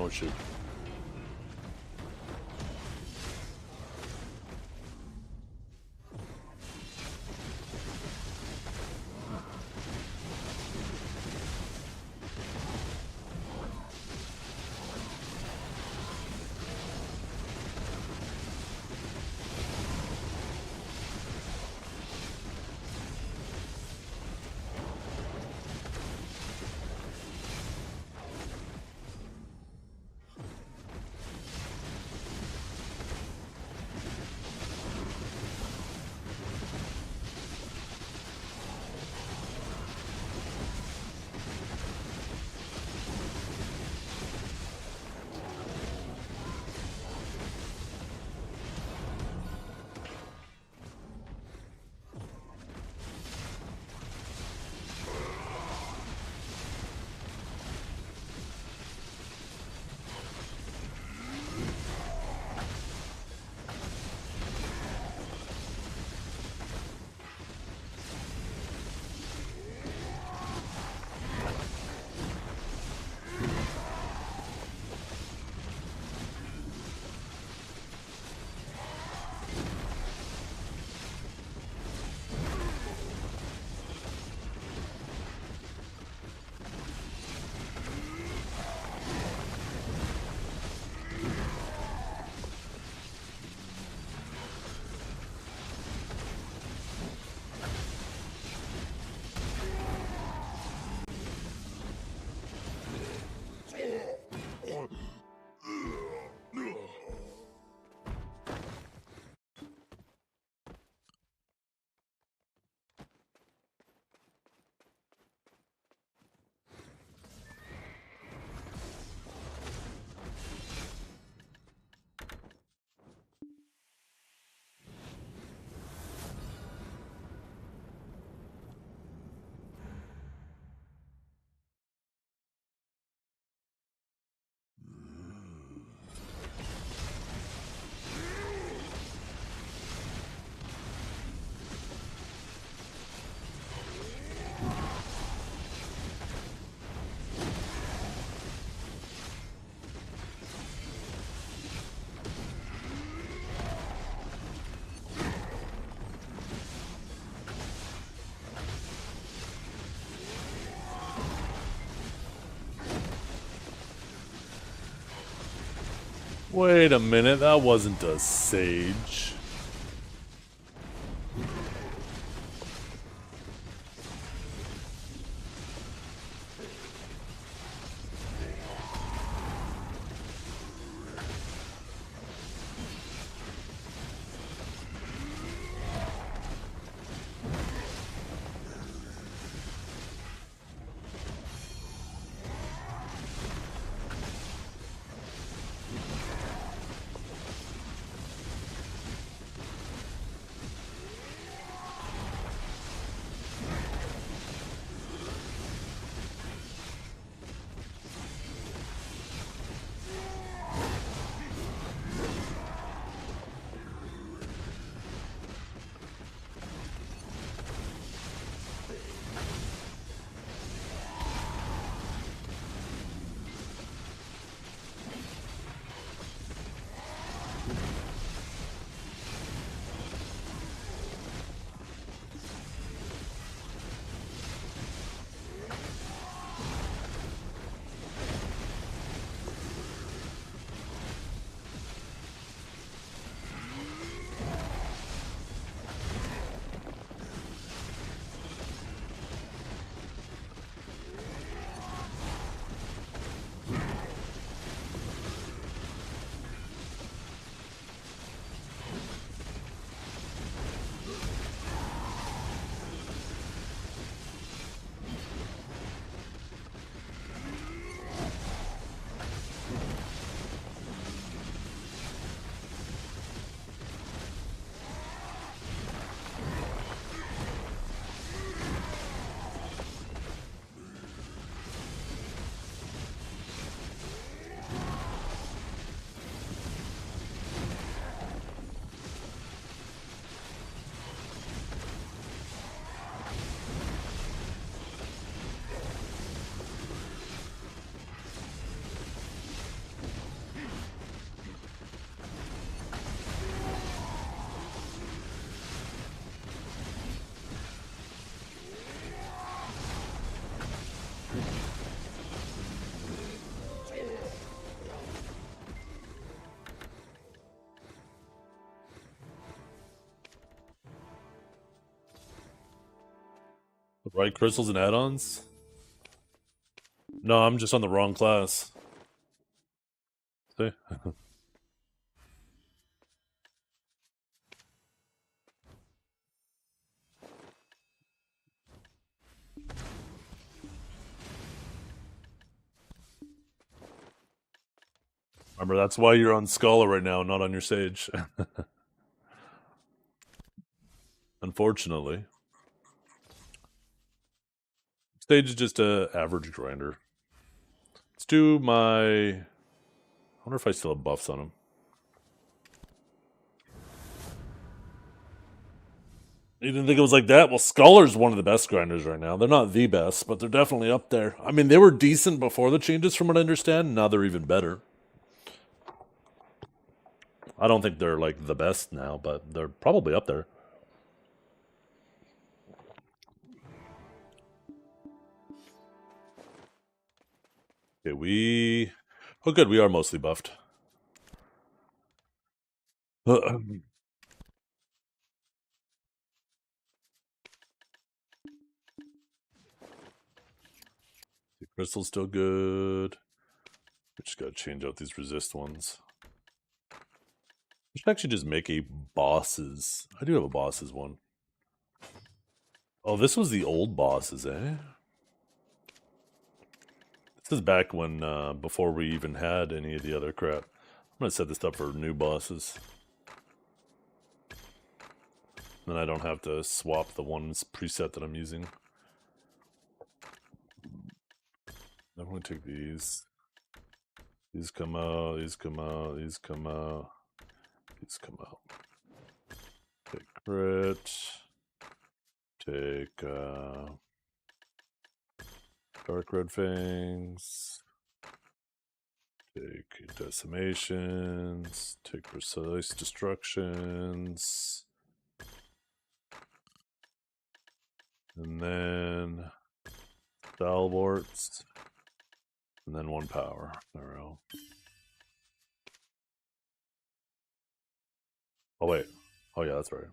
Oh shoot. Wait a minute, that wasn't a sage. Right crystals and add-ons? No, I'm just on the wrong class. See? Remember, that's why you're on Scala right now, not on your Sage. Unfortunately. Sage is just a average grinder. Let's do my... I wonder if I still have buffs on him. You didn't think it was like that? Well, Scholar's one of the best grinders right now. They're not the best, but they're definitely up there. I mean, they were decent before the changes from what I understand. Now they're even better. I don't think they're like the best now, but they're probably up there. Okay, oh good, we are mostly buffed. The crystal's still good. We just gotta change out these resist ones. We should actually just make a bosses. I do have a bosses one. Oh, this was the old bosses, eh? This is back when, before we even had any of the other crap. I'm gonna set this up for new bosses. Then I don't have to swap the one preset that I'm using. I'm gonna take these. These come out, these come out, these come out. These come out. Take crit. Take dark red fangs. Take decimations. Take precise destructions. And then stalwarts. And then one power. There we go. Oh wait. Oh yeah, that's right.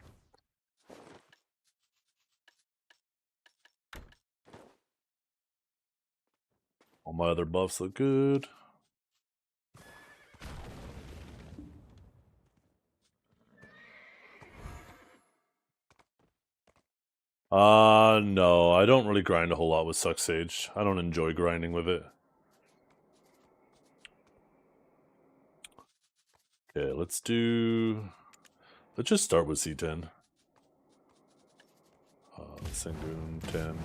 All my other buffs look good. No, I don't really grind a whole lot with Suck Sage. I don't enjoy grinding with it. Okay, let's just start with C10. Sangoon 10.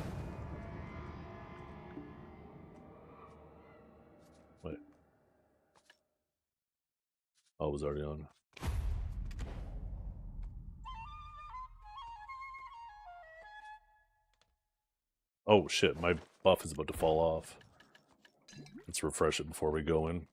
Wait. Oh, it was already on. Oh shit, my buff is about to fall off. Let's refresh it before we go in.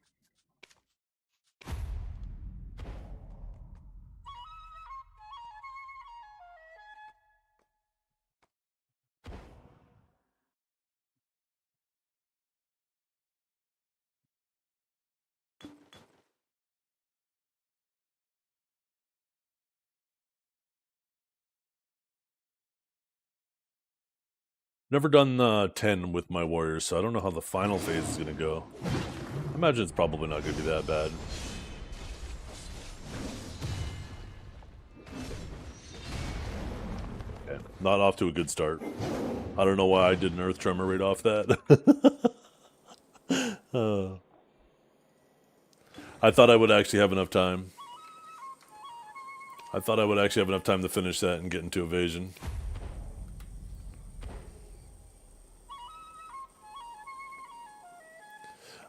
Never done 10 with my warriors, so I don't know how the final phase is going to go. I imagine it's probably not going to be that bad. Okay, not off to a good start. I don't know why I did an Earth Tremor right off that. I thought I would actually have enough time. I thought I would actually have enough time to finish that and get into evasion.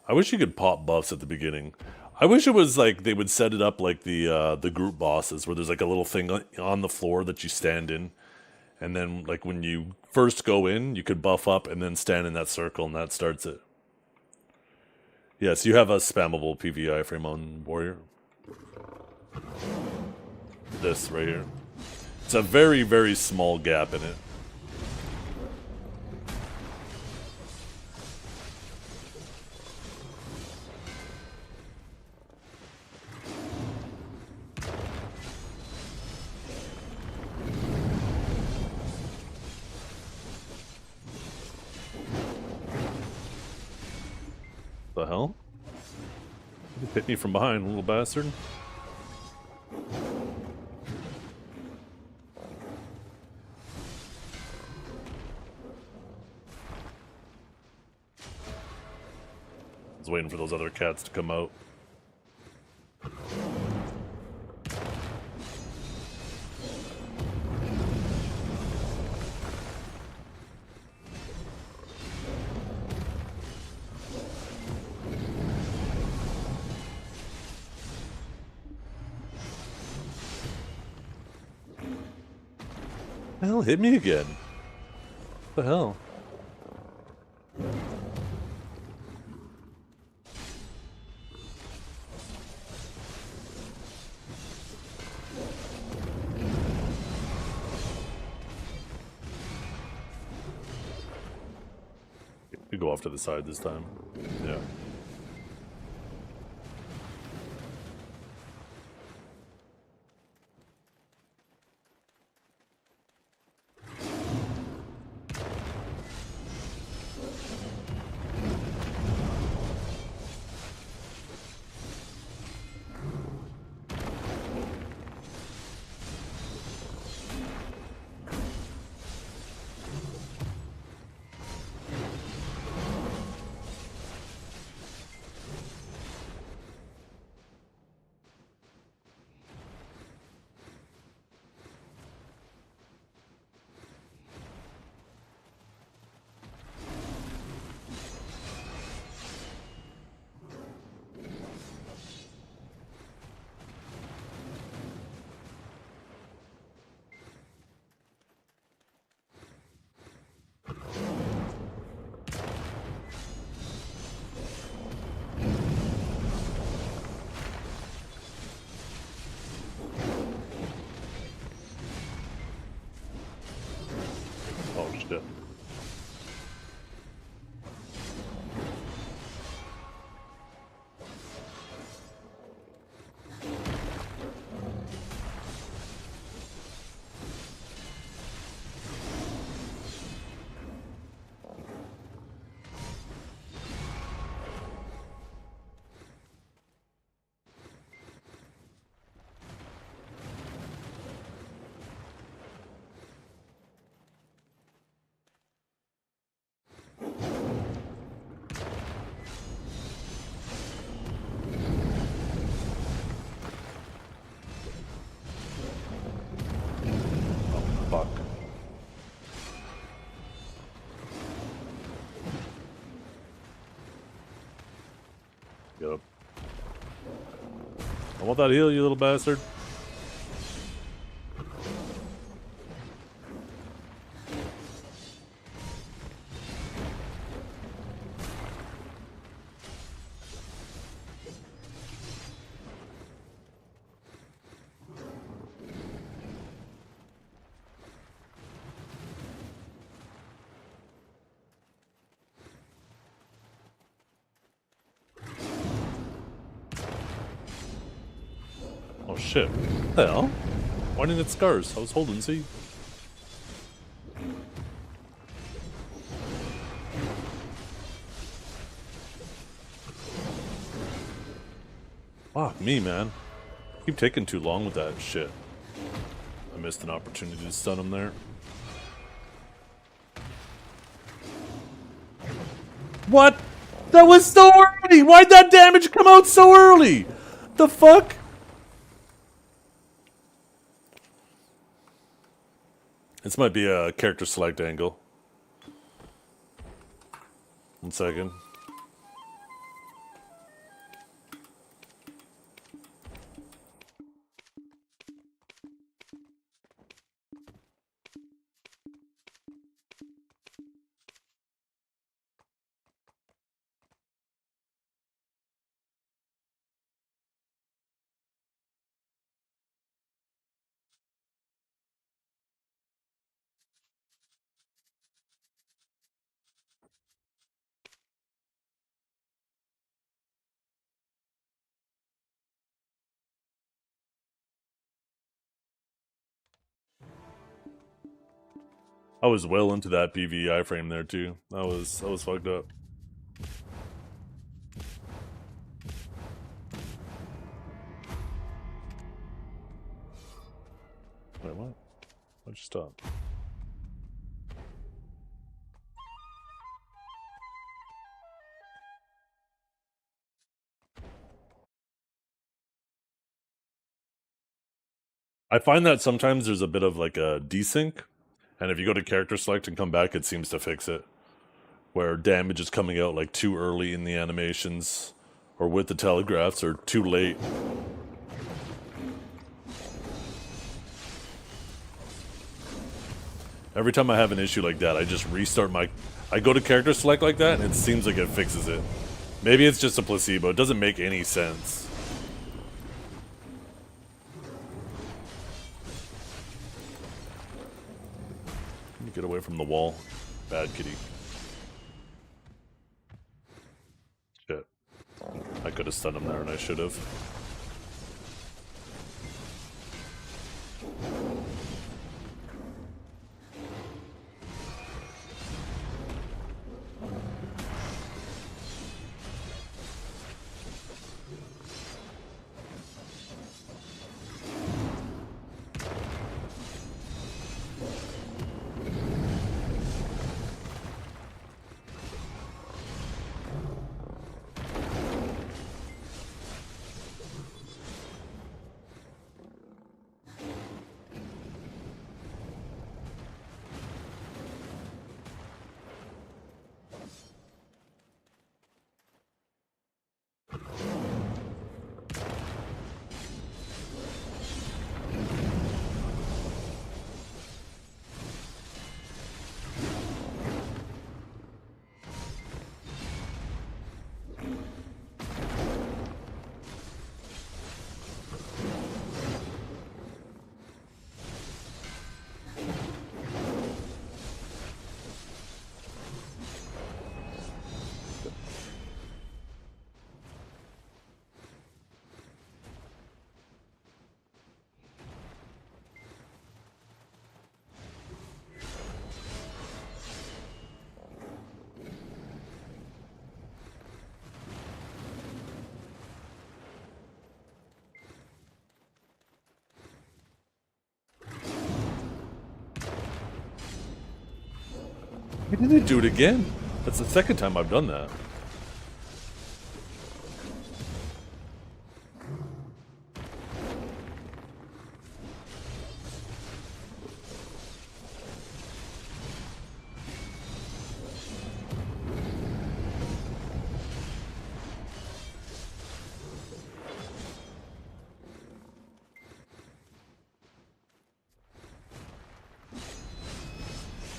I wish you could pop buffs at the beginning. I wish it was like they would set it up like the group bosses, where there's like a little thing on the floor that you stand in, and then like when you first go in, you could buff up and then stand in that circle, and that starts it. Yes, you have a spammable PVI frame on warrior. This right here. It's a very, very small gap in it. The hell? You hit me from behind, little bastard. I was waiting for those other cats to come out. The hell hit me again? What the hell? You go off to the side this time. Yeah. Oh shit. Fuck. Get up. I want that heal, you little bastard. Oh shit. What the hell? Why didn't it scars? I was holding C. Fuck me, man. Keep taking too long with that shit. I missed an opportunity to stun him there. What? That was so early! Why'd that damage come out so early? The fuck? This might be a character select angle. 1 second. I was well into that PV iframe there too. That was fucked up. Why'd you stop? I find that sometimes there's a bit of like a desync, and if you go to character select and come back, it seems to fix it. Where damage is coming out like too early in the animations, or with the telegraphs, or too late. Every time I have an issue like that, I just restart I go to character select like that, and it seems like it fixes it. Maybe it's just a placebo. It doesn't make any sense. Get away from the wall. Bad kitty. Shit. I could have stunned him there, and I should have. Why did they do it again? That's the second time I've done that.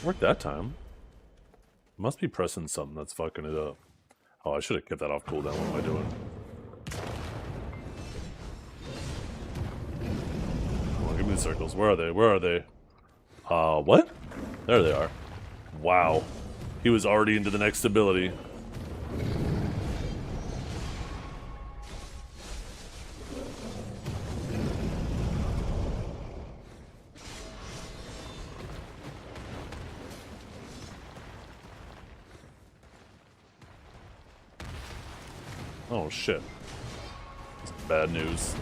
Worked that time. Must be pressing something that's fucking it up. Oh, I should have kept that off cooldown. What am I doing? Come on, give me the circles. Where are they? Where are they? What? There they are. Wow. He was already into the next ability. Oh shit. That's bad news.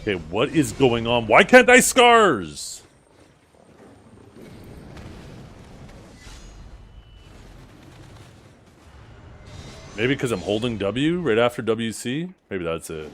Okay, what is going on? Why can't I scars? Maybe because I'm holding W right after WC? Maybe that's it.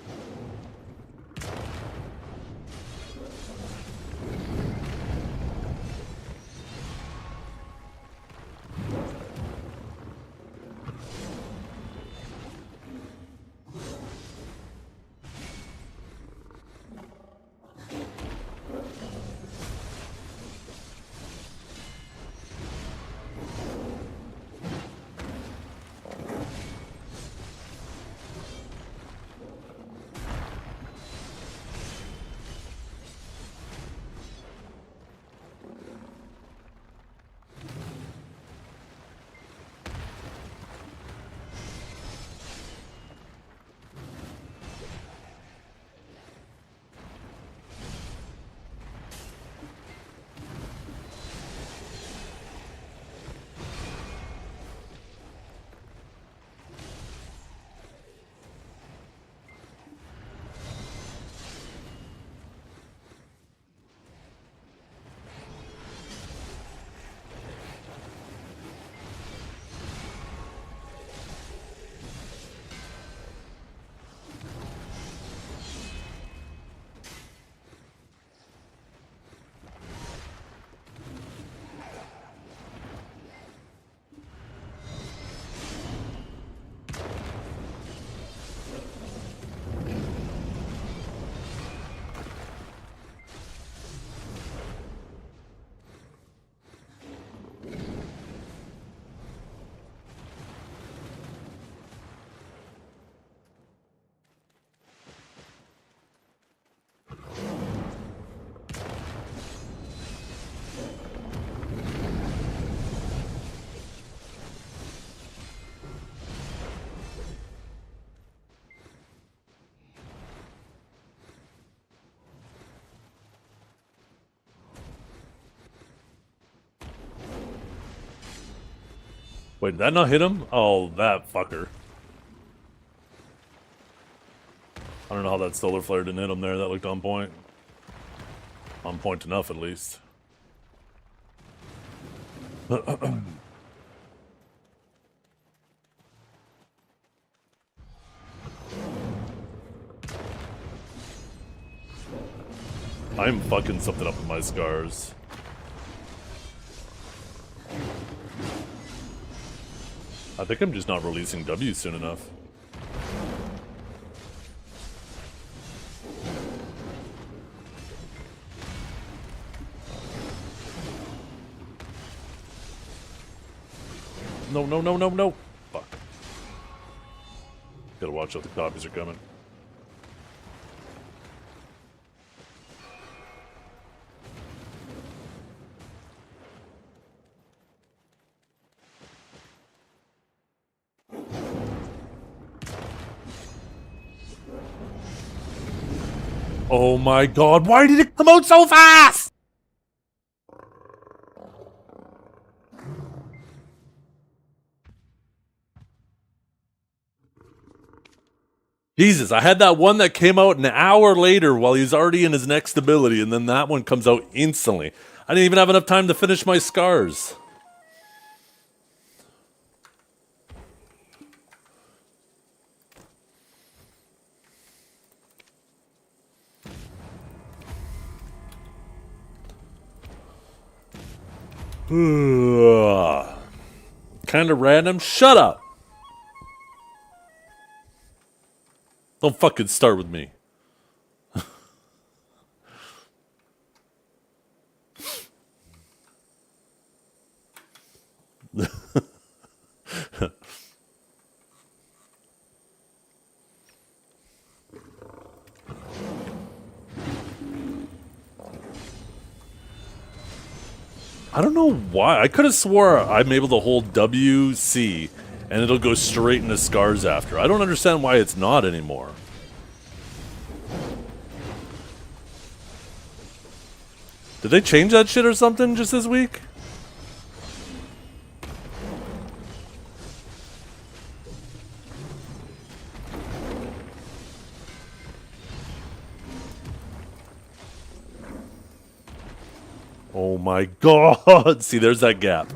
Wait, did that not hit him? Oh, that fucker. I don't know how that solar flare didn't hit him there. That looked on point. On point enough, at least. I'm fucking something up with my scars. I think I'm just not releasing W soon enough. No, no, no, no, no. Fuck. Gotta watch out, the copies are coming. Oh my god, why did it come out so fast? Jesus, I had that one that came out an hour later while he was already in his next ability, and then that one comes out instantly. I didn't even have enough time to finish my scars. Kind of random. Shut up. Don't fucking start with me. I don't know why. I could have swore I'm able to hold WC and it'll go straight into scars after. I don't understand why it's not anymore. Did they change that shit or something just this week? Oh my god! See, there's that gap.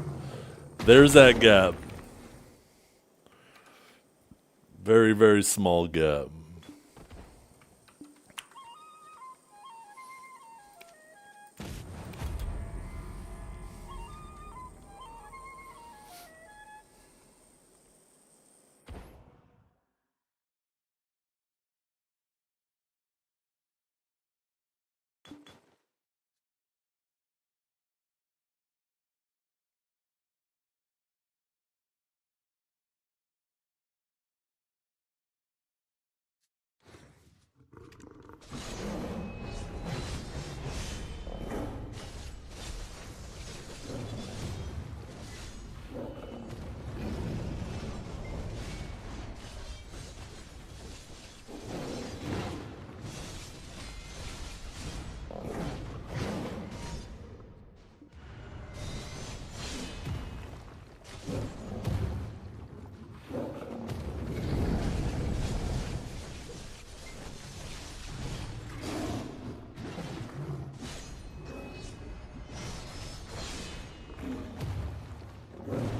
There's that gap. Very, very small gap.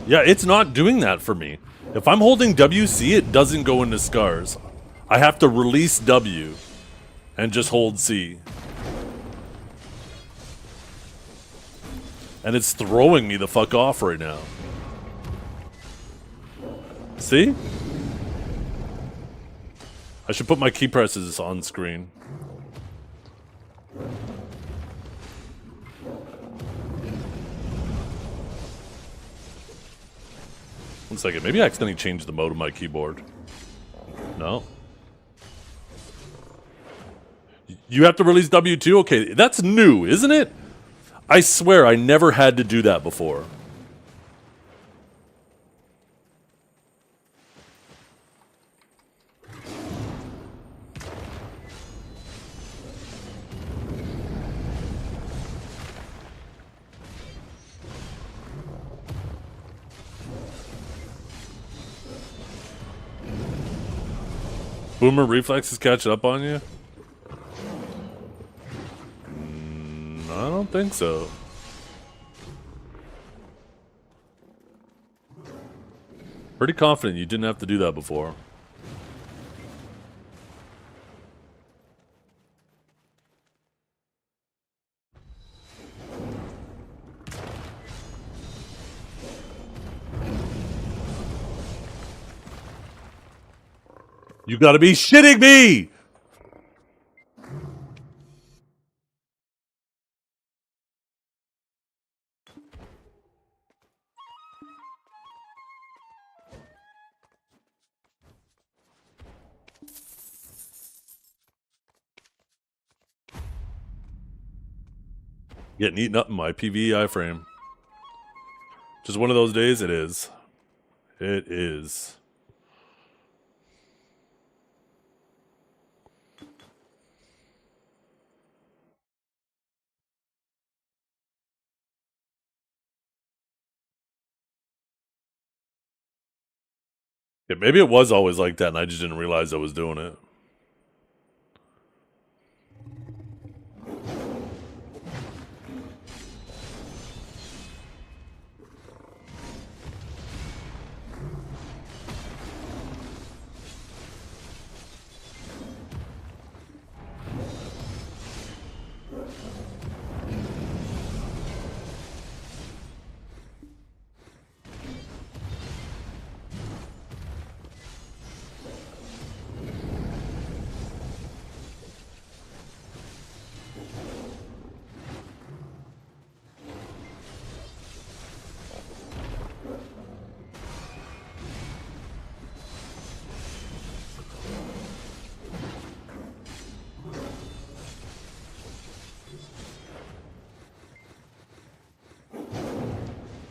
Yeah, it's not doing that for me. If I'm holding WC, it doesn't go into scars. I have to release W and just hold C. And it's throwing me the fuck off right now. See? I should put my key presses on screen. One second, maybe I accidentally changed the mode of my keyboard. No. You have to release W2? Okay, that's new, isn't it? I swear I never had to do that before. Boomer reflex is catching up on you? I don't think so. Pretty confident you didn't have to do that before. You gotta be shitting me! Getting eaten up in my PVI frame. Just one of those days, it is. It is. Yeah, maybe it was always like that and I just didn't realize I was doing it.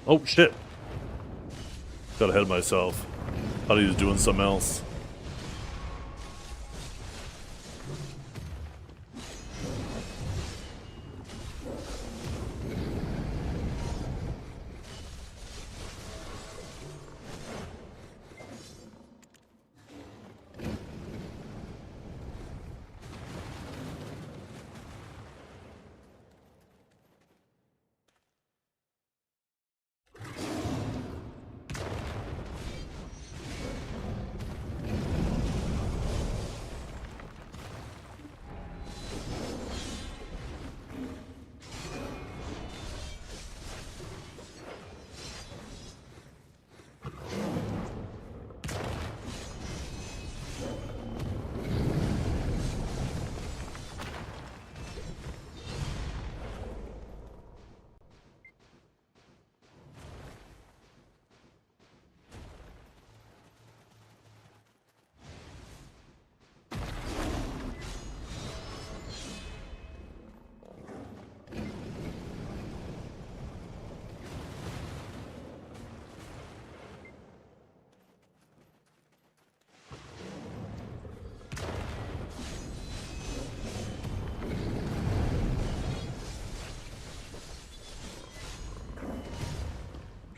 Oh, shit. Got ahead of myself. Thought he was doing something else.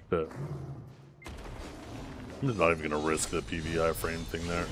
Shit. I'm just not even gonna risk the PVI frame thing there.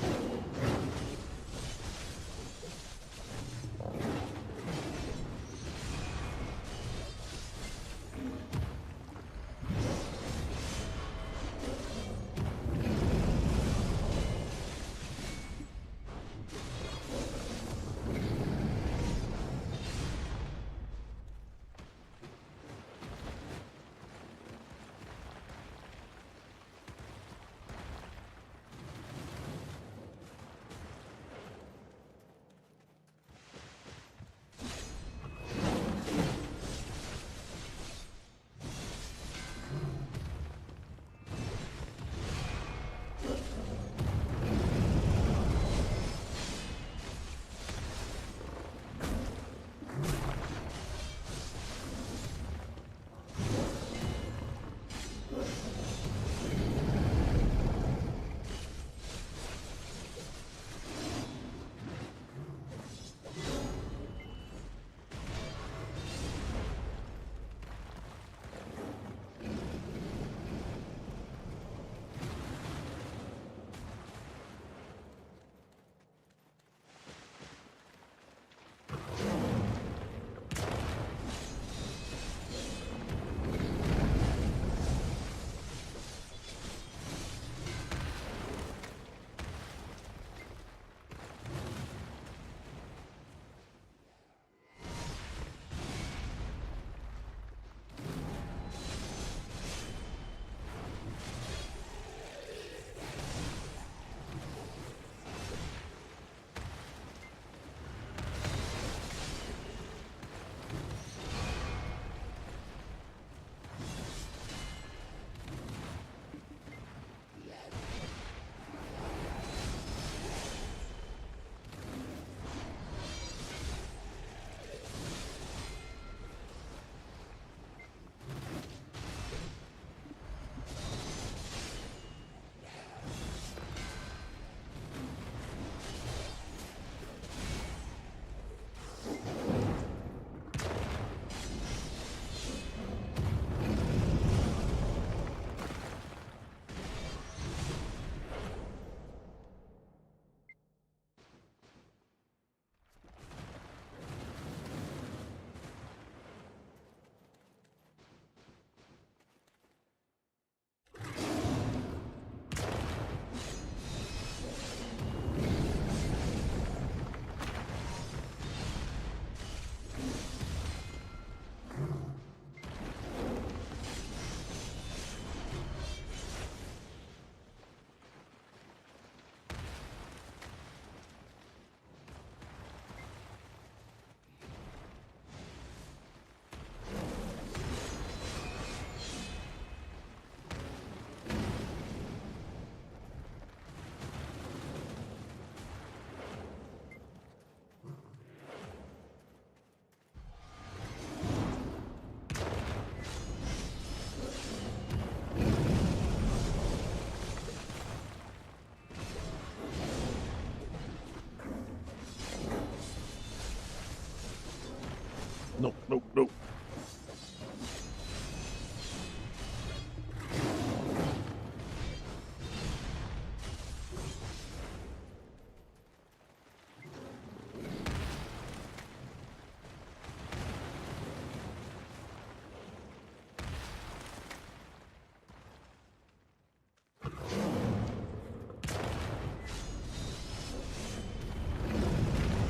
Nope, nope, nope.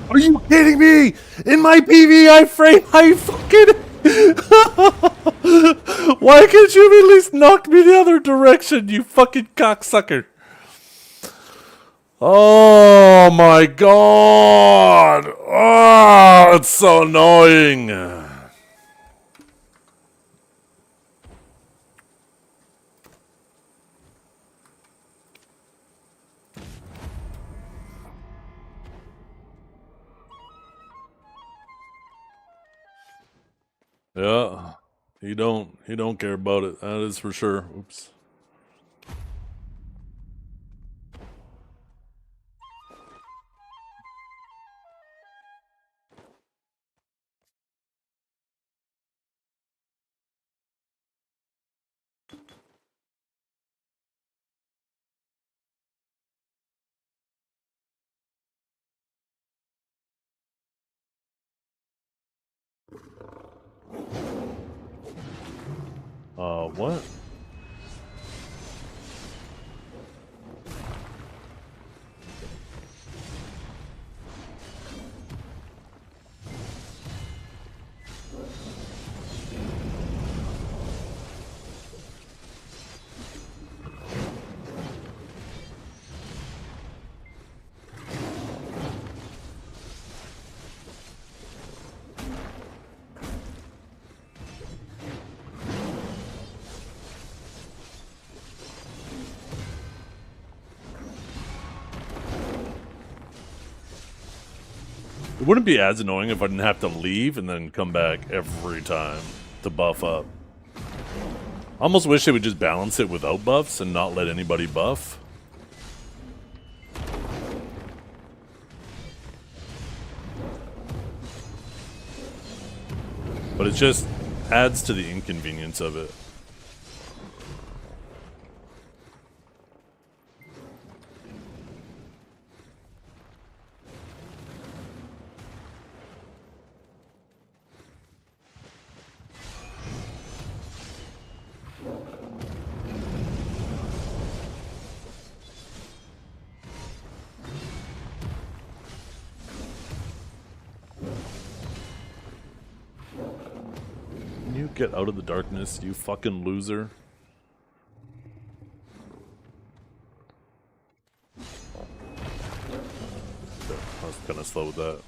Are you kidding me? In my PVI frame, I fucking... Why can't you at least knock me the other direction, you fucking cocksucker? Oh my god! Oh, it's so annoying. Yeah, he don't care about it. That is for sure. Oops. What? It wouldn't be as annoying if I didn't have to leave and then come back every time to buff up. I almost wish they would just balance it without buffs and not let anybody buff. But it just adds to the inconvenience of it. Get out of the darkness, you fucking loser. I was kind of slow with that.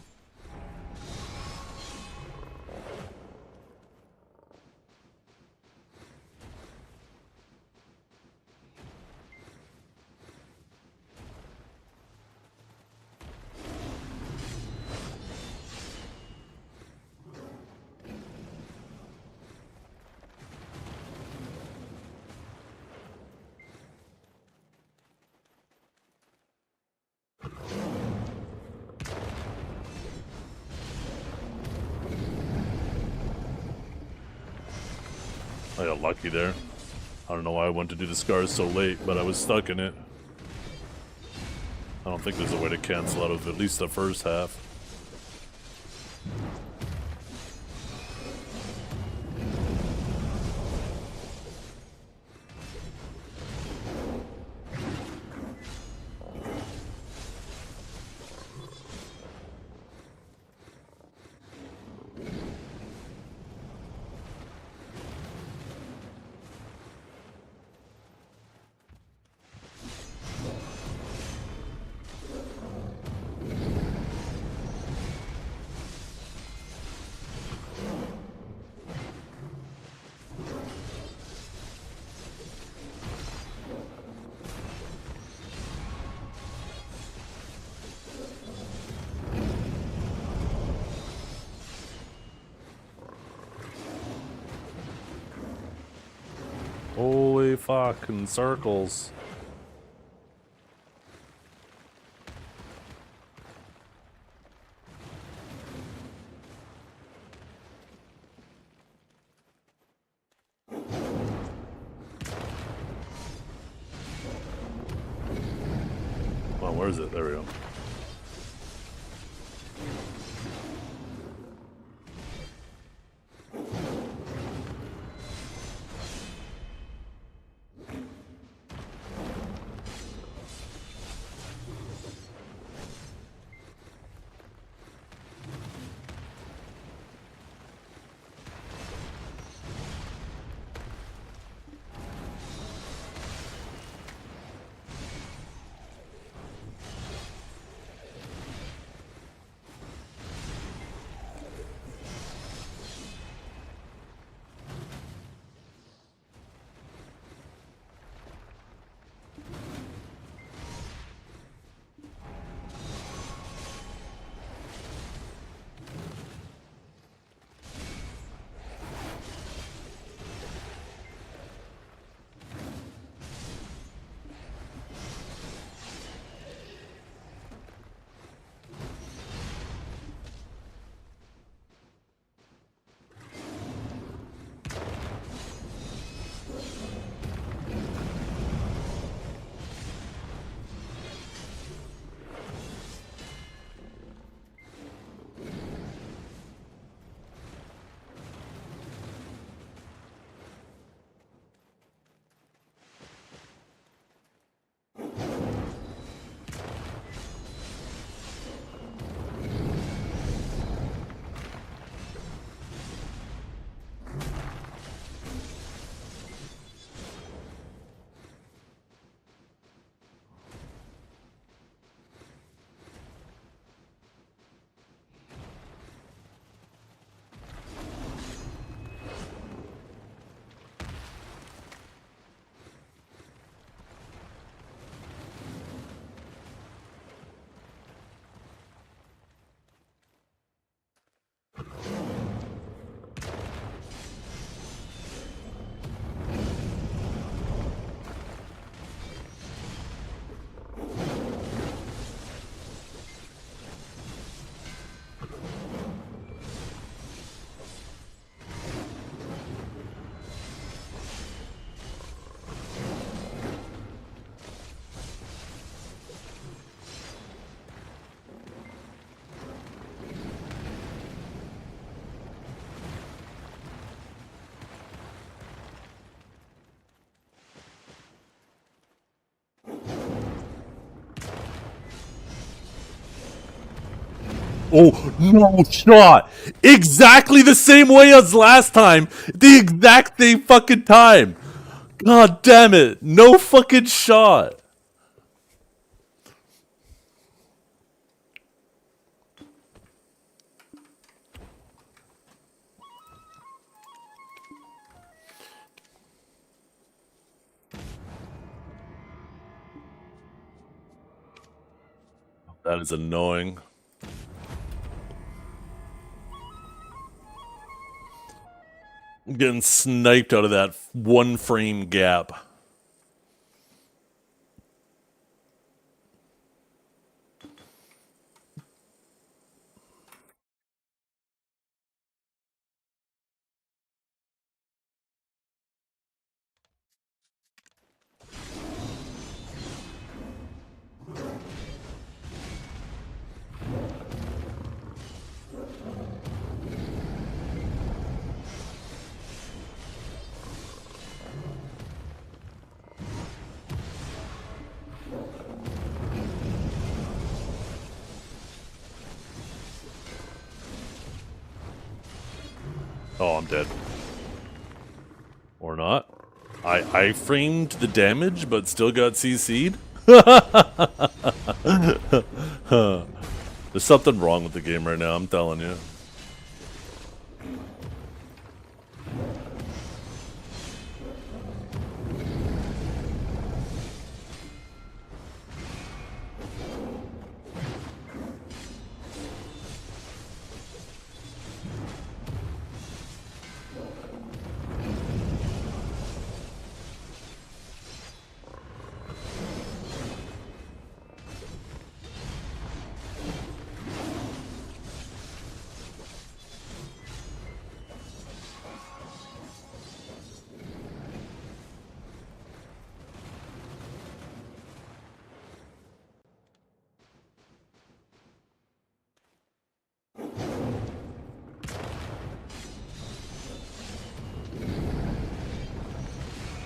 I got lucky there. I don't know why I went to do the scars so late, but I was stuck in it. I don't think there's a way to cancel out of at least the first half. Holy fucking circles. where is it? There we go. Oh, no shot! Exactly the same way as last time! The exact same fucking time! God damn it! No fucking shot! That is annoying. I'm getting sniped out of that one frame gap. Oh, I'm dead. Or not. I framed the damage, but still got CC'd? There's something wrong with the game right now, I'm telling you.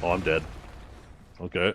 Oh, I'm dead. Okay.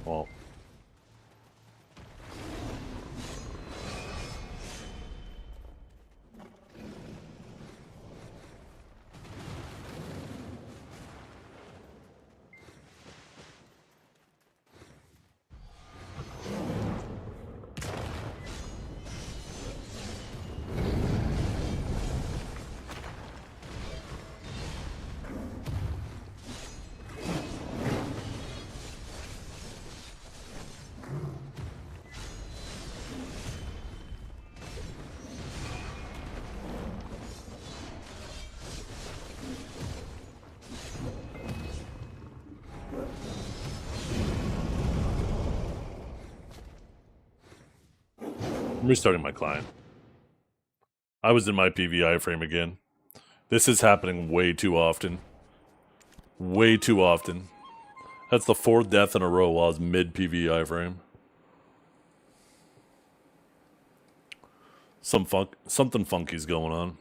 Well. I'm restarting my client. I was in my PVI frame again. This is happening way too often. Way too often. That's the 4th death in a row while I was mid PVI frame. Something funky's going on.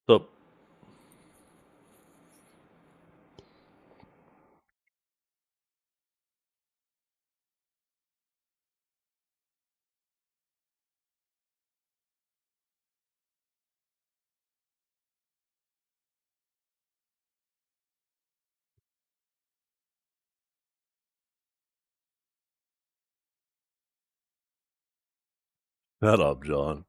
So, shut up, John.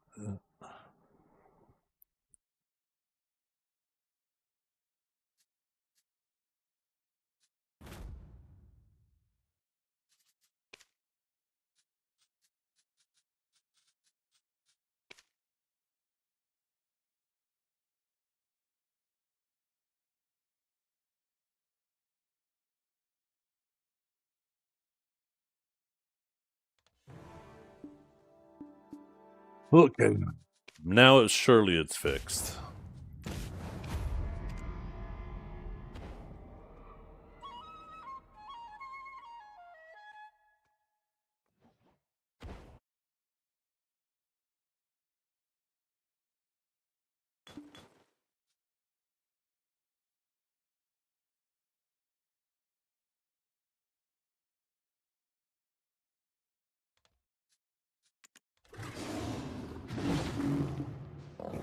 Okay. Now surely it's fixed.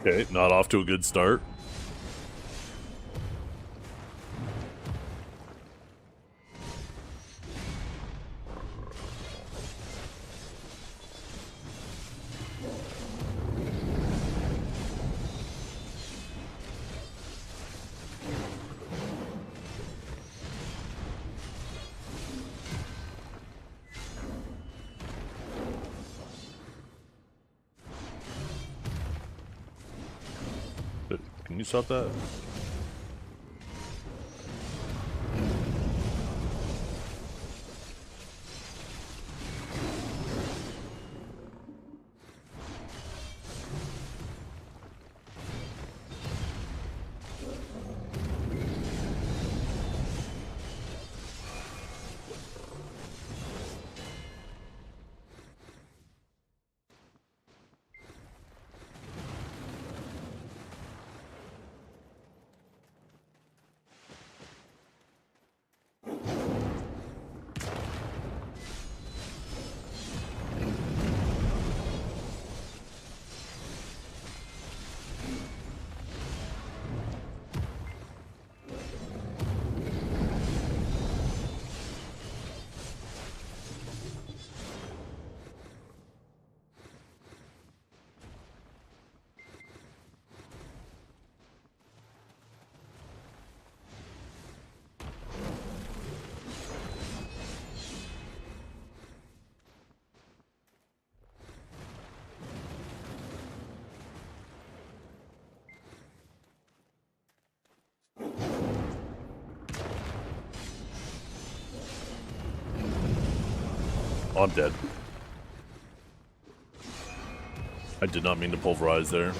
Okay, not off to a good start. Can you stop that? Oh, I'm dead. I did not mean to pulverize there.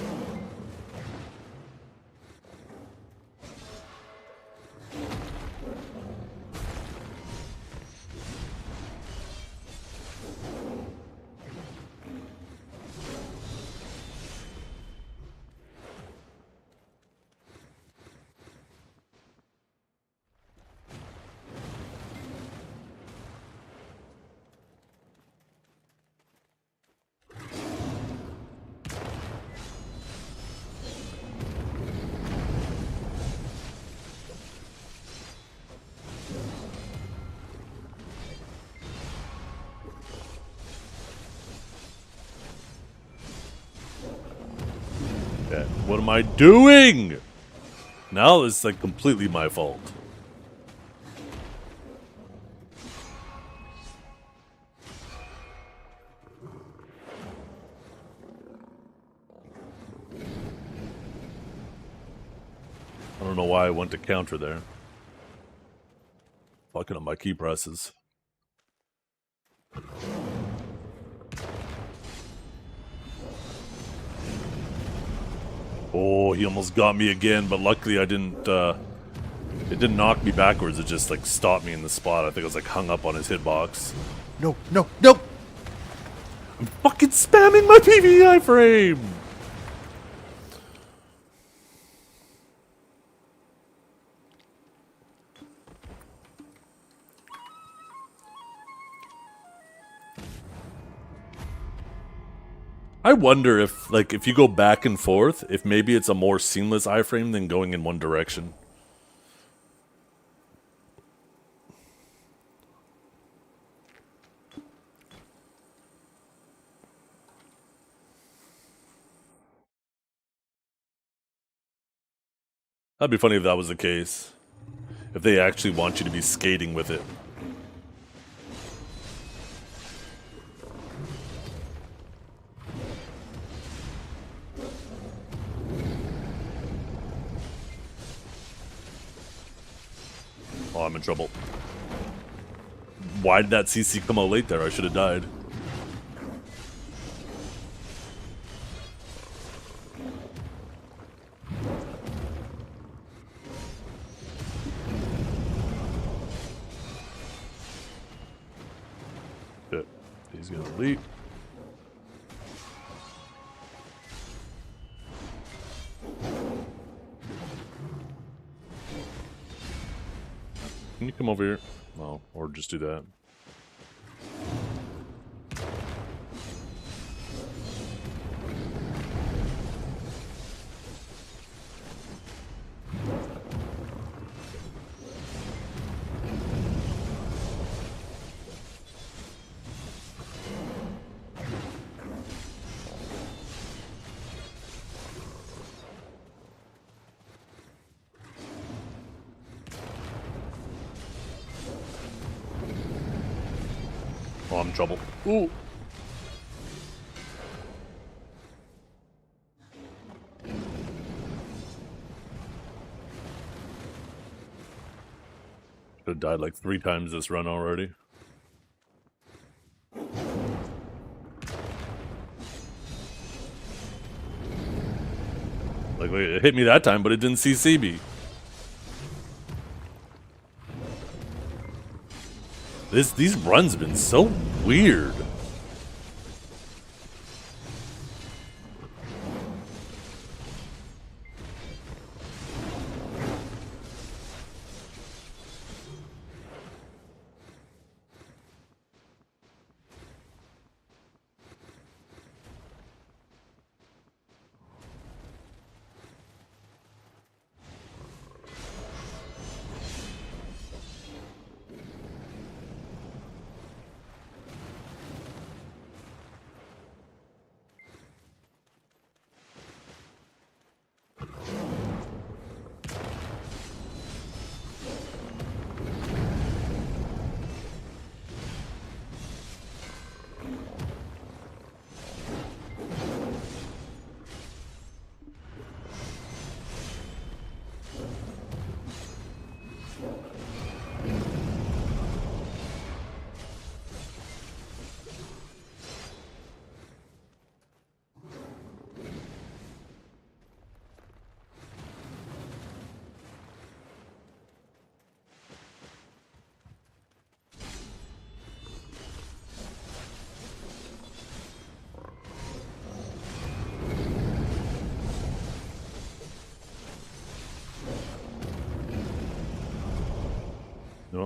Okay, what am I doing? Now it's like completely my fault. I don't know why I went to counter there. Fucking up my key presses. Oh, he almost got me again, but luckily I didn't, it didn't knock me backwards, it just, like, stopped me in the spot. I think I was, like, hung up on his hitbox. No, no, no! I'm fucking spamming my PVI frame! I wonder if, like, if you go back and forth, if maybe it's a more seamless iframe than going in one direction. That'd be funny if that was the case. If they actually want you to be skating with it. Oh, I'm in trouble. Why did that CC come out late there? I should have died. Shit. He's gonna leap. Can you come over here? No, or just do that. Oh, I'm in trouble. Ooh. Could have died like 3 times this run already. Like, it hit me that time, but it didn't CC me. These runs have been so weird.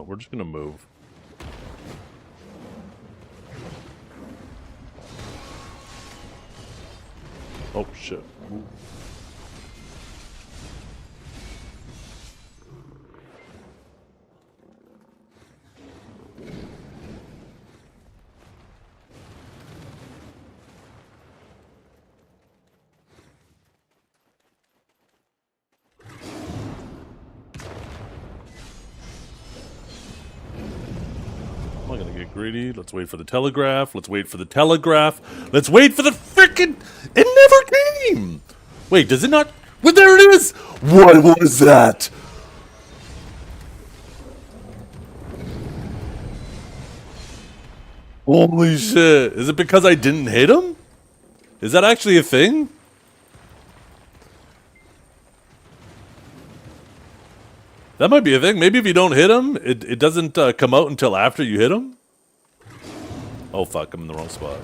we're just gonna move. Oh shit. Ooh. I'm not gonna get greedy. Let's wait for the telegraph. Let's wait for the telegraph. Let's wait for the frickin'. It never came! Wait, does it not? Well, there it is! What was that? Holy shit. Is it because I didn't hit him? Is that actually a thing? That might be a thing. Maybe if you don't hit him, it doesn't come out until after you hit him? Oh fuck, I'm in the wrong spot.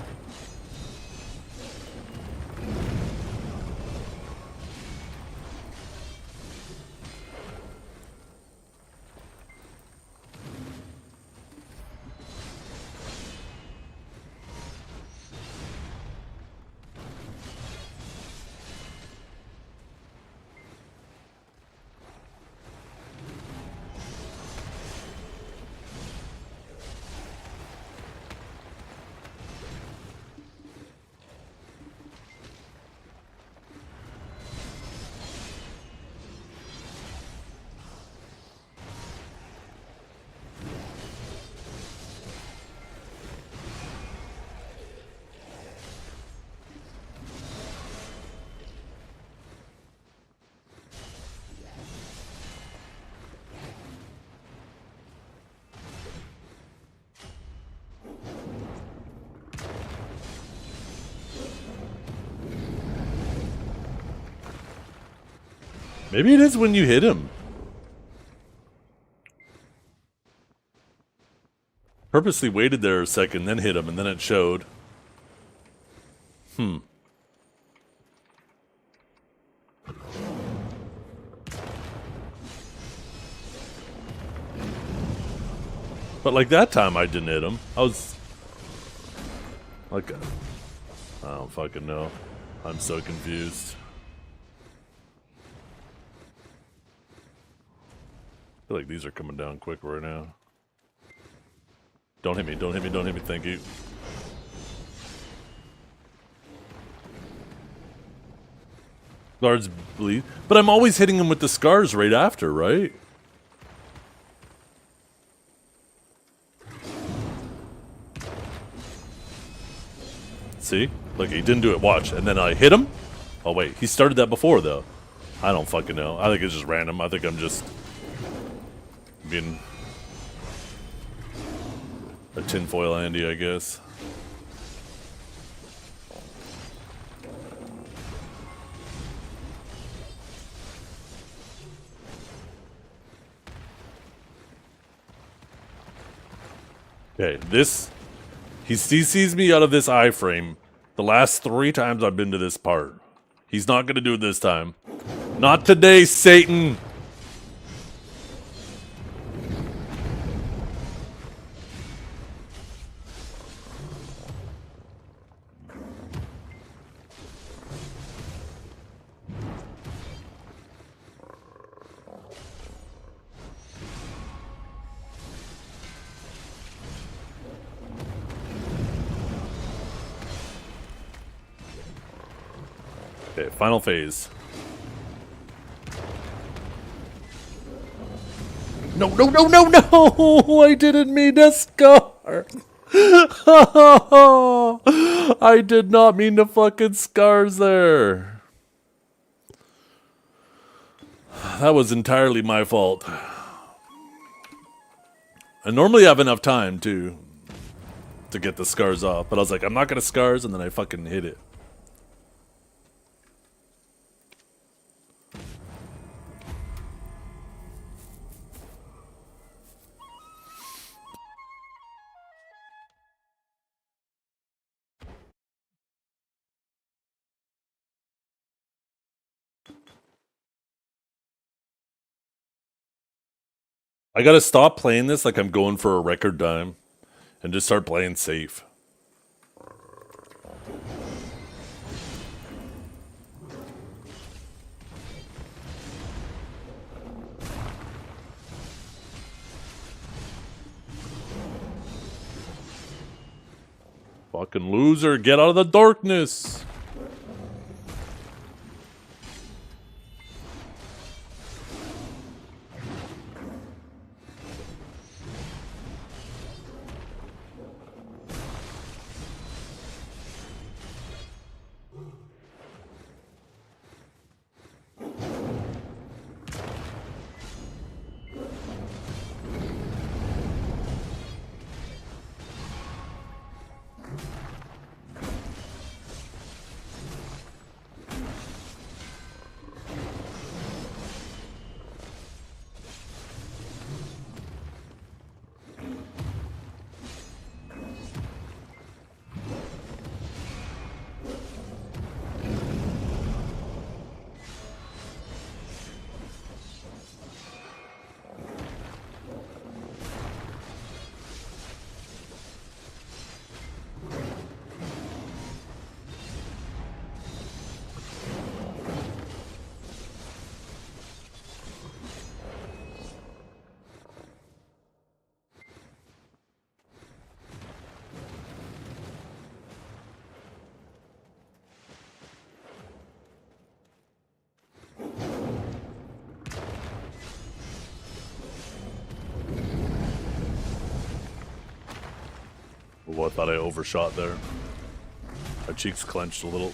Maybe it is when you hit him. Purposely waited there a second, then hit him, and then it showed. But like that time I didn't hit him. I was... like... I don't fucking know. I'm so confused. I feel like these are coming down quick right now. Don't hit me, don't hit me, don't hit me, thank you. Guards bleed. But I'm always hitting him with the scars right after, right? See? Like, he didn't do it, watch. And then I hit him? Oh wait, he started that before though. I don't fucking know. I think it's just random. I think I'm just... being... a tinfoil Andy, I guess. Okay, this... he sees me out of this iframe the last 3 times I've been to this part. He's not gonna do it this time. Not today, Satan! Okay, final phase. No, no, no, no, no! I didn't mean to scar! I did not mean to fucking scars there. That was entirely my fault. I normally have enough time to get the scars off, but I was like, I'm not gonna scars, and then I fucking hit it. I gotta stop playing this like I'm going for a record dime and just start playing safe. Fucking loser, get out of the darkness! Oh, I thought I overshot there. My cheeks clenched a little.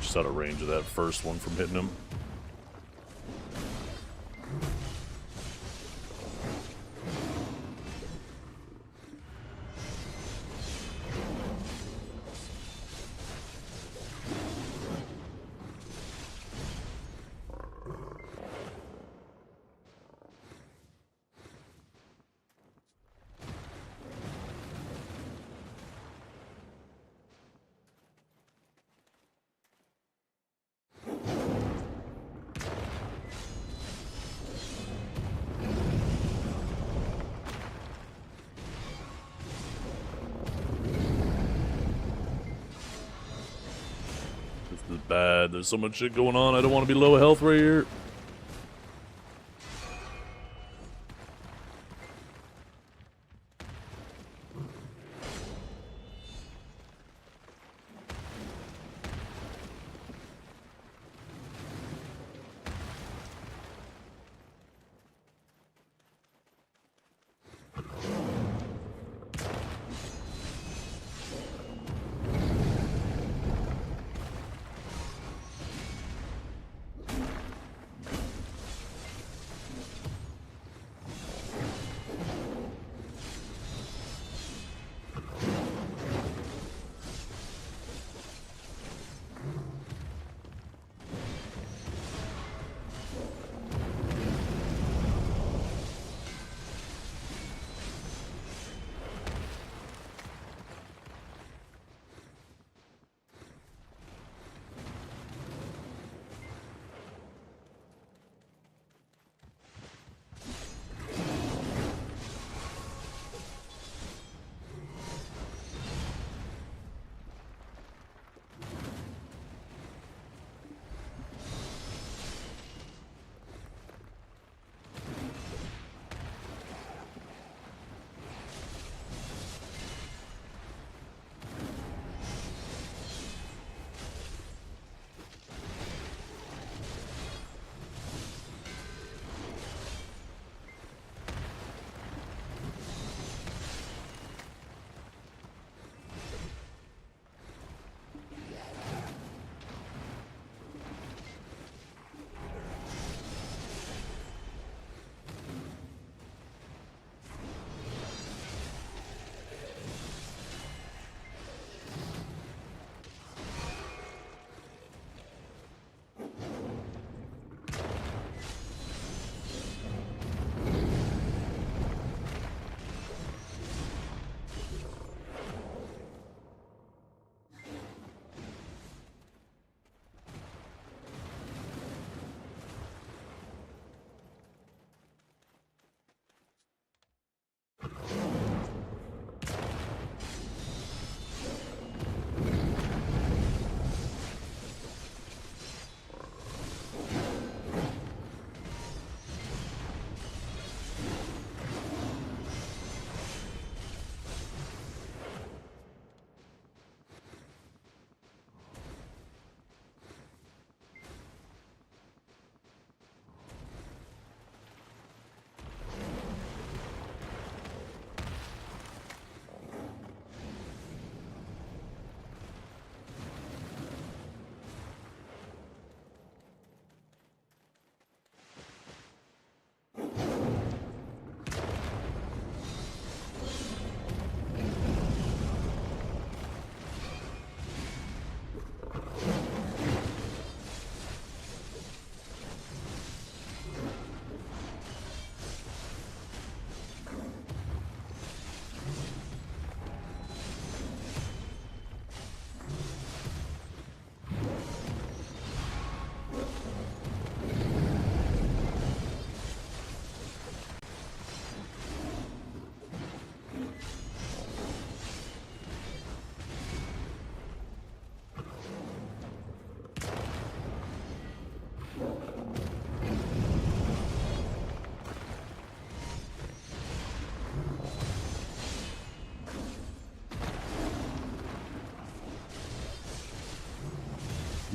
Just out of range of that first one from hitting him. This is bad. There's so much shit going on. I don't want to be low health right here.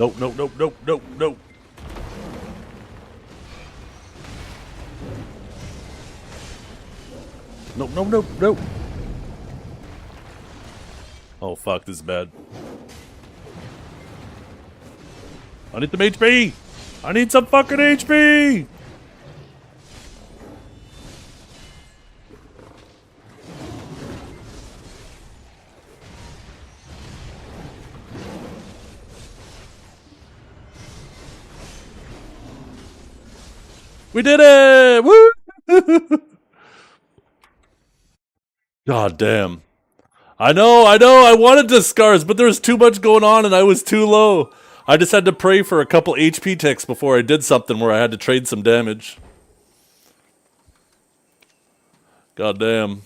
Nope, nope, nope, nope, nope, nope. Nope, nope, nope, nope. Oh, fuck, this is bad. I need some HP! I need some fucking HP! We did it! Woo! God damn. I know, I wanted to scars, but there was too much going on and I was too low. I just had to pray for a couple HP ticks before I did something where I had to trade some damage. God damn.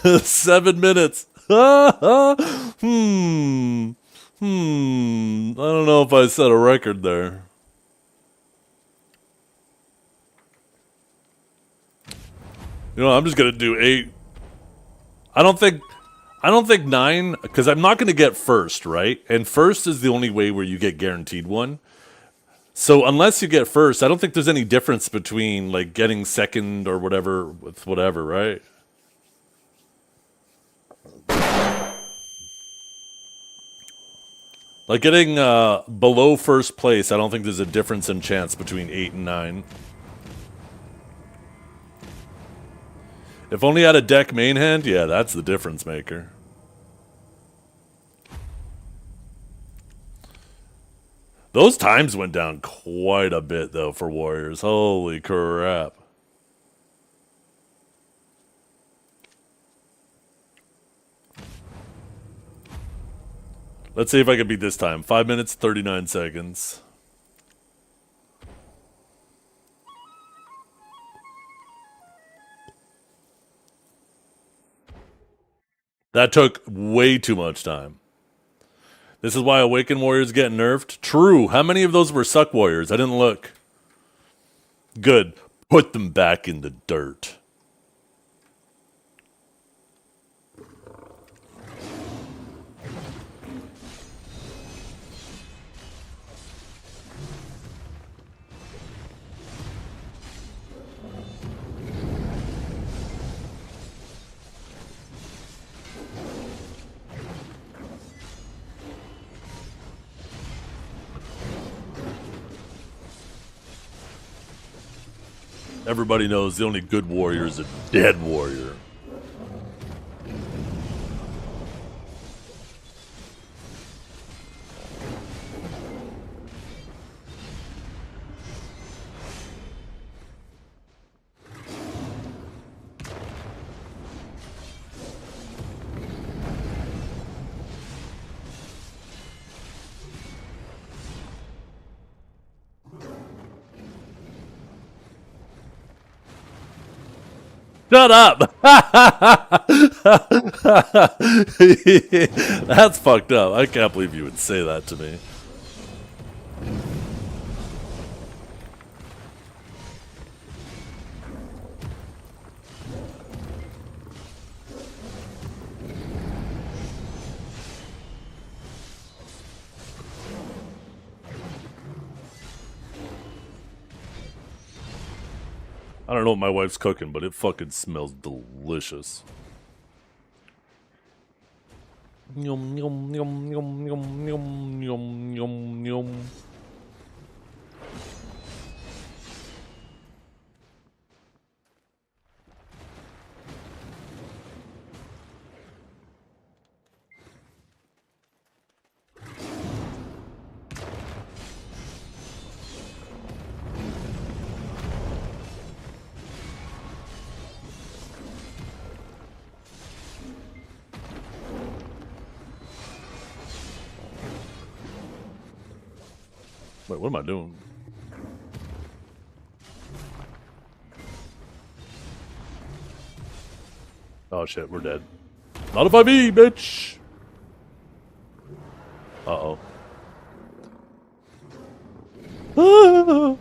7 minutes. I don't know if I set a record there. You know, I'm just gonna do 8. I don't think 9, because I'm not gonna get first, right? And first is the only way where you get guaranteed one. So unless you get first, I don't think there's any difference between like getting second or whatever with whatever, right? Like getting below first place, I don't think there's a difference in chance between 8 and 9. If only I had a deck main hand, yeah, that's the difference maker. Those times went down quite a bit, though, for Warriors. Holy crap. Let's see if I can beat this time. 5 minutes, 39 seconds. That took way too much time. This is why Awakened Warriors get nerfed? True. How many of those were Suck Warriors? I didn't look. Good. Put them back in the dirt. Everybody knows the only good warrior is a dead warrior. Shut up! That's fucked up. I can't believe you would say that to me. I don't know what my wife's cooking, but it fucking smells delicious. Yum, yum, yum, yum, yum, yum, yum, yum, yum. Wait, what am I doing? Oh shit, we're dead. Not a 5e, bitch! Uh-oh. Ah!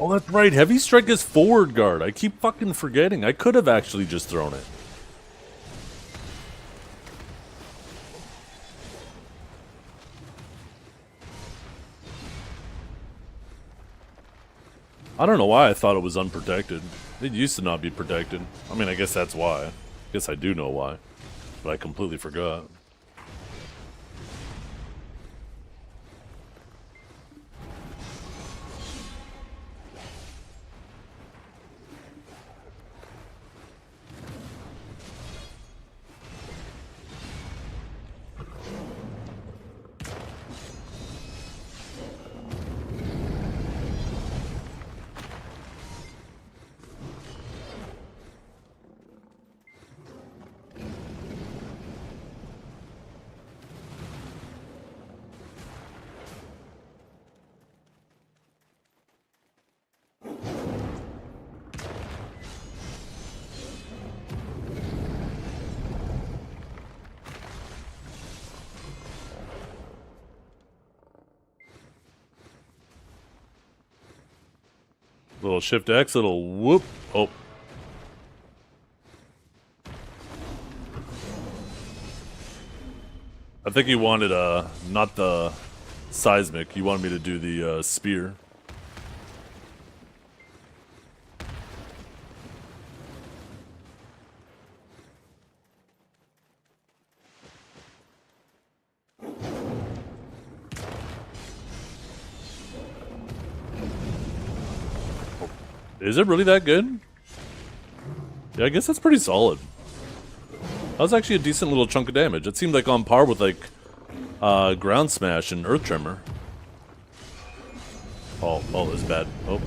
Oh, that's right. Heavy Strike is forward guard. I keep fucking forgetting. I could have actually just thrown it. I don't know why I thought it was unprotected. It used to not be protected. I mean, I guess that's why. I guess I do know why. But I completely forgot. Little shift X, little whoop. Oh. I think he wanted, not the seismic. He wanted me to do the, spear. Is it really that good? Yeah, I guess that's pretty solid. That was actually a decent little chunk of damage. It seemed like on par with, like, Ground Smash and Earth Tremor. Oh, this is bad. Oh.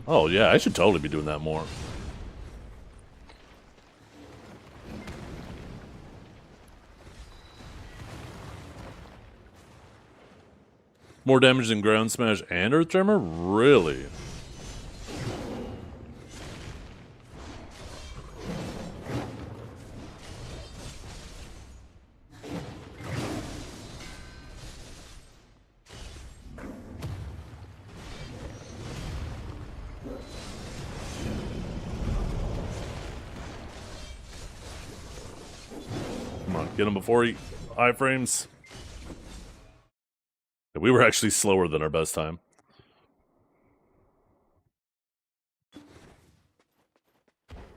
Oh, yeah, I should totally be doing that more. More damage than Ground Smash and Earth Tremor? Really? Come on, get him before he iframes. We were actually slower than our best time.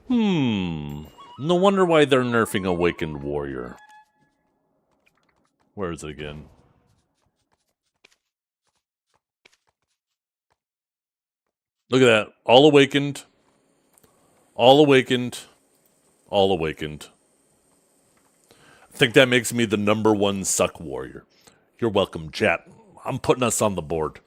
No wonder why they're nerfing Awakened Warrior. Where is it again? Look at that. All awakened. All awakened. All awakened. I think that makes me the #1 suck warrior. You're welcome, chat. I'm putting us on the board.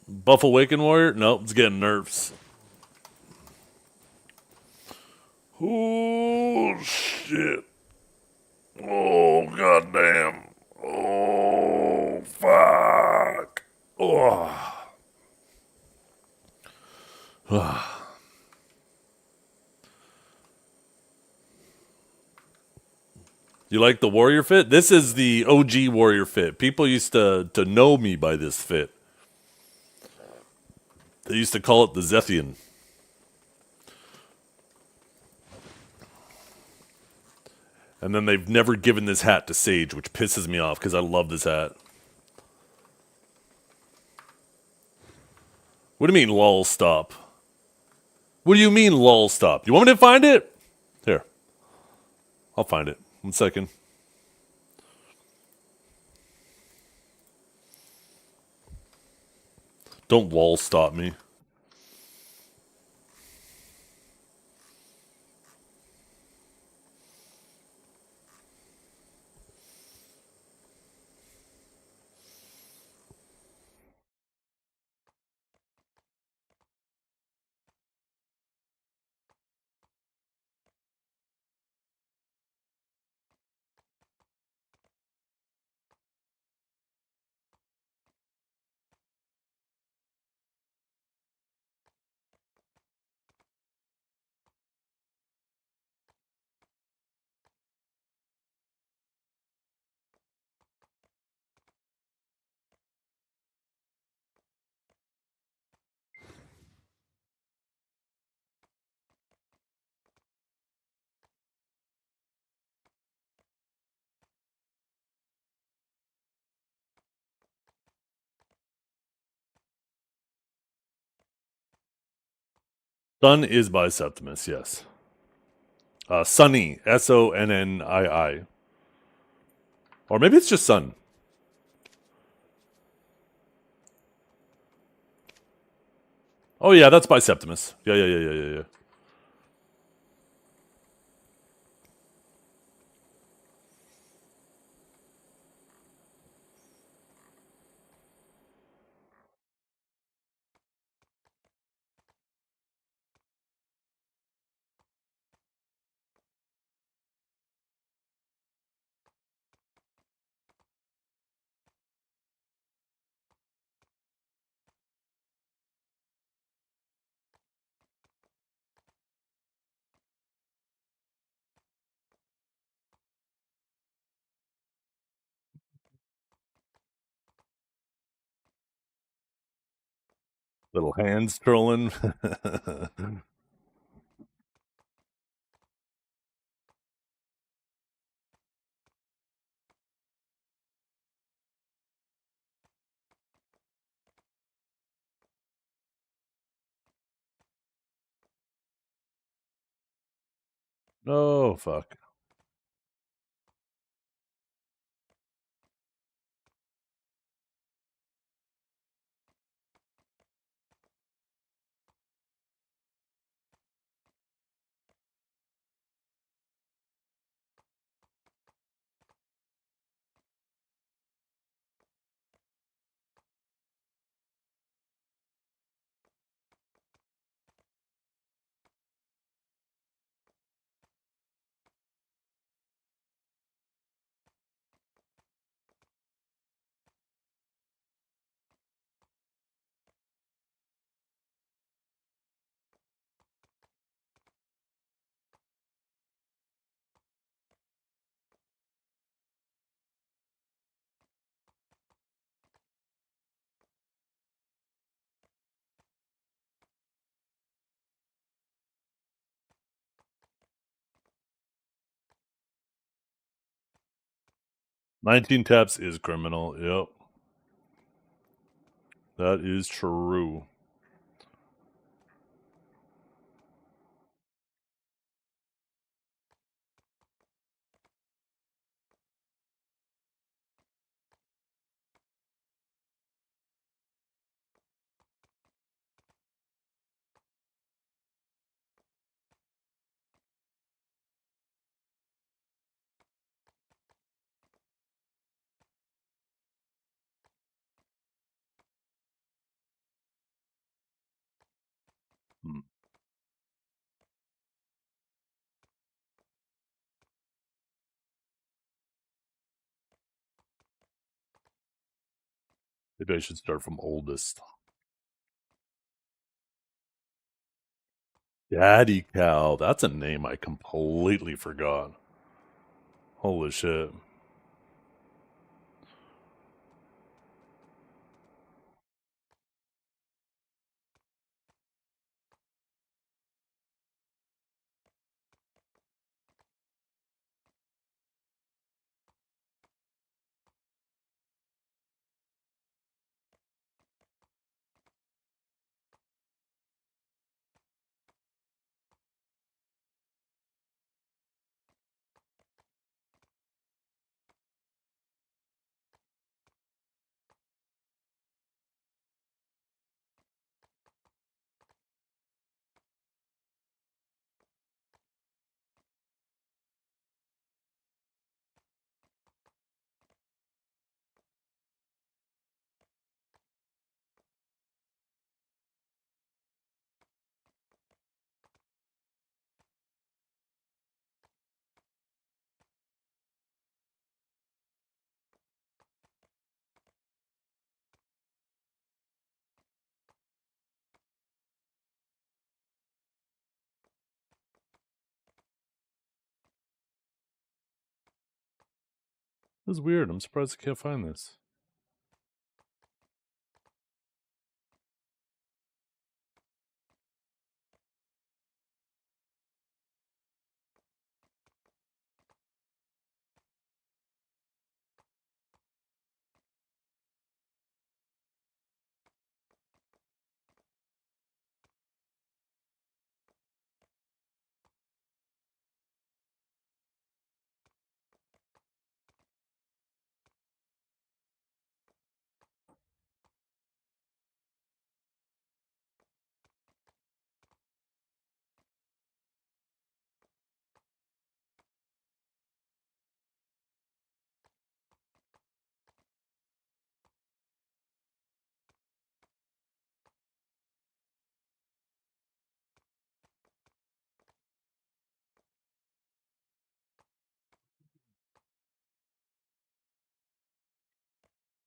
Buff Awakened Warrior? Nope, it's getting nerfs. Oh, shit. Oh, goddamn. Oh, fuck. Oh. You like the warrior fit? This is the OG warrior fit. People used to know me by this fit. They used to call it the Zethian. And then they've never given this hat to Sage, which pisses me off because I love this hat. What do you mean, lol, stop? What do you mean, lol, stop? You want me to find it? Here. I'll find it. 1 second. Don't lol stop me. Sun is by Septimus, yes. Sunny, Sonnii. Or maybe it's just Sun. Oh yeah, that's by Septimus. Yeah. Little hands trolling. Oh, fuck. "19 taps is criminal." Yep. That is true. Hmm. Maybe I should start from oldest. Daddy Cow. That's a name I completely forgot. Holy shit. This is weird. I'm surprised I can't find this.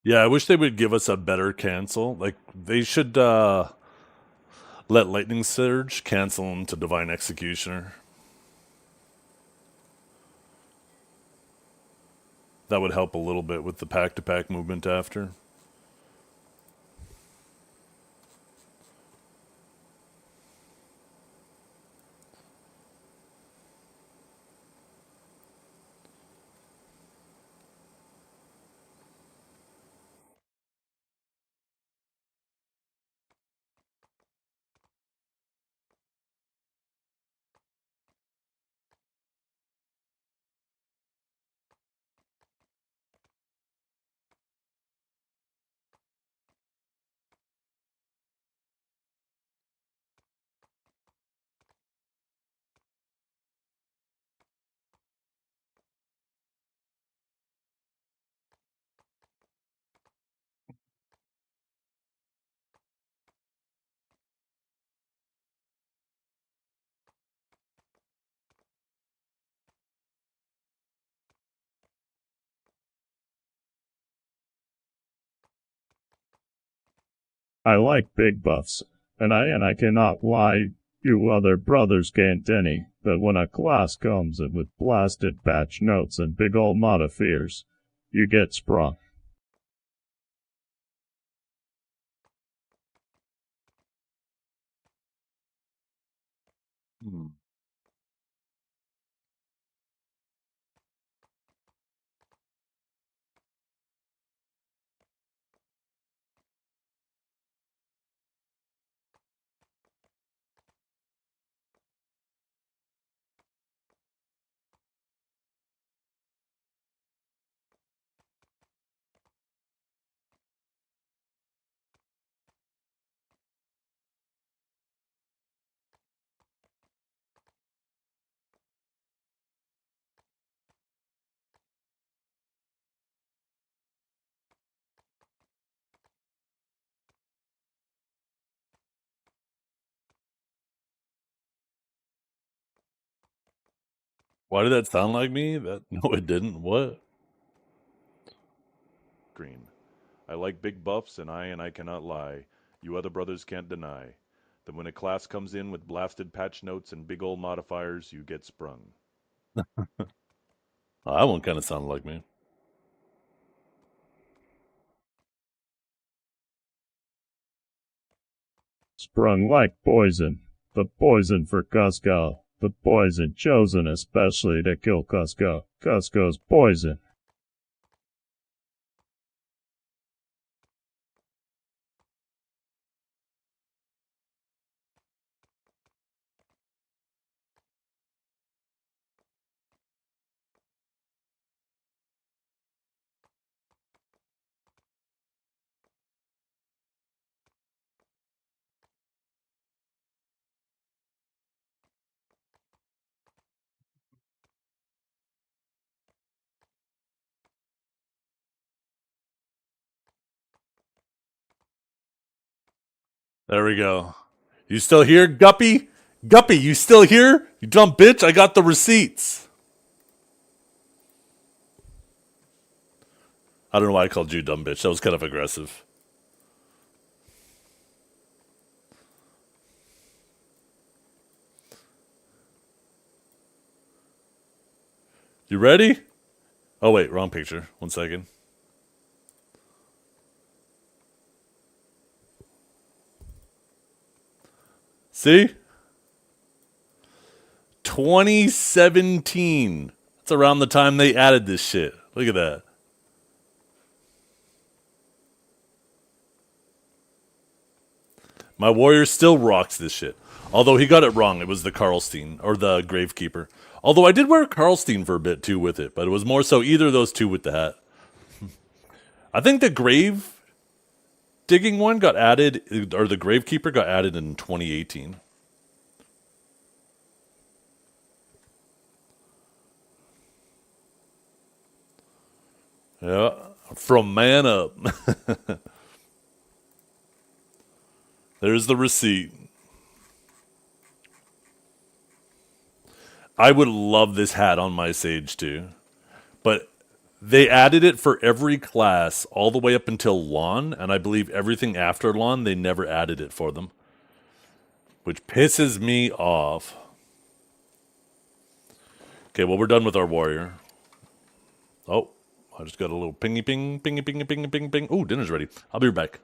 Yeah, I wish they would give us a better cancel. Like, they should let Lightning Surge cancel into Divine Executioner. That would help a little bit with the pack-to-pack movement after. I like big buffs, and I cannot lie, you other brothers can't any, but when a class comes in with blasted patch notes and big ol' modifiers, you get sprung. Why did that sound like me? That no, it didn't. What? Green. I like big buffs, and I cannot lie. You other brothers can't deny that when a class comes in with blasted patch notes and big old modifiers, you get sprung. Oh, that one kind of sounded like me. Sprung like poison. The poison for Cusco. The poison chosen especially to kill Cusco. Cusco's poison. There we go. You still here, Guppy? Guppy, you still here? You dumb bitch, I got the receipts. I don't know why I called you dumb bitch. That was kind of aggressive. You ready? Oh, wait, wrong picture. 1 second. See? 2017. That's around the time they added this shit. Look at that. My warrior still rocks this shit. Although he got it wrong. It was the Karlstein, or the Gravekeeper. Although I did wear Karlstein for a bit too with it, but it was more so either of those two with the hat. I think the grave digging one got added, or the Gravekeeper got added in 2018. Yeah, from Man Up. There's the receipt. I would love this hat on my Sage too. But They added it for every class all the way up until lawn, and I believe everything after lawn, they never added it for them. Which pisses me off. Okay, well, we're done with our warrior. Oh, I just got a little pingy ping, pingy pingy pingy ping ping. Ooh, dinner's ready. I'll be right back.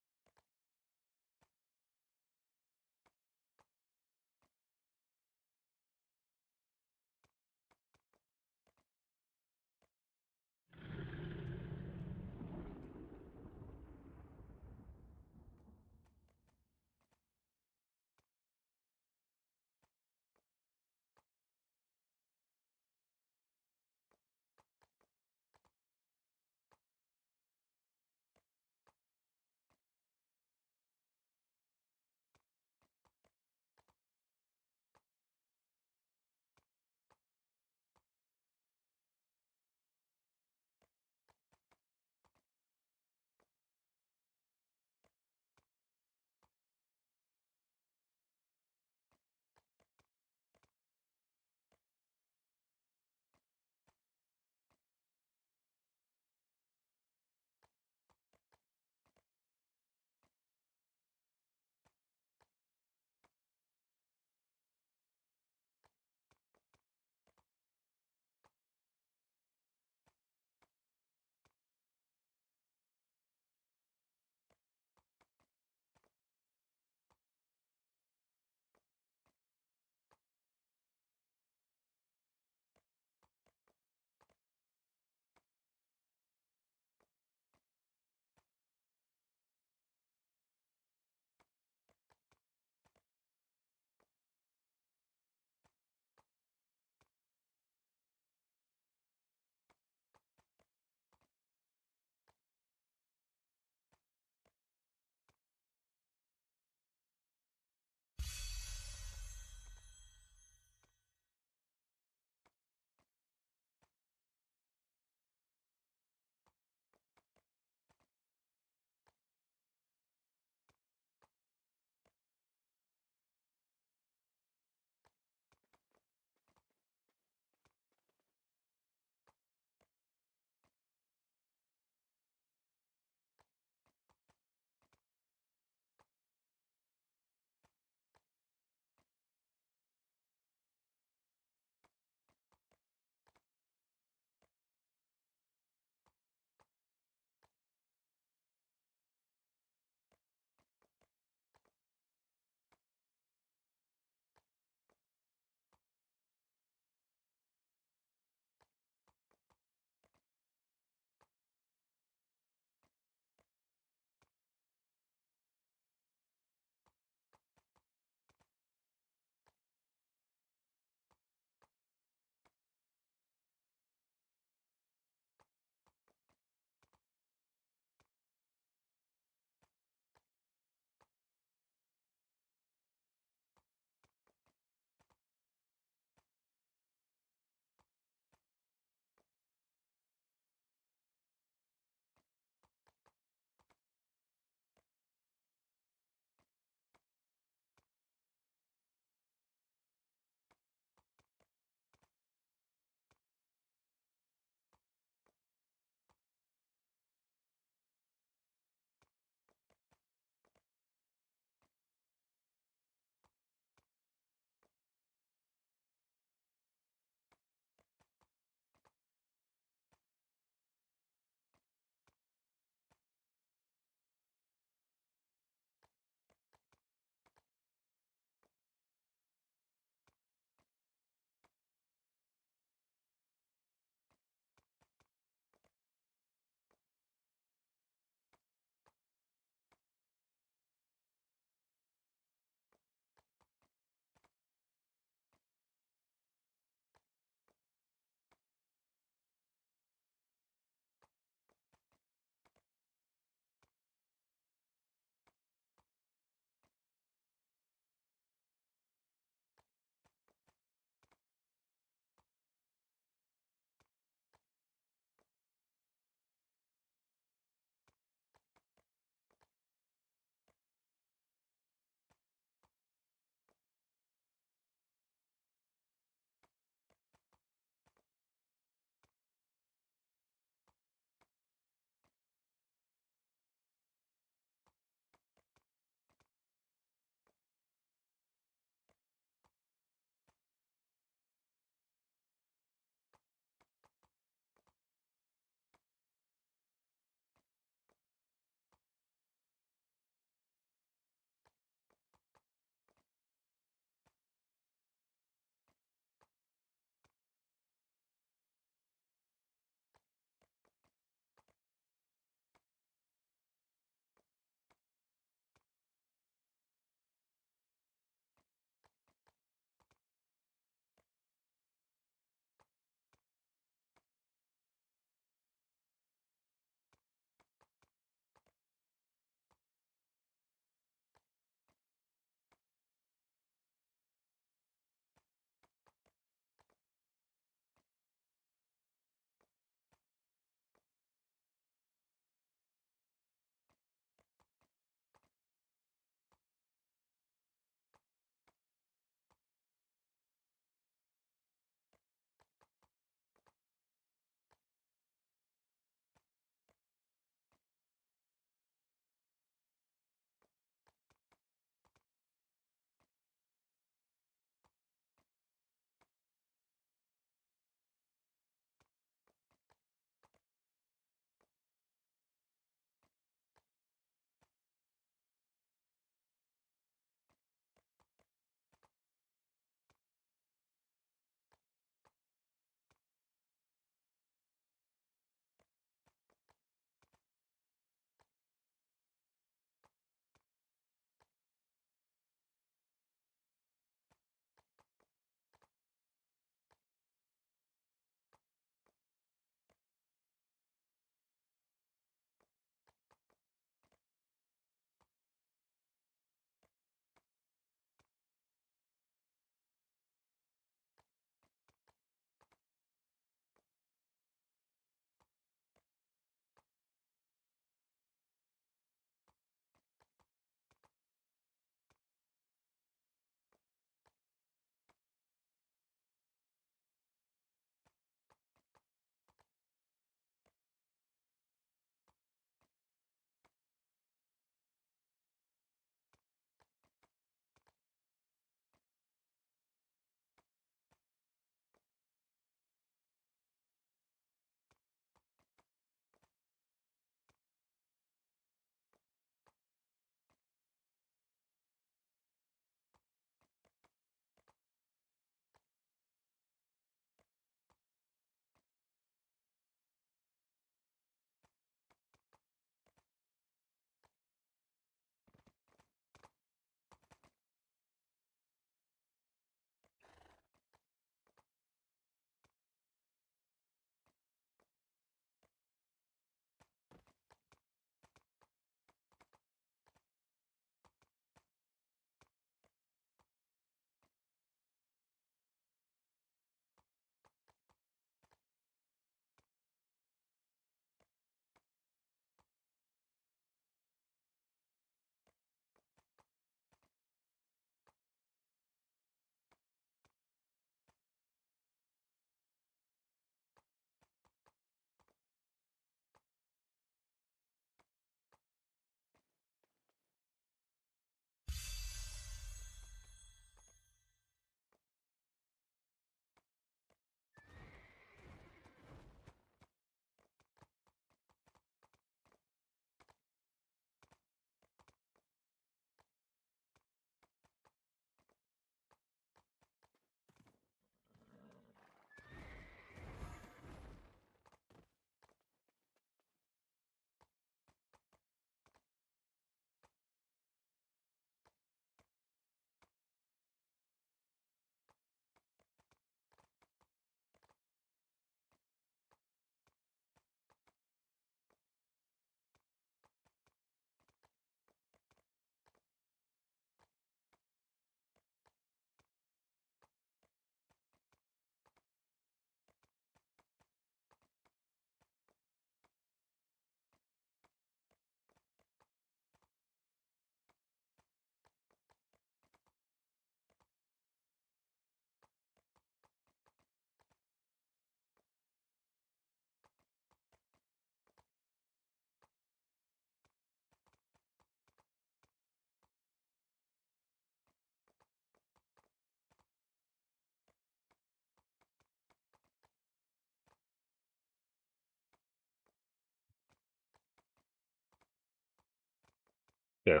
Yeah.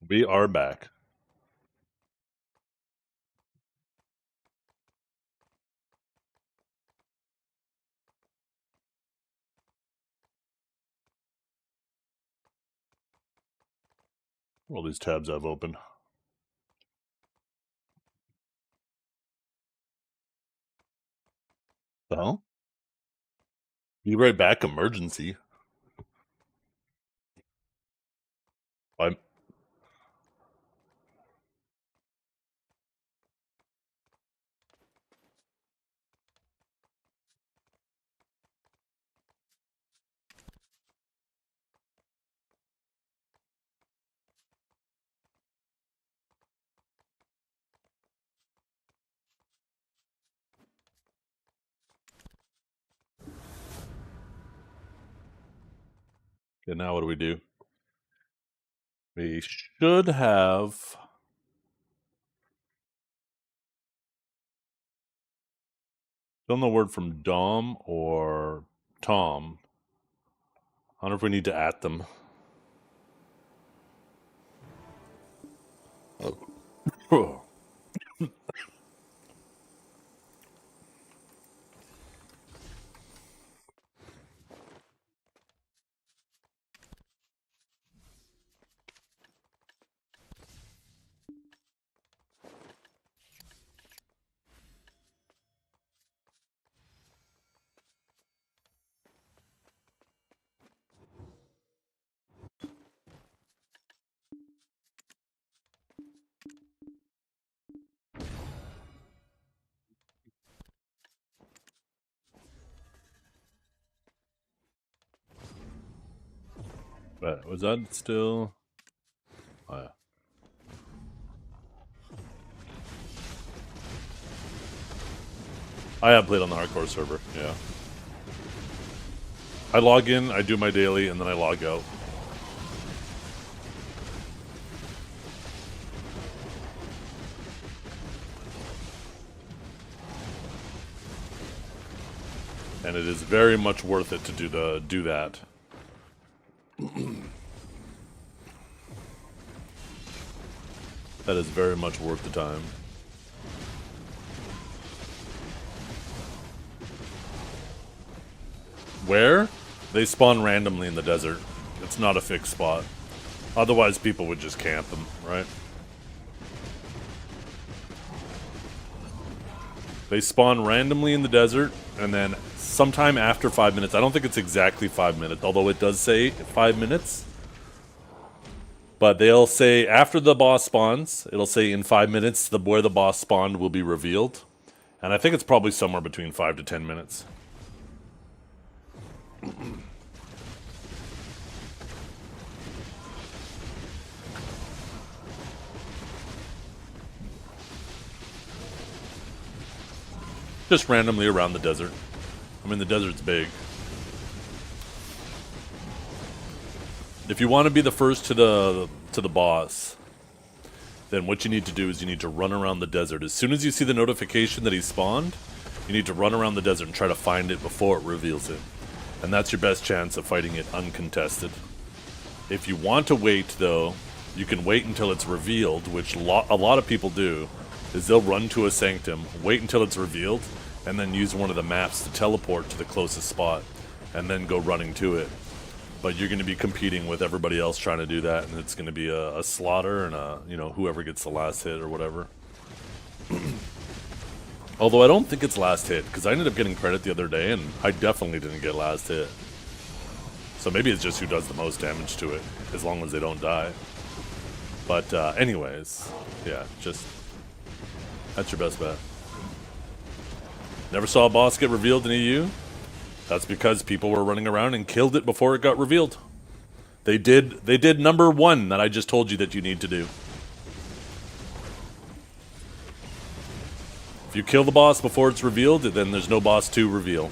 We are back. All these tabs I've opened. The hell? Be right back, emergency. I'm okay, now what do we do? We should have done the word from Dom or Tom. I wonder if we need to at them. Oh. But was that still? Oh, yeah. I have played on the hardcore server, yeah. I log in, I do my daily, and then I log out. And it is very much worth it to do that. That is very much worth the time. Where? They spawn randomly in the desert. It's not a fixed spot. Otherwise, people would just camp them, right? They spawn randomly in the desert, and then sometime after 5 minutes, I don't think it's exactly 5 minutes, although it does say 5 minutes. But they'll say after the boss spawns, it'll say in 5 minutes, where the boss spawned will be revealed. And I think it's probably somewhere between 5 to 10 minutes. Just randomly around the desert. I mean, the desert's big. If you want to be the first to the boss, then what you need to do is you need to run around the desert. As soon as you see the notification that he spawned, you need to run around the desert and try to find it before it reveals it. And that's your best chance of fighting it uncontested. If you want to wait, though, you can wait until it's revealed, which a lot of people do, is they'll run to a sanctum, wait until it's revealed, and then use one of the maps to teleport to the closest spot, and then go running to it. But you're going to be competing with everybody else trying to do that, and it's going to be a slaughter and whoever gets the last hit or whatever. Although I don't think it's last hit, because I ended up getting credit the other day, and I definitely didn't get last hit. So maybe it's just who does the most damage to it, as long as they don't die. But anyways, yeah, just that's your best bet. Never saw a boss get revealed in EU? That's because people were running around and killed it before it got revealed. They did number 1 that I just told you that you need to do. If you kill the boss before it's revealed, then there's no boss to reveal.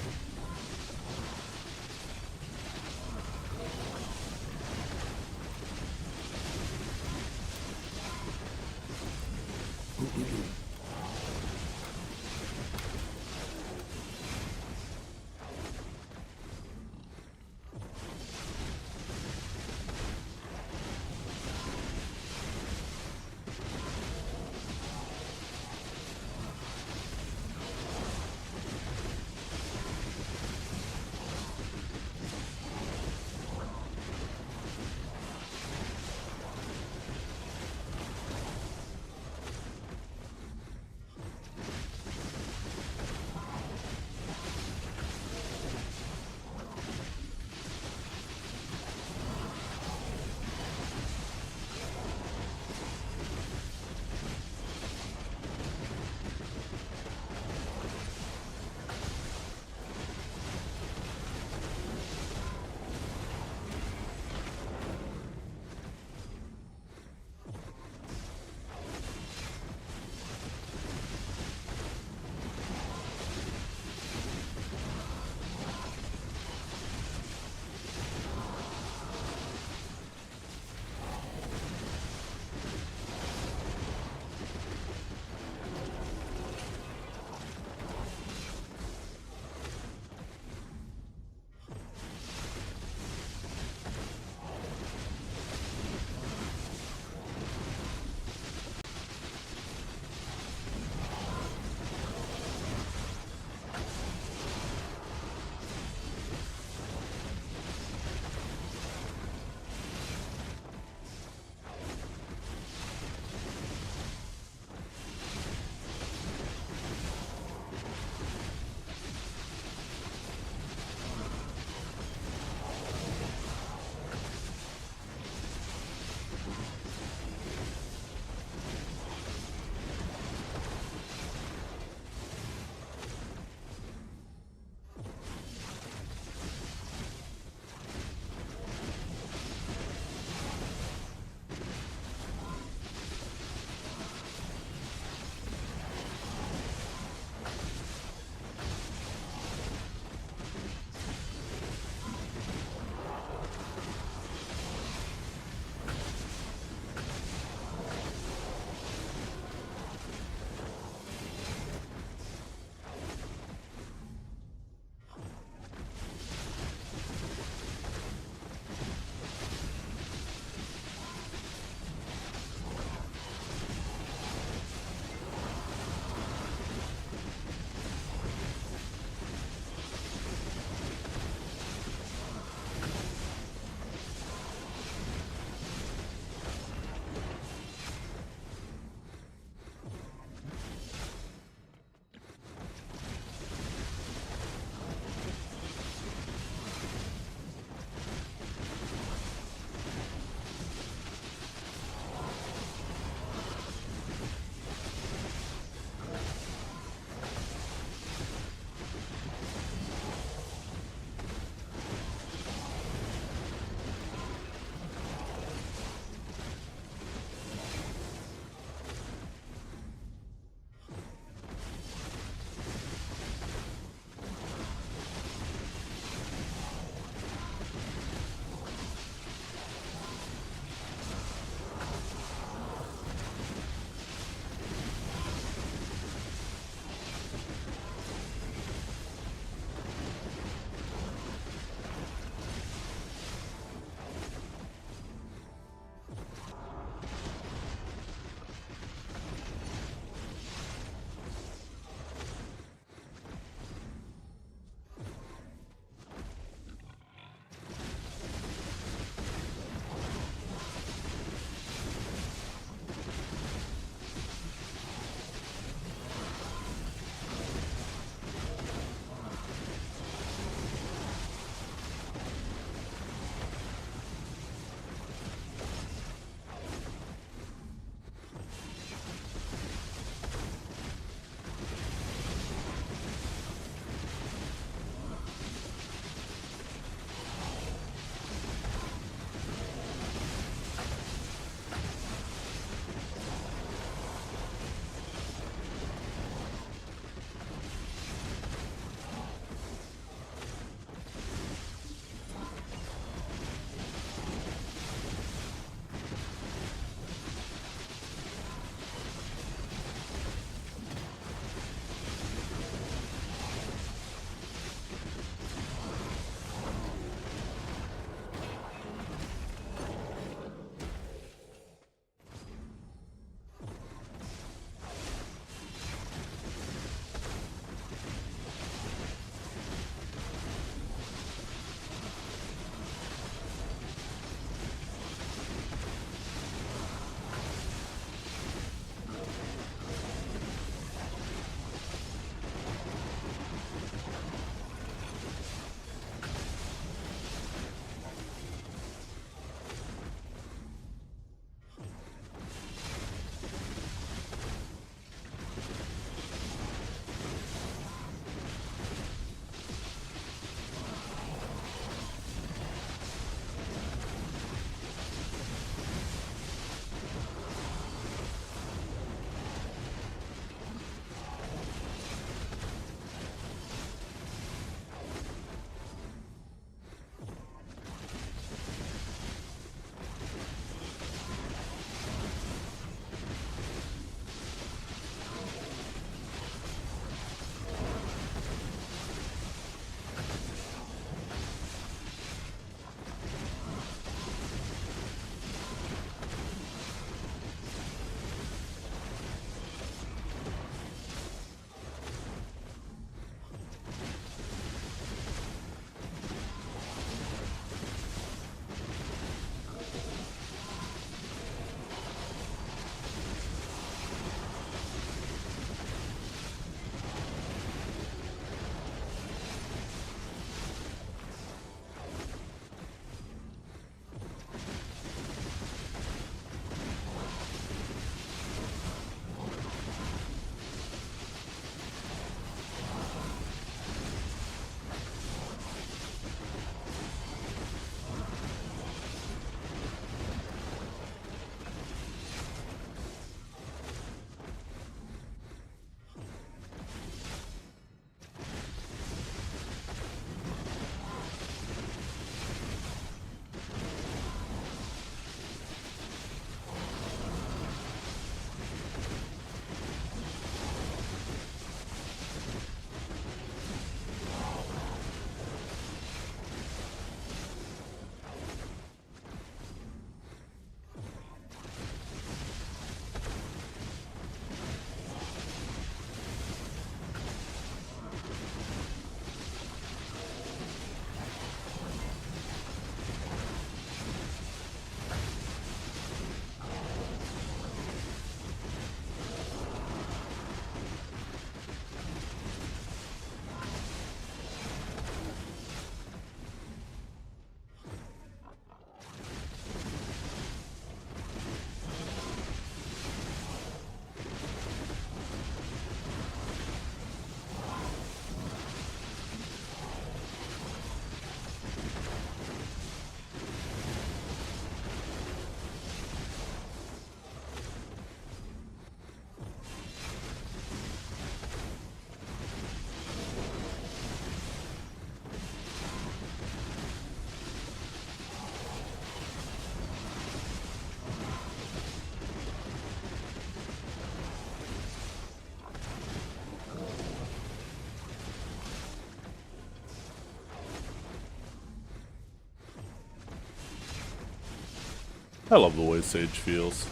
I love the way Sage feels.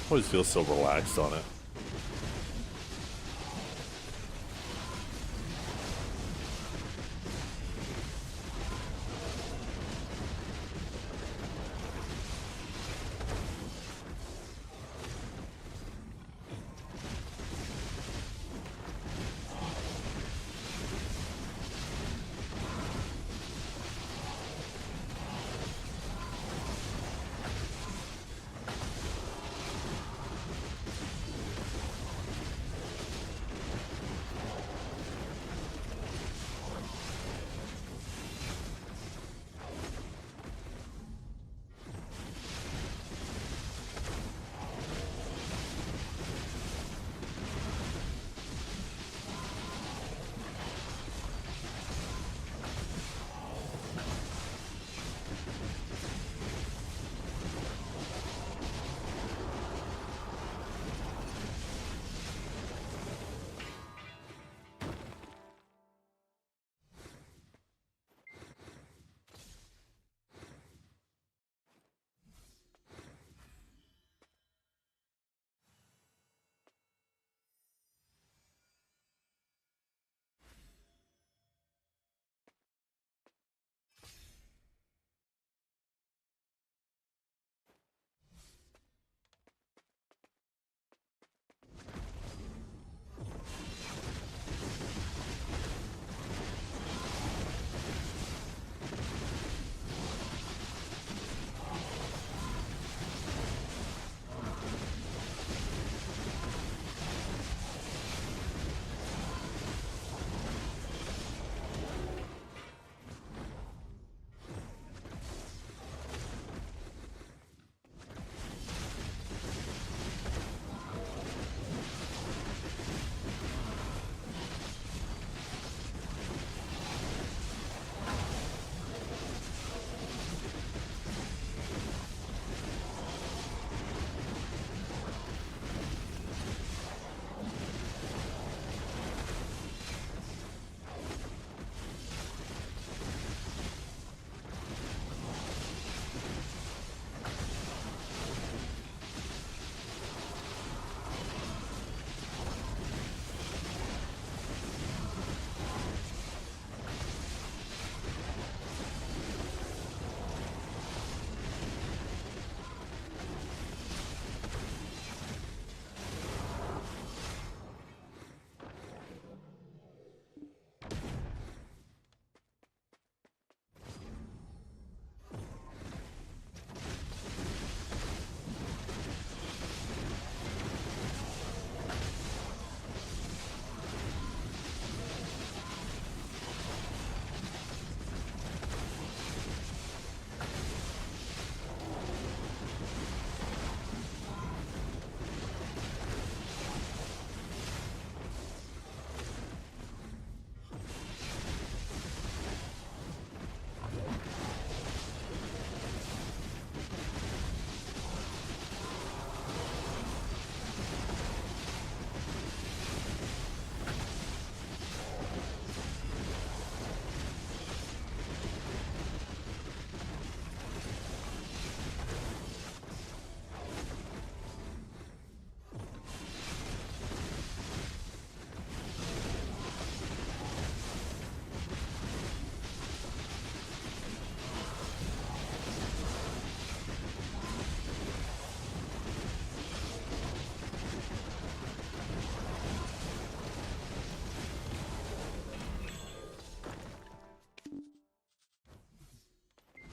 Always feels so relaxed on it.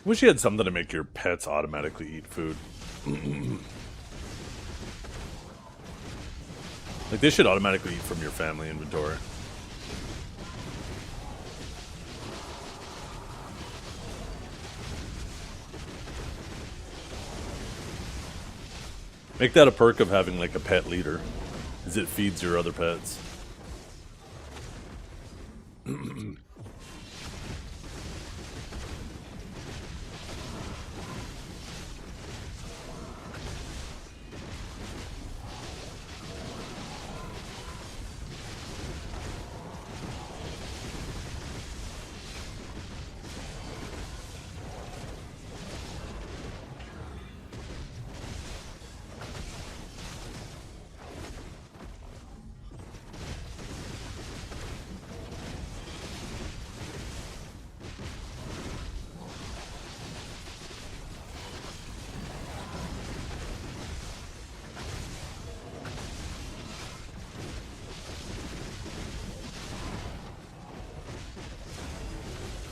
Wish you had something to make your pets automatically eat food. Like, they should automatically eat from your family inventory. Make that a perk of having, like, a pet leader, is it feeds your other pets.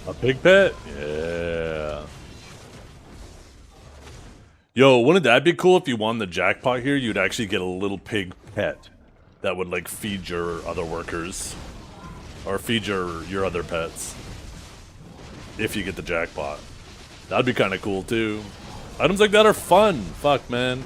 A pig pet? Yeah. Yo, wouldn't that be cool if you won the jackpot here? You'd actually get a little pig pet that would like feed your other workers. Or feed your other pets. If you get the jackpot. That'd be kind of cool too. Items like that are fun. Fuck, man.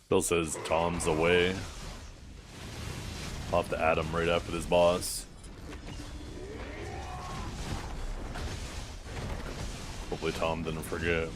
Still says Tom's away. I'll have to add him right after this boss. Hopefully Tom didn't forget.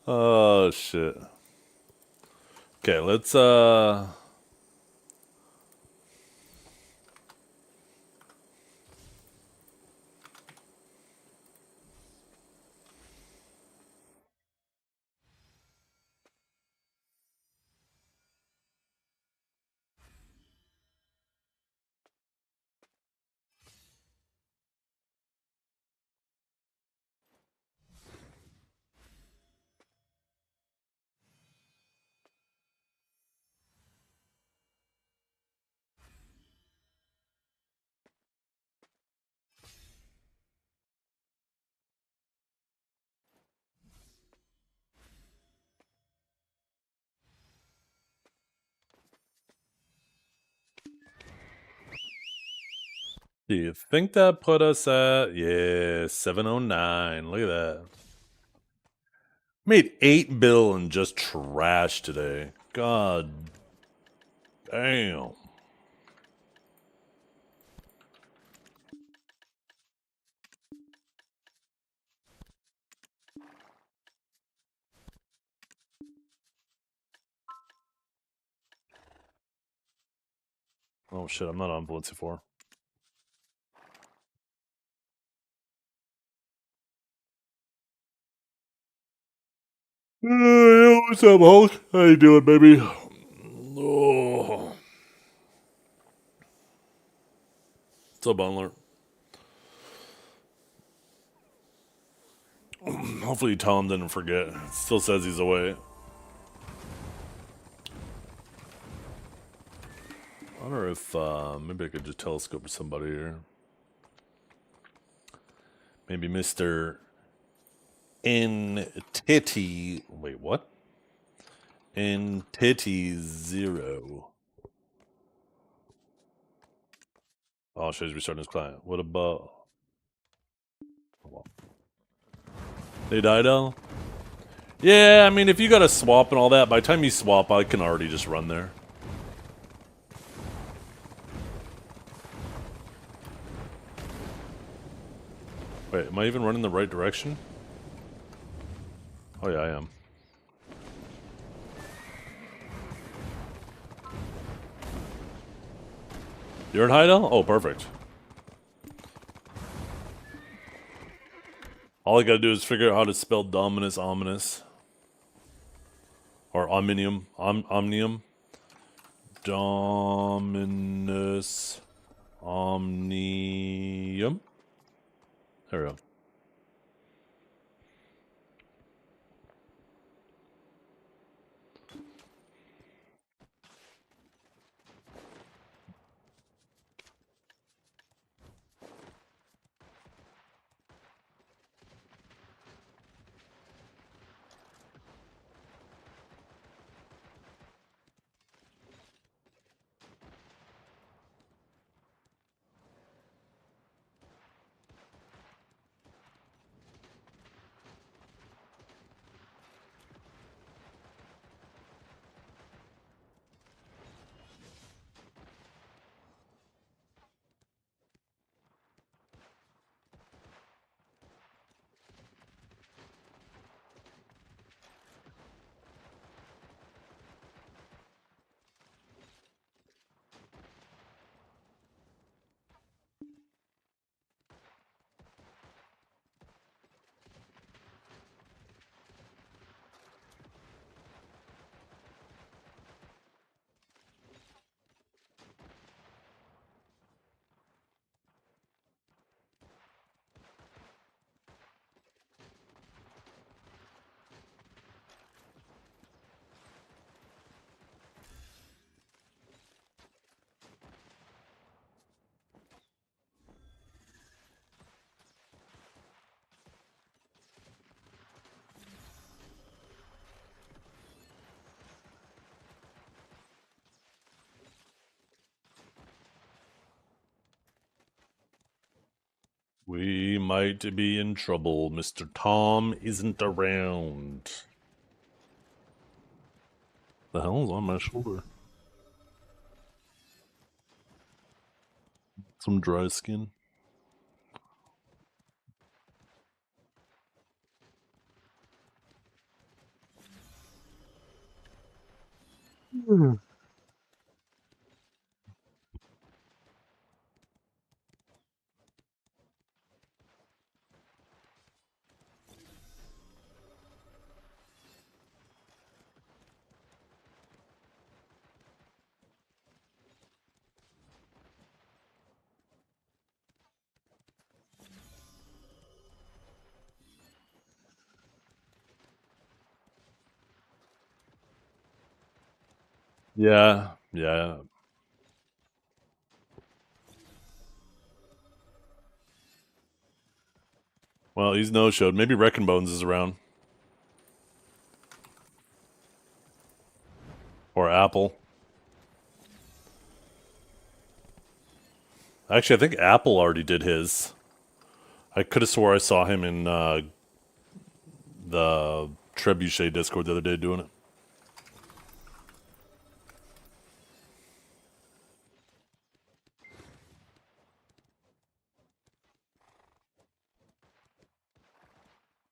Oh shit. Okay, let's do you think that put us at 709. Look at that. Made 8 bill and just trash today. God damn. Oh shit, I'm not on Valencia 4. What's up, Hulk? How you doing, baby? Oh. What's up, Bundler? Hopefully Tom didn't forget. It still says he's away. I wonder if maybe I could just telescope to somebody here. Maybe Mr. N-Titty. Wait, what? N-Titty 0. Oh, shit, he's restarting his client. What about... They died, Al? Yeah, I mean, if you got a swap and all that, by the time you swap, I can already just run there. Wait, am I even running the right direction? Oh yeah, I am. You're in Hideout? Oh, perfect. All I gotta do is figure out how to spell Dominus Ominous. Or Omnium. Omnium. Dominus Omnium. There we go. We might be in trouble. Mr. Tom isn't around. The hell's on my shoulder? Some dry skin. Yeah, yeah. Well, he's no-showed. Maybe Wrecking Bones is around. Or Apple. Actually, I think Apple already did his. I could have swore I saw him in the Trebuchet Discord the other day doing it.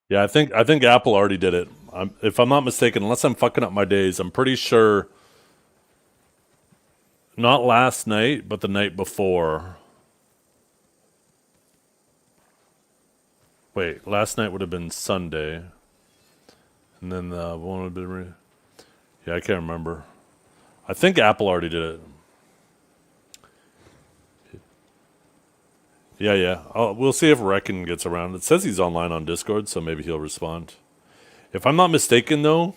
Yeah, I think Apple already did it. If I'm not mistaken, unless I'm fucking up my days, I'm pretty sure. Not last night, but the night before. Wait, last night would have been Sunday, and then the one would have been. Yeah, I can't remember. I think Apple already did it. Yeah. We'll see if Reckon gets around. It says he's online on Discord, so maybe he'll respond. If I'm not mistaken, though,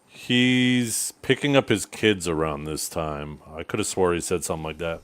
he's picking up his kids around this time. I could have swore he said something like that.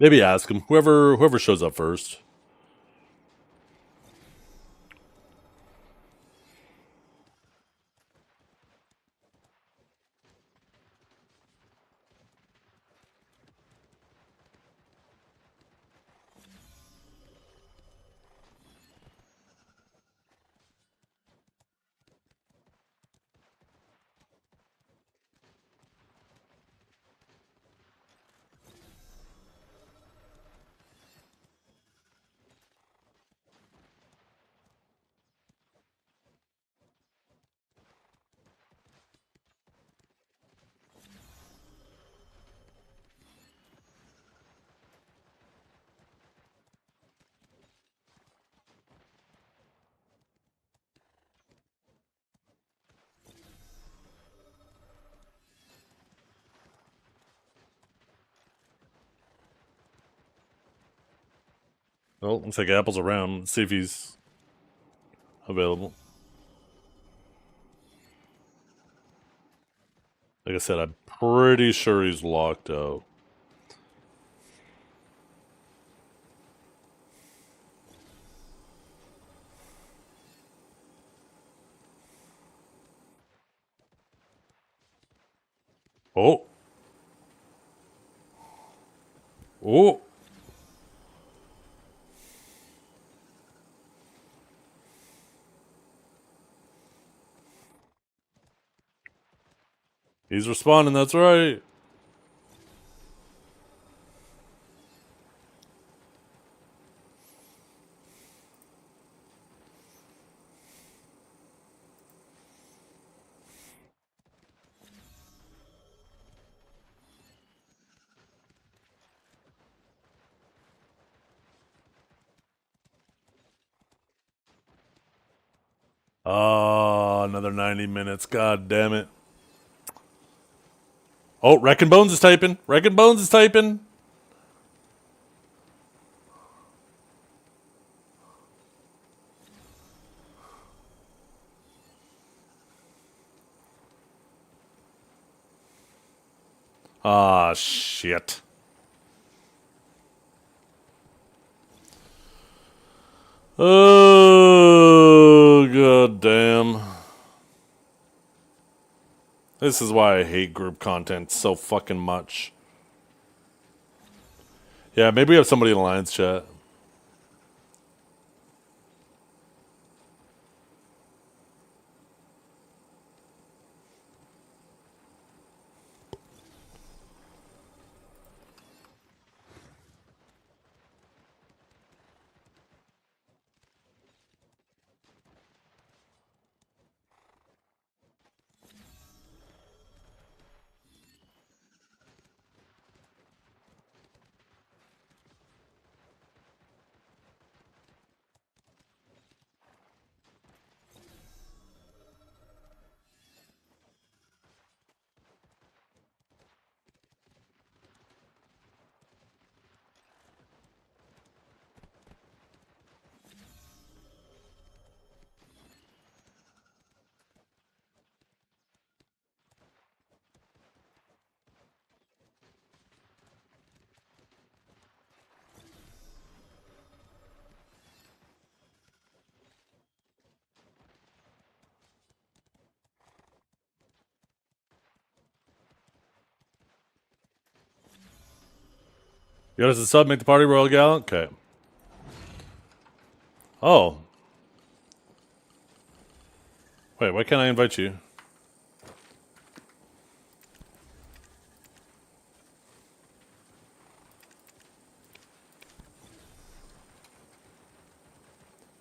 Maybe ask him. Whoever shows up first. Well, looks like Apple's around. Let's see if he's available. Like I said, I'm pretty sure he's locked out. Oh. Oh. He's responding, that's right. Oh, another 90 minutes. God damn it. Oh, Wrecking Bones is typing. Wrecking Bones is typing. Ah, shit. Oh, god damn. This is why I hate group content so fucking much. Yeah, maybe we have somebody in Alliance chat. You got us a sub, make the party royal gal? Okay. Oh. Wait, why can't I invite you?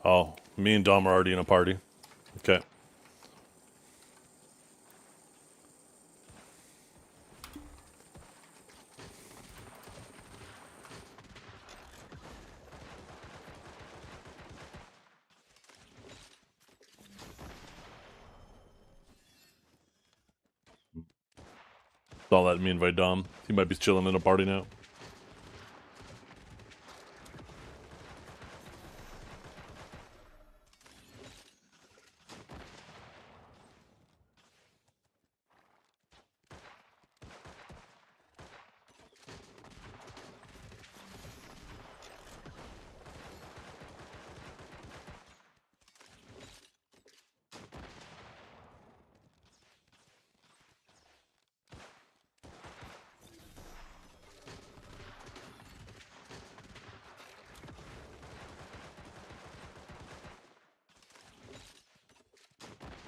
Oh, me and Dom are already in a party. Okay. Don't let me invite Dom. He might be chilling in a party now.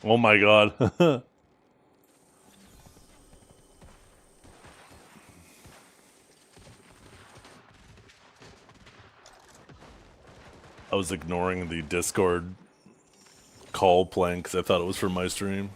Oh my god. I was ignoring the Discord call playing because I thought it was from my stream.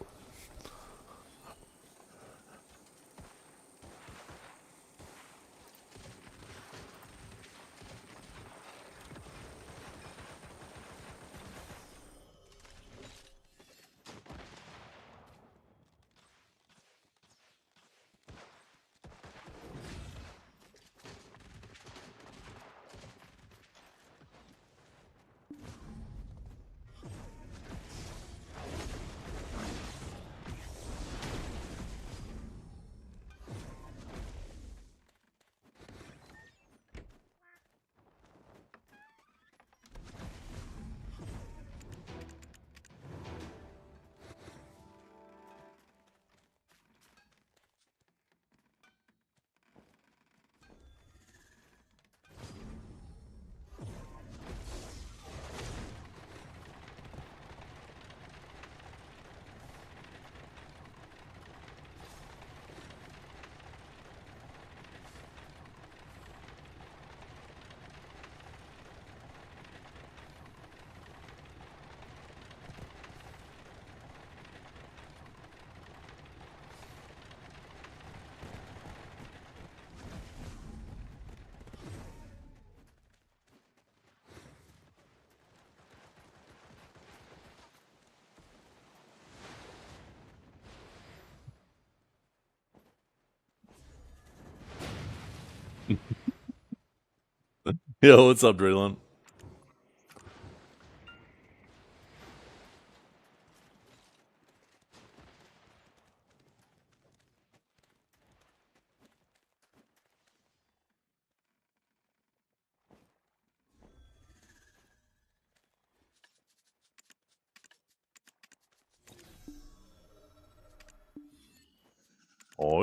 Yo, what's up, Draylon?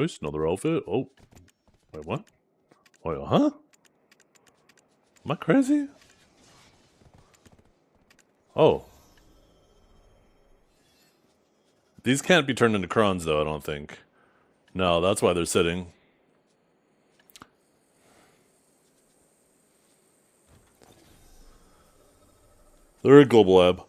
Nice, another outfit. Oh, wait, what? Wait, huh? Am I crazy? Oh. These can't be turned into crons, though, I don't think. No, that's why they're sitting. They're a global lab.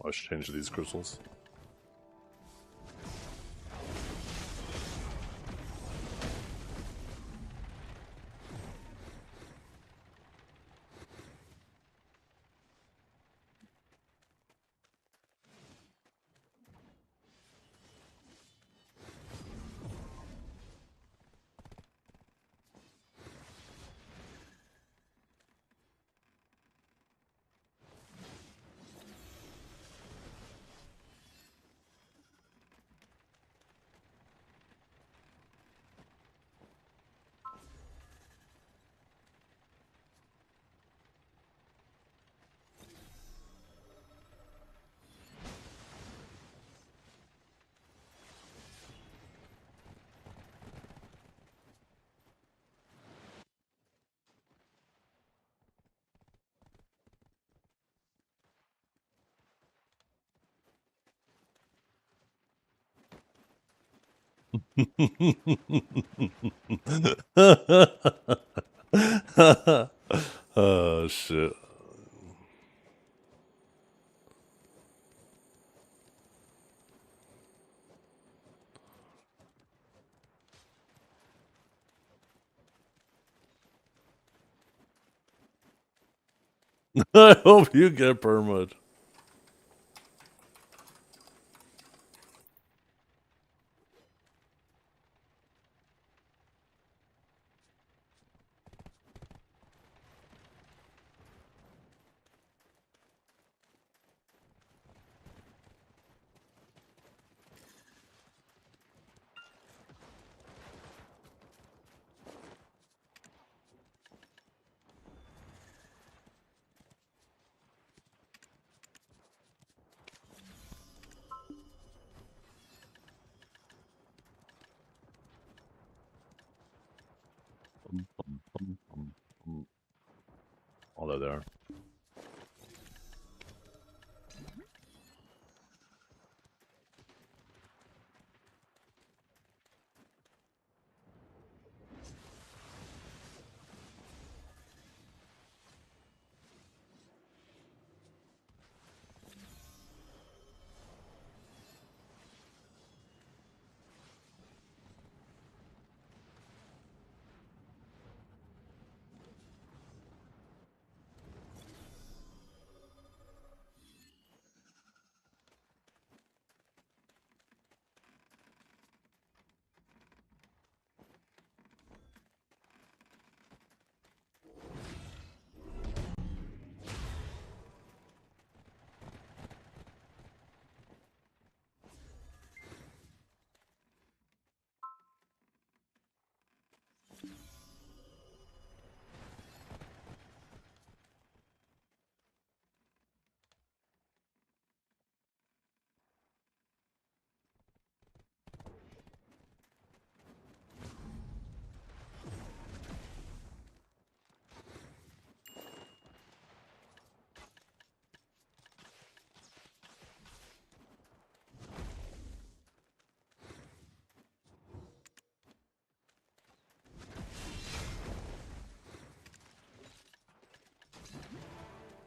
I should change these crystals. Oh, shit. I hope you get permit. Oh, there they are.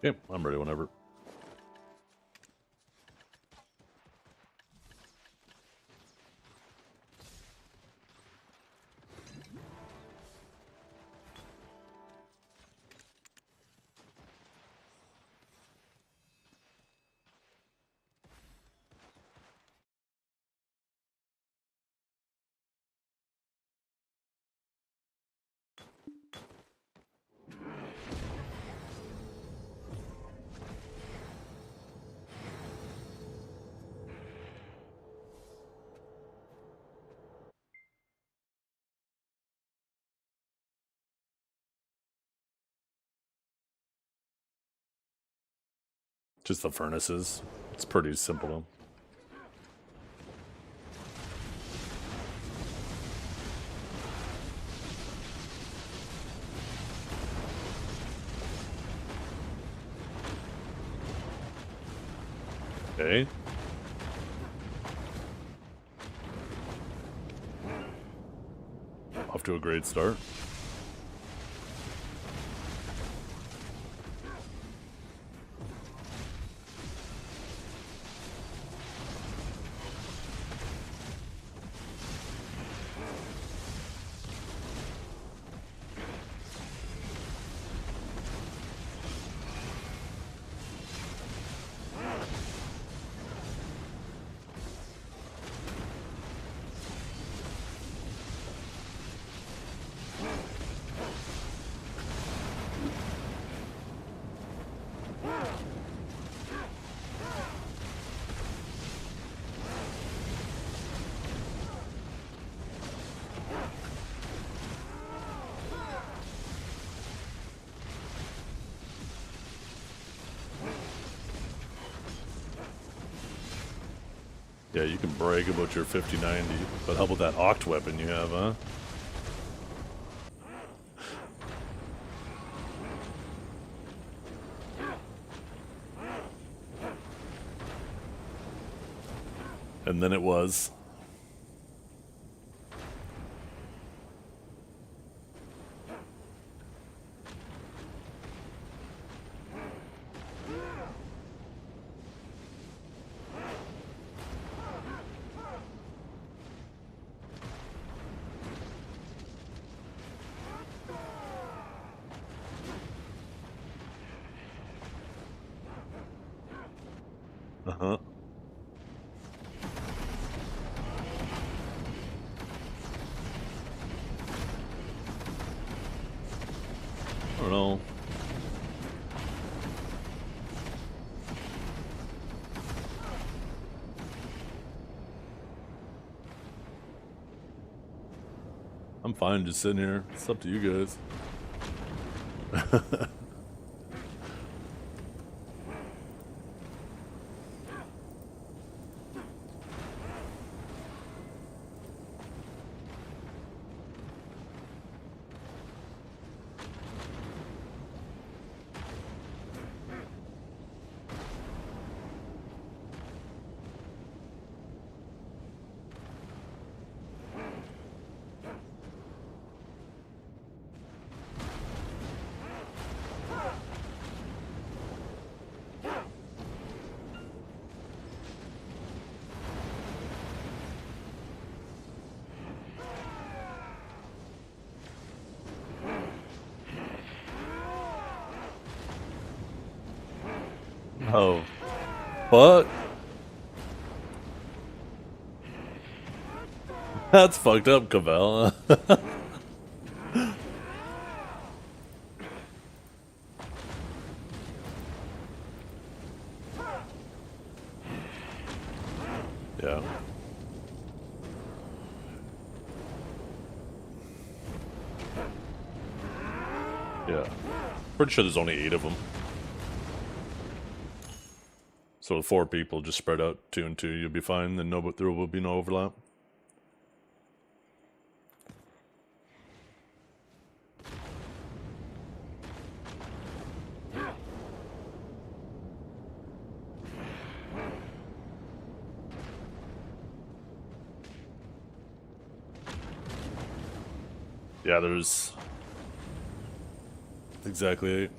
Yep, I'm ready whenever. Just the furnaces. It's pretty simple though. Okay. Off to a great start. Yeah, you can brag about your 5090, but how about that oct weapon you have, huh? And then it was. Uh-huh. I don't know. I'm fine just sitting here. It's up to you guys. Oh. What? That's fucked up, Cavell. Yeah. Yeah. Pretty sure there's only 8 of them. So with 4 people, just spread out 2 and 2, you'll be fine. Then no, but there will be no overlap. Yeah, there's exactly 8.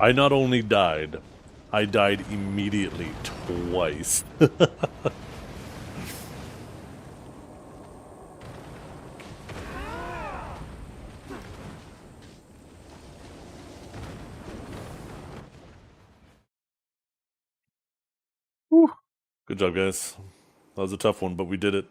I not only died, I died immediately twice. Whew. Good job, guys. That was a tough one, but we did it.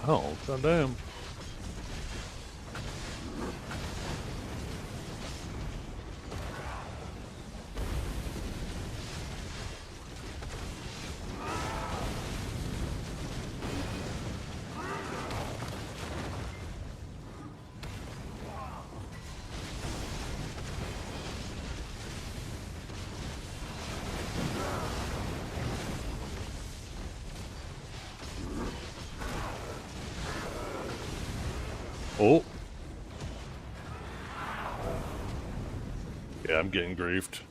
hell? God damn. Oh. Yeah, I'm getting griefed.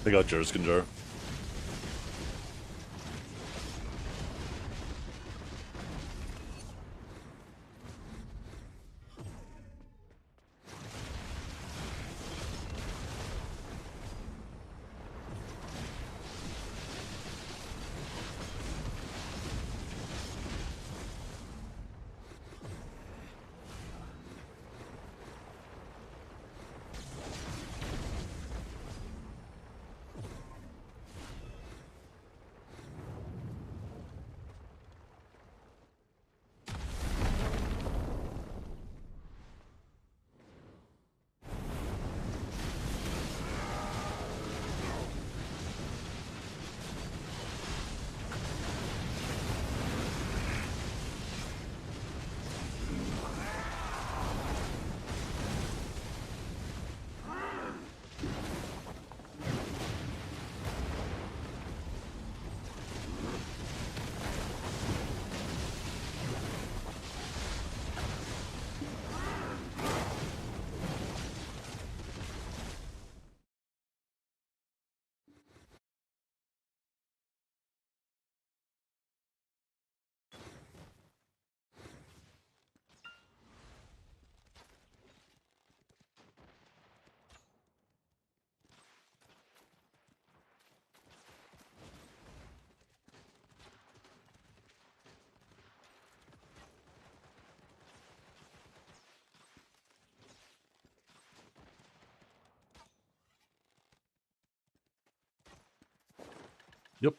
They got Jerskinjar. Yep.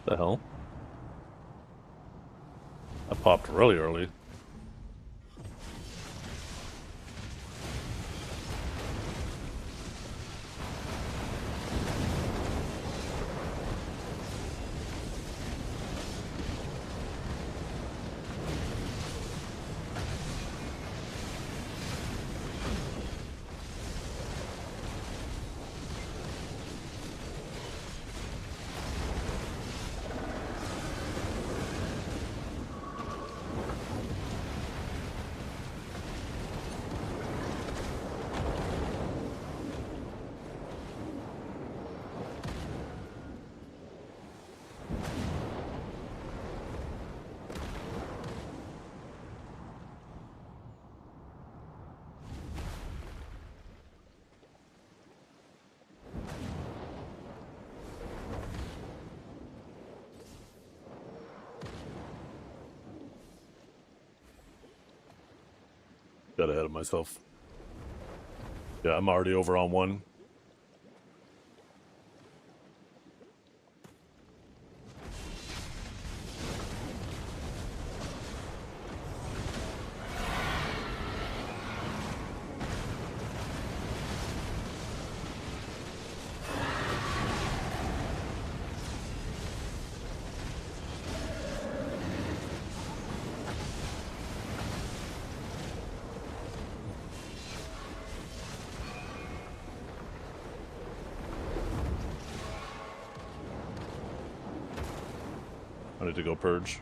The hell? I popped really early. Got ahead of myself. Yeah, I'm already over on one. I need to go purge.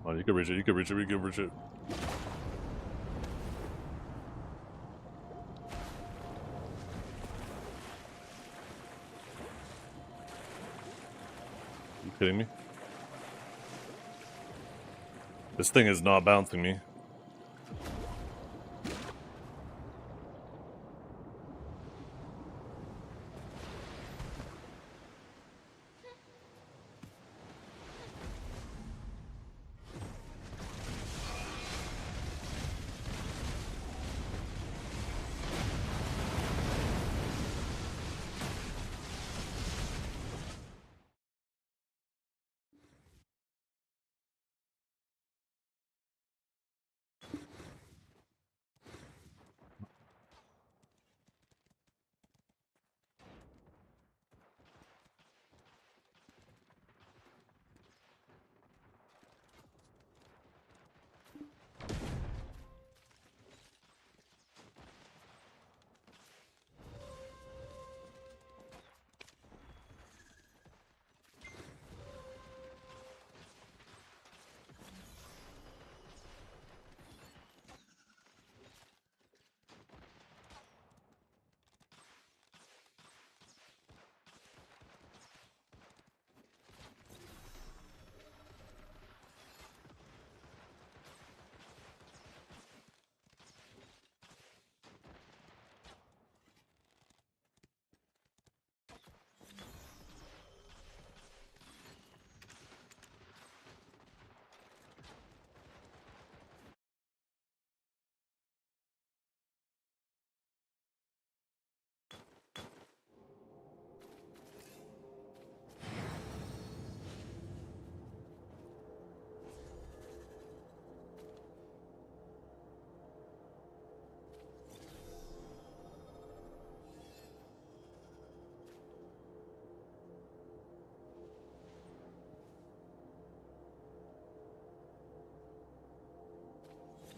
Oh, you can reach it, you can reach it, you can reach it. You kidding me? This thing is not bouncing me.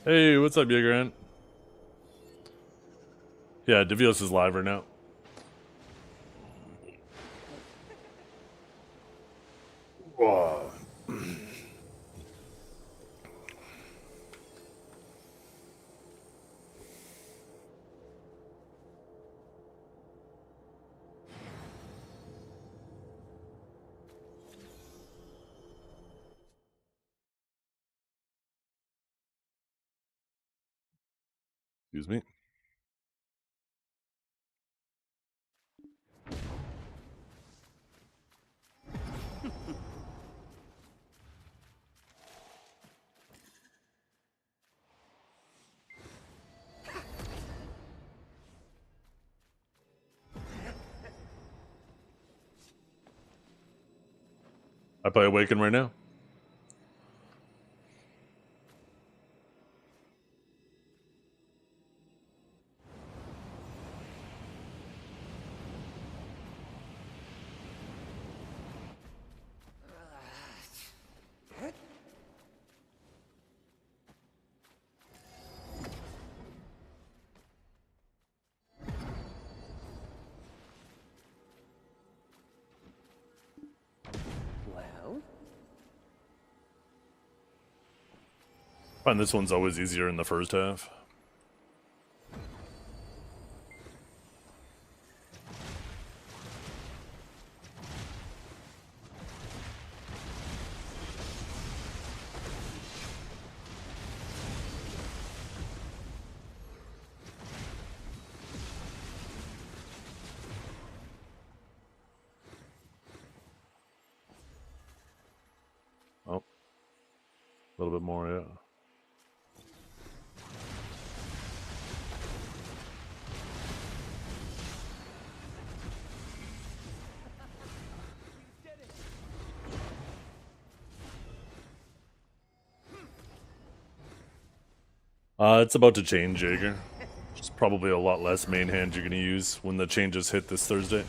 Hey, what's up, Grant? Yeah, Devios is live right now. Whoa. Excuse me. I play Awaken right now. Well, I find this one's always easier in the first half. Oh. A little bit more, yeah. It's about to change, Jaeger. There's probably a lot less main hand you're going to use when the changes hit this Thursday.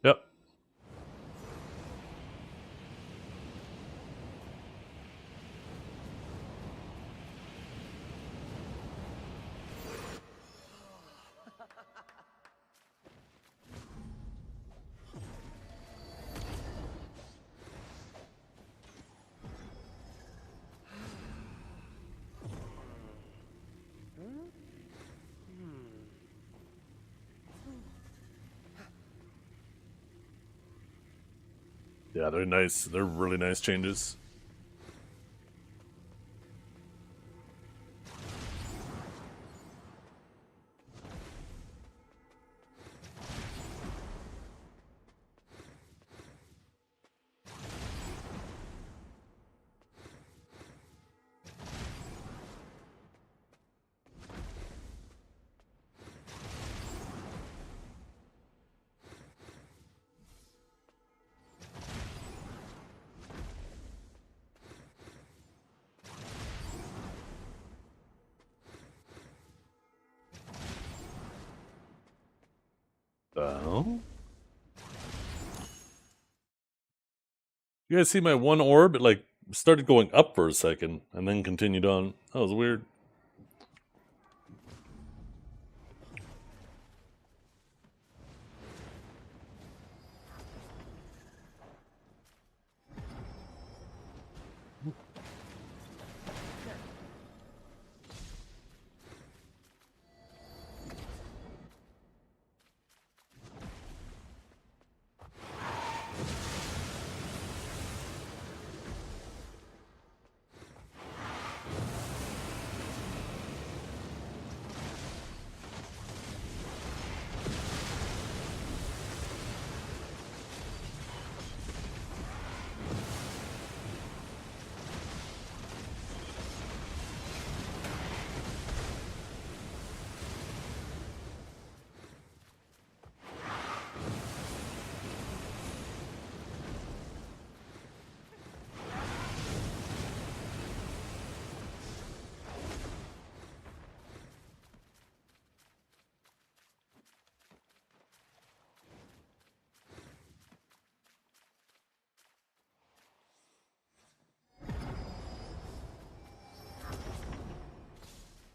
Yep. Yeah, they're nice. They're really nice changes. Oh. You guys see my one orb? It like started going up for a second and then continued on. That was weird.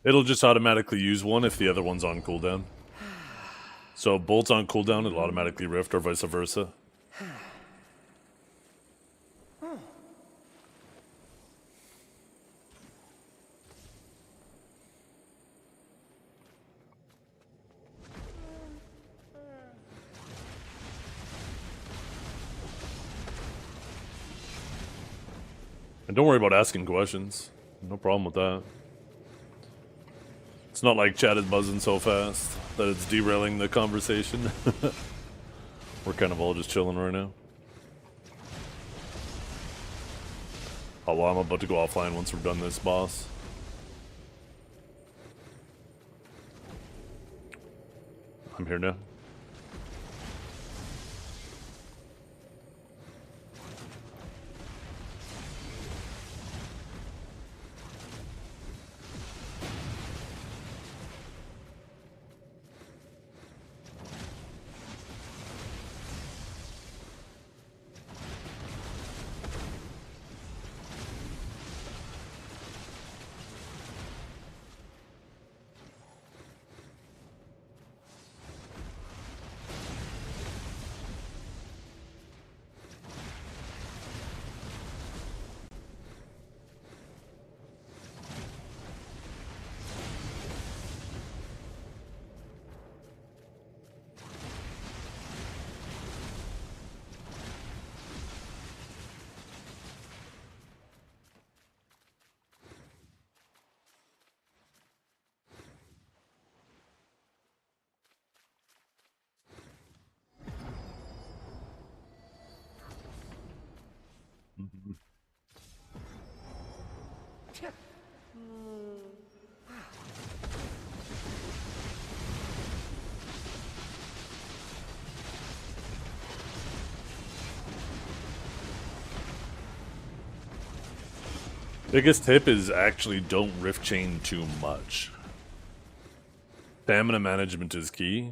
It'll just automatically use one if the other one's on cooldown. So if bolt's on cooldown, it'll automatically rift or vice versa. And don't worry about asking questions. No problem with that. It's not like chat is buzzing so fast that it's derailing the conversation. We're kind of all just chilling right now. Oh, well, I'm about to go offline once we're done this, boss. I'm here now. Biggest tip is actually don't rift chain too much. Stamina management is key.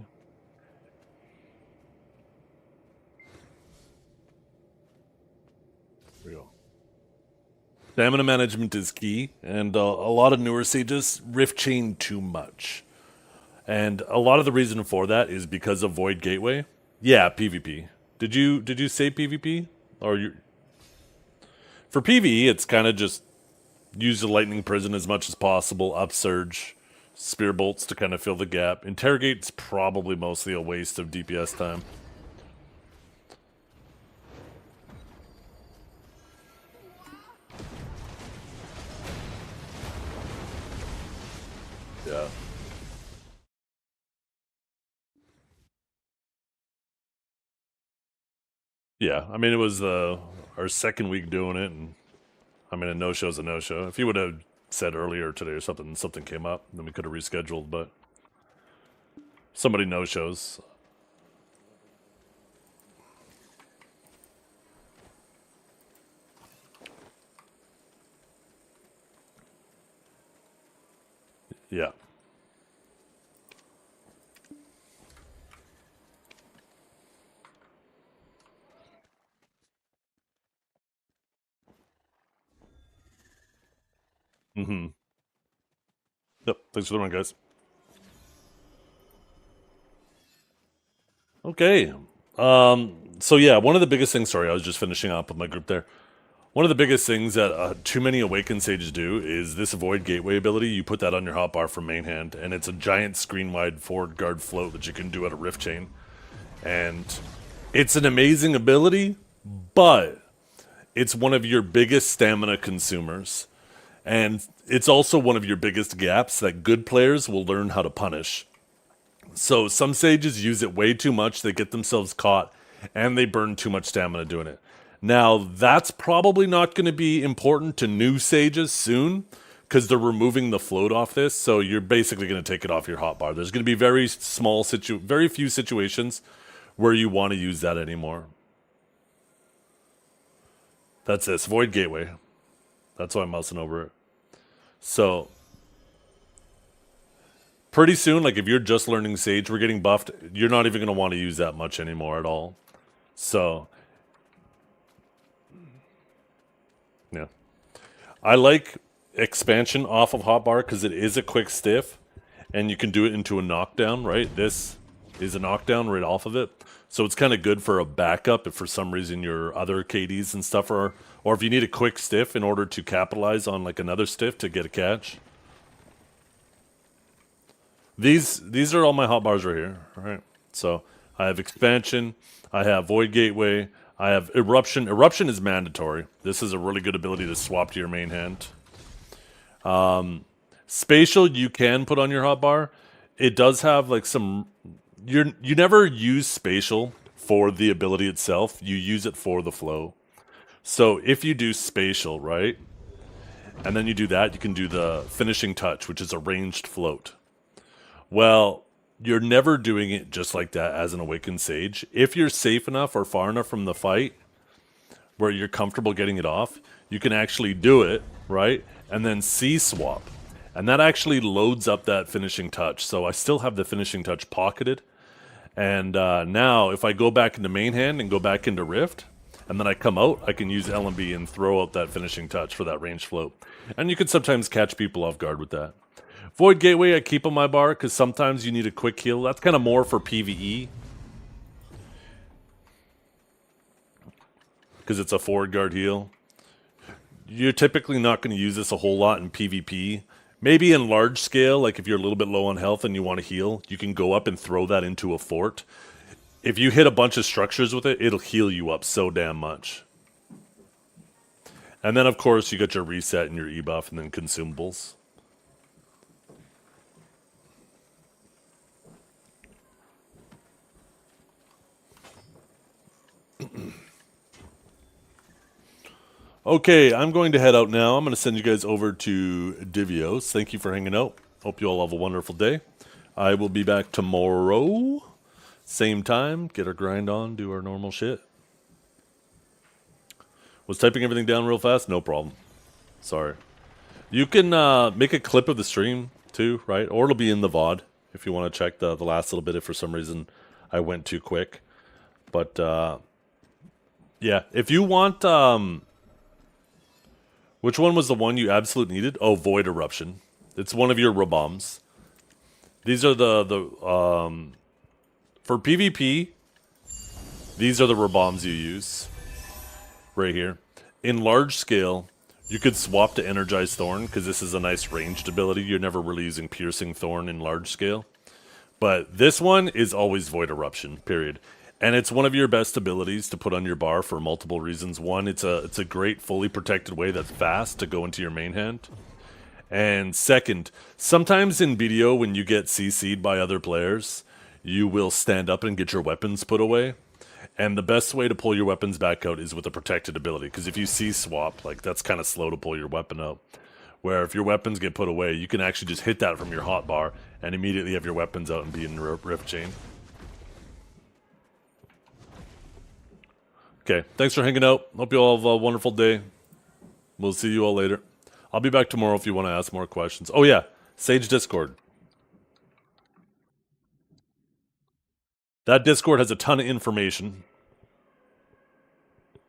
There we go. Stamina management is key, and a lot of newer sages rift chain too much. And a lot of the reason for that is because of Void Gateway. Yeah, PvP. Did you say PvP? Or you? For PvE, it's kind of just use the Lightning Prison as much as possible, Upsurge, Spear Bolts to kind of fill the gap. Interrogate's probably mostly a waste of DPS time. Yeah. Yeah, I mean, it was our second week doing it, and I mean, a no-show's a no-show. If you would have said earlier today or something came up, then we could have rescheduled, but somebody no-shows. Yeah. Mm-hmm. Yep, thanks for the run, guys. Okay. So yeah, one of the biggest things, sorry, I was just finishing up with my group there. One of the biggest things that too many Awakened Sages do is this Void Gateway ability. You put that on your hotbar from main hand, and it's a giant screen-wide forward guard float that you can do at a Rift Chain. And it's an amazing ability, but it's one of your biggest stamina consumers. And it's also one of your biggest gaps that good players will learn how to punish. So some sages use it way too much, they get themselves caught, and they burn too much stamina doing it. Now, that's probably not going to be important to new sages soon, because they're removing the float off this, so you're basically going to take it off your hotbar. There's going to be very few situations where you want to use that anymore. That's this, Void Gateway. That's why I'm mousing over it. So, pretty soon, like if you're just learning Sage, we're getting buffed, you're not even going to want to use that much anymore at all. So, yeah. I like, expansion off of hotbar because it is a quick stiff, and you can do it into a knockdown, right? This is a knockdown right off of it. So it's kind of good for a backup if for some reason your other KDs and stuff are, or if you need a quick stiff in order to capitalize on like another stiff to get a catch. These are all my hotbars right here, all right? So I have expansion, I have void gateway, I have eruption. Eruption is mandatory. This is a really good ability to swap to your main hand. Spatial you can put on your hotbar. It does have like some. You never use spatial for the ability itself. You use it for the flow. So if you do spatial, right, and then you do that, you can do the finishing touch, which is a ranged float. Well, you're never doing it just like that as an Awakened Sage. If you're safe enough or far enough from the fight where you're comfortable getting it off, you can actually do it, right? And then C-swap. And that actually loads up that finishing touch. So I still have the finishing touch pocketed. And now if I go back into main hand and go back into Rift, and then I come out, I can use LMB and throw out that finishing touch for that ranged float. And you can sometimes catch people off guard with that. Void Gateway I keep on my bar because sometimes you need a quick heal. That's kind of more for PvE. Because it's a forward guard heal. You're typically not going to use this a whole lot in PvP. Maybe in large scale, like if you're a little bit low on health and you want to heal, you can go up and throw that into a fort. If you hit a bunch of structures with it, it'll heal you up so damn much. And then, of course, you got your reset and your E-buff and then consumables. Okay, I'm going to head out now. I'm going to send you guys over to Divios. Thank you for hanging out. Hope you all have a wonderful day. I will be back tomorrow. Same time. Get our grind on. Do our normal shit. Was typing everything down real fast? No problem. Sorry. You can make a clip of the stream too, right? Or it'll be in the VOD if you want to check the last little bit if for some reason I went too quick. But yeah, if you want... which one was the one you absolutely needed? Oh, Void Eruption. It's one of your Raboms. These are for PvP, these are the Raboms you use. Right here. In large scale, you could swap to Energized Thorn, because this is a nice ranged ability. You're never really using Piercing Thorn in large scale. But this one is always Void Eruption, period. And it's one of your best abilities to put on your bar for multiple reasons. One, it's a great fully protected way that's fast to go into your main hand. And second, sometimes in BDO when you get CC'd by other players, you will stand up and get your weapons put away. And the best way to pull your weapons back out is with a protected ability. Because if you C-swap, like that's kind of slow to pull your weapon out. Where if your weapons get put away, you can actually just hit that from your hotbar and immediately have your weapons out and be in Rift Chain. Okay, thanks for hanging out. Hope you all have a wonderful day. We'll see you all later. I'll be back tomorrow if you want to ask more questions. Oh yeah, Sage Discord. That Discord has a ton of information.